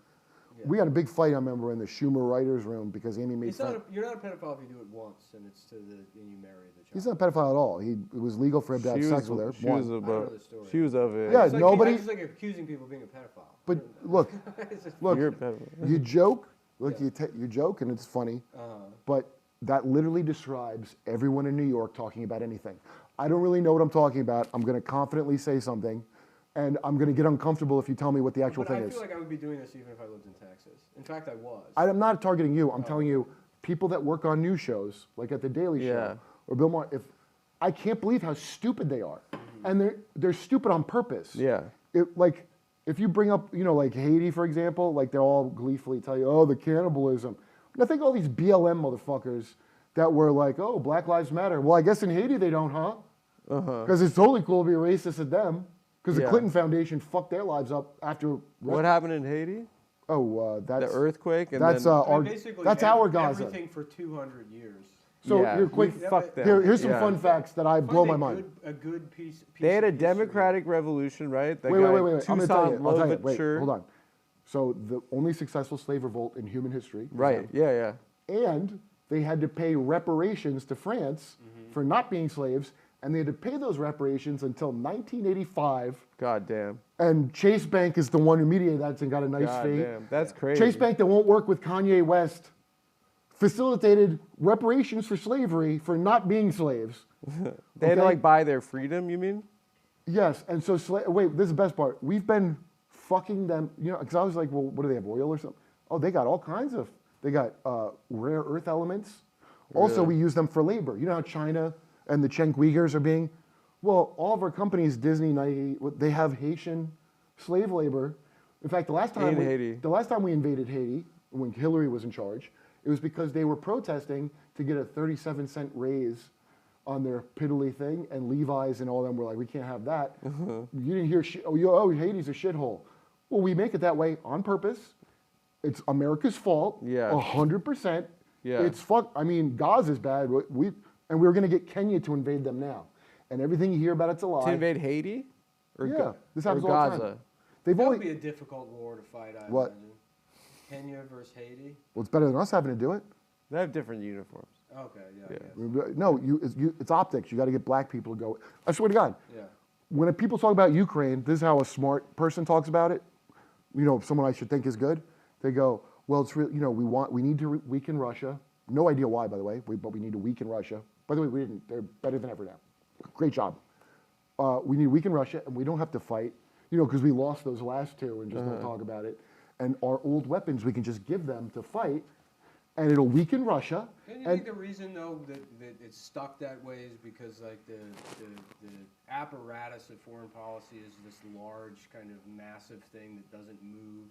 Speaker 4: We had a big fight, I remember, in the Schumer writers' room because Amy made fun.
Speaker 3: You're not a pedophile if you do it once and you marry the child.
Speaker 4: He's not a pedophile at all. It was legal for him to have sex with her.
Speaker 1: She was
Speaker 4: One.
Speaker 1: about.
Speaker 3: I know the story.
Speaker 1: She was of it.
Speaker 4: Yeah,
Speaker 3: It's like,
Speaker 4: nobody-
Speaker 3: I just like accusing people of being a pedophile.
Speaker 4: But look,
Speaker 3: It's just-
Speaker 4: look,
Speaker 1: You're a pedophile.
Speaker 4: you joke,
Speaker 3: Yeah.
Speaker 4: you joke, and it's funny, but that literally describes everyone in New York talking about anything. I don't really know what I'm talking about. I'm going to confidently say something, and I'm going to get uncomfortable if you tell me what the actual
Speaker 3: But
Speaker 4: thing
Speaker 3: I
Speaker 4: is.
Speaker 3: feel like I would be doing this even if I lived in Texas. In fact, I was.
Speaker 4: I'm not targeting you. I'm telling you, people that work on news shows, like at the Daily
Speaker 1: Yeah.
Speaker 4: Show or Bill Maher, I can't believe how stupid they are, and they're stupid on purpose.
Speaker 1: Yeah.
Speaker 4: Like if you bring up, like Haiti, for example, like they'll all gleefully tell you, oh, the cannibalism. And I think all these BLM motherfuckers that were like, oh, Black Lives Matter. Well, I guess in Haiti they don't, huh? Because it's totally cool to be racist at them. Because the
Speaker 1: Yeah.
Speaker 4: Clinton Foundation fucked their lives up after.
Speaker 1: What happened in Haiti?
Speaker 4: Oh,
Speaker 1: The
Speaker 4: that's
Speaker 1: earthquake? And
Speaker 4: that's
Speaker 1: then,
Speaker 4: our
Speaker 3: basically
Speaker 4: that's our Gaza.
Speaker 3: Everything for 200 years.
Speaker 4: So
Speaker 1: yeah,
Speaker 4: here, quick.
Speaker 1: we fucked them.
Speaker 4: Here's some
Speaker 1: Yeah.
Speaker 4: fun facts that blow my mind.
Speaker 3: A good piece
Speaker 1: They had
Speaker 3: of
Speaker 1: a
Speaker 3: history.
Speaker 1: democratic revolution, right? That
Speaker 4: Wait.
Speaker 1: guy,
Speaker 4: I'm going to tell you.
Speaker 1: Toussaint
Speaker 4: I'll tell you. Wait,
Speaker 1: Louverture.
Speaker 4: hold on. So the only successful slave revolt in human history. was
Speaker 1: Right.
Speaker 4: them.
Speaker 1: Yeah.
Speaker 4: And they had to pay reparations to France for not being slaves, and they had to pay those reparations until 1985.
Speaker 1: God damn.
Speaker 4: And Chase Bank is the one who mediated that and got a nice
Speaker 1: God
Speaker 4: fee.
Speaker 1: damn. That's crazy.
Speaker 4: Chase Bank, that won't work with Kanye West, facilitated reparations for slavery for not being slaves.
Speaker 1: They had to
Speaker 4: okay?
Speaker 1: like buy their freedom. You mean?
Speaker 4: Yes, and so wait, this is the best part. We've been fucking them, because I was like, well, what do they have, oil or something? Oh, they got all kinds of. They got rare earth elements. Also,
Speaker 1: Really?
Speaker 4: we use them for labor. You know how China and the Chen Uyghurs are being. Well, all of our companies, Disney, Nike, they have Haitian slave labor. In fact, the last time we invaded Haiti, when Hillary was in charge, it was because they were protesting to get a 37-cent raise on their piddly thing, and Levi's and all them were like, we can't have that. You didn't hear, Haiti's a shithole. Well, we make it that way on purpose. It's America's fault.
Speaker 1: Yeah.
Speaker 4: 100%.
Speaker 1: Yeah.
Speaker 4: It's I mean, Gaza's bad. We were going to get Kenya to invade them now. And everything you hear about it's a lie.
Speaker 1: To invade Haiti? Or
Speaker 4: Yeah, this happens
Speaker 1: or
Speaker 4: all the
Speaker 1: Gaza?
Speaker 4: time. They've
Speaker 3: That
Speaker 4: only,
Speaker 3: would be a difficult war to fight, I
Speaker 4: What?
Speaker 3: imagine. Kenya versus Haiti.
Speaker 4: well, it's better than us having to do it.
Speaker 1: They have different uniforms.
Speaker 3: Okay, yeah.
Speaker 1: Yeah.
Speaker 3: I guess.
Speaker 4: No, it's optics. You got to get black people to go. I swear to God,
Speaker 3: Yeah.
Speaker 4: when people talk about Ukraine, this is how a smart person talks about it. Someone I should think is good. They go, well, it's really, we need to weaken Russia. No idea why, by the way, but we need to weaken Russia. By the way, we didn't. They're better than ever now. Great job. We need to weaken Russia, and we don't have to fight, because we lost those last two and just don't talk about it. And our old weapons, we can just give them to fight, and it'll weaken Russia.
Speaker 3: Don't you think the reason though that it's stuck that way is because like the apparatus of foreign policy is this large kind of massive thing that doesn't move,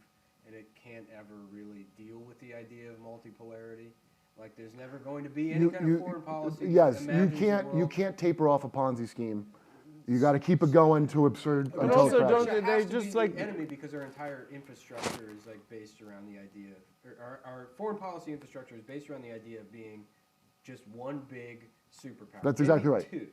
Speaker 3: and it can't ever really deal with the idea of multipolarity. Like there's never going to be any kind of foreign policy.
Speaker 4: Yes,
Speaker 3: that
Speaker 4: you
Speaker 3: imagines the world.
Speaker 4: can't taper off a Ponzi scheme. You got to keep it going to absurd
Speaker 3: But
Speaker 4: until
Speaker 1: also
Speaker 4: it
Speaker 1: don't
Speaker 4: crashes.
Speaker 3: Russia
Speaker 1: they
Speaker 3: has to
Speaker 1: just,
Speaker 3: be the
Speaker 1: like-
Speaker 3: enemy because our entire infrastructure is like based around the idea. Our foreign policy infrastructure is based around the idea of being just one big superpower.
Speaker 4: That's
Speaker 3: maybe
Speaker 4: exactly right.
Speaker 3: Two.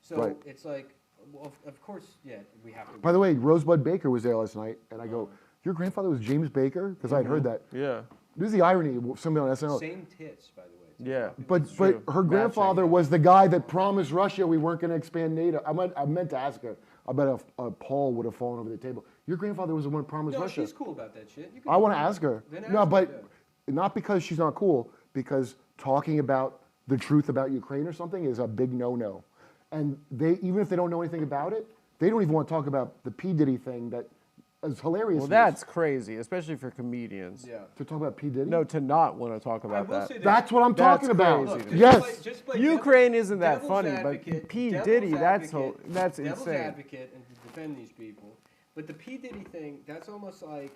Speaker 3: So
Speaker 4: Right.
Speaker 3: it's like, well, of course, yeah, we have to.
Speaker 4: By the way, Rosebud Baker was there last night, and I go, your grandfather was James Baker? Because I'd heard that.
Speaker 1: Yeah.
Speaker 4: This is the irony of somebody on SNL.
Speaker 3: Same tits, by the way.
Speaker 1: Yeah.
Speaker 4: But
Speaker 1: true.
Speaker 4: her grandfather was the guy that promised Russia we weren't going to expand NATO. I meant to ask her. I bet a Paul would have fallen over the table. Your grandfather was the one who promised
Speaker 3: No,
Speaker 4: Russia.
Speaker 3: she's cool about that shit. You can
Speaker 4: I want to
Speaker 3: do that.
Speaker 4: ask her.
Speaker 3: Then
Speaker 4: No,
Speaker 3: ask her,
Speaker 4: but not because she's not cool, because talking about the truth about Ukraine or something is a big no-no. And even if they don't know anything about it, they don't even want to talk about the P. Diddy thing that is hilarious.
Speaker 1: Well, that's crazy, especially for comedians.
Speaker 3: Yeah.
Speaker 4: To talk about P. Diddy?
Speaker 1: No, to not want to talk
Speaker 3: I
Speaker 1: about
Speaker 3: will
Speaker 1: that.
Speaker 3: say this.
Speaker 4: That's what I'm
Speaker 1: That's
Speaker 4: talking about.
Speaker 1: crazy.
Speaker 3: Look,
Speaker 4: Yes.
Speaker 3: just play
Speaker 1: Ukraine isn't that
Speaker 3: devil's
Speaker 1: funny,
Speaker 3: advocate,
Speaker 1: but P.
Speaker 3: devil's
Speaker 1: Diddy, that's
Speaker 3: advocate,
Speaker 1: that's
Speaker 3: devil's
Speaker 1: insane.
Speaker 3: advocate and to defend these people. But the P. Diddy thing, that's almost like,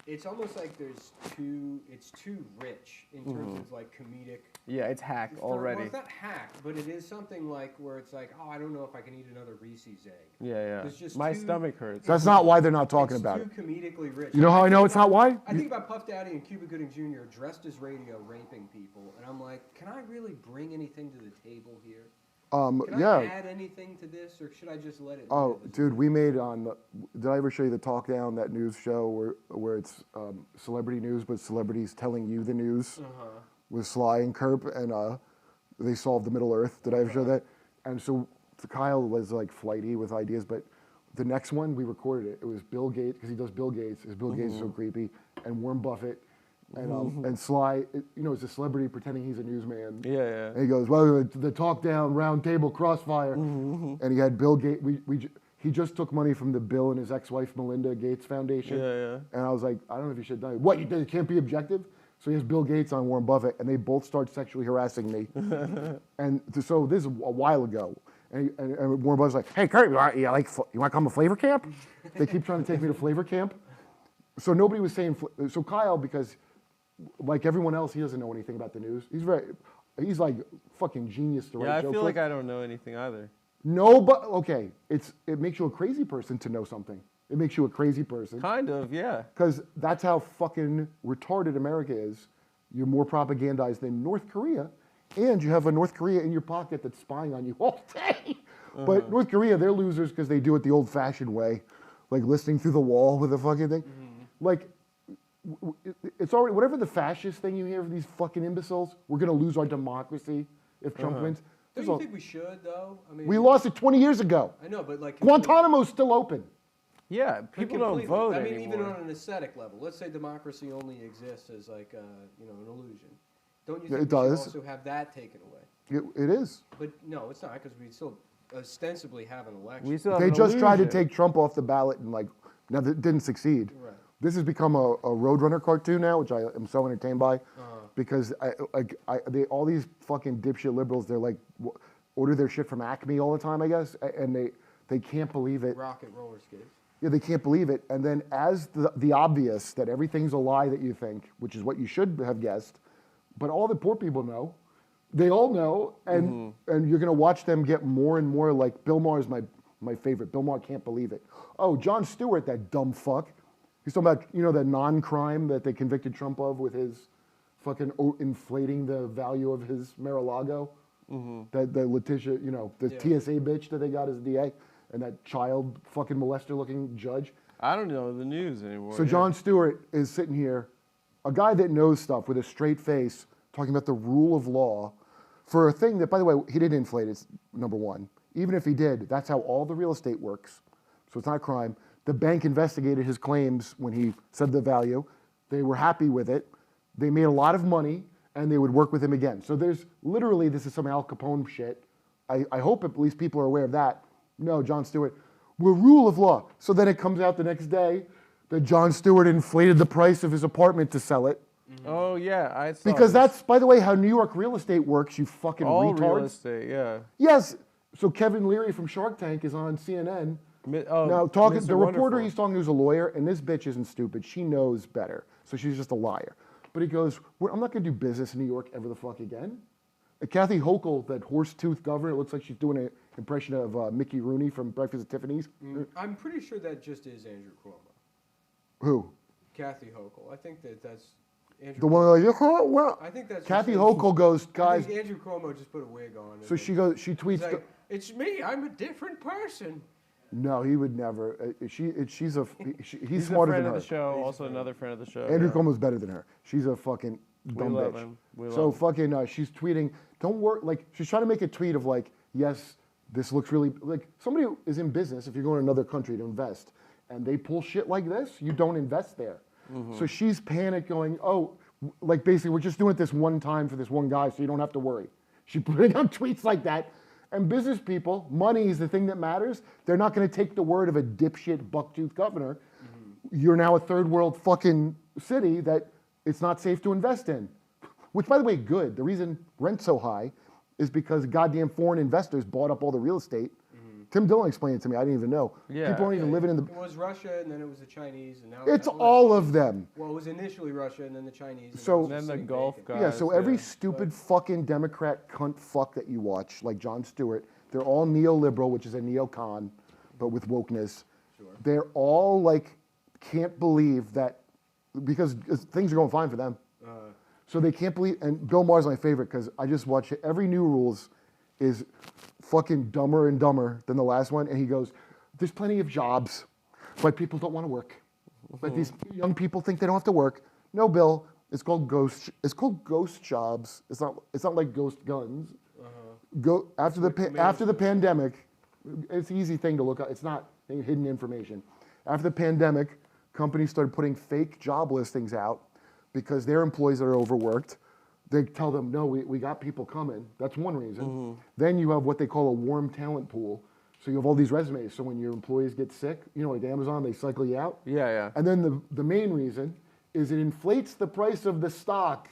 Speaker 3: it's almost like it's too rich in terms of like comedic.
Speaker 1: Yeah, it's hacked
Speaker 3: Well,
Speaker 1: already.
Speaker 3: it's not hacked, but it is something like where it's like, oh, I don't know if I can eat another Reese's egg.
Speaker 1: Yeah,
Speaker 3: It's just
Speaker 1: My
Speaker 3: too-
Speaker 1: stomach hurts.
Speaker 4: That's not why they're not talking about it.
Speaker 3: It's too comedically rich.
Speaker 4: You know how I know it's not why?
Speaker 3: I think about Puff Daddy and Cuba Gooding Jr. dressed as radio raping people, and I'm like, can I really bring anything to the table here? Can
Speaker 4: Yeah.
Speaker 3: I add anything to this, or should I just let it?
Speaker 4: Oh,
Speaker 3: live?
Speaker 4: dude, we made did I ever show you the Talk Down, that news show where it's celebrity news, but celebrities telling you the news with Sly and Kerp, and they solved the Middle Earth. Did I ever show that? And so Kyle was like flighty with ideas, but the next one, we recorded it. It was Bill Gates, because he does Bill Gates, because Bill Gates is so creepy, and Warren Buffett, and Sly, is a celebrity pretending he's a newsman.
Speaker 1: Yeah.
Speaker 4: And he goes, well, the Talk Down round table crossfire. And he had Bill Gates. He just took money from the Bill and his ex-wife Melinda Gates Foundation.
Speaker 1: Yeah.
Speaker 4: And I was like, I don't know if you should have done it. What, you can't be objective? So he has Bill Gates on Warren Buffett, and they both start sexually harassing me. And so this is a while ago. And Warren Buffett's like, hey, Kurt, you want to come to Flavor Camp? They keep trying to take me to Flavor Camp. So nobody was saying, so Kyle, because like everyone else, he doesn't know anything about the news. He's like fucking genius to write
Speaker 1: Yeah, I
Speaker 4: jokes.
Speaker 1: feel like I don't know anything either.
Speaker 4: No, but okay, it makes you a crazy person to know something. It makes you a crazy person.
Speaker 1: Kind of, yeah.
Speaker 4: Because that's how fucking retarded America is. You're more propagandized than North Korea, and you have a North Korea in your pocket that's spying on you all day. But North Korea, they're losers because they do it the old-fashioned way, like listening through the wall with a fucking thing. Like, it's already, whatever the fascist thing you hear of these fucking imbeciles, we're going to lose our democracy if Trump wins.
Speaker 3: Don't you think we should, though? I mean,
Speaker 4: We lost it 20 years ago.
Speaker 3: I know, but like
Speaker 4: Guantanamo's still open.
Speaker 1: Yeah, people don't
Speaker 3: completely.
Speaker 1: vote
Speaker 3: I mean,
Speaker 1: anymore.
Speaker 3: even on an aesthetic level. Let's say democracy only exists as like an illusion. Don't you
Speaker 4: Yeah,
Speaker 3: think
Speaker 4: it
Speaker 3: we
Speaker 4: does.
Speaker 3: should also have that taken away?
Speaker 4: It is.
Speaker 3: But no, it's not, because we still ostensibly have an election.
Speaker 1: We still have
Speaker 4: They
Speaker 1: an
Speaker 4: just tried to
Speaker 1: illusion.
Speaker 4: take Trump off the ballot and like, now that didn't succeed.
Speaker 3: Right.
Speaker 4: This has become a Roadrunner cartoon now, which I am so entertained by, because all these fucking dipshit liberals, they're like, order their shit from Acme all the time, I guess, and they can't believe it.
Speaker 3: Rocket roller skates.
Speaker 4: Yeah, they can't believe it. And then as the obvious that everything's a lie that you think, which is what you should have guessed, but all the poor people know, they all know, and you're gonna watch them get more and more like Bill Maher is my favorite. Bill Maher can't believe it. Oh, Jon Stewart, that dumb fuck. He's talking about, the non-crime that they convicted Trump of with his fucking inflating the value of his Mar-a-Lago. That the Letitia, the TSA bitch that they got as DA, and that child fucking molester looking judge.
Speaker 1: I don't know the news anymore.
Speaker 4: So Jon Stewart is sitting here, a guy that knows stuff with a straight face, talking about the rule of law for a thing that, by the way, he didn't inflate. It's number one. Even if he did, that's how all the real estate works. So it's not a crime. The bank investigated his claims when he said the value. They were happy with it. They made a lot of money, and they would work with him again. So there's literally, this is some Al Capone shit. I hope at least people are aware of that. No, Jon Stewart, we're rule of law. So then it comes out the next day that Jon Stewart inflated the price of his apartment to sell it.
Speaker 1: Oh yeah, I saw
Speaker 4: Because
Speaker 1: this.
Speaker 4: that's, by the way, how New York real estate works, you fucking
Speaker 1: all
Speaker 4: retards.
Speaker 1: real estate. Yeah.
Speaker 4: Yes. So Kevin Leary from Shark Tank is on CNN. Now,
Speaker 1: Mr.
Speaker 4: the reporter
Speaker 1: Wonderful.
Speaker 4: he's talking to is a lawyer, and this bitch isn't stupid. She knows better. So she's just a liar. But he goes, I'm not going to do business in New York ever the fuck again. Kathy Hochul, that horse-toothed governor, it looks like she's doing an impression of Mickey Rooney from Breakfast at Tiffany's.
Speaker 3: I'm pretty sure that just is Andrew Cuomo.
Speaker 4: Who?
Speaker 3: Kathy Hochul. I think that's Andrew.
Speaker 4: The one like, oh, well.
Speaker 3: I think that's
Speaker 4: Kathy
Speaker 3: just
Speaker 4: Hochul goes,
Speaker 3: I
Speaker 4: guys.
Speaker 3: think Andrew Cuomo just put a wig on.
Speaker 4: So she goes, she tweets.
Speaker 3: He's like, it's me. I'm a different person.
Speaker 4: No, he would never. He's
Speaker 1: He's
Speaker 4: smarter
Speaker 1: a friend
Speaker 4: than
Speaker 1: of
Speaker 4: her.
Speaker 1: the show. Also another friend of the show.
Speaker 4: Andrew
Speaker 1: yeah.
Speaker 4: Cuomo's better than her. She's a fucking dumb
Speaker 1: love
Speaker 4: bitch.
Speaker 1: him. We
Speaker 4: So
Speaker 1: love him.
Speaker 4: fucking, she's tweeting. Don't worry. Like she's trying to make a tweet of like, yes, this looks really like somebody who is in business. If you're going to another country to invest, and they pull shit like this, you don't invest there. So she's panicked, going, oh, like basically we're just doing it this one time for this one guy, so you don't have to worry. She put out tweets like that. And business people, money is the thing that matters. They're not going to take the word of a dipshit bucktooth governor. You're now a third world fucking city that it's not safe to invest in. Which, by the way, good. The reason rent's so high is because goddamn foreign investors bought up all the real estate. Tim Dillon explained it to me. I didn't even know.
Speaker 1: Yeah.
Speaker 4: People aren't even living in the.
Speaker 3: It was Russia, and then it was the Chinese, and now
Speaker 4: It's all of them.
Speaker 3: Well, it was initially Russia, and then the Chinese. And
Speaker 4: So-
Speaker 3: now it's
Speaker 1: Then
Speaker 3: just
Speaker 1: the
Speaker 3: like
Speaker 1: Gulf
Speaker 3: bacon.
Speaker 1: guys.
Speaker 4: Yeah, so every
Speaker 1: yeah.
Speaker 4: stupid fucking Democrat cunt fuck that you watch, like Jon Stewart, they're all neoliberal, which is a neocon, but with wokeness.
Speaker 3: Sure.
Speaker 4: They're all like, can't believe that, because things are going fine for them. So they can't believe, and Bill Maher's my favorite because I just watch it. Every new rules is fucking dumber and dumber than the last one. And he goes, there's plenty of jobs, but people don't want to work. But these young people think they don't have to work. No, Bill, it's called ghost jobs. It's not like ghost guns. Go after the pandemic, it's an easy thing to look at. It's not hidden information. After the pandemic, companies started putting fake job listings out because their employees are overworked. They tell them, no, we got people coming. That's one reason. Then you have what they call a warm talent pool. So you have all these resumes. So when your employees get sick, like Amazon, they cycle you out.
Speaker 1: Yeah, yeah.
Speaker 4: And then the main reason is it inflates the price of the stock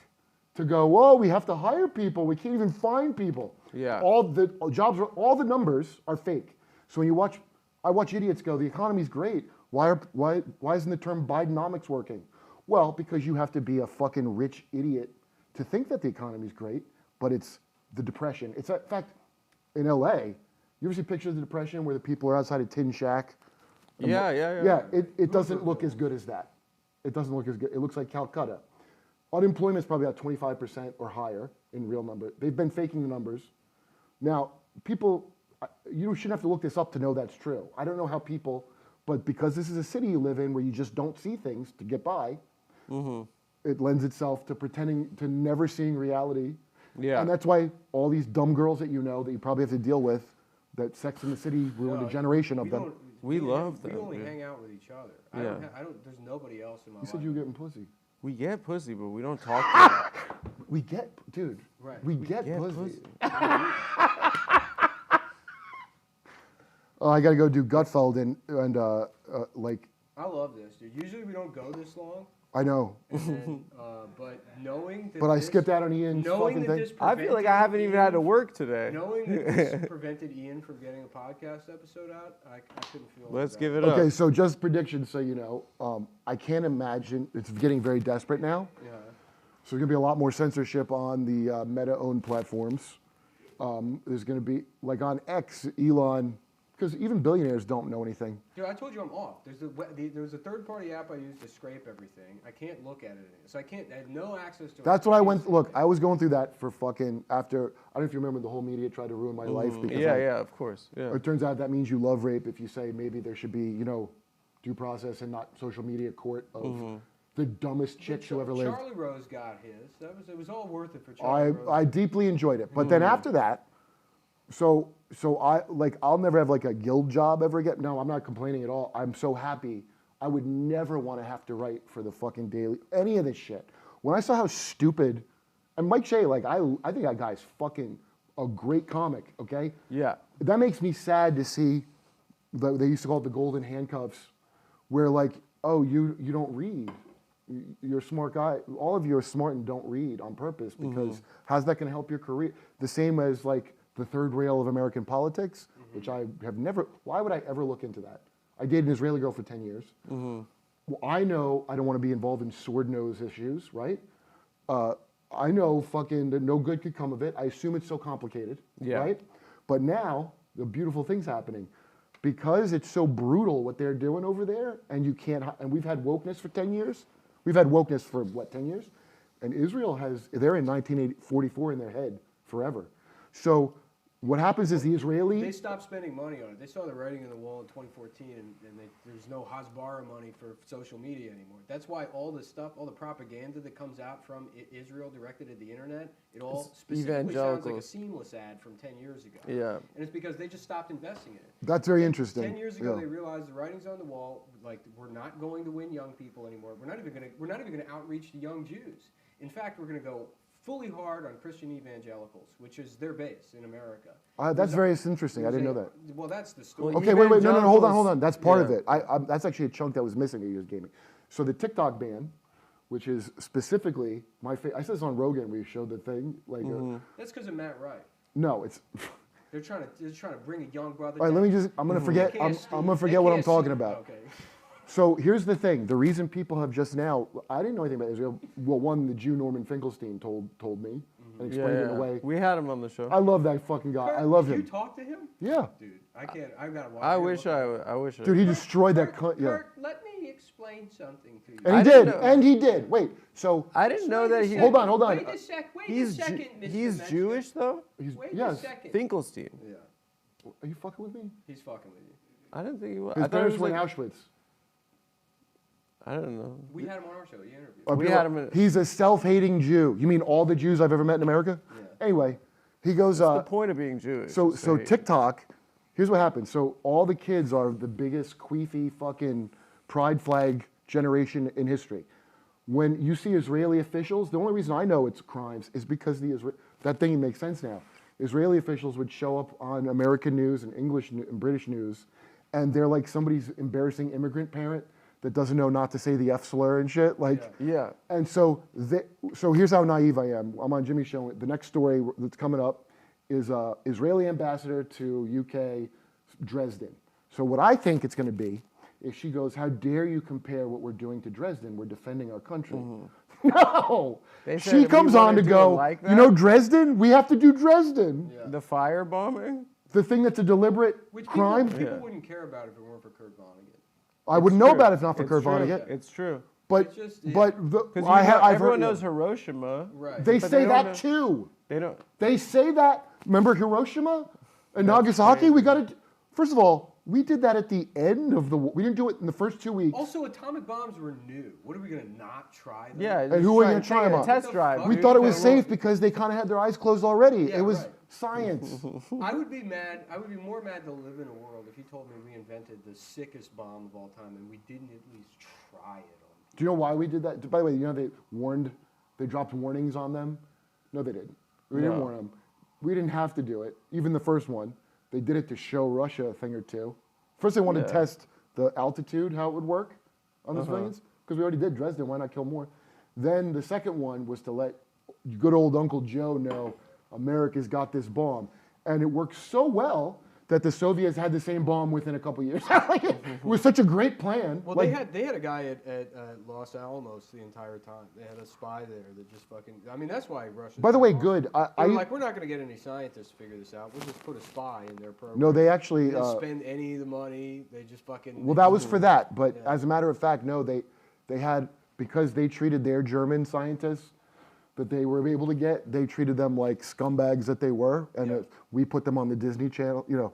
Speaker 4: to go, oh, we have to hire people. We can't even find people.
Speaker 1: Yeah.
Speaker 4: All the jobs, all the numbers are fake. So when I watch idiots go, the economy's great. Why isn't the term Bidenomics working? Well, because you have to be a fucking rich idiot to think that the economy's great, but it's the depression. It's in LA, You ever see pictures of the Depression where the people are outside a tin shack?
Speaker 1: Yeah.
Speaker 4: Yeah, it doesn't look as good as that. It doesn't look as good. It looks like Calcutta. Unemployment is probably at 25% or higher in real number. They've been faking the numbers. Now, people, you shouldn't have to look this up to know that's true. I don't know how people, but because this is a city you live in where you just don't see things to get by, it lends itself to pretending to never seeing reality.
Speaker 1: Yeah.
Speaker 4: And that's why all these dumb girls that you know that you probably have to deal with, that Sex in the City ruined a generation of them.
Speaker 1: We love
Speaker 3: We
Speaker 1: them,
Speaker 3: only
Speaker 1: dude.
Speaker 3: hang out with each other.
Speaker 1: Yeah.
Speaker 3: There's nobody else in my
Speaker 4: You
Speaker 3: life.
Speaker 4: said you were getting pussy.
Speaker 1: We get pussy, but we don't talk to
Speaker 4: We get, dude.
Speaker 3: Right.
Speaker 4: We get
Speaker 1: get
Speaker 4: pussy.
Speaker 1: pussy.
Speaker 4: Oh, I got to go do Gutfeld and like,
Speaker 3: I love this, dude. Usually we don't go this long,
Speaker 4: I know.
Speaker 3: and then, but knowing that
Speaker 4: But I
Speaker 3: this-
Speaker 4: picked out on Ian's
Speaker 3: knowing
Speaker 4: fucking
Speaker 3: that
Speaker 4: thing.
Speaker 3: this
Speaker 1: I feel like I haven't even had to
Speaker 3: Ian-
Speaker 1: work today.
Speaker 3: Knowing that this prevented Ian from getting a podcast episode out, I couldn't feel.
Speaker 1: Let's
Speaker 3: that.
Speaker 1: give it
Speaker 4: Okay,
Speaker 1: up.
Speaker 4: so just predictions, so you know, I can't imagine, it's getting very desperate now.
Speaker 3: Yeah.
Speaker 4: So there's going to be a lot more censorship on the Meta-owned platforms. There's going to be, like on X, Elon, because even billionaires don't know anything.
Speaker 3: Dude, I told you I'm off. There's a third-party app I use to scrape everything. I can't look at it, so I have no access to.
Speaker 4: That's what I went, look, I was going through that for fucking, after, I don't know if you remember the whole media tried to ruin my life. Because
Speaker 1: Yeah, of course. Yeah.
Speaker 4: It turns out that means you love rape if you say maybe there should be, you know, due process and not social media court of the dumbest chicks who ever lived.
Speaker 3: Charlie Rose got his. It was all worth it for Charlie Rose.
Speaker 4: I deeply enjoyed it. But then after that, so I'll never have like a guild job ever again. No, I'm not complaining at all. I'm so happy. I would never want to have to write for the fucking Daily, any of this shit. When I saw how stupid, and Mike Shea, like I think that guy's fucking a great comic, okay?
Speaker 1: Yeah.
Speaker 4: That makes me sad to see, they used to call it the golden handcuffs, where like, oh, you don't read. You're a smart guy. All of you are smart and don't read on purpose because how's that going to help your career? The same as like the third rail of American politics, which I have never, why would I ever look into that? I dated an Israeli girl for 10 years. Well, I know I don't want to be involved in sword nose issues, right? I know fucking that no good could come of it. I assume it's so complicated, right? But now the beautiful thing's happening. Because it's so brutal what they're doing over there, and you can't, and we've had wokeness for 10 years. We've had wokeness for, what, 10 years? And Israel they're in 1944 in their head forever. So what happens is the Israeli...
Speaker 3: They stopped spending money on it. They saw the writing on the wall in 2014, and there's no Hasbara money for social media anymore. That's why all the stuff, all the propaganda that comes out from Israel directed at the internet, it all specifically sounds like a Seamless ad from 10 years ago.
Speaker 1: Yeah.
Speaker 3: And it's because they just stopped investing in it.
Speaker 4: That's very interesting.
Speaker 3: 10 years ago,
Speaker 4: Yeah.
Speaker 3: they realized the writing's on the wall. Like, we're not going to win young people anymore. We're not even going to outreach to young Jews. In fact, we're going to go fully hard on Christian evangelicals, which is their base in America.
Speaker 4: That's very interesting. I didn't know that.
Speaker 3: Well, that's the story.
Speaker 4: Okay, wait, no, hold on.
Speaker 1: Evangelicals-
Speaker 4: That's part of
Speaker 1: Yeah.
Speaker 4: it. That's actually a chunk that was missing that you just gave me. So the TikTok ban, which is specifically I said this on Rogan. We showed the thing. Like,
Speaker 3: That's because of Matt Wright.
Speaker 4: no, it's.
Speaker 3: They're trying to bring a young brother.
Speaker 4: All right, let me just. I'm gonna forget. I'm gonna forget what I'm talking about.
Speaker 3: Okay.
Speaker 4: So here's the thing. The reason people have just now, I didn't know anything about Israel. Well, one, the Jew Norman Finkelstein told me and explained it in a way.
Speaker 1: We had him on the show.
Speaker 4: I love that fucking guy. I love
Speaker 3: Did
Speaker 4: him.
Speaker 3: you talk to him?
Speaker 4: Yeah.
Speaker 3: Dude, I can't. I've got to watch.
Speaker 1: I
Speaker 3: him.
Speaker 1: wish I.
Speaker 4: Dude, he destroyed that cunt. Yeah.
Speaker 3: Kurt, let me explain something to you.
Speaker 4: And he
Speaker 1: I
Speaker 4: did.
Speaker 1: didn't know.
Speaker 4: And he did. Wait. So
Speaker 1: I didn't know that he.
Speaker 4: Hold on.
Speaker 3: Wait a second,
Speaker 1: He's
Speaker 3: Mr.
Speaker 1: he's
Speaker 3: Metzger.
Speaker 1: Jewish though.
Speaker 4: he's
Speaker 3: Wait a
Speaker 4: yes.
Speaker 3: second.
Speaker 1: Finkelstein.
Speaker 3: Yeah,
Speaker 4: Are you fucking with me?
Speaker 3: he's fucking with you.
Speaker 1: I didn't think he was.
Speaker 4: His
Speaker 1: I thought it
Speaker 4: parents
Speaker 1: was
Speaker 4: were in
Speaker 1: like,
Speaker 4: Auschwitz.
Speaker 1: I don't know.
Speaker 3: We had him on our show. He interviewed.
Speaker 4: Oh,
Speaker 1: We
Speaker 4: people-
Speaker 1: had him in-
Speaker 4: He's a self-hating Jew. You mean all the Jews I've ever met in America?
Speaker 3: Yeah.
Speaker 4: Anyway, he goes.
Speaker 1: The point of being Jewish.
Speaker 4: So
Speaker 1: is to
Speaker 4: so
Speaker 1: hate.
Speaker 4: TikTok. Here's what happens. So all the kids are the biggest queefy fucking pride flag generation in history. When you see Israeli officials, the only reason I know it's crimes is because that thing makes sense now. Israeli officials would show up on American news and English and British news, and they're like somebody's embarrassing immigrant parent that doesn't know not to say the F slur and shit. Like,
Speaker 1: Yeah.
Speaker 4: and so here's how naive I am. I'm on Jimmy's show. The next story that's coming up is Israeli ambassador to UK, Dresden. So what I think it's going to be is she goes, how dare you compare what we're doing to Dresden? We're defending our country. No!
Speaker 1: They said
Speaker 4: She
Speaker 1: we
Speaker 4: comes
Speaker 1: wanna
Speaker 4: on to
Speaker 1: do it
Speaker 4: go,
Speaker 1: like
Speaker 4: you know
Speaker 1: that?
Speaker 4: Dresden? We have to do Dresden.
Speaker 3: Yeah.
Speaker 1: The fire bombing.
Speaker 4: the thing that's a deliberate
Speaker 3: Which
Speaker 4: crime.
Speaker 3: people wouldn't care about if it weren't for Kurt Vonnegut.
Speaker 4: I wouldn't know
Speaker 1: true.
Speaker 4: about it if not for
Speaker 1: It's
Speaker 4: Kurt
Speaker 1: true.
Speaker 4: Vonnegut.
Speaker 1: It's true.
Speaker 4: But
Speaker 3: It's just- yeah.
Speaker 4: but
Speaker 1: Because
Speaker 4: I've
Speaker 1: everyone
Speaker 4: heard,
Speaker 1: knows Hiroshima.
Speaker 3: Right.
Speaker 4: They
Speaker 1: but
Speaker 4: say
Speaker 1: don't
Speaker 4: that
Speaker 1: know-
Speaker 4: too.
Speaker 1: They don't.
Speaker 4: They say that. Remember Hiroshima and Nagasaki? We got to. First of all, we did that at the end of the war. We didn't do it in the first 2 weeks.
Speaker 3: Also, atomic bombs were new. What are we gonna not try them?
Speaker 1: Yeah.
Speaker 4: And who are you gonna try them on?
Speaker 1: Test
Speaker 3: What the
Speaker 1: drive.
Speaker 3: fuck?
Speaker 4: We
Speaker 1: dude.
Speaker 4: thought it was
Speaker 1: They won't-
Speaker 4: safe because they kind of had their eyes closed already.
Speaker 3: Yeah,
Speaker 4: It was
Speaker 3: right.
Speaker 4: science.
Speaker 3: I would be mad. I would be more mad to live in a world if you told me we invented the sickest bomb of all time and we didn't at least try it on.
Speaker 4: Do you know why we did that? By the way, you know they dropped warnings on them? No, they didn't. We didn't
Speaker 1: No.
Speaker 4: warn them. We didn't have to do it. Even the first one, they did it to show Russia a thing or two. First, they wanted to test the altitude, how it would work on the civilians, because we already did Dresden. Why not kill more? Then the second one was to let good old Uncle Joe know America's got this bomb, and it worked so well that the Soviets had the same bomb within a couple years. Like, it was such a great plan.
Speaker 3: Well,
Speaker 4: Like,
Speaker 3: they had a guy at Los Alamos the entire time. They had a spy there that just fucking. I mean, that's why Russia.
Speaker 4: by the way, good.
Speaker 3: They
Speaker 4: I
Speaker 3: were like, we're not going to get any scientists to figure this out. We'll just put a spy in their program.
Speaker 4: no, they actually.
Speaker 3: They didn't spend any of the money. They just fucking.
Speaker 4: Well, that was for that. But
Speaker 3: Yeah.
Speaker 4: as a matter of fact, no, they had, because they treated their German scientists that they were able to get, they treated them like scumbags that they were, and
Speaker 3: Yeah.
Speaker 4: we put them on the Disney Channel. You know,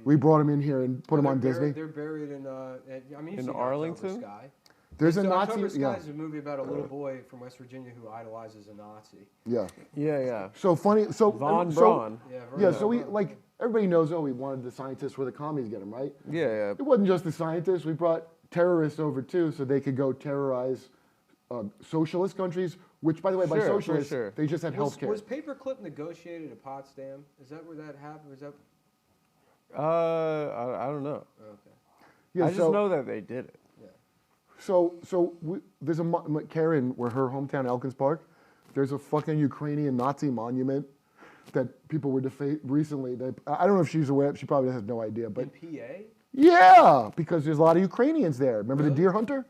Speaker 4: we brought them in here and put them on Disney.
Speaker 3: They're buried in. I mean, you've
Speaker 1: In
Speaker 3: seen
Speaker 1: Arlington?
Speaker 3: October Sky.
Speaker 4: There's a
Speaker 3: October
Speaker 4: Nazi.
Speaker 3: Sky
Speaker 4: Yeah,
Speaker 3: is a movie about a little boy from West Virginia who idolizes a Nazi.
Speaker 4: yeah.
Speaker 1: Yeah.
Speaker 4: So funny. So
Speaker 1: Von
Speaker 4: so,
Speaker 1: Braun.
Speaker 4: Yeah. So we like everybody knows. Oh, we wanted the scientists where the commies get them, right?
Speaker 1: Yeah.
Speaker 4: It wasn't just the scientists. We brought terrorists over too, so they could go terrorize socialist countries. Which, by the way, by
Speaker 1: Sure, for
Speaker 4: socialists,
Speaker 1: sure.
Speaker 4: they just had
Speaker 3: Was
Speaker 4: healthcare.
Speaker 3: paperclip negotiated at Potsdam? Is that where that happened? Was that
Speaker 1: I don't know.
Speaker 3: okay?
Speaker 4: Yeah,
Speaker 1: I just know that they did it.
Speaker 4: So there's a Karen, where her hometown, Elkins Park. There's a fucking Ukrainian Nazi monument that people were recently. I don't know if she's aware. She probably has no idea. But
Speaker 3: In PA?
Speaker 4: yeah, because there's a lot of Ukrainians there. Remember the
Speaker 3: Really?
Speaker 4: deer hunter?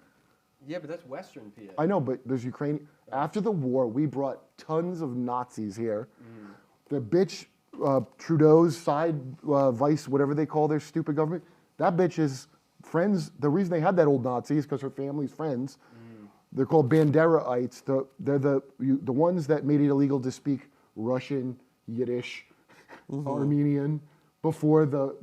Speaker 3: Yeah, but that's Western PA.
Speaker 4: I know, but there's Ukraine. After the war, we brought tons of Nazis here. The bitch Trudeau's side vice, whatever they call their stupid government, that bitch is friends. The reason they had that old Nazi is because her family's friends. They're called Banderaites. They're the ones that made it illegal to speak Russian, Yiddish, Armenian before the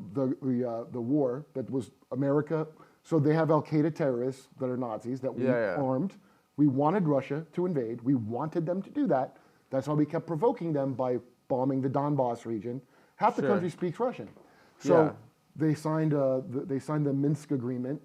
Speaker 4: war. That was America. So they have Al Qaeda terrorists that are Nazis that we armed. We wanted Russia to invade. We wanted them to do that. That's why we kept provoking them by bombing the Donbass region. Half the country speaks Russian. So they signed the Minsk agreement.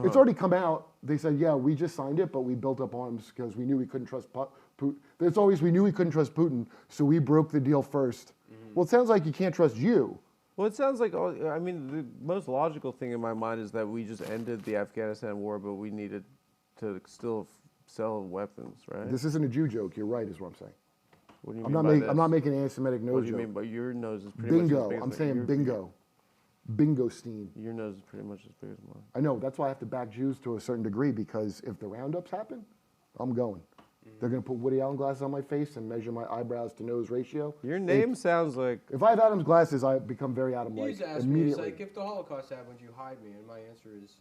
Speaker 4: It's already come out. They said, yeah, we just signed it, but we built up arms because we knew we couldn't trust Putin. There's always, we knew we couldn't trust Putin, so we broke the deal first. Well, it sounds like you can't trust you.
Speaker 1: Well, it sounds like, I mean, the most logical thing in my mind is that we just ended the Afghanistan war, but we needed to still sell weapons, right?
Speaker 4: This isn't a Jew joke. You're right, is what I'm saying.
Speaker 1: What do you
Speaker 4: I'm
Speaker 1: mean
Speaker 4: not,
Speaker 1: by
Speaker 4: I'm
Speaker 1: this?
Speaker 4: not making an anti-Semitic nose
Speaker 1: What do you
Speaker 4: joke.
Speaker 1: mean by your nose is pretty much as
Speaker 4: Bingo.
Speaker 1: big as
Speaker 4: I'm
Speaker 1: like
Speaker 4: saying
Speaker 1: your-
Speaker 4: bingo. Bingo Steen.
Speaker 1: Your nose is pretty much as big as mine.
Speaker 4: I know. That's why I have to back Jews to a certain degree, because if the roundups happen, I'm going. They're going to put Woody Allen glasses on my face and measure my eyebrows to nose ratio.
Speaker 1: Your name sounds like...
Speaker 4: If I have Adam's glasses, I become very Adam-like
Speaker 3: You just asked me, it's
Speaker 4: immediately.
Speaker 3: like, if the Holocaust happened, would you hide me? And my answer is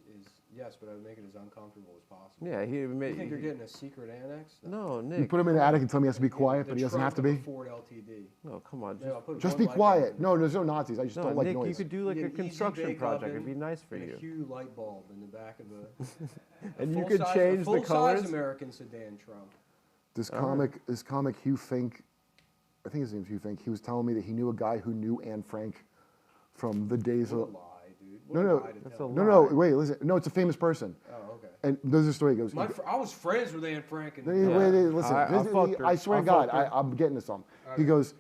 Speaker 3: yes, but I would make it as uncomfortable as possible.
Speaker 1: Yeah, he...
Speaker 3: You think you're getting a secret annex?
Speaker 1: No,
Speaker 4: You
Speaker 1: Nick.
Speaker 4: put him in the attic and tell me he has to be quiet,
Speaker 3: The
Speaker 4: but he doesn't have to
Speaker 3: trunk
Speaker 4: be.
Speaker 3: of a Ford LTD.
Speaker 1: No, come on.
Speaker 3: Yeah, I'll put
Speaker 4: Just
Speaker 3: one
Speaker 4: be
Speaker 3: light
Speaker 4: quiet.
Speaker 3: bulb.
Speaker 4: No, there's no Nazis. I just
Speaker 1: No,
Speaker 4: don't like
Speaker 1: Nick,
Speaker 4: noise.
Speaker 1: you could do like
Speaker 3: You
Speaker 1: a
Speaker 3: get an easy
Speaker 1: construction
Speaker 3: bake
Speaker 1: project.
Speaker 3: oven
Speaker 1: It'd be nice for
Speaker 3: and
Speaker 1: you.
Speaker 3: a Hue light bulb in the back of the.
Speaker 1: And you could change the
Speaker 3: full-size
Speaker 1: colors.
Speaker 3: American sedan trunk.
Speaker 4: This comic Hugh Fink, I think his name's Hugh Fink. He was telling me that he knew a guy who knew Anne Frank from the days
Speaker 3: What a
Speaker 4: of.
Speaker 3: lie, dude.
Speaker 4: No,
Speaker 3: What a
Speaker 4: no,
Speaker 3: lie to
Speaker 1: that's
Speaker 3: tell.
Speaker 1: a
Speaker 4: No, wait, listen. No, it's a famous person.
Speaker 3: Oh, okay.
Speaker 4: And there's a story. He goes.
Speaker 3: I was friends with Anne Frank. And
Speaker 4: Listen.
Speaker 1: I'll fuck her.
Speaker 4: I swear to
Speaker 1: I'll
Speaker 4: God,
Speaker 1: fuck her.
Speaker 4: I'm getting to something. He goes.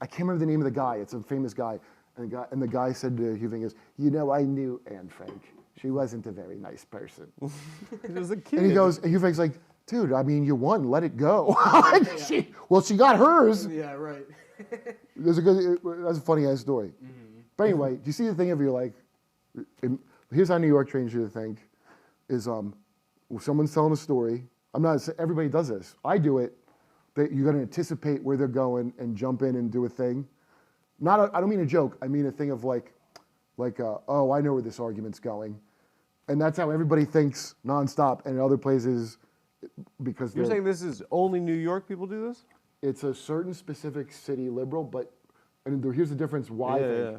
Speaker 4: I can't remember the name of the guy. It's a famous guy. And the guy said to Hugh Fink, goes, I knew Anne Frank. She wasn't a very nice person.
Speaker 1: He was a kid.
Speaker 4: And he goes, Hugh Fink's like, dude, I mean, you won. Let it go. She got hers.
Speaker 3: Yeah, right.
Speaker 4: That's a funny ass story. But anyway, do you see the thing of you're like, here's how New York trains you to think, is someone's telling a story. I'm not saying everybody does this. I do it. That you got to anticipate where they're going and jump in and do a thing. I don't mean a joke. I mean a thing of like, oh, I know where this argument's going, and that's how everybody thinks nonstop. And in other places, because
Speaker 1: You're saying this is only New York people do this?
Speaker 4: it's a certain specific city liberal, but and here's the difference. Why?
Speaker 1: Yeah,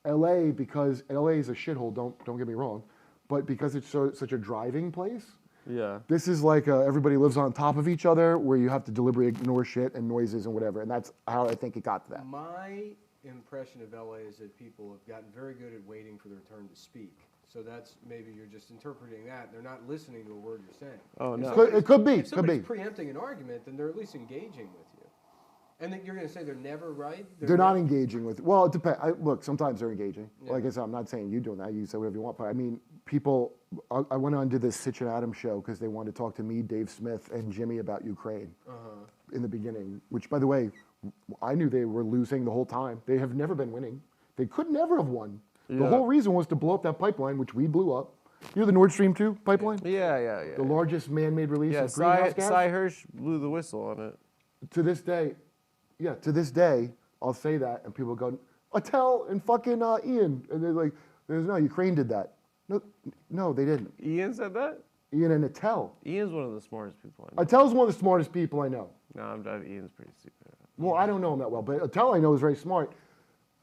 Speaker 4: L.A. because L.A. is a shithole. Don't get me wrong, but because it's such a driving place.
Speaker 1: Yeah.
Speaker 4: This is like everybody lives on top of each other, where you have to deliberately ignore shit and noises and whatever, and that's how I think it got to that.
Speaker 3: My impression of LA is that people have gotten very good at waiting for their turn to speak. So that's maybe you're just interpreting that. They're not listening to a word you're saying.
Speaker 1: Oh,
Speaker 3: If
Speaker 1: no.
Speaker 3: somebody's-
Speaker 4: It could be,
Speaker 3: If
Speaker 4: could
Speaker 3: somebody's
Speaker 4: be.
Speaker 3: preempting an argument, then they're at least engaging with you. And then you're going to say they're never right?
Speaker 4: They're not
Speaker 3: never-
Speaker 4: engaging with. Well, it depends. Look, sometimes they're engaging.
Speaker 3: Yeah.
Speaker 4: Like I said, I'm not saying you doing that. You say whatever you want, but I mean, people. I went on to this Sitch and Adams show because they wanted to talk to me, Dave Smith, and Jimmy about Ukraine in the beginning. Which, by the way, I knew they were losing the whole time. They have never been winning. They could never have won. The
Speaker 1: Yeah.
Speaker 4: whole reason was to blow up that pipeline, which we blew up. You know the Nord Stream 2 pipeline?
Speaker 1: Yeah.
Speaker 4: The largest man-made release
Speaker 1: Yeah,
Speaker 4: of greenhouse gas?
Speaker 1: Cy Hirsch blew the whistle on it.
Speaker 4: To this day, I'll say that, and people go, Attell and fucking Ian. And they're like, no, Ukraine did that. No, they didn't.
Speaker 1: Ian said that?
Speaker 4: Ian and Attell.
Speaker 1: Ian's one of the smartest people I know.
Speaker 4: Attell's one of the smartest people I know.
Speaker 1: No, Ian's pretty stupid.
Speaker 4: Well, I don't know him that well, but Attell I know is very smart.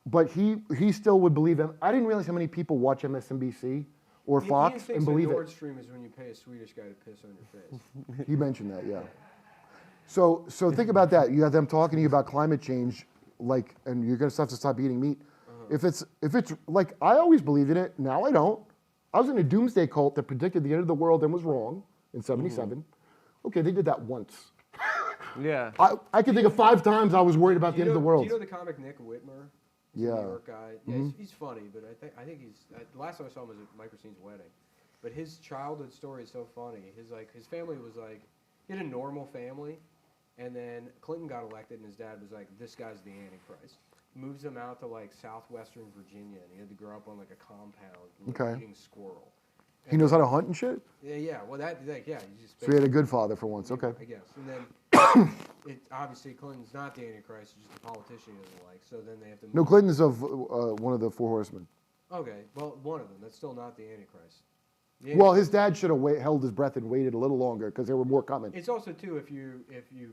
Speaker 4: But he still would believe him. I didn't realize how many people watch MSNBC or
Speaker 3: Ian
Speaker 4: Fox
Speaker 3: thinks
Speaker 4: and believe
Speaker 3: that Nord
Speaker 4: it.
Speaker 3: Stream is when you pay a Swedish guy to piss on your face.
Speaker 4: He mentioned that, yeah. So think about that. You have them talking to you about climate change, like, and you're gonna have to stop eating meat. If it's like I always believed in it, now I don't. I was in a doomsday cult that predicted the end of the world and was wrong in '77. Okay, they did that once.
Speaker 1: Yeah.
Speaker 4: I can think of 5 times I was worried about the end of the world.
Speaker 3: Do you know the comic Nick Whitmer? He's
Speaker 4: Yeah.
Speaker 3: a New York guy. Yeah, he's funny, but I think he's. The last time I saw him was at Mike Racine's wedding. But his childhood story is so funny. His family was like, he had a normal family, and then Clinton got elected, and his dad was like, this guy's the Antichrist. Moves him out to like southwestern Virginia, and he had to grow up on like a compound, like,
Speaker 4: Okay.
Speaker 3: eating squirrel.
Speaker 4: He knows how to hunt and shit.
Speaker 3: Yeah. Well, he just.
Speaker 4: So he had a good father for once. Okay.
Speaker 3: I guess. And then, obviously Clinton's not the Antichrist; he's just a politician he doesn't like. So then they have to.
Speaker 4: No,
Speaker 3: move-
Speaker 4: Clinton's of one of the 4 horsemen.
Speaker 3: Okay, well, one of them. That's still not the Antichrist. The
Speaker 4: Well,
Speaker 3: Antichrist-
Speaker 4: his dad should have held his breath and waited a little longer because there were more coming.
Speaker 3: It's also too if you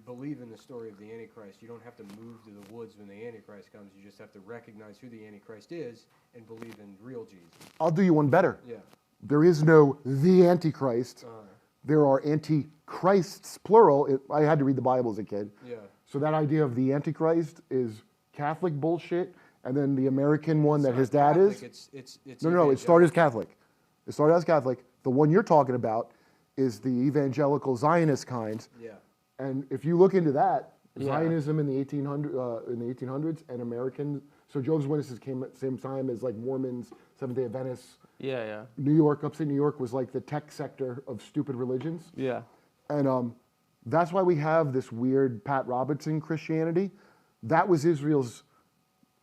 Speaker 3: believe in the story of the Antichrist, you don't have to move to the woods when the Antichrist comes. You just have to recognize who the Antichrist is and believe in real Jesus.
Speaker 4: I'll do you one better.
Speaker 3: Yeah.
Speaker 4: There is no the Antichrist. There are antichrists, plural. I had to read the Bible as a kid.
Speaker 3: Yeah.
Speaker 4: So that idea of the Antichrist is Catholic bullshit, and then the American one that
Speaker 3: It's
Speaker 4: his
Speaker 3: not
Speaker 4: dad
Speaker 3: Catholic,
Speaker 4: is.
Speaker 3: It's
Speaker 4: No, it started as Catholic. It started as Catholic. The one you're talking about is the evangelical Zionist kind.
Speaker 3: Yeah.
Speaker 4: And if you look into that,
Speaker 1: Yeah.
Speaker 4: Zionism in the 1800s and American. So Jehovah's Witnesses came at the same time as like Mormons, Seventh-day Adventists.
Speaker 1: Yeah.
Speaker 4: New York, upstate New York, was like the tech sector of stupid religions.
Speaker 1: Yeah.
Speaker 4: And that's why we have this weird Pat Robertson Christianity. That was Israel's,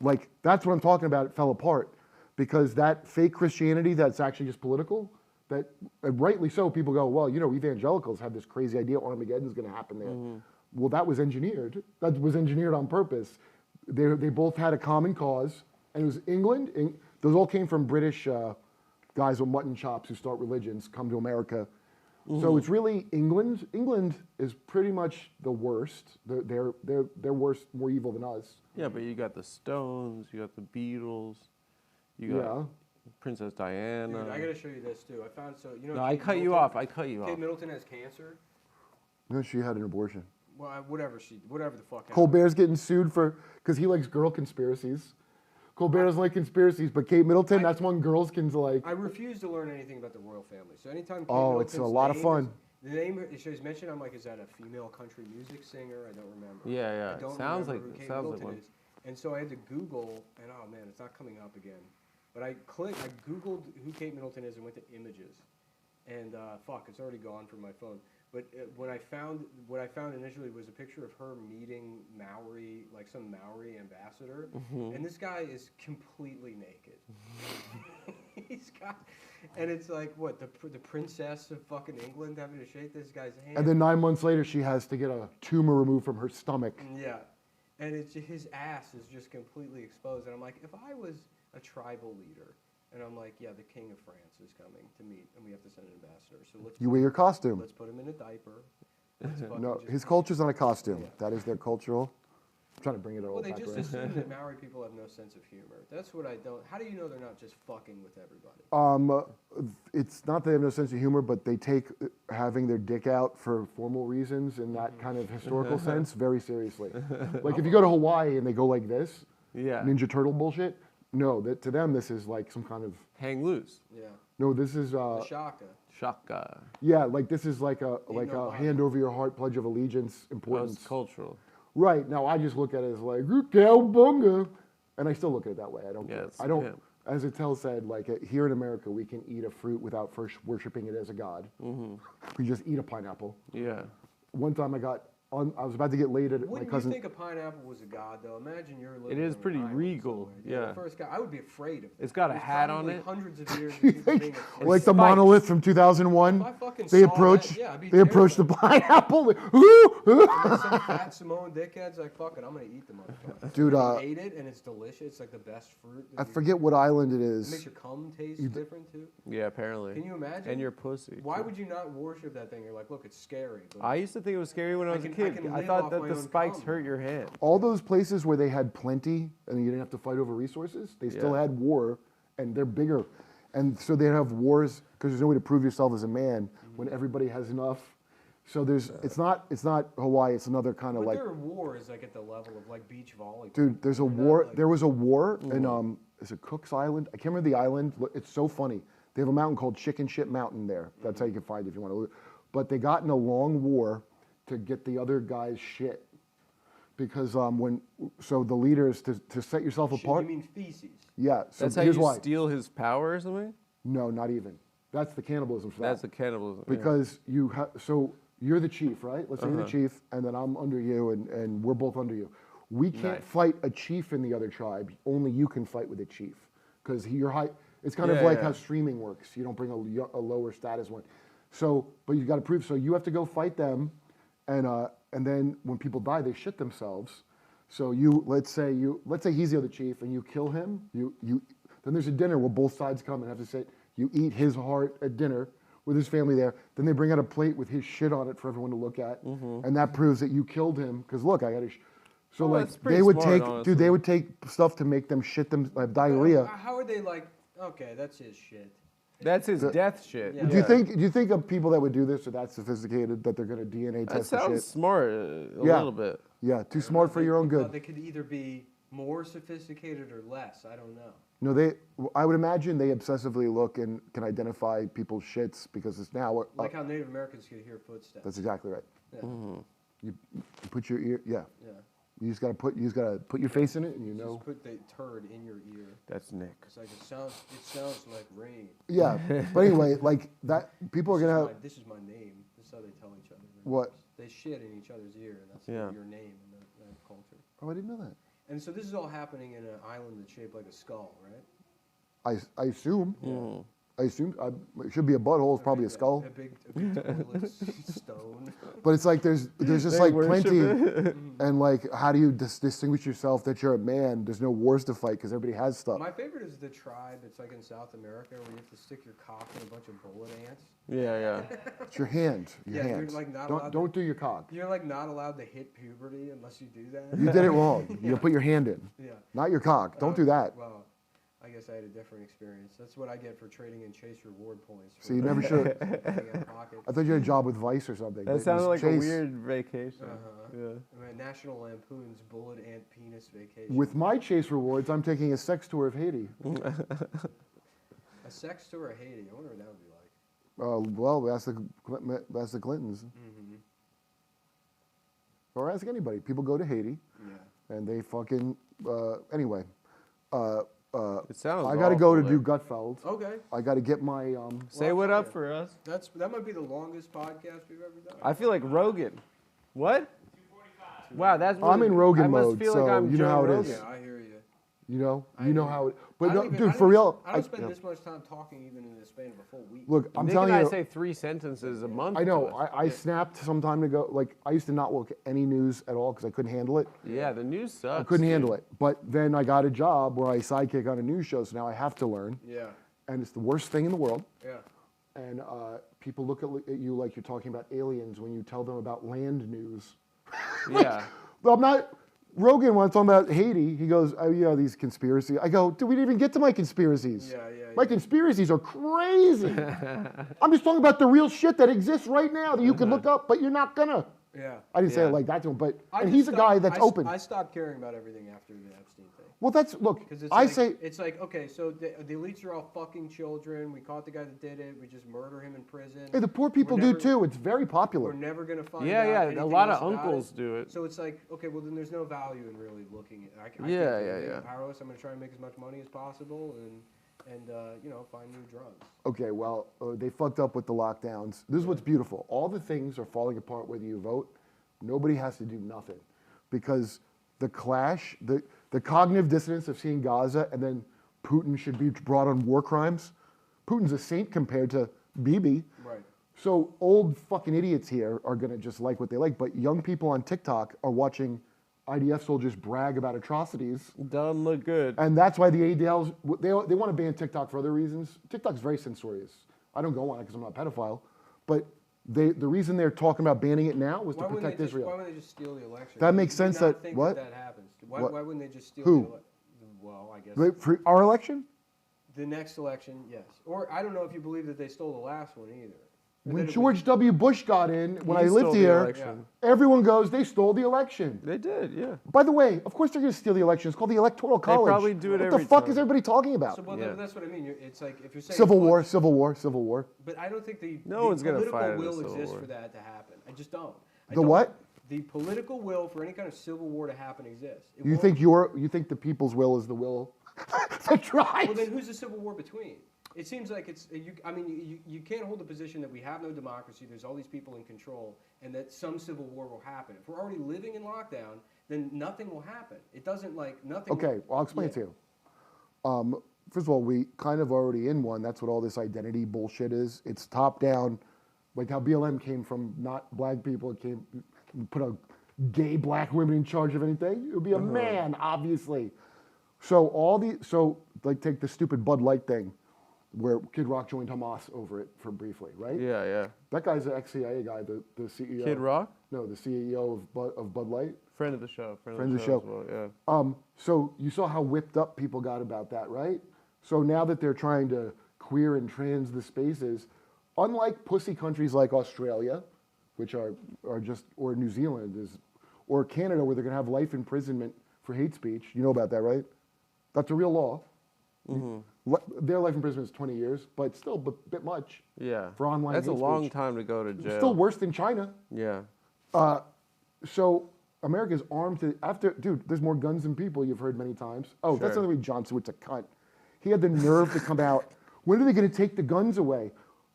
Speaker 4: like, that's what I'm talking about. It fell apart because that fake Christianity that's actually just political, that rightly so, people go, well, evangelicals have this crazy idea Armageddon's going to happen there. Well, that was engineered. That was engineered on purpose. They both had a common cause, and it was England. Those all came from British guys with mutton chops who start religions, come to America. So it's really England. England is pretty much the worst. They're worse, more evil than us.
Speaker 1: Yeah, but you got the Stones, you got the Beatles, you got Princess Diana.
Speaker 3: Dude, I gotta show you this too. I found
Speaker 1: No, I cut you off. I cut you
Speaker 3: Kate
Speaker 1: off.
Speaker 3: Middleton has cancer.
Speaker 4: No, she had an abortion.
Speaker 3: Well, whatever the fuck. happened.
Speaker 4: Colbert's getting sued because he likes girl conspiracies. Colbert doesn't like conspiracies, but Kate Middleton, that's one girls can like.
Speaker 3: I refuse to learn anything about the royal family. So anytime Kate
Speaker 4: Oh, it's a
Speaker 3: Middleton's
Speaker 4: lot of
Speaker 3: name
Speaker 4: fun.
Speaker 3: The name she's mentioned, I'm like, is that a female country music singer? I don't remember.
Speaker 1: Yeah.
Speaker 3: I don't
Speaker 1: Sounds
Speaker 3: remember
Speaker 1: like
Speaker 3: who Kate
Speaker 1: sounds like
Speaker 3: Middleton
Speaker 1: one.
Speaker 3: is. And so I had to Google, and oh man, it's not coming up again. But I Googled who Kate Middleton is and went to images, and it's already gone from my phone. But what I found initially was a picture of her meeting Maori, like some Maori ambassador, and this guy is completely naked. And it's like what the princess of fucking England having to shake this guy's hand.
Speaker 4: And then 9 months later, she has to get a tumor removed from her stomach.
Speaker 3: Yeah. and his ass is just completely exposed. And I'm like, if I was a tribal leader, and I'm like, yeah, the king of France is coming to meet, and we have to send an ambassador. So
Speaker 4: You wear your costume.
Speaker 3: Let's put him in a diaper. Let's fucking
Speaker 4: No,
Speaker 3: just-
Speaker 4: his culture's not a costume.
Speaker 3: Yeah.
Speaker 4: That is their cultural. I'm trying to bring it all
Speaker 3: Well, they
Speaker 4: back
Speaker 3: just
Speaker 4: around.
Speaker 3: assume that Maori people have no sense of humor. That's what I don't. How do you know they're not just fucking with everybody?
Speaker 4: It's not that they have no sense of humor, but they take having their dick out for formal reasons in that kind of historical sense very seriously. Like if you go to Hawaii and they go like this,
Speaker 1: Yeah.
Speaker 4: Ninja Turtle bullshit. No, that to them this is like some kind of.
Speaker 1: Hang loose.
Speaker 3: Yeah.
Speaker 4: No, this is
Speaker 3: The shaka.
Speaker 1: Shaka.
Speaker 4: yeah, like this is like a
Speaker 3: no body.
Speaker 4: hand over your heart, pledge of allegiance,
Speaker 1: Well,
Speaker 4: importance.
Speaker 1: it's cultural.
Speaker 4: Right now, I just look at it as like cowabunga, and I still look at it that way. I don't.
Speaker 1: Yeah,
Speaker 4: care.
Speaker 1: it's
Speaker 4: I don't.
Speaker 1: pimp.
Speaker 4: As Attell said, like here in America, we can eat a fruit without first worshiping it as a god.
Speaker 1: Mm-hmm.
Speaker 4: We just eat a pineapple.
Speaker 1: Yeah.
Speaker 4: One time I was about to get laid at my
Speaker 3: Wouldn't you
Speaker 4: cousin.
Speaker 3: think a pineapple was a god, though? Imagine you're living.
Speaker 1: It is
Speaker 3: on an
Speaker 1: pretty
Speaker 3: island
Speaker 1: regal,
Speaker 3: somewhere.
Speaker 1: yeah.
Speaker 3: The first guy, I would be afraid of.
Speaker 1: It's got a
Speaker 3: There's
Speaker 1: hat on
Speaker 3: probably
Speaker 1: it.
Speaker 3: Hundreds of years. Of
Speaker 4: You
Speaker 3: people
Speaker 4: think,
Speaker 3: being afraid.
Speaker 4: like the
Speaker 1: spikes.
Speaker 4: monolith from 2001,
Speaker 3: If I fucking
Speaker 4: they
Speaker 3: saw
Speaker 4: approach.
Speaker 3: that, yeah, I'd be
Speaker 4: They approach the
Speaker 3: terrified.
Speaker 4: pineapple.
Speaker 3: And some fat Samoan dickhead's like, fuck it, I'm gonna eat the motherfucker.
Speaker 4: Dude,
Speaker 3: And he ate it, and it's delicious. It's like the best fruit. that
Speaker 4: I
Speaker 3: you-
Speaker 4: forget what island it
Speaker 3: It
Speaker 4: is.
Speaker 3: makes your cum taste different too.
Speaker 1: Yeah, apparently.
Speaker 3: Can you imagine?
Speaker 1: And your pussy.
Speaker 3: Why
Speaker 1: too.
Speaker 3: would you not worship that thing? You're like, look, it's scary. But
Speaker 1: I used to think it was scary when I was a
Speaker 3: I
Speaker 1: kid.
Speaker 3: can
Speaker 1: I
Speaker 3: live
Speaker 1: thought
Speaker 3: off
Speaker 1: that
Speaker 3: my
Speaker 1: the
Speaker 3: own
Speaker 1: spikes
Speaker 3: cum.
Speaker 1: hurt your hand.
Speaker 4: All those places where they had plenty and you didn't have to fight over resources, they still
Speaker 1: Yeah.
Speaker 4: had war, and they're bigger, and so they have wars because there's no way to prove yourself as a man when everybody has enough. So there's it's not Hawaii. It's another kind of
Speaker 3: but
Speaker 4: like,
Speaker 3: there are wars like at the level of like beach volleyball.
Speaker 4: dude. There's a
Speaker 3: They're not,
Speaker 4: war.
Speaker 3: like-
Speaker 4: There was a war in is it Cook's Island? I can't remember the island. Look, it's so funny. They have a mountain called Chicken Shit Mountain there. That's how you can find it if you want to look. But they got in a long war to get the other guy's shit. Because the leaders to set yourself
Speaker 3: Shit,
Speaker 4: apart.
Speaker 3: You mean feces?
Speaker 4: Yeah. So
Speaker 1: That's how
Speaker 4: here's
Speaker 1: you
Speaker 4: why.
Speaker 1: steal his power or something?
Speaker 4: No, not even. That's the cannibalism for
Speaker 1: That's
Speaker 4: that.
Speaker 1: the cannibalism. yeah.
Speaker 4: Because so you're the chief, right? Let's say you're the
Speaker 1: Uh-huh.
Speaker 4: chief, and then I'm under you, and we're both under you. We can't
Speaker 1: Nice.
Speaker 4: fight a chief in the other tribe. Only you can fight with a chief, because you're high. It's kind of
Speaker 1: Yeah,
Speaker 4: like
Speaker 1: yeah.
Speaker 4: how streaming works. You don't bring a lower status one. So, but you got to prove. So you have to go fight them, and then when people die, they shit themselves. So let's say he's the other chief, and you kill him. Then there's a dinner where both sides come and have to sit. You eat his heart at dinner with his family there. Then they bring out a plate with his shit on it for everyone to look at, and that proves that you killed him. Because look, I got to. So
Speaker 1: Well,
Speaker 4: like
Speaker 1: that's pretty
Speaker 4: they would
Speaker 1: smart,
Speaker 4: take,
Speaker 1: honestly.
Speaker 4: dude, they would take stuff to make them shit them have diarrhea.
Speaker 3: How are they like? Okay, that's his shit.
Speaker 1: That's his death shit.
Speaker 3: Yeah.
Speaker 4: Do you think of people that would do this or that sophisticated that they're going to DNA
Speaker 1: That
Speaker 4: test the
Speaker 1: sounds
Speaker 4: shit?
Speaker 1: smart a
Speaker 4: Yeah.
Speaker 1: little bit.
Speaker 4: Yeah, too smart for your own good.
Speaker 3: They could either be more sophisticated or less. I don't know.
Speaker 4: No, I would imagine they obsessively look and can identify people's shits because it's now.
Speaker 3: Like how Native Americans could hear footsteps.
Speaker 4: That's exactly right.
Speaker 3: Yeah.
Speaker 4: You put your ear, yeah.
Speaker 3: Yeah.
Speaker 4: You just gotta put your face in it, and you know.
Speaker 3: Just put the turd in your ear.
Speaker 1: That's Nick.
Speaker 3: It's like it sounds like rain.
Speaker 4: Yeah, but anyway, like that, people are gonna have
Speaker 3: This is my name. This is how they tell each other. their
Speaker 4: What?
Speaker 3: names. They shit in each other's ear, and that's
Speaker 1: Yeah.
Speaker 3: your name in that culture.
Speaker 4: Oh, I didn't know that.
Speaker 3: And so this is all happening in an island that's shaped like a skull, right?
Speaker 4: I assume.
Speaker 1: Mm.
Speaker 4: I assume it should be a butthole. It's probably a
Speaker 3: big-
Speaker 4: skull.
Speaker 3: A big toilet stone.
Speaker 4: But it's like there's just
Speaker 1: They
Speaker 4: like
Speaker 1: worship
Speaker 4: plenty, and like how do you distinguish yourself that you're a man? There's no wars to fight because everybody has stuff.
Speaker 3: My favorite is the tribe. It's like in South America where you have to stick your cock in a bunch of bullet ants.
Speaker 1: Yeah.
Speaker 4: It's your hand. Your
Speaker 3: Yeah, you're,
Speaker 4: hand.
Speaker 3: like, not allowed
Speaker 4: Don't do your cock.
Speaker 3: You're like not allowed to hit puberty unless you do that.
Speaker 4: You did it wrong. You put your hand in,
Speaker 3: Yeah.
Speaker 4: not your cock. Don't do that.
Speaker 3: Well, I guess I had a different experience. That's what I get for trading in Chase reward points.
Speaker 4: So you never should.
Speaker 3: Having a pocket.
Speaker 4: I thought you had a job with Vice or something.
Speaker 1: That
Speaker 4: It
Speaker 1: sounded
Speaker 4: was
Speaker 1: like a
Speaker 4: Chase.
Speaker 1: weird vacation.
Speaker 3: Uh-huh.
Speaker 1: Yeah.
Speaker 3: I mean, National Lampoon's Bullet Ant Penis Vacation.
Speaker 4: With my Chase rewards, I'm taking a sex tour of Haiti.
Speaker 3: A sex tour of Haiti. I wonder what that would be like.
Speaker 4: Well, that's the Clintons,
Speaker 3: Mm-hmm.
Speaker 4: or ask anybody. People go to Haiti
Speaker 3: Yeah.
Speaker 4: and they fucking anyway.
Speaker 1: It sounds
Speaker 4: I got to go to
Speaker 1: awful,
Speaker 4: do
Speaker 1: like-
Speaker 4: Gutfeld.
Speaker 3: Okay.
Speaker 4: I got to get my.
Speaker 1: Say
Speaker 3: Well,
Speaker 1: what up
Speaker 3: yeah.
Speaker 1: for us.
Speaker 3: That might be the longest podcast we've ever done.
Speaker 1: I feel like Rogan. What? Wow, that's.
Speaker 4: I'm
Speaker 1: really-
Speaker 4: in Rogan
Speaker 1: I must
Speaker 4: mode,
Speaker 1: feel
Speaker 4: so
Speaker 1: like I'm
Speaker 4: you know
Speaker 1: Joe
Speaker 4: how it
Speaker 1: Rogan.
Speaker 4: is.
Speaker 3: Yeah, I hear you.
Speaker 4: You know how it.
Speaker 3: I
Speaker 4: But
Speaker 3: don't
Speaker 4: no,
Speaker 3: even-
Speaker 4: dude, for real.
Speaker 3: I don't spend this much time talking even in the span of a full week.
Speaker 4: Look, I'm
Speaker 1: Nick
Speaker 4: telling
Speaker 1: and
Speaker 4: you.
Speaker 1: I say 3 sentences a month.
Speaker 4: I know.
Speaker 1: to us.
Speaker 4: I snapped some time ago. Like I used to not look at any news at all because I couldn't handle it.
Speaker 1: Yeah, the news sucks.
Speaker 4: I couldn't
Speaker 1: dude.
Speaker 4: handle it. But then I got a job where I sidekick on a news show, so now I have to learn.
Speaker 3: Yeah,
Speaker 4: And it's the worst thing in the world.
Speaker 3: yeah.
Speaker 4: And people look at you like you're talking about aliens when you tell them about land news.
Speaker 1: Yeah.
Speaker 4: But I'm not. Rogan, when I'm talking about Haiti, he goes, "Oh yeah, these conspiracies." I go, "Dude, we didn't even get to my conspiracies.
Speaker 3: Yeah.
Speaker 4: My conspiracies are crazy. I'm just talking about the real shit that exists right now that you can look up, but you're not gonna."
Speaker 3: Yeah.
Speaker 4: I didn't say it
Speaker 1: Yeah.
Speaker 4: like that to him, but
Speaker 3: I
Speaker 4: and
Speaker 3: just
Speaker 4: he's a guy
Speaker 3: stopped-
Speaker 4: that's
Speaker 3: I
Speaker 4: open.
Speaker 3: I stopped caring about everything after the Epstein thing.
Speaker 4: Well, that's look.
Speaker 3: Because it's
Speaker 4: I
Speaker 3: like,
Speaker 4: say
Speaker 3: it's like, okay, so the elites are all fucking children. We caught the guy that did it. We just murder him in prison.
Speaker 4: hey, the poor people
Speaker 3: We're
Speaker 4: do
Speaker 3: never-
Speaker 4: too. It's very popular.
Speaker 3: We're never gonna find
Speaker 1: Yeah,
Speaker 3: out
Speaker 1: yeah, a
Speaker 3: anything
Speaker 1: lot of
Speaker 3: else about
Speaker 1: uncles do it.
Speaker 3: So it's like, okay, well then there's no value in really looking at. I
Speaker 1: Yeah,
Speaker 3: can't do
Speaker 1: yeah,
Speaker 3: anything.
Speaker 1: yeah.
Speaker 3: I'm powerless. I'm gonna try and make as much money as possible and find new drugs.
Speaker 4: Okay, well, they fucked up with the lockdowns. This is what's beautiful. All the things are falling apart whether you vote. Nobody has to do nothing. Because the clash, the cognitive dissonance of seeing Gaza and then Putin should be brought on war crimes. Putin's a saint compared to Bibi.
Speaker 3: Right.
Speaker 4: So old fucking idiots here are going to just like what they like. But young people on TikTok are watching IDF soldiers brag about atrocities.
Speaker 1: Doesn't look good.
Speaker 4: And that's why the ADLs, they want to ban TikTok for other reasons. TikTok's very censorious. I don't go on it because I'm not a pedophile. But the reason they're talking about banning it now was to protect Israel.
Speaker 3: Why wouldn't they just steal the election?
Speaker 4: That makes
Speaker 3: Do you
Speaker 4: sense
Speaker 3: not
Speaker 4: that-
Speaker 3: think
Speaker 4: what?
Speaker 3: that happens?
Speaker 4: What?
Speaker 3: Why wouldn't they just steal
Speaker 4: Who?
Speaker 3: the election? Well, I guess
Speaker 4: Wait, for our election?
Speaker 3: the next election, yes. Or I don't know if you believe that they stole the last one either. Or
Speaker 4: When
Speaker 3: that it
Speaker 4: George W. Bush got in, when
Speaker 1: He
Speaker 4: I lived
Speaker 1: stole the
Speaker 4: here,
Speaker 1: election.
Speaker 4: everyone goes, they stole the election.
Speaker 1: They did, yeah.
Speaker 4: By the way, of course they're going to steal the election. It's called the Electoral College.
Speaker 1: probably do it
Speaker 4: what
Speaker 1: every
Speaker 4: the fuck
Speaker 1: time.
Speaker 4: is everybody talking about?
Speaker 3: So, well,
Speaker 1: Yeah.
Speaker 3: that's what I mean. It's like if you're saying
Speaker 4: Civil
Speaker 3: it's
Speaker 4: War,
Speaker 3: like-
Speaker 4: Civil War, Civil War.
Speaker 3: But I don't think the
Speaker 1: one's gonna
Speaker 3: political
Speaker 1: fight in a
Speaker 3: will
Speaker 1: civil
Speaker 3: exists
Speaker 1: war.
Speaker 3: for that to happen. I just don't.
Speaker 4: The what?
Speaker 3: The political will for any kind of civil war to happen exists. It
Speaker 4: You
Speaker 3: won't-
Speaker 4: think the people's will is the will to try?
Speaker 3: Well, then who's the civil war between? It seems like it's. You can't hold the position that we have no democracy. There's all these people in control, and that some civil war will happen. If we're already living in lockdown, then nothing will happen. It doesn't like nothing.
Speaker 4: Okay, well, I'll explain it to you. First of all, we kind of already in one. That's what all this identity bullshit is. It's top down, like how BLM came from not black people. It came put a gay black women in charge of anything. It would be a man, obviously. So like take the stupid Bud Light thing, where Kid Rock joined Hamas over it for briefly, right?
Speaker 1: Yeah, yeah.
Speaker 4: That guy's an ex-CIA guy, the CEO.
Speaker 1: Kid Rock?
Speaker 4: No, the CEO of Bud Light.
Speaker 1: Friend of the show.
Speaker 4: Friend of the show.
Speaker 1: As well, yeah.
Speaker 4: So you saw how whipped up people got about that, right? So now that they're trying to queer and trans the spaces, unlike pussy countries like Australia, which are just, or New Zealand or Canada, where they're going to have life imprisonment for hate speech. You know about that, right? That's a real law. Their life imprisonment is 20 years, but still a bit much.
Speaker 1: Yeah.
Speaker 4: For online
Speaker 1: That's a
Speaker 4: hate
Speaker 1: long
Speaker 4: speech.
Speaker 1: time to go to jail.
Speaker 4: Still worse than China.
Speaker 1: Yeah.
Speaker 4: So America's armed to dude. There's more guns than people. You've heard many times. Oh, that's
Speaker 1: Sure.
Speaker 4: another way John Stewart's a cunt. He had the nerve to come out. When are they going to take the guns away?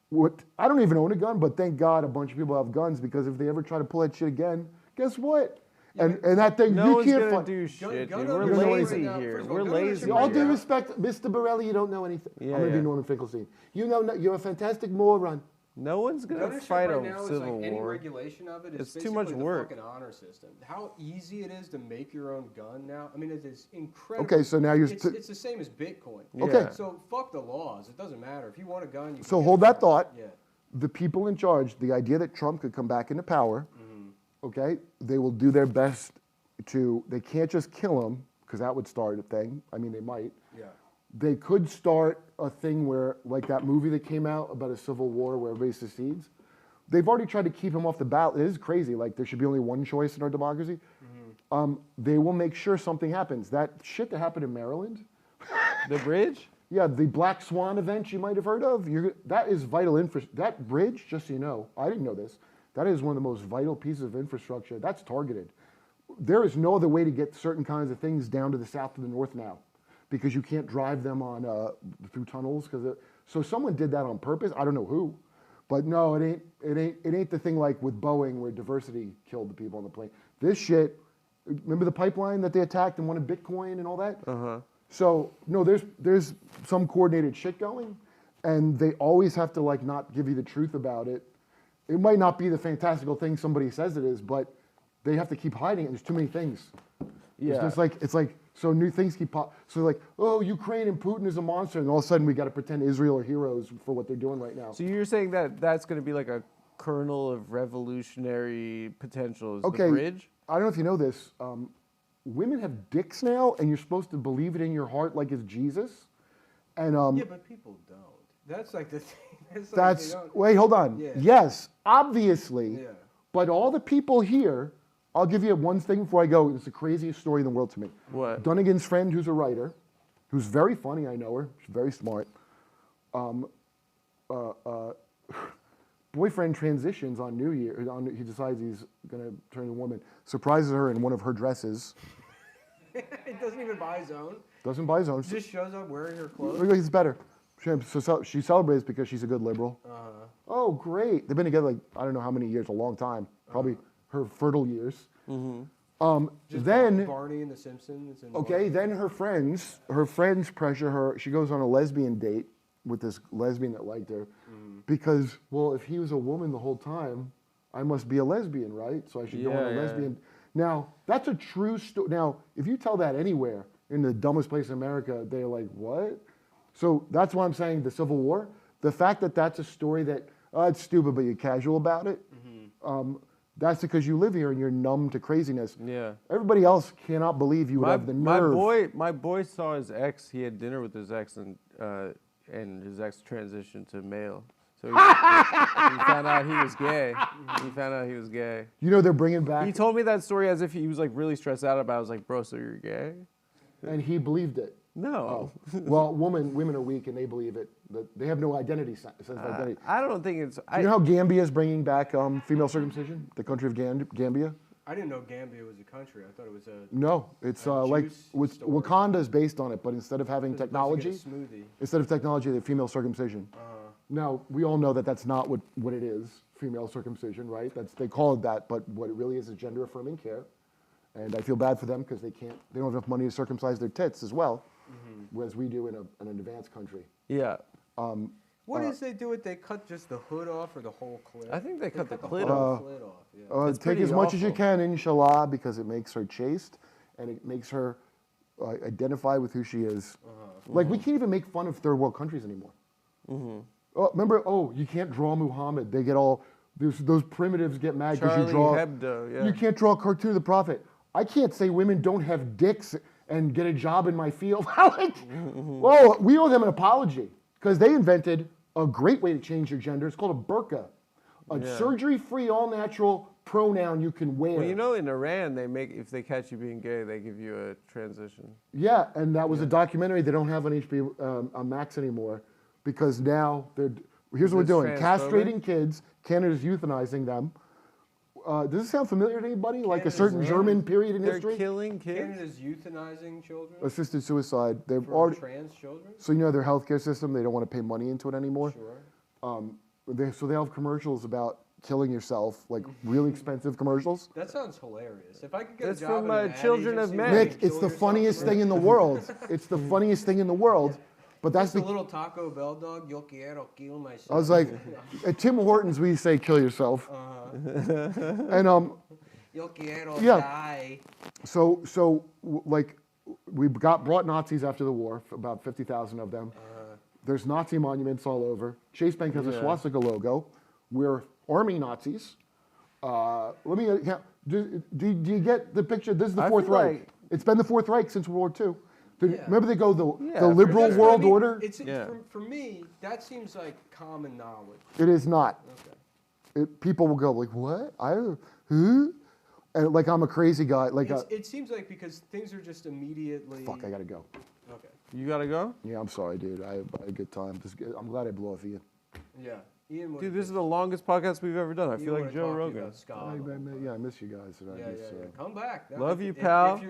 Speaker 4: What? I don't even own a gun, but thank God a bunch of people have guns because if they ever try to pull that shit again, guess what? And that thing
Speaker 1: No
Speaker 4: you
Speaker 1: one's
Speaker 4: can't
Speaker 1: gonna
Speaker 4: find.
Speaker 1: do shit,
Speaker 3: gun
Speaker 1: dude.
Speaker 3: owners
Speaker 1: We're
Speaker 4: don't know
Speaker 1: lazy
Speaker 4: anything.
Speaker 3: Now,
Speaker 1: here.
Speaker 3: first of all,
Speaker 1: We're
Speaker 3: gun owners
Speaker 1: lazy.
Speaker 3: should
Speaker 4: All
Speaker 3: Yeah.
Speaker 4: due respect, Mr. Borelli, you don't know anything.
Speaker 1: Yeah,
Speaker 4: I'm going to
Speaker 1: yeah.
Speaker 4: be Norman Finkelstein. You know, you're a fantastic moron.
Speaker 1: No one's gonna
Speaker 3: Ownership
Speaker 1: fight
Speaker 3: right
Speaker 1: a
Speaker 3: now is
Speaker 1: civil
Speaker 3: like any
Speaker 1: war.
Speaker 3: regulation of it is
Speaker 1: It's too
Speaker 3: basically
Speaker 1: much
Speaker 3: the
Speaker 1: work.
Speaker 3: fucking honor system. How easy it is to make your own gun now. I mean, it is incredible.
Speaker 4: Okay, so now you're
Speaker 3: It's the same as Bitcoin.
Speaker 4: Okay.
Speaker 1: Yeah.
Speaker 3: So fuck the laws. It doesn't matter. If you want a gun, you can
Speaker 4: So
Speaker 3: get
Speaker 4: hold
Speaker 3: a
Speaker 4: that
Speaker 3: gun.
Speaker 4: thought.
Speaker 3: Yeah.
Speaker 4: The people in charge, the idea that Trump could come back into power, okay, they will do their best to, they can't just kill him, because that would start a thing. I mean, they might.
Speaker 3: Yeah.
Speaker 4: They could start a thing where, like that movie that came out about a civil war where everybody secedes. They've already tried to keep him off the ballot. It is crazy. Like, there should be only one choice in our democracy. They will make sure something happens. That shit that happened in Maryland,
Speaker 1: The bridge?
Speaker 4: yeah, the Black Swan event you might have heard of. That is vital infrastructure. That bridge, just so you know, I didn't know this. That is one of the most vital pieces of infrastructure. That's targeted. There is no other way to get certain kinds of things down to the south to the north now, because you can't drive them on through tunnels. So someone did that on purpose. I don't know who, but no, it ain't the thing like with Boeing where diversity killed the people on the plane. This shit. Remember the pipeline that they attacked and wanted Bitcoin and all that? So no, there's some coordinated shit going, and they always have to like not give you the truth about it. It might not be the fantastical thing somebody says it is, but they have to keep hiding it. There's too many things.
Speaker 1: Yeah.
Speaker 4: It's like so new things keep pop. So like, oh, Ukraine and Putin is a monster, and all of a sudden we got to pretend Israel are heroes for what they're doing right now.
Speaker 1: So you're saying that that's going to be like a kernel of revolutionary potential is
Speaker 4: Okay,
Speaker 1: the bridge?
Speaker 4: I don't know if you know this. Women have dicks now, and you're supposed to believe it in your heart like it's Jesus. And
Speaker 3: Yeah, but people don't. That's like the thing. It's like
Speaker 4: that's
Speaker 3: they don't-
Speaker 4: wait, hold on.
Speaker 3: Yeah.
Speaker 4: Yes, obviously.
Speaker 3: Yeah.
Speaker 4: But all the people here, I'll give you one thing before I go. It's the craziest story in the world to me.
Speaker 1: What?
Speaker 4: Dunnigan's friend, who's a writer, who's very funny. I know her. She's very smart. Boyfriend transitions on New Year. He decides he's going to turn a woman. Surprises her in one of her dresses.
Speaker 3: It doesn't even buy his own.
Speaker 4: Doesn't buy his own.
Speaker 3: Just shows up wearing her clothes.
Speaker 4: Look, he's better. She celebrates because she's a good liberal. Oh, great. They've been together like, I don't know how many years, a long time. Probably her fertile years.
Speaker 3: Just
Speaker 4: Then,
Speaker 3: Barney and the Simpsons. And
Speaker 4: okay, then her friends pressure her. She goes on a lesbian date with this lesbian that liked her. Because, well, if he was a woman the whole time, I must be a lesbian, right? So I should go on a
Speaker 1: Yeah, yeah.
Speaker 4: lesbian. Now, that's a true story. Now, if you tell that anywhere, in the dumbest place in America, they're like, what? So that's why I'm saying the Civil War. The fact that that's a story that, it's stupid, but you're casual about it, that's because you live here and you're numb to craziness.
Speaker 1: Yeah.
Speaker 4: Everybody else cannot believe you would have the nerve.
Speaker 1: My boy saw his ex. He had dinner with his ex, and his ex transitioned to male. So he found out he was gay. He found out he was gay.
Speaker 4: You know they're bringing back,
Speaker 1: He told me that story as if he was like really stressed out about it. I was like, bro, so you're gay?
Speaker 4: and he believed it.
Speaker 1: No.
Speaker 4: Well, women are weak and they believe it. They have no identity sense of identity.
Speaker 1: I don't think it's.
Speaker 4: You know how Gambia is bringing back female circumcision? The country of Gambia?
Speaker 3: I didn't know Gambia was a country. I thought it was a.
Speaker 4: No, it's like
Speaker 3: juice story.
Speaker 4: Wakanda is based on it, but instead of having technology,
Speaker 3: It's supposed to get a smoothie.
Speaker 4: instead of technology, they have female circumcision. Now we all know that that's not what it is, female circumcision, right? They call it that, but what it really is gender affirming care. And I feel bad for them because they don't have enough money to circumcise their tits as well, whereas we do in an advanced country.
Speaker 1: Yeah.
Speaker 3: What is they do it? They cut just the hood off or the whole clit?
Speaker 1: I think they cut the
Speaker 3: whole
Speaker 1: clit off.
Speaker 3: clit off. Yeah.
Speaker 1: It's
Speaker 4: Take
Speaker 1: pretty
Speaker 4: as much as you
Speaker 1: awful.
Speaker 4: can, inshallah, because it makes her chaste and it makes her identify with who she is. Like, we can't even make fun of third world countries anymore. Oh, remember, you can't draw Muhammad. They get all, those primitives get mad because you
Speaker 1: Charlie
Speaker 4: draw.
Speaker 1: Hebdo, yeah.
Speaker 4: You can't draw a cartoon of the Prophet. I can't say women don't have dicks and get a job in my field. Like, whoa, we owe them an apology because they invented a great way to change your gender. It's called a burqa, a surgery-free, all-natural pronoun you can wear.
Speaker 1: Well, you know, in Iran, if they catch you being gay, they give you a transition.
Speaker 4: Yeah, and that was a documentary they don't have on HBO on Max anymore because now here's what we're
Speaker 1: this
Speaker 4: doing:
Speaker 1: transphobic?
Speaker 4: castrating kids. Canada's euthanizing them. Does this sound familiar to anybody? Like a
Speaker 3: Canada's
Speaker 4: certain
Speaker 3: really-
Speaker 4: German period in
Speaker 1: They're
Speaker 4: history?
Speaker 1: killing kids.
Speaker 3: Canada's euthanizing children
Speaker 4: Assisted suicide. They've
Speaker 3: for
Speaker 4: already,
Speaker 3: trans children.
Speaker 4: so you know their healthcare system. They don't want to pay money into it anymore.
Speaker 3: Sure.
Speaker 4: So they have commercials about killing yourself, like really expensive commercials.
Speaker 3: That sounds hilarious. If I could get
Speaker 1: That's
Speaker 3: a job
Speaker 1: from,
Speaker 3: in an ad
Speaker 1: Children of
Speaker 3: agency
Speaker 1: Men.
Speaker 3: where you
Speaker 4: Nick,
Speaker 3: kill
Speaker 4: it's the
Speaker 3: yourself
Speaker 4: funniest
Speaker 3: commercial-
Speaker 4: thing in the world. It's the funniest thing in the world. But that's
Speaker 3: Just a
Speaker 4: the.
Speaker 3: little Taco Bell dog. Yo quiero kill myself.
Speaker 4: I was like, at Tim Hortons we say kill yourself, and
Speaker 3: Yo quiero
Speaker 4: Yeah.
Speaker 3: die.
Speaker 4: like we brought Nazis after the war, about 50,000 of them. There's Nazi monuments all over. Chase Bank has a
Speaker 1: Yeah.
Speaker 4: swastika logo. We're army Nazis. Let me. Do you get the picture? This is the
Speaker 1: I
Speaker 4: Fourth
Speaker 1: feel
Speaker 4: Reich.
Speaker 1: like-
Speaker 4: It's been the Fourth Reich since World War II.
Speaker 3: Yeah.
Speaker 4: Remember they go the
Speaker 1: for
Speaker 4: liberal
Speaker 3: That's what I
Speaker 4: world
Speaker 3: mean.
Speaker 4: order?
Speaker 3: It's
Speaker 1: Yeah.
Speaker 3: for me. That seems like common knowledge.
Speaker 4: It is not.
Speaker 3: Okay.
Speaker 4: People will go like, what? Who? And like I'm a crazy guy. Like,
Speaker 3: It seems like because things are just immediately.
Speaker 4: fuck, I gotta go.
Speaker 3: Okay.
Speaker 1: You gotta go?
Speaker 4: Yeah, I'm sorry, dude. I had a good time. I'm glad I blew off Ian.
Speaker 3: Yeah. Ian, what
Speaker 1: Dude,
Speaker 3: do you
Speaker 1: this is the longest podcast we've ever done. I
Speaker 3: Ian
Speaker 1: feel like
Speaker 3: wanna
Speaker 1: Joe
Speaker 3: talk to you
Speaker 1: Rogan.
Speaker 3: about Scott.
Speaker 4: I miss you guys. And I
Speaker 3: Yeah,
Speaker 4: miss,
Speaker 3: yeah. Come back.
Speaker 1: Love you,
Speaker 3: If
Speaker 1: pal.
Speaker 3: you're-